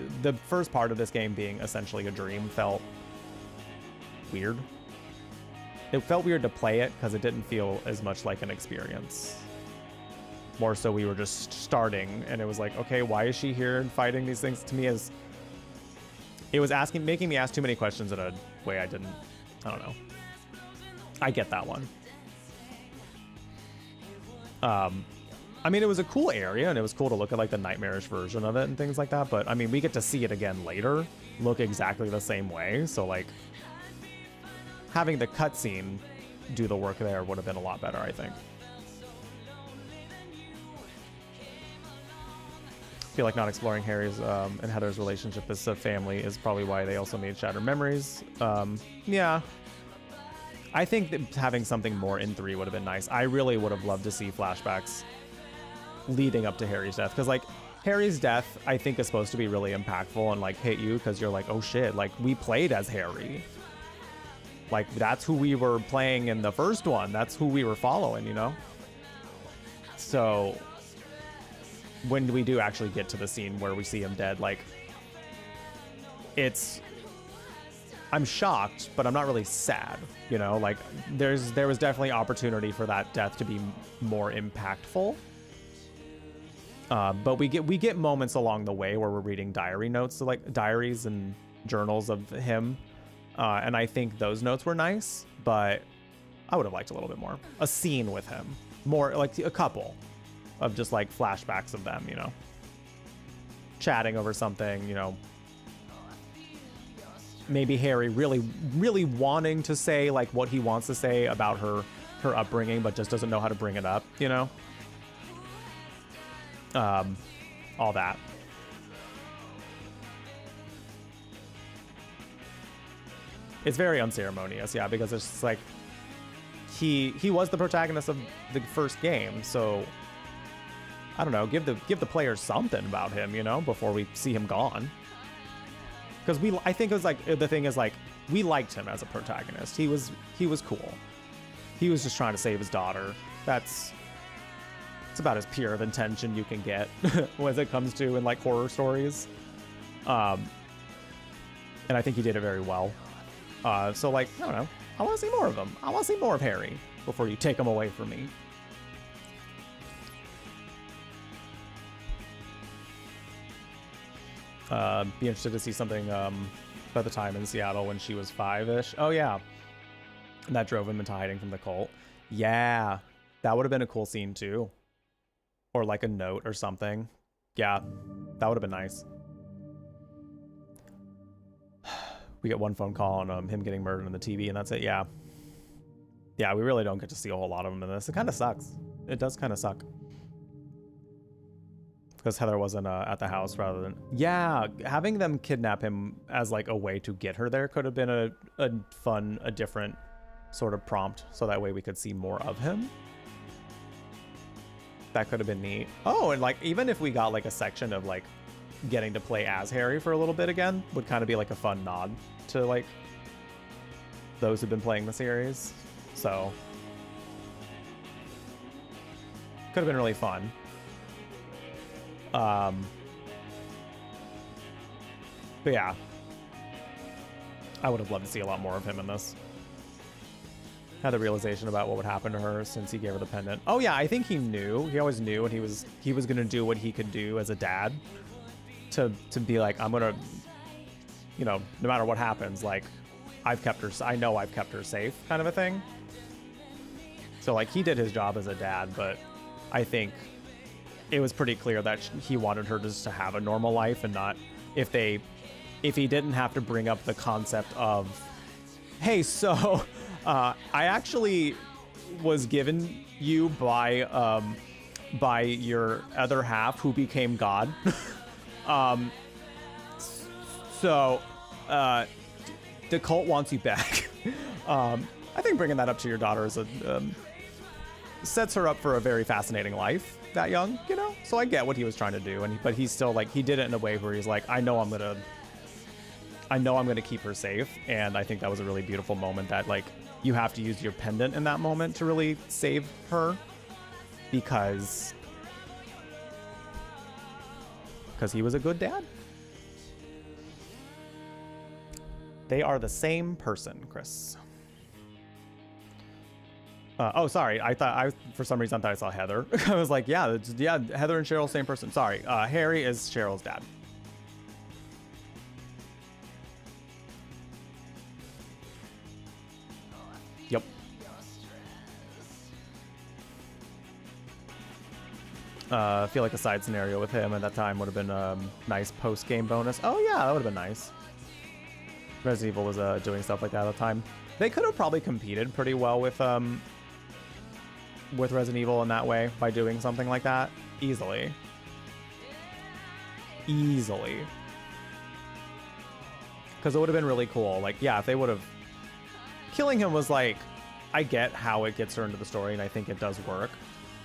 first part of this game being essentially a dream felt weird. It felt weird to play it because it didn't feel as much like an experience. More so we were just starting and it was like, okay, why is she here and fighting these things? To me, as it was making me ask too many questions in a way I don't know. I get that one. I mean, it was a cool area and it was cool to look at like the nightmarish version of it and things like that. But I mean, we get to see it again later, look exactly the same way. So like, having the cutscene do the work there would have been a lot better, I think. I feel like not exploring Harry's and Heather's relationship as a family is probably why they also made Shattered Memories. Yeah. I think that having something more in 3 would have been nice. I really would have loved to see flashbacks leading up to Harry's death. Because, like, Harry's death, I think, is supposed to be really impactful and, like, hit you because you're like, oh, shit, like, we played as Harry. Like, that's who we were playing in the first one. That's who we were following, you know? So, when we do actually get to the scene where we see him dead, like, I'm shocked, but I'm not really sad, you know? Like, there was definitely opportunity for that death to be more impactful. But we get moments along the way where we're reading diary notes, so like diaries and journals of him, and I think those notes were nice, but I would have liked a little bit more. A scene with him, more like a couple of just like flashbacks of them, you know, chatting over something, you know. Maybe Harry really wanting to say like what he wants to say about her upbringing, but just doesn't know how to bring it up, you know. All that. It's very unceremonious, yeah, because it's just like he was the protagonist of the first game, so I don't know, give the players something about him, you know, before we see him gone. Because I think it was like, the thing is like, we liked him as a protagonist. He was cool. He was just trying to save his daughter. It's about as pure of intention you can get when it comes to in like horror stories. And I think he did it very well. So like, I don't know, I want to see more of him. I want to see more of Harry before you take him away from me. Be interested to see something about the time in Seattle when she was 5-ish. Oh yeah, and that drove him into hiding from the cult. Yeah, that would have been a cool scene too, or like a note or something. Yeah, that would have been nice. We get one phone call on him getting murdered on the TV, and that's it. Yeah, we really don't get to see a whole lot of him in this. It kind of sucks. It does kind of suck. Because Heather wasn't at the house rather than... Yeah, having them kidnap him as like a way to get her there could have been a different sort of prompt, so that way we could see more of him. That could have been neat. Oh, and like even if we got like a section of like getting to play as Harry for a little bit again, would kind of be like a fun nod to like those who've been playing the series. So could have been really fun. But yeah, I would have loved to see a lot more of him in this. Had the realization about what would happen to her since he gave her the pendant. Oh yeah, I think he knew. He always knew, and he was gonna do what he could do as a dad to be like, I'm gonna, you know, no matter what happens, like I know I've kept her safe, kind of a thing. So like he did his job as a dad, but I think it was pretty clear that he wanted her just to have a normal life, and not if he didn't have to bring up the concept of, hey, so I actually was given you by your other half who became God. So the cult wants you back. I think bringing that up to your daughter is sets her up for a very fascinating life that young, you know. So I get what he was trying to do, but he's still like, he did it in a way where he's like, I know I'm gonna keep her safe. And I think that was a really beautiful moment, that like you have to use your pendant in that moment to really save her, because he was a good dad. They are the same person, Chris. Oh, sorry. For some reason I thought I saw Heather. I was like, yeah, Heather and Cheryl, same person. Sorry. Harry is Cheryl's dad. Yep. I feel like a side scenario with him at that time would have been a nice post-game bonus. Oh yeah, that would have been nice. Resident Evil was doing stuff like that at the time. They could have probably competed pretty well with Resident Evil in that way by doing something like that. Easily. Because it would have been really cool. Like, yeah, if they would have... Killing him was like... I get how it gets her into the story, and I think it does work.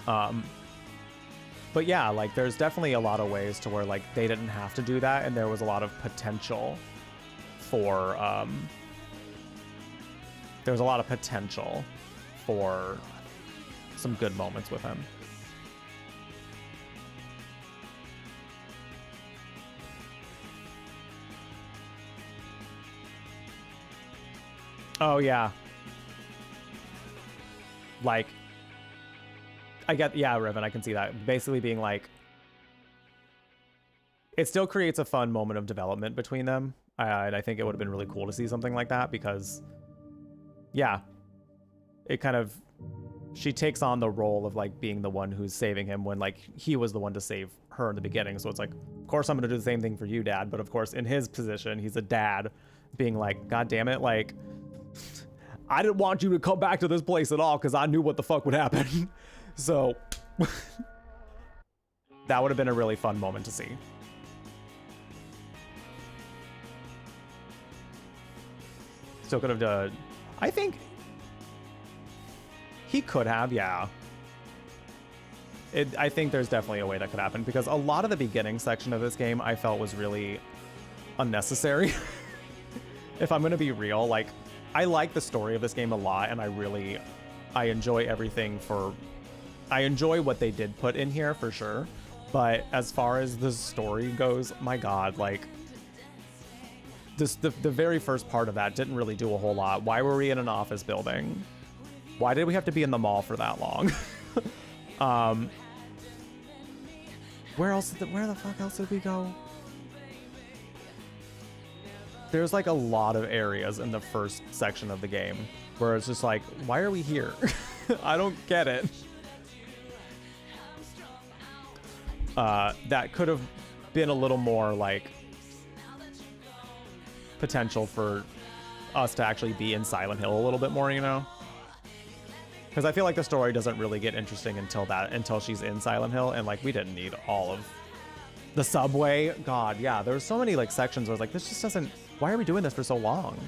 But yeah, like, there's definitely a lot of ways to where, like, they didn't have to do that, and there was a lot of potential for... there was a lot of potential for some good moments with him. Oh yeah. Like, I get, yeah, Riven, I can see that. Basically being like, it still creates a fun moment of development between them. And I think it would have been really cool to see something like that because, yeah, it kind of, she takes on the role of like being the one who's saving him when like he was the one to save her in the beginning. So it's like, of course I'm going to do the same thing for you, Dad. But of course, in his position, he's a dad being like, God damn it, like, I didn't want you to come back to this place at all because I knew what the fuck would happen. So that would have been a really fun moment to see. Still could have done, I think he could have, yeah. I think there's definitely a way that could happen because a lot of the beginning section of this game I felt was really unnecessary. If I'm going to be real, like, I like the story of this game a lot and I enjoy everything I enjoy what they did put in here for sure. But as far as the story goes, my God, like, the very first part of that didn't really do a whole lot. Why were we in an office building? Why did we have to be in the mall for that long? Where the fuck else did we go? There's like a lot of areas in the first section of the game where it's just like, why are we here? I don't get it. That could have been a little more like potential for us to actually be in Silent Hill a little bit more, you know? Because I feel like the story doesn't really get interesting until she's in Silent Hill, and like we didn't need all of the subway. God, yeah, there's so many like sections where it's like, this just doesn't, why are we doing this for so long?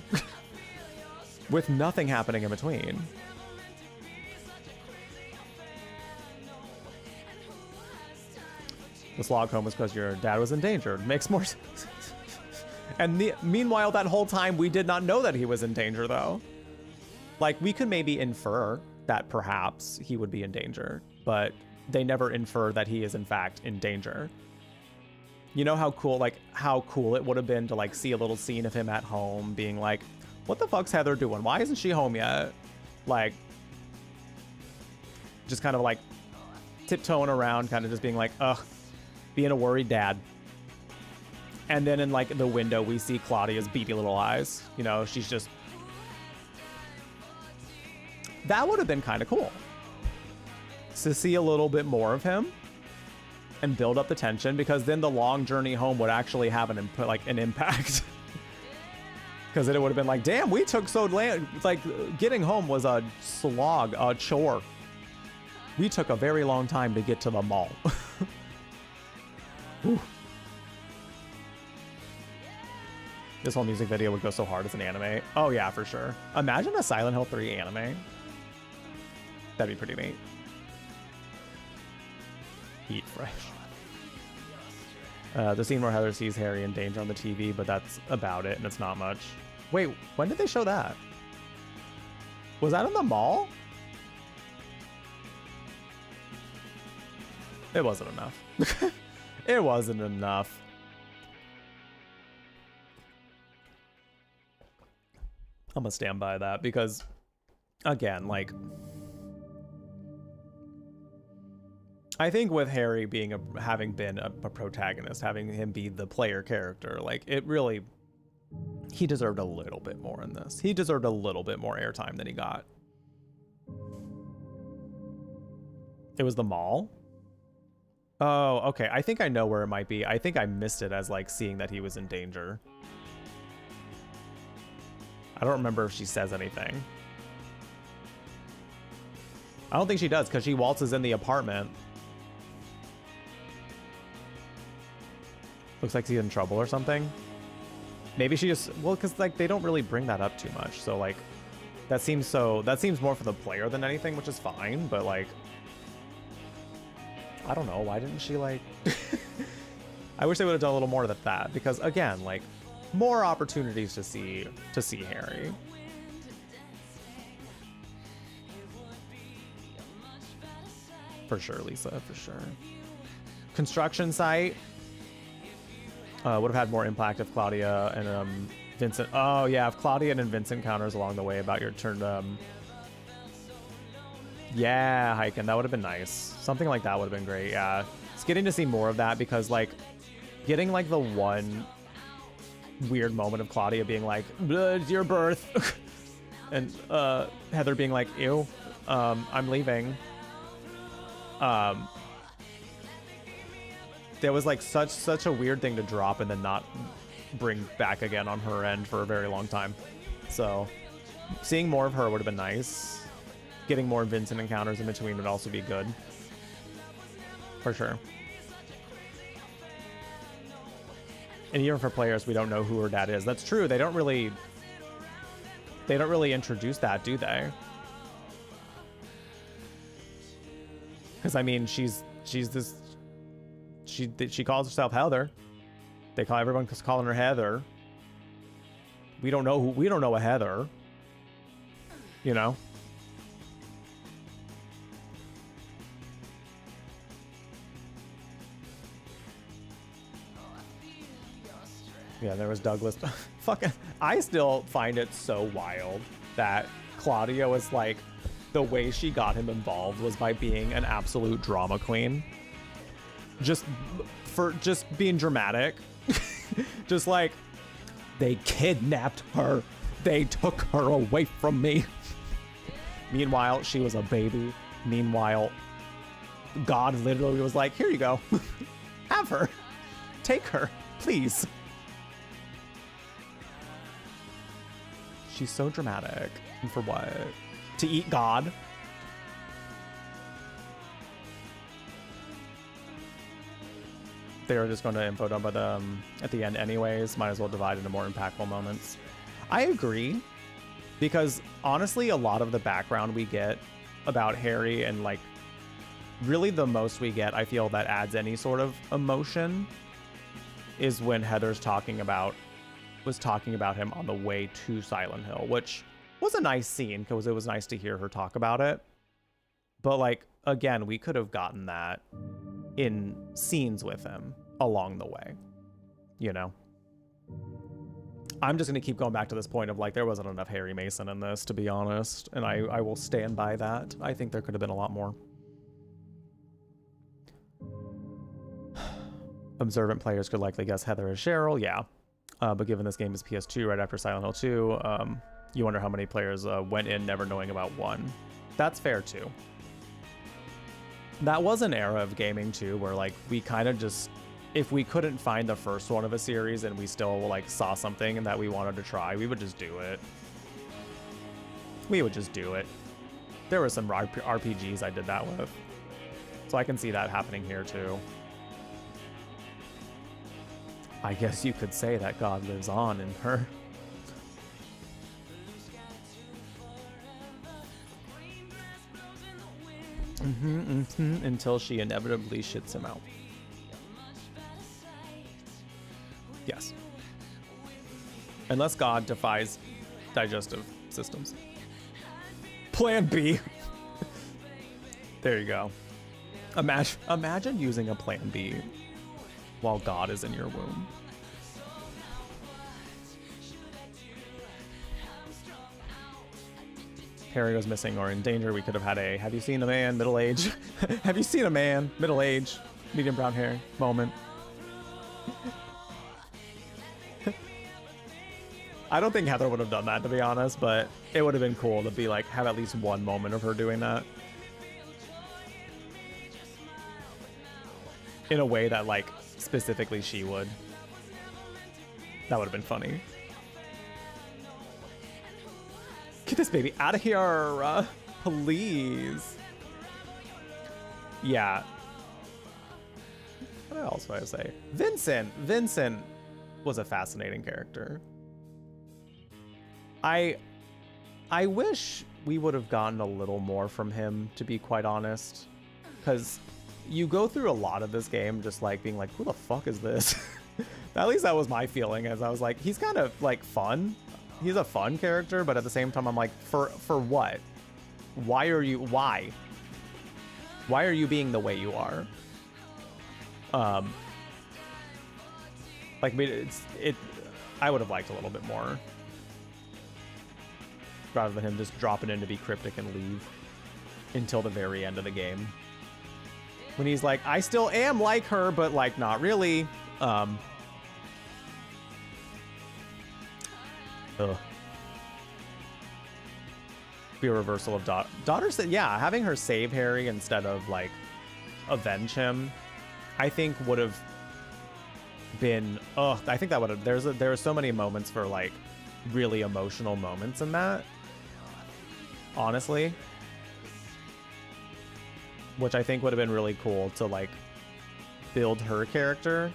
With nothing happening in between. This log home was because your dad was endangered. Makes more sense. And meanwhile, that whole time, we did not know that he was in danger, though. Like, we could maybe infer that perhaps he would be in danger, but they never infer that he is, in fact, in danger. You know how cool it would have been to, like, see a little scene of him at home being like, what the fuck's Heather doing? Why isn't she home yet? Like, just kind of, like, tiptoeing around, kind of just being like, ugh, being a worried dad. And then in like the window, we see Claudia's beady little eyes. You know, she's just... That would have been kind of cool. To see a little bit more of him and build up the tension, because then the long journey home would actually have an impact. Because then it would have been like, damn, we took so long. Like, getting home was a slog, a chore. We took a very long time to get to the mall. This whole music video would go so hard as an anime. Oh yeah, for sure. Imagine a Silent Hill 3 anime. That'd be pretty neat. Eat fresh. The scene where Heather sees Harry in danger on the TV, but that's about it, and it's not much. Wait, when did they show that? Was that in the mall? It wasn't enough. It wasn't enough. I'm gonna stand by that because, again, like, I think with Harry being having been a protagonist, having him be the player character, like, it really, he deserved a little bit more in this. He deserved a little bit more airtime than he got. It was the mall? Oh, okay. I think I know where it might be. I think I missed it as, like, seeing that he was in danger. I don't remember if she says anything. I don't think she does, because she waltzes in the apartment. Looks like he's in trouble or something. Maybe she just, well, because, like, they don't really bring that up too much. So, like, that seems more for the player than anything, which is fine, but, like, I don't know. Why didn't she, like... I wish they would have done a little more of that, because, again, like, more opportunities to see Harry. For sure, Lisa, for sure. Construction site would have had more impact if Claudia and Vincent... Oh, yeah, if Claudia and Vincent counters along the way about your turn... Yeah, Hyken, that would have been nice. Something like that would have been great, yeah. It's getting to see more of that because, like, getting like the one weird moment of Claudia being like, it's your birth. And Heather being like, ew, I'm leaving. There was like such a weird thing to drop and then not bring back again on her end for a very long time. So seeing more of her would have been nice. Getting more Vincent encounters in between would also be good. For sure. And even for players, we don't know who her dad is. That's true. They don't really introduce that, do they? Because I mean, she calls herself Heather. They call everyone calling her Heather. We don't know a Heather. You know. Yeah, there was Douglas. Fucking, I still find it so wild that Claudia was like, the way she got him involved was by being an absolute drama queen. Just being dramatic. Just like, they kidnapped her. They took her away from me. Meanwhile, she was a baby. Meanwhile, God literally was like, here you go. Have her. Take her, please. She's so dramatic. And for what? To eat God? They're just going to info dump at the end anyways. Might as well divide into more impactful moments. I agree. Because honestly, a lot of the background we get about Harry and like really the most we get, I feel that adds any sort of emotion is when Heather's was talking about him on the way to Silent Hill, which was a nice scene because it was nice to hear her talk about it. But like, again, we could have gotten that in scenes with him along the way, you know? I'm just going to keep going back to this point of like, there wasn't enough Harry Mason in this, to be honest. And I will stand by that. I think there could have been a lot more. Observant players could likely guess Heather as Cheryl. Yeah. But given this game is PS2 right after Silent Hill 2, you wonder how many players went in never knowing about 1. That's fair too. That was an era of gaming too, where like we kind of just, if we couldn't find the first one of a series and we still like saw something and that we wanted to try, we would just do it. We would just do it. There were some RPGs I did that with. So I can see that happening here too. I guess you could say that God lives on in her. Until she inevitably shits him out. Yes. Unless God defies digestive systems. Plan B. There you go. Imagine using a Plan B while God is in your womb. Harry was missing or in danger. We could have had a, have you seen a man, middle age? Have you seen a man, middle age, medium brown hair moment? I don't think Heather would have done that, to be honest, but it would have been cool to be like, have at least one moment of her doing that. In a way that like, specifically she would. That would have been funny. Get this baby out of here, please. Yeah. What else do I say? Vincent was a fascinating character. I wish we would have gotten a little more from him, to be quite honest, because you go through a lot of this game just like being like, who the fuck is this? At least that was my feeling, as I was like, he's kind of like fun. He's a fun character, but at the same time, I'm like, for what? Why are you being the way you are? Like I would have liked a little bit more, rather than him just dropping in to be cryptic and leave until the very end of the game. When he's like, I still am like her, but like not really. Ugh. Be a reversal of daughter said, yeah, having her save Harry instead of like avenge him, I think would have been, I think that would have, there are so many moments for like really emotional moments in that, honestly, which I think would have been really cool to like build her character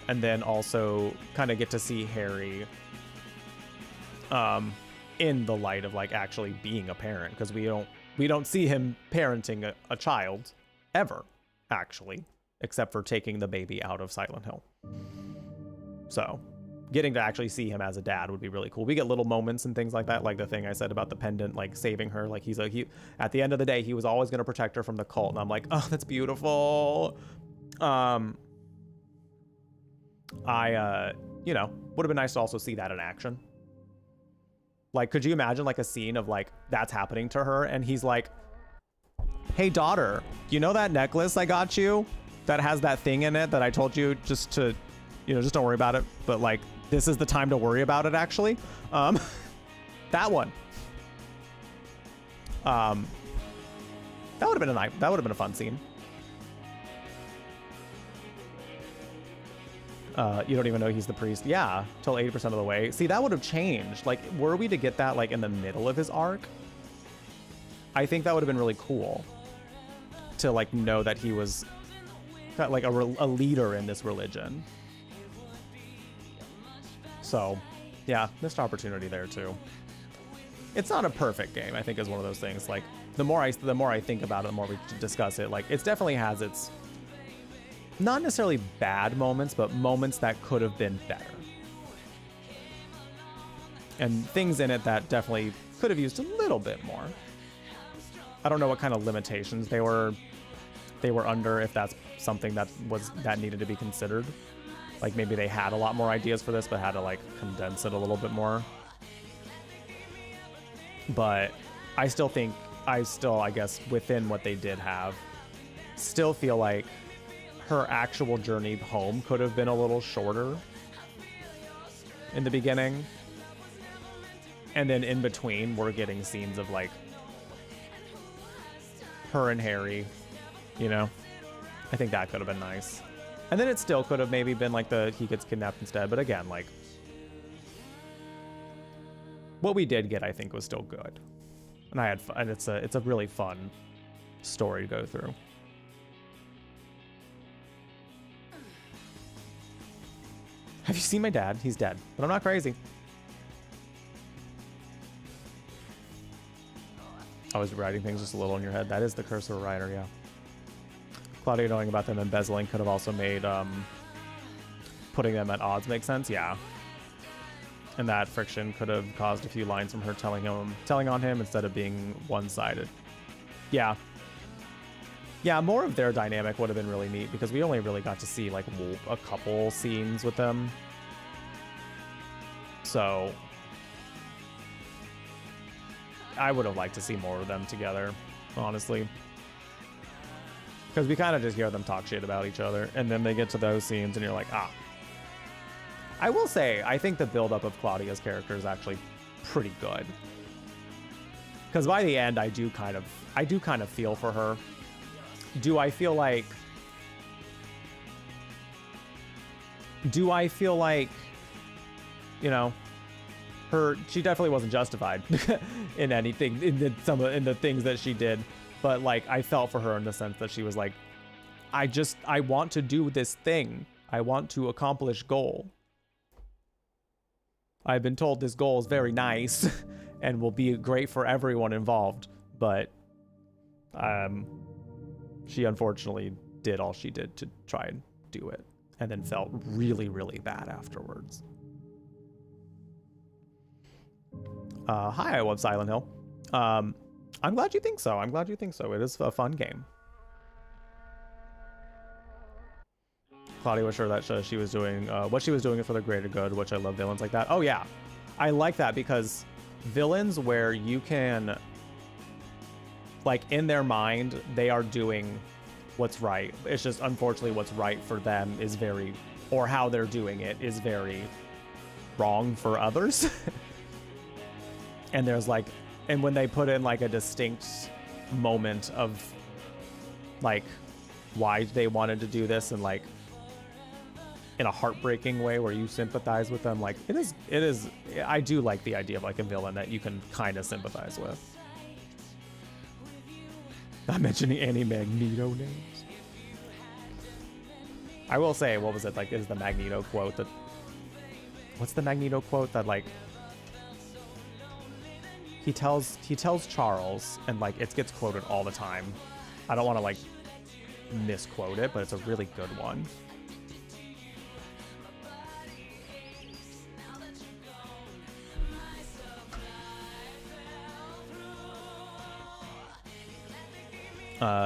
and then also kind of get to see Harry in the light of like actually being a parent, because we don't see him parenting a child ever, actually, except for taking the baby out of Silent Hill. So getting to actually see him as a dad would be really cool. We get little moments and things like that, like the thing I said about the pendant, like saving her, like he at the end of the day he was always going to protect her from the cult, and I'm like, oh, that's beautiful. You know, would have been nice to also see that in action. Like, could you imagine like a scene of like that's happening to her and he's like, hey daughter, you know that necklace I got you that has that thing in it that I told you just to, you know, just don't worry about it, but like this is the time to worry about it actually. That one. That would have been a fun scene. You don't even know he's the priest. Yeah, till 80% of the way. See, that would have changed. Like, were we to get that like in the middle of his arc, I think that would have been really cool to like know that he was like a leader in this religion. So, yeah, missed opportunity there too. It's not a perfect game, I think, is one of those things. Like, the more I think about it, the more we discuss it. Like, it definitely has its not necessarily bad moments, but moments that could have been better. And things in it that definitely could have used a little bit more. I don't know what kind of limitations they were under, if that's something that needed to be considered. Like maybe they had a lot more ideas for this, but had to like condense it a little bit more. But I guess within what they did have, still feel like her actual journey home could have been a little shorter in the beginning. And then in between, we're getting scenes of like her and Harry, you know? I think that could have been nice. And then it still could have maybe been like he gets kidnapped instead. But again, like what we did get, I think, was still good. And I had fun, and it's a really fun story to go through. Have you seen my dad? He's dead, but I'm not crazy. Always writing things just a little in your head. That is the curse of a writer, yeah. Claudia knowing about them embezzling could have also made putting them at odds make sense, yeah. And that friction could have caused a few lines from her telling on him instead of being one-sided. Yeah. Yeah, more of their dynamic would have been really neat, because we only really got to see like a couple scenes with them. So I would have liked to see more of them together, honestly. Because we kind of just hear them talk shit about each other, and then they get to those scenes and you're like, ah. I will say, I think the buildup of Claudia's character is actually pretty good. Because by the end, I do kind of feel for her. Do I feel like, you know, she definitely wasn't justified in anything, in the things that she did. But like, I felt for her in the sense that she was like, I want to do this thing. I want to accomplish goal. I've been told this goal is very nice and will be great for everyone involved, but she unfortunately did all she did to try and do it, and then felt really, really bad afterwards. Hi, I love Silent Hill. I'm glad you think so. It is a fun game. Claudia was sure that she was doing what she was doing for the greater good, which I love villains like that. Oh yeah, I like that, because villains where you can, like, in their mind, they are doing what's right. It's just unfortunately what's right for them is very, or how they're doing it is very wrong for others. And there's like, and when they put in like a distinct moment of like why they wanted to do this and like in a heartbreaking way where you sympathize with them, like it is, I do like the idea of like a villain that you can kind of sympathize with. Not mentioning any Magneto names. I will say, what was it like? Is the Magneto quote that? What's the Magneto quote that like? He tells Charles, and like it gets quoted all the time. I don't want to like misquote it, but it's a really good one.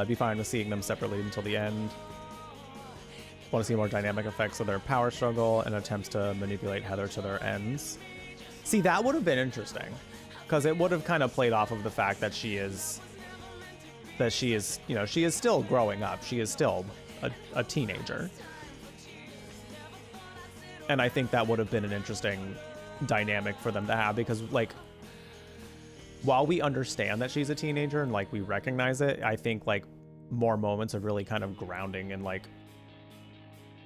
Be fine with seeing them separately until the end. Want to see more dynamic effects of their power struggle and attempts to manipulate Heather to their ends. See, that would have been interesting, because it would have kind of played off of the fact that she is, you know, she is still growing up. She is still a teenager. And I think that would have been an interesting dynamic for them to have, because like, while we understand that she's a teenager and like we recognize it, I think like more moments of really kind of grounding and like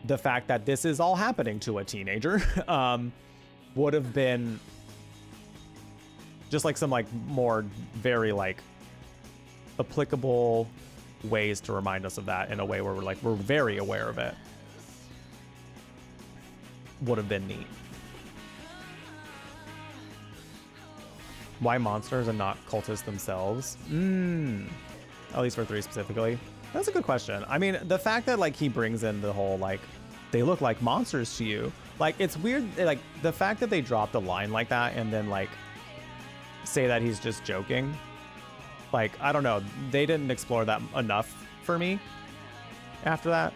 the fact that this is all happening to a teenager would have been just like some like more very like applicable ways to remind us of that in a way where we're very aware of it. Would have been neat. Why monsters and not cultists themselves? At least for 3 specifically. That's a good question. I mean, the fact that like he brings in the whole like they look like monsters to you, like it's weird. Like the fact that they dropped a line like that and then like say that he's just joking. Like I don't know, they didn't explore that enough for me. After that,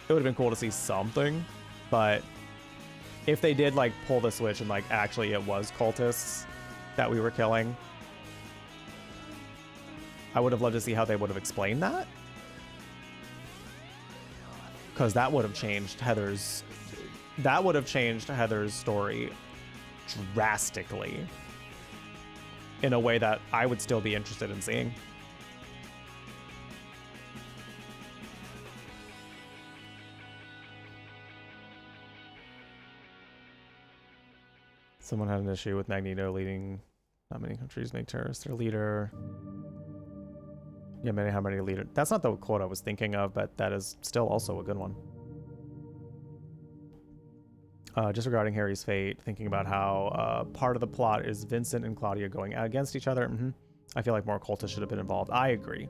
it would have been cool to see something, but if they did like pull the switch and like actually it was cultists that we were killing, I would have loved to see how they would have explained that, because that would have changed Heather's story drastically in a way that I would still be interested in seeing. Someone had an issue with Magneto leading. Not many countries make terrorists their leader. Yeah, how many leaders? That's not the quote I was thinking of, but that is still also a good one. Just regarding Harry's fate, thinking about how part of the plot is Vincent and Claudia going against each other. I feel like more cultists should have been involved. I agree.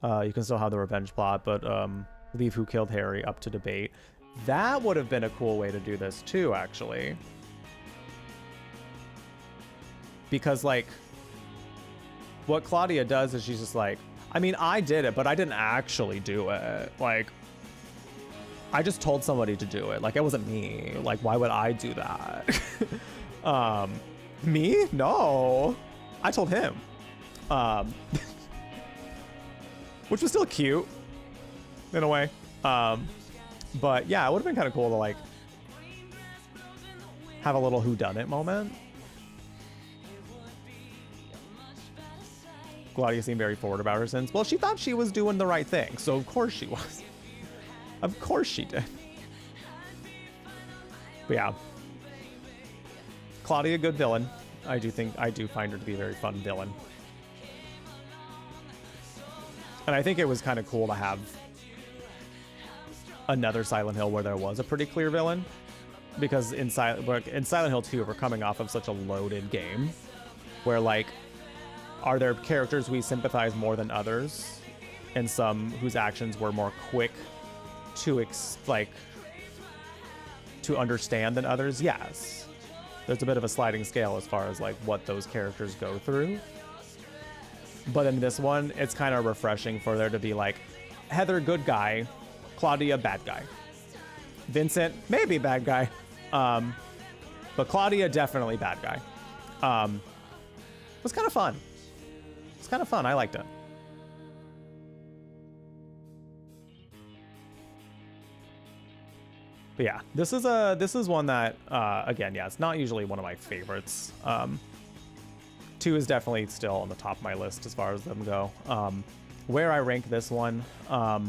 You can still have the revenge plot, but leave who killed Harry up to debate. That would have been a cool way to do this too, actually. Because like, what Claudia does is she's just like, I mean, I did it, but I didn't actually do it. Like, I just told somebody to do it. Like, it wasn't me. Like, why would I do that? Me? No. I told him. Which was still cute, in a way. But yeah, it would have been kind of cool to like have a little whodunit moment. Claudia seemed very forward about her sins. Well, she thought she was doing the right thing, so of course she was. Of course she did. But yeah, Claudia, good villain. I do find her to be a very fun villain. And I think it was kind of cool to have another Silent Hill where there was a pretty clear villain, because in Silent Hill 2 we're coming off of such a loaded game where like, are there characters we sympathize more than others, and some whose actions were more quick to to understand than others? Yes, there's a bit of a sliding scale as far as like what those characters go through. But in this one, it's kind of refreshing for there to be like Heather, good guy, Claudia, bad guy, Vincent, maybe bad guy, but Claudia, definitely bad guy. It was kind of fun. It's kind of fun. I liked it. But yeah, this is one that again, yeah, it's not usually one of my favorites. 2 is definitely still on the top of my list as far as them go. Where I rank this one, I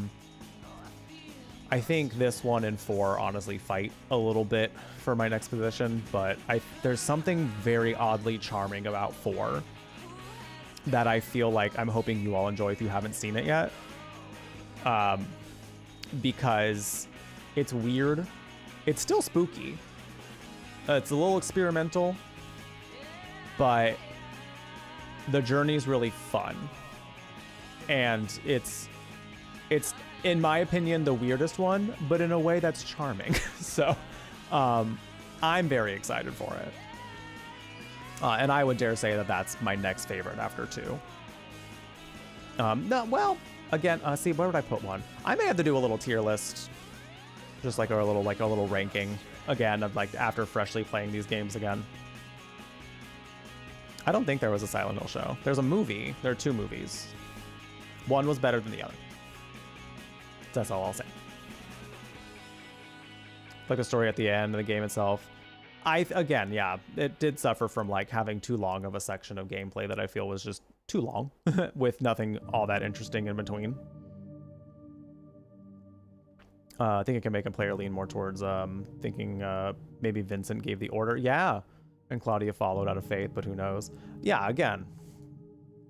think this one and 4 honestly fight a little bit for my next position, but there's something very oddly charming about 4 that I feel like I'm hoping you all enjoy if you haven't seen it yet. Because it's weird. It's still spooky. It's a little experimental, but the journey is really fun. And it's in my opinion the weirdest one, but in a way that's charming. So I'm very excited for it. And I would dare say that that's my next favorite after 2. No, well, again, see, where would I put 1? I may have to do a little tier list, just like a little ranking again of like after freshly playing these games again. I don't think there was a Silent Hill show. There's a movie. There are 2 movies. One was better than the other. That's all I'll say. Like a story at the end of the game itself. Again, yeah, it did suffer from like having too long of a section of gameplay that I feel was just too long with nothing all that interesting in between. I think it can make a player lean more towards thinking maybe Vincent gave the order. Yeah, and Claudia followed out of faith, but who knows? Yeah, again,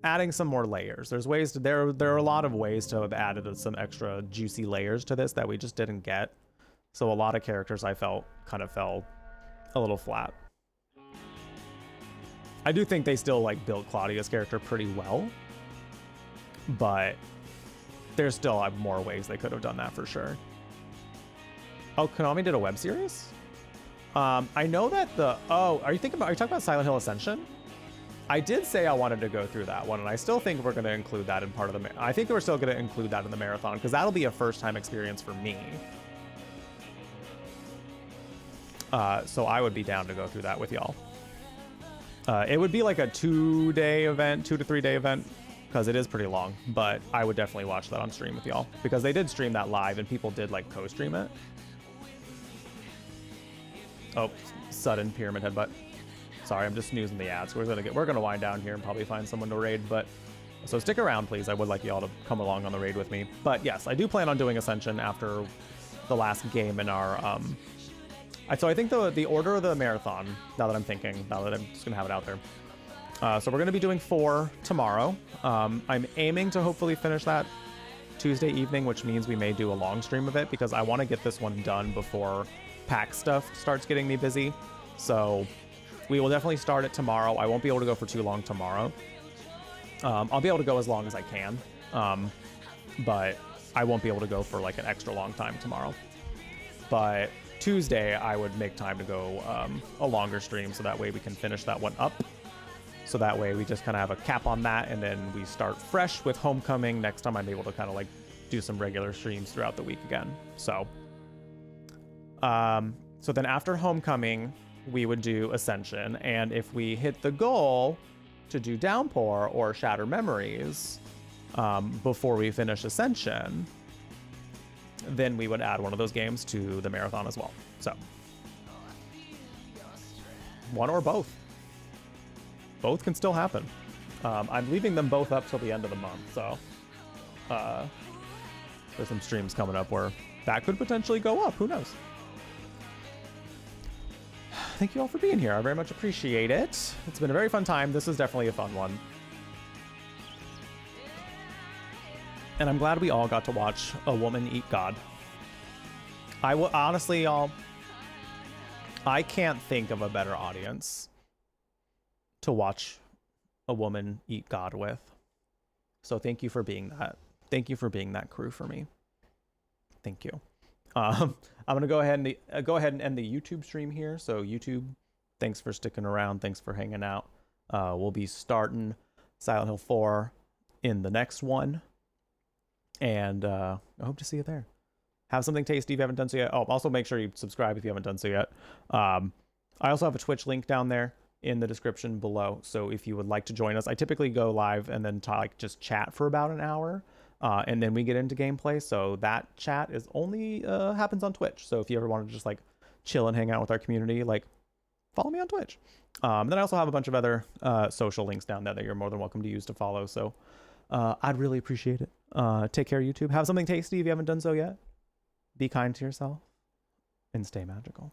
adding some more layers. There's ways to there are a lot of ways to have added some extra juicy layers to this that we just didn't get. So a lot of characters I felt kind of fell a little flat. I do think they still like built Claudia's character pretty well, but there's still more ways they could have done that for sure. Oh, Konami did a web series? I know that are you talking about Silent Hill Ascension? I did say I wanted to go through that one, and I still think we're going to include that in part of the I think we're still going to include that in the marathon, because that'll be a first-time experience for me. So I would be down to go through that with y'all. It would be like a 2-day event, 2 to 3 day event, because it is pretty long, but I would definitely watch that on stream with y'all, because they did stream that live and people did like co-stream it. Oh, sudden pyramid headbutt. Sorry, I'm just snoozing the ads. We're gonna wind down here and probably find someone to raid, but so stick around, please. I would like y'all to come along on the raid with me. But yes, I do plan on doing Ascension after the last game in our so I think the order of the marathon, now that I'm just gonna have it out there. So we're gonna be doing 4 tomorrow. I'm aiming to hopefully finish that Tuesday evening, which means we may do a long stream of it, because I want to get this one done before pack stuff starts getting me busy. So we will definitely start it tomorrow. I won't be able to go for too long tomorrow. I'll be able to go as long as I can, but I won't be able to go for like an extra long time tomorrow. But Tuesday, I would make time to go a longer stream, so that way we can finish that one up. So that way we just kind of have a cap on that, and then we start fresh with Homecoming. Next time I'm able to kind of like do some regular streams throughout the week again. So, so then after Homecoming, we would do Ascension, and if we hit the goal to do Downpour or Shatter Memories before we finish Ascension, then we would add one of those games to the marathon as well. So, one or both. Both can still happen. I'm leaving them both up till the end of the month, so there's some streams coming up where that could potentially go up. Who knows? Thank you all for being here. I very much appreciate it. It's been a very fun time. This is definitely a fun one. And I'm glad we all got to watch a woman eat God. Honestly, y'all, I can't think of a better audience to watch a woman eat God with. So thank you for being that. Thank you for being that crew for me. Thank you. I'm gonna go ahead and end the YouTube stream here. So YouTube, thanks for sticking around. Thanks for hanging out. We'll be starting Silent Hill 4 in the next one, and I hope to see you there. Have something tasty if you haven't done so yet. Oh, also make sure you subscribe if you haven't done so yet. I also have a Twitch link down there. in the description below. So if you would like to join us, I typically go live and then like just chat for about an hour. And then we get into gameplay. So that chat is only happens on Twitch. So if you ever want to just like chill and hang out with our community, like follow me on Twitch. Then I also have a bunch of other social links down there that you're more than welcome to use to follow. So I'd really appreciate it. Take care, YouTube. Have something tasty if you haven't done so yet. Be kind to yourself and stay magical.